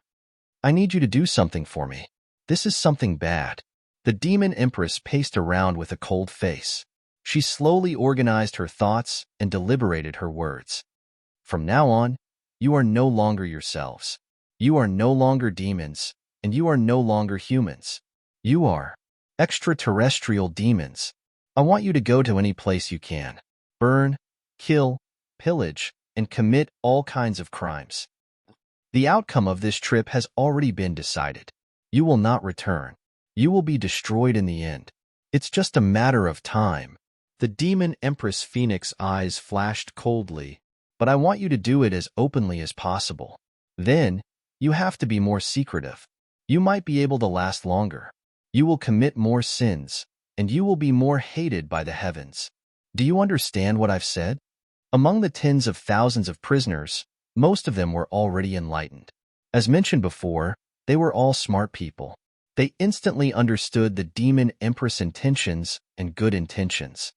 I need you to do something for me. This is something bad. The Demon Empress paced around with a cold face. She slowly organized her thoughts and deliberated her words. From now on, you are no longer yourselves. You are no longer demons, and you are no longer humans. You are extraterrestrial demons. I want you to go to any place you can. Burn, kill, pillage, and commit all kinds of crimes. The outcome of this trip has already been decided. You will not return. You will be destroyed in the end. It's just a matter of time. The Demon Empress Phoenix eyes flashed coldly, but I want you to do it as openly as possible. Then, you have to be more secretive. You might be able to last longer. You will commit more sins, and you will be more hated by the heavens. Do you understand what I've said? Among the tens of thousands of prisoners, most of them were already enlightened. As mentioned before, they were all smart people. They instantly understood the Demon Empress' intentions and good intentions.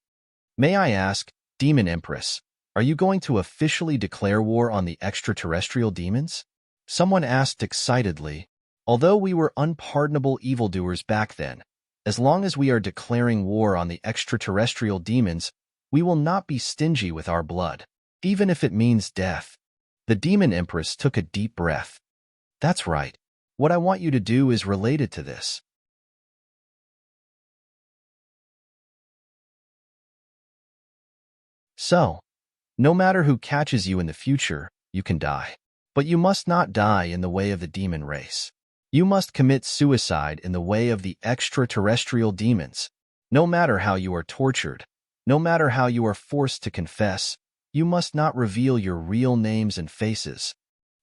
May I ask, Demon Empress, are you going to officially declare war on the extraterrestrial demons? Someone asked excitedly. Although we were unpardonable evildoers back then, as long as we are declaring war on the extraterrestrial demons, we will not be stingy with our blood, even if it means death. The Demon Empress took a deep breath. That's right. What I want you to do is related to this. So, no matter who catches you in the future, you can die. But you must not die in the way of the demon race. You must commit suicide in the way of the extraterrestrial demons. No matter how you are tortured, no matter how you are forced to confess, you must not reveal your real names and faces.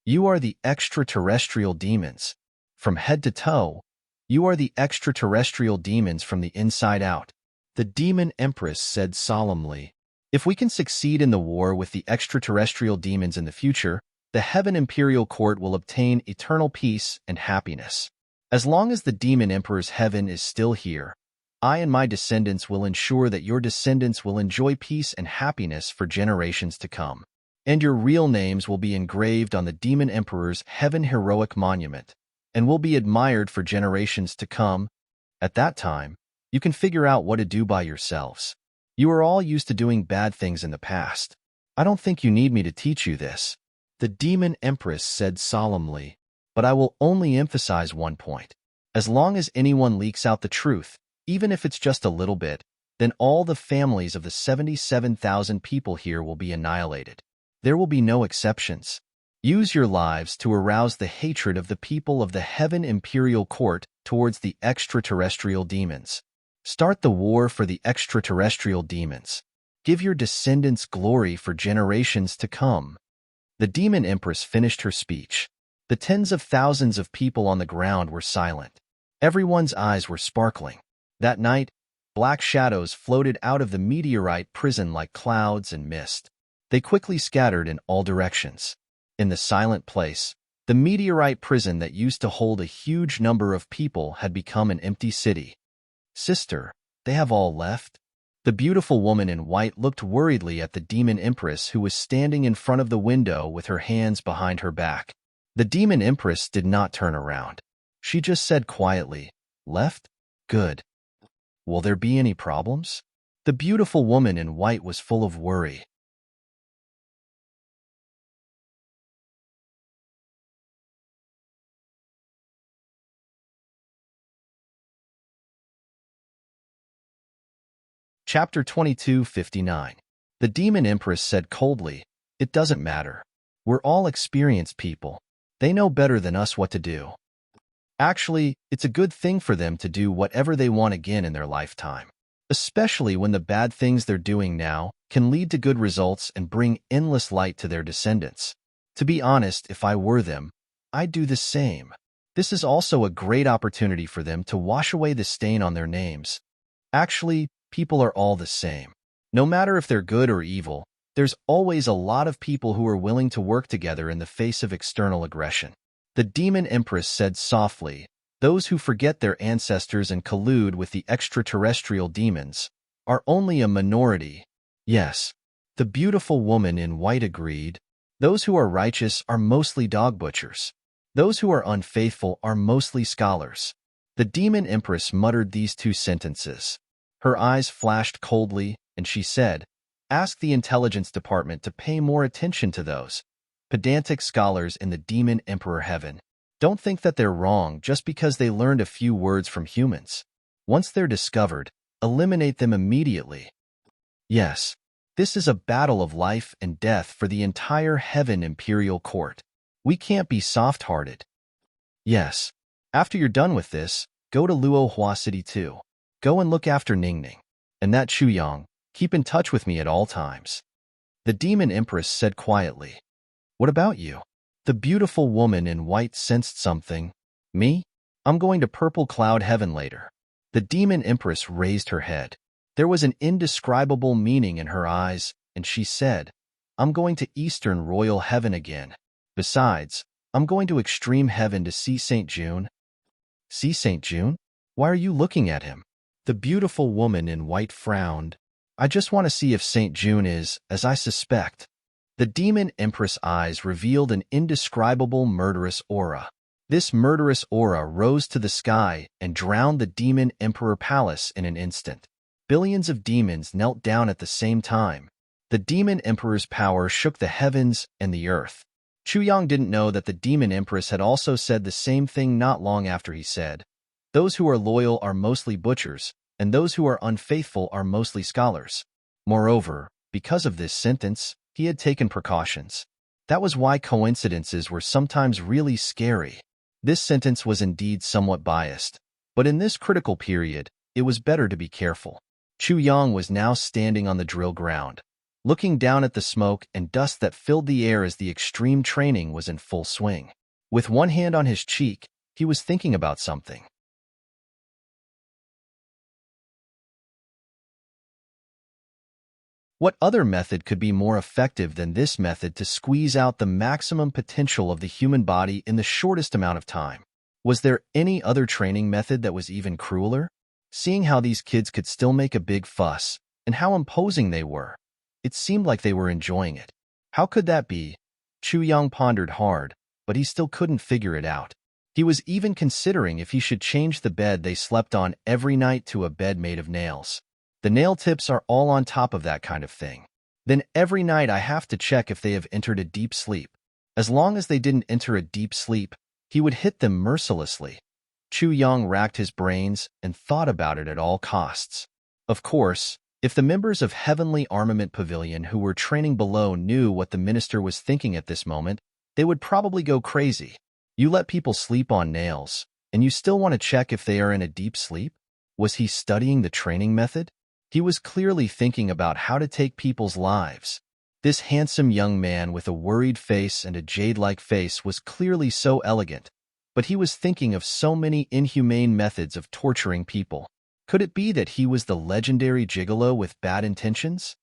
You are the extraterrestrial demons. From head to toe, you are the extraterrestrial demons from the inside out. The Demon Empress said solemnly, if we can succeed in the war with the extraterrestrial demons in the future, the Heaven Imperial Court will obtain eternal peace and happiness. As long as the Demon Emperor's heaven is still here, I and my descendants will ensure that your descendants will enjoy peace and happiness for generations to come. And your real names will be engraved on the Demon Emperor's Heaven Heroic Monument, and will be admired for generations to come. At that time, you can figure out what to do by yourselves. You are all used to doing bad things in the past. I don't think you need me to teach you this. The Demon Empress said solemnly, but I will only emphasize one point. As long as anyone leaks out the truth, even if it's just a little bit, then all the families of the 77,000 people here will be annihilated. There will be no exceptions. Use your lives to arouse the hatred of the people of the Heaven Imperial Court towards the extraterrestrial demons. Start the war for the extraterrestrial demons. Give your descendants glory for generations to come. The Demon Empress finished her speech. The tens of thousands of people on the ground were silent. Everyone's eyes were sparkling. That night, black shadows floated out of the meteorite prison like clouds and mist. They quickly scattered in all directions. In the silent place, the meteorite prison that used to hold a huge number of people had become an empty city. Sister, they have all left? The beautiful woman in white looked worriedly at the Demon Empress who was standing in front of the window with her hands behind her back. The Demon Empress did not turn around. She just said quietly, left? Good. Will there be any problems? The beautiful woman in white was full of worry. Chapter 22:59. The demon empress said coldly, "It doesn't matter. We're all experienced people. They know better than us what to do. Actually, it's a good thing for them to do whatever they want again in their lifetime, especially when the bad things they're doing now can lead to good results and bring endless light to their descendants. To be honest, if I were them, I'd do the same. This is also a great opportunity for them to wash away the stain on their names. Actually, people are all the same. No matter if they're good or evil, there's always a lot of people who are willing to work together in the face of external aggression." The demon empress said softly, "Those who forget their ancestors and collude with the extraterrestrial demons are only a minority." Yes, the beautiful woman in white agreed. Those who are righteous are mostly dog butchers. Those who are unfaithful are mostly scholars. The demon empress muttered these two sentences. Her eyes flashed coldly, and she said, "Ask the intelligence department to pay more attention to those pedantic scholars in the demon emperor heaven. Don't think that they're wrong just because they learned a few words from humans. Once they're discovered, eliminate them immediately." Yes, this is a battle of life and death for the entire heaven imperial court. We can't be soft-hearted. Yes, after you're done with this, go to Luo Hua City too. Go and look after Ningning. And that Chuyang, keep in touch with me at all times." The demon empress said quietly. "What about you?" The beautiful woman in white sensed something. "Me? I'm going to Purple Cloud Heaven later." The demon empress raised her head. There was an indescribable meaning in her eyes, and she said, "I'm going to Eastern Royal Heaven again. Besides, I'm going to Extreme Heaven to see St. June." "See St. June? Why are you looking at him?" The beautiful woman in white frowned. "I just want to see if St. June is, as I suspect." The demon empress' eyes revealed an indescribable murderous aura. This murderous aura rose to the sky and drowned the demon emperor palace in an instant. Billions of demons knelt down at the same time. The demon emperor's power shook the heavens and the earth. Chuyang didn't know that the demon empress had also said the same thing not long after he said, "Those who are loyal are mostly butchers, and those who are unfaithful are mostly scholars." Moreover, because of this sentence, he had taken precautions. That was why coincidences were sometimes really scary. This sentence was indeed somewhat biased, but in this critical period, it was better to be careful. Chuyang was now standing on the drill ground, looking down at the smoke and dust that filled the air as the extreme training was in full swing. With one hand on his cheek, he was thinking about something. What other method could be more effective than this method to squeeze out the maximum potential of the human body in the shortest amount of time? Was there any other training method that was even crueler? Seeing how these kids could still make a big fuss, and how imposing they were, it seemed like they were enjoying it. How could that be? Chuyang pondered hard, but he still couldn't figure it out. He was even considering if he should change the bed they slept on every night to a bed made of nails. The nail tips are all on top of that kind of thing. Then every night I have to check if they have entered a deep sleep. As long as they didn't enter a deep sleep, he would hit them mercilessly. Chuyang racked his brains and thought about it at all costs. Of course, if the members of Heavenly Armament Pavilion who were training below knew what the minister was thinking at this moment, they would probably go crazy. You let people sleep on nails, and you still want to check if they are in a deep sleep? Was he studying the training method? He was clearly thinking about how to take people's lives. This handsome young man with a worried face and a jade-like face was clearly so elegant, but he was thinking of so many inhumane methods of torturing people. Could it be that he was the legendary gigolo with bad intentions?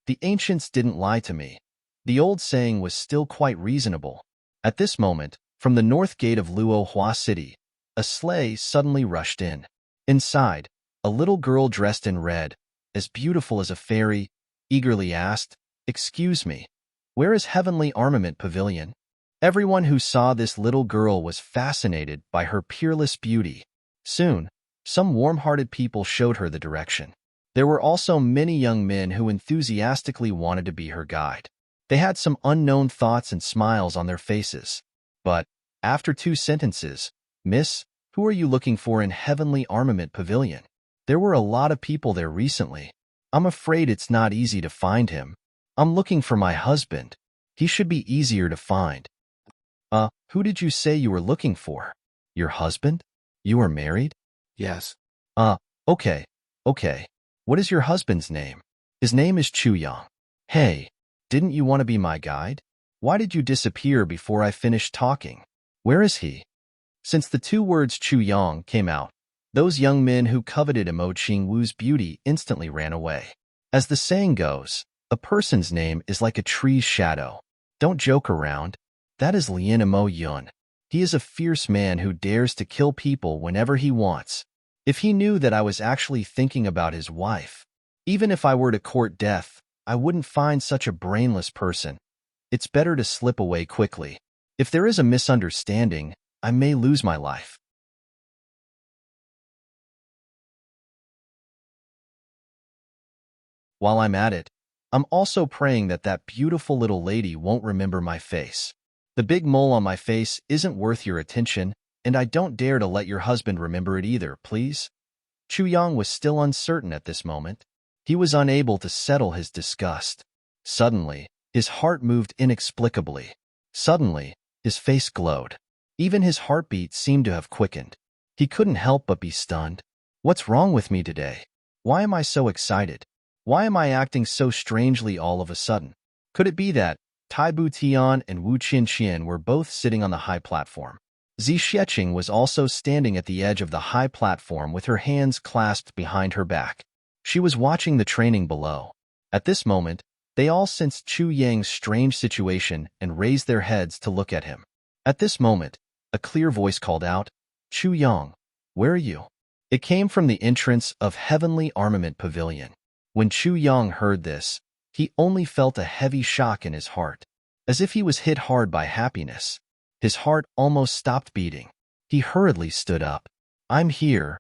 The ancients didn't lie to me. The old saying was still quite reasonable. At this moment, from the north gate of Luo Hua City, a sleigh suddenly rushed in. Inside, a little girl dressed in red, as beautiful as a fairy, eagerly asked, "Excuse me, where is Heavenly Armament Pavilion?" Everyone who saw this little girl was fascinated by her peerless beauty. Soon, Some warm-hearted people showed her the direction. There were also many young men who enthusiastically wanted to be her guide. They had some unknown thoughts and smiles on their faces. But, after 2 sentences, "Miss, who are you looking for in Heavenly Armament Pavilion? There were a lot of people there recently. I'm afraid it's not easy to find him. I'm looking for my husband. He should be easier to find." Who did you say you were looking for? Your husband? You are married? Yes. Okay. What is your husband's name? His name is Chu Yang. Hey, didn't you want to be my guide? Why did you disappear before I finished talking? Where is he? Since the 2 words Chu Yang came out, those young men who coveted Imo Qingwu's beauty instantly ran away. As the saying goes, a person's name is like a tree's shadow. Don't joke around. That is Lien Imo Yun. He is a fierce man who dares to kill people whenever he wants. If he knew that I was actually thinking about his wife, even if I were to court death, I wouldn't find such a brainless person. It's better to slip away quickly. If there is a misunderstanding, I may lose my life. While I'm at it, I'm also praying that that beautiful little lady won't remember my face. The big mole on my face isn't worth your attention, and I don't dare to let your husband remember it either, please. Chu Yang was still uncertain at this moment. He was unable to settle his disgust. Suddenly, his heart moved inexplicably. Suddenly, his face glowed. Even his heartbeat seemed to have quickened. He couldn't help but be stunned. What's wrong with me today? Why am I so excited? Why am I acting so strangely all of a sudden? Could it be that Tai Bu Tian and Wu Qinqian were both sitting on the high platform? Zi Xiecheng was also standing at the edge of the high platform with her hands clasped behind her back. She was watching the training below. At this moment, they all sensed Chu Yang's strange situation and raised their heads to look at him. At this moment, a clear voice called out, "Chu Yang, where are you?" It came from the entrance of Heavenly Armament Pavilion. When Chu Yang heard this, he only felt a heavy shock in his heart, as if he was hit hard by happiness. His heart almost stopped beating. He hurriedly stood up. I'm here.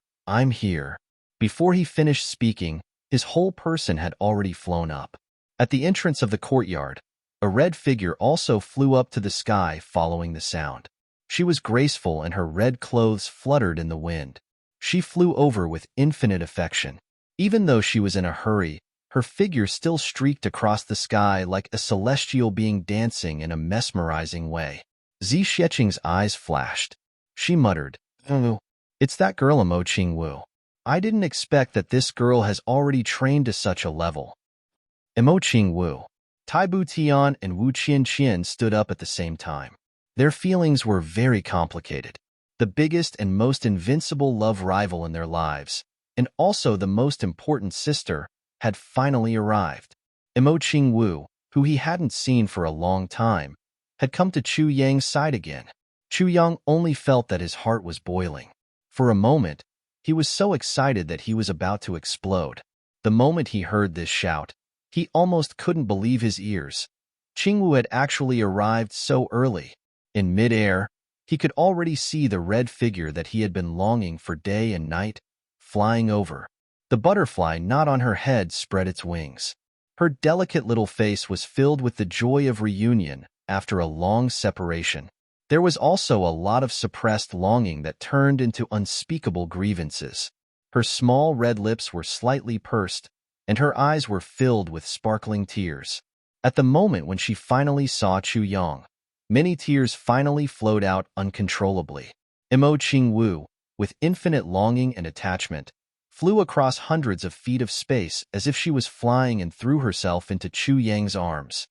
Before he finished speaking, his whole person had already flown up. At the entrance of the courtyard, a red figure also flew up to the sky following the sound. She was graceful and her red clothes fluttered in the wind. She flew over with infinite affection. Even though she was in a hurry, her figure still streaked across the sky like a celestial being dancing in a mesmerizing way. Zi Xiecheng's eyes flashed. She muttered, "Oh, it's that girl Imo Qingwu. I didn't expect that this girl has already trained to such a level." Imo Qingwu, Tai Bu Tian, and Wu Qinqian stood up at the same time. Their feelings were very complicated. The biggest and most invincible love rival in their lives, and also the most important sister, had finally arrived. Imo Qingwu, who he hadn't seen for a long time, had come to Chu Yang's side again. Chu Yang only felt that his heart was boiling. For a moment, he was so excited that he was about to explode. The moment he heard this shout, he almost couldn't believe his ears. Qingwu had actually arrived so early. In mid-air, he could already see the red figure that he had been longing for day and night, flying over. The butterfly not on her head spread its wings. Her delicate little face was filled with the joy of reunion after a long separation. There was also a lot of suppressed longing that turned into unspeakable grievances. Her small red lips were slightly pursed, and her eyes were filled with sparkling tears. At the moment when she finally saw Chu Yang, many tears finally flowed out uncontrollably. Imo Qingwu, with infinite longing and attachment, flew across hundreds of feet of space as if she was flying and threw herself into Chu Yang's arms.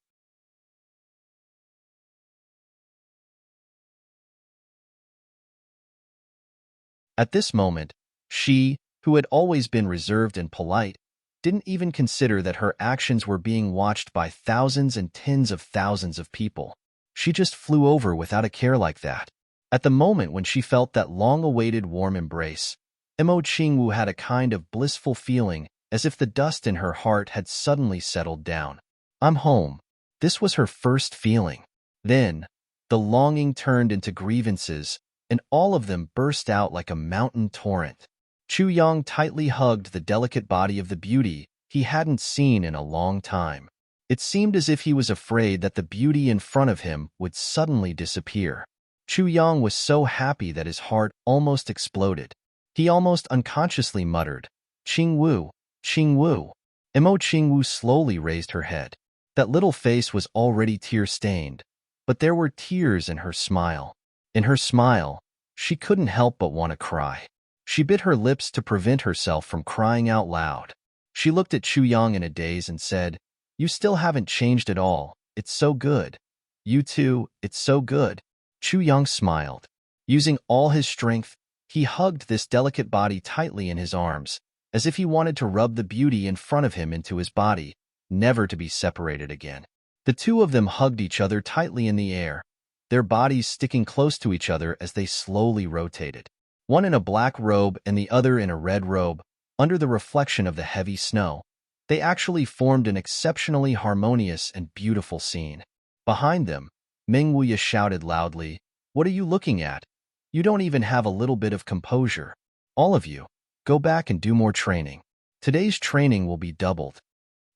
At this moment, she, who had always been reserved and polite, didn't even consider that her actions were being watched by thousands and tens of thousands of people. She just flew over without a care like that. At the moment when she felt that long-awaited warm embrace, Imo Qingwu had a kind of blissful feeling as if the dust in her heart had suddenly settled down. I'm home. This was her first feeling. Then, the longing turned into grievances, and all of them burst out like a mountain torrent. Chu Yang tightly hugged the delicate body of the beauty he hadn't seen in a long time. It seemed as if he was afraid that the beauty in front of him would suddenly disappear. Chu Yang was so happy that his heart almost exploded. He almost unconsciously muttered, "Qing Wu, Qing Wu." Mo Qing Wu slowly raised her head. That little face was already tear-stained, but there were tears in her smile. In her smile, she couldn't help but want to cry. She bit her lips to prevent herself from crying out loud. She looked at Chu Yang in a daze and said, "You still haven't changed at all. It's so good. You too, it's so good." Chu Yang smiled. Using all his strength, he hugged this delicate body tightly in his arms, as if he wanted to rub the beauty in front of him into his body, never to be separated again. The two of them hugged each other tightly in the air, their bodies sticking close to each other as they slowly rotated. One in a black robe and the other in a red robe, under the reflection of the heavy snow. They actually formed an exceptionally harmonious and beautiful scene. Behind them, Meng Wuya shouted loudly, "What are you looking at? You don't even have a little bit of composure. All of you, go back and do more training. Today's training will be doubled."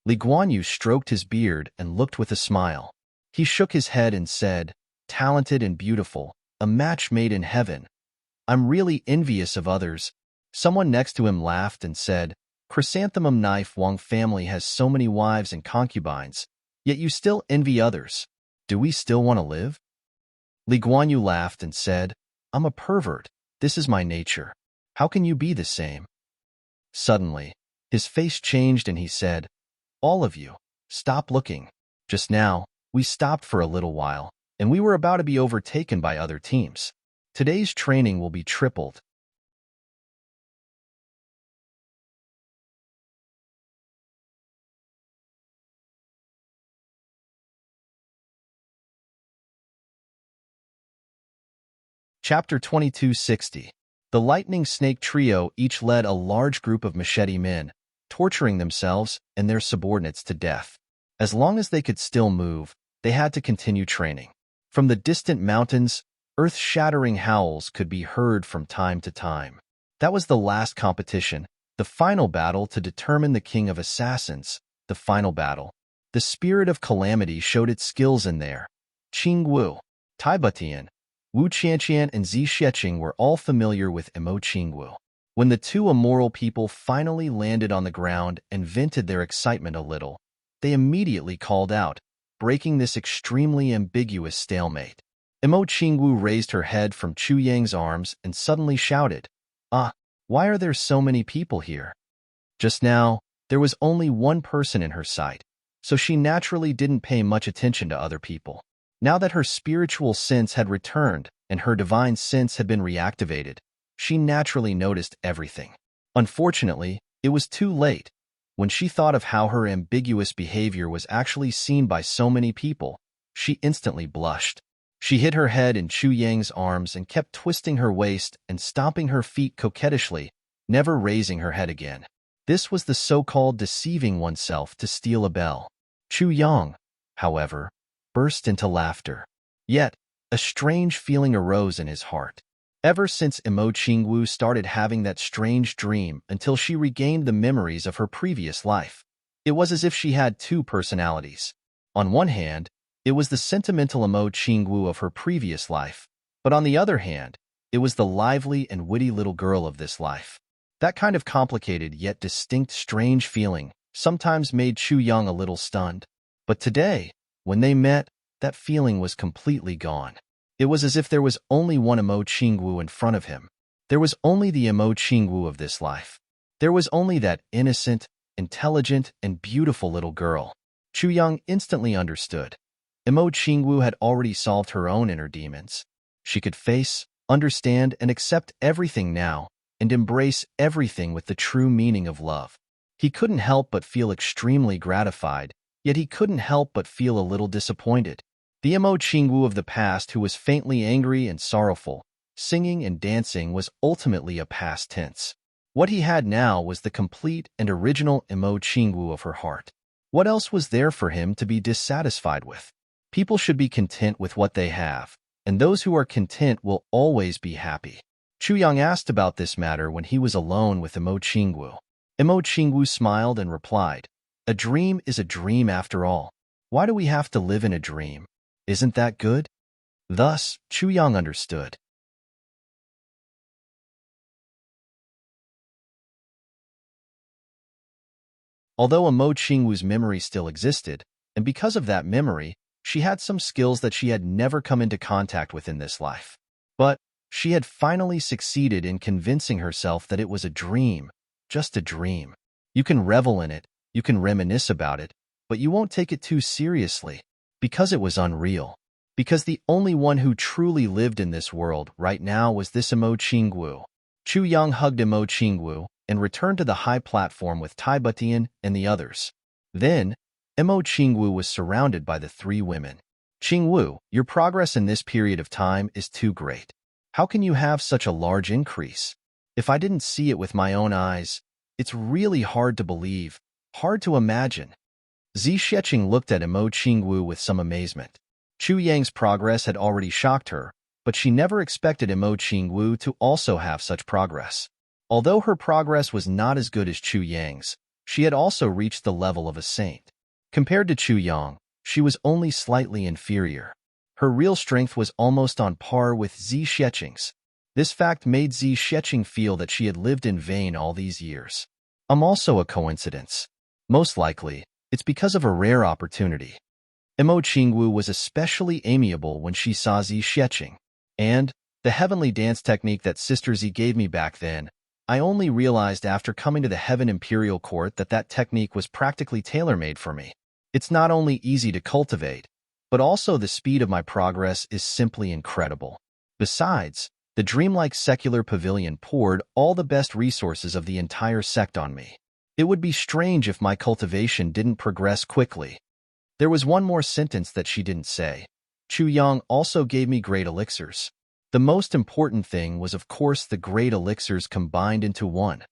Li Guanyu stroked his beard and looked with a smile. He shook his head and said, "Talented and beautiful, a match made in heaven. I'm really envious of others." Someone next to him laughed and said, "Chrysanthemum Knife Wang family has so many wives and concubines, yet you still envy others. Do we still want to live?" Li Guanyu laughed and said, "I'm a pervert. This is my nature. How can you be the same?" Suddenly, his face changed and he said, "All of you, stop looking. Just now, we stopped for a little while, and we were about to be overtaken by other teams. Today's training will be tripled." Chapter 2260. The Lightning Snake Trio each led a large group of machete men, torturing themselves and their subordinates to death. As long as they could still move, they had to continue training. From the distant mountains, earth-shattering howls could be heard from time to time. That was the last competition, the final battle to determine the king of assassins, the final battle. The spirit of calamity showed its skills in there. Qing Wu, Tai Butian, Wu Qianqian and Zi Xieching were all familiar with Mo Qing Wu. When the two immoral people finally landed on the ground and vented their excitement a little, they immediately called out, breaking this extremely ambiguous stalemate. Mo Qing Wu raised her head from Chu Yang's arms and suddenly shouted, "Ah, why are there so many people here?" Just now, there was only one person in her sight, so she naturally didn't pay much attention to other people. Now that her spiritual sense had returned and her divine sense had been reactivated, she naturally noticed everything. Unfortunately, it was too late. When she thought of how her ambiguous behavior was actually seen by so many people, she instantly blushed. She hid her head in Chu Yang's arms and kept twisting her waist and stomping her feet coquettishly, never raising her head again. This was the so-called deceiving oneself to steal a bell. Chu Yang, however, burst into laughter. Yet, a strange feeling arose in his heart. Ever since Mo Qing Wu started having that strange dream until she regained the memories of her previous life, it was as if she had two personalities. On one hand, it was the sentimental Mo Qing Wu of her previous life, but on the other hand, it was the lively and witty little girl of this life. That kind of complicated yet distinct strange feeling sometimes made Chu Yang a little stunned. But today, when they met, that feeling was completely gone. It was as if there was only one Mo Qing Wu in front of him. There was only the Mo Qing Wu of this life. There was only that innocent, intelligent, and beautiful little girl. Chu Yang instantly understood. Mo Qing Wu had already solved her own inner demons. She could face, understand, and accept everything now, and embrace everything with the true meaning of love. He couldn't help but feel extremely gratified, yet he couldn't help but feel a little disappointed. The Mo Qing Wu of the past, who was faintly angry and sorrowful, singing and dancing, was ultimately a past tense. What he had now was the complete and original Mo Qing Wu of her heart. What else was there for him to be dissatisfied with? People should be content with what they have, and those who are content will always be happy. Chu Yang asked about this matter when he was alone with Imo Qingwu. Imo Qingwu smiled and replied, "A dream is a dream after all. Why do we have to live in a dream? Isn't that good?" Thus, Chu Yang understood. Although Imo Qingwu's memory still existed, and because of that memory, she had some skills that she had never come into contact with in this life. But she had finally succeeded in convincing herself that it was a dream, just a dream. You can revel in it, you can reminisce about it, but you won't take it too seriously, because it was unreal. Because the only one who truly lived in this world right now was this Imo Qingwu. Chu Yang hugged Imo Qingwu and returned to the high platform with Tai Butian and the others. Then, Imo Qingwu was surrounded by the three women. "Qingwu, your progress in this period of time is too great. How can you have such a large increase? If I didn't see it with my own eyes, it's really hard to believe, hard to imagine." Zi Sheqing looked at Imo Qingwu with some amazement. Chu Yang's progress had already shocked her, but she never expected Imo Qingwu to also have such progress. Although her progress was not as good as Chu Yang's, she had also reached the level of a saint. Compared to Chu Yang, she was only slightly inferior. Her real strength was almost on par with Zi Sheqing's. This fact made Zi Sheqing feel that she had lived in vain all these years. Also a coincidence. Most likely, it's because of a rare opportunity. Imo Qingwu was especially amiable when she saw Zi Sheqing. And, the heavenly dance technique that Sister Zi gave me back then, I only realized after coming to the Heaven Imperial Court that that technique was practically tailor-made for me. It's not only easy to cultivate, but also the speed of my progress is simply incredible. Besides, the dreamlike secular pavilion poured all the best resources of the entire sect on me. It would be strange if my cultivation didn't progress quickly. There was one more sentence that she didn't say. Chu Yang also gave me great elixirs. The most important thing was of course the great elixirs combined into one.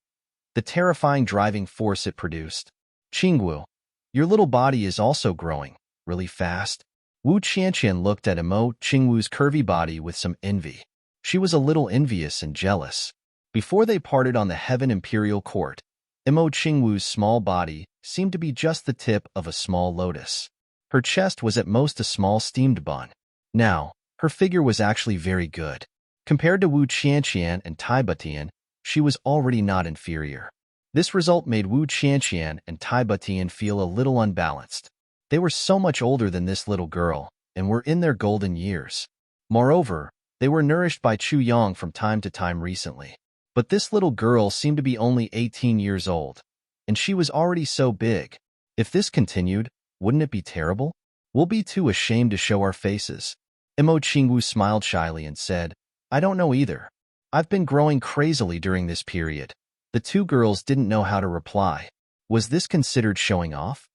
The terrifying driving force it produced. "Qingwu, your little body is also growing, really fast." Wu Qianqian looked at Imo Qingwu's curvy body with some envy. She was a little envious and jealous. Before they parted on the Heaven Imperial Court, Imo Qingwu's small body seemed to be just the tip of a small lotus. Her chest was at most a small steamed bun. Now, her figure was actually very good. Compared to Wu Qianqian and Tai Butian, she was already not inferior. This result made Wu Qianqian and Tai Butian feel a little unbalanced. They were so much older than this little girl, and were in their golden years. Moreover, they were nourished by Chu Yang from time to time recently. But this little girl seemed to be only 18 years old, and she was already so big. If this continued, wouldn't it be terrible? We'll be too ashamed to show our faces. Imo Qingwu smiled shyly and said, "I don't know either. I've been growing crazily during this period." The two girls didn't know how to reply. Was this considered showing off?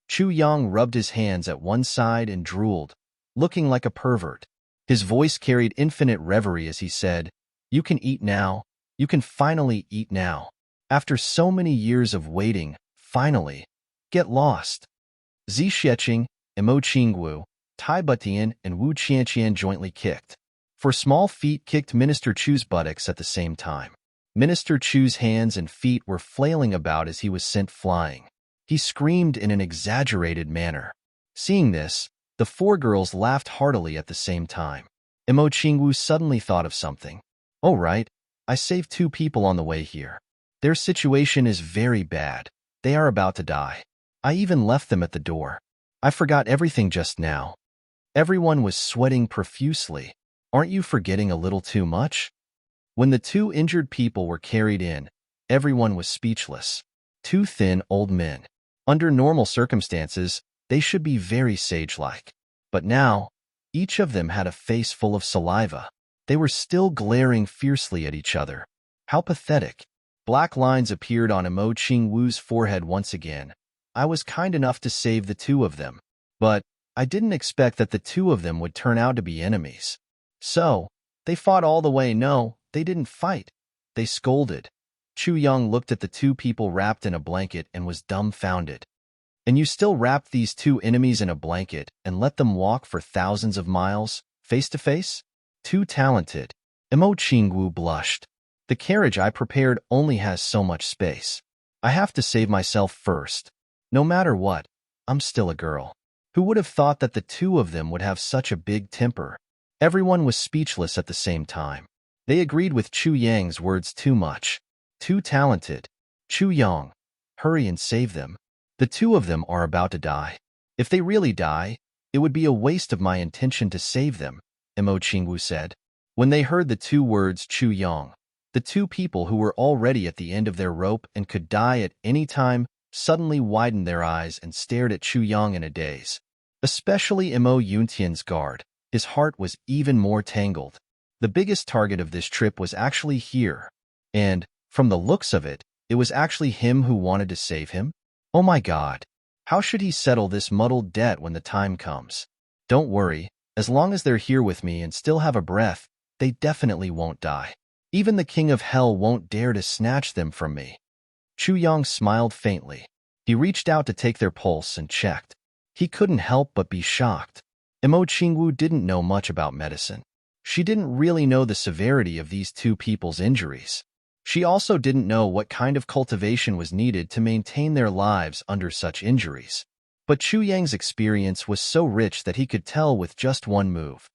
Chu Yang rubbed his hands at one side and drooled, looking like a pervert. His voice carried infinite reverie as he said, "You can eat now. You can finally eat now. After so many years of waiting, finally. Get lost." Zi Sheqing, Imo Qingwu, Tai Butian, and Wu Qianqian jointly kicked. For small feet kicked Minister Chu's buttocks at the same time. Minister Chu's hands and feet were flailing about as he was sent flying. He screamed in an exaggerated manner. Seeing this, the four girls laughed heartily at the same time. Imo Qingwu suddenly thought of something. "Oh right, I saved two people on the way here. Their situation is very bad. They are about to die. I even left them at the door. I forgot everything just now." Everyone was sweating profusely. "Aren't you forgetting a little too much?" When the two injured people were carried in, everyone was speechless. Two thin old men. Under normal circumstances, they should be very sage-like. But now, each of them had a face full of saliva. They were still glaring fiercely at each other. How pathetic. Black lines appeared on Imo Qingwu's forehead once again. I was kind enough to save the two of them. But I didn't expect that the two of them would turn out to be enemies. So, they fought all the way. No, they didn't fight. They scolded. Chu Yang looked at the two people wrapped in a blanket and was dumbfounded. And you still wrapped these two enemies in a blanket and let them walk for thousands of miles, face to face? Too talented. Imo Qingwu blushed. The carriage I prepared only has so much space. I have to save myself first. No matter what, I'm still a girl. Who would have thought that the two of them would have such a big temper? Everyone was speechless at the same time. They agreed with Chu Yang's words too much. Too talented. Chu Yang, hurry and save them. The two of them are about to die. If they really die, it would be a waste of my intention to save them, Imo Qingwu said. When they heard the two words Chu Yang, the two people who were already at the end of their rope and could die at any time suddenly widened their eyes and stared at Chu Yang in a daze. Especially Imo Yuntian's guard. His heart was even more tangled. The biggest target of this trip was actually here. And, from the looks of it, it was actually him who wanted to save him? Oh my God. How should he settle this muddled debt when the time comes? Don't worry. As long as they're here with me and still have a breath, they definitely won't die. Even the King of Hell won't dare to snatch them from me. Chu Yang smiled faintly. He reached out to take their pulse and checked. He couldn't help but be shocked. Imo Qingwu didn't know much about medicine. She didn't really know the severity of these two people's injuries. She also didn't know what kind of cultivation was needed to maintain their lives under such injuries. But Chu Yang's experience was so rich that he could tell with just one move.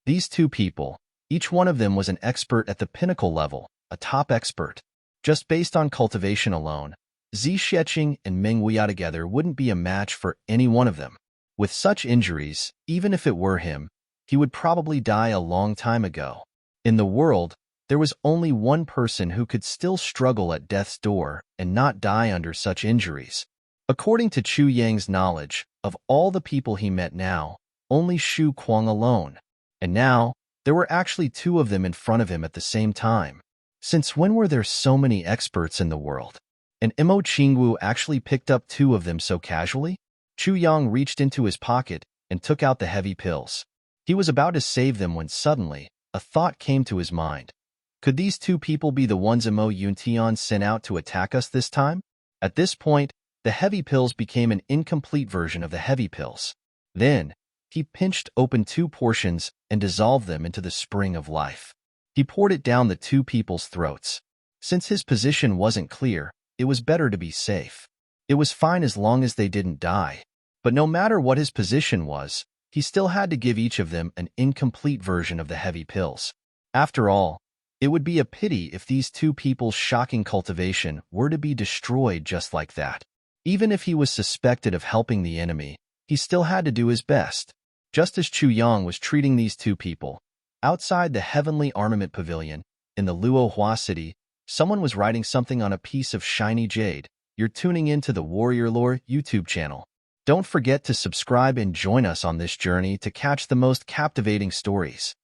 These two people, each one of them was an expert at the pinnacle level, a top expert. Just based on cultivation alone, Zi Xueqing and Meng Wuya together wouldn't be a match for any one of them. With such injuries, even if it were him, he would probably die a long time ago. In the world, there was only one person who could still struggle at death's door and not die under such injuries. According to Chu Yang's knowledge, of all the people he met now, only Xu Kuang alone. And now, there were actually two of them in front of him at the same time. Since when were there so many experts in the world? And Imo Qingwu actually picked up two of them so casually? Chu Yang reached into his pocket and took out the heavy pills. He was about to save them when suddenly, a thought came to his mind. Could these two people be the ones Imo Yuntian sent out to attack us this time? At this point, the heavy pills became an incomplete version of the heavy pills. Then, he pinched open two portions and dissolved them into the spring of life. He poured it down the two people's throats. Since his position wasn't clear, it was better to be safe. It was fine as long as they didn't die. But no matter what his position was, he still had to give each of them an incomplete version of the heavy pills. After all, it would be a pity if these two people's shocking cultivation were to be destroyed just like that. Even if he was suspected of helping the enemy, he still had to do his best. Just as Chu Yang was treating these two people, outside the Heavenly Armament Pavilion, in the Luo Hua City, someone was writing something on a piece of shiny jade. You're tuning into the Warrior Lore YouTube channel. Don't forget to subscribe and join us on this journey to catch the most captivating stories.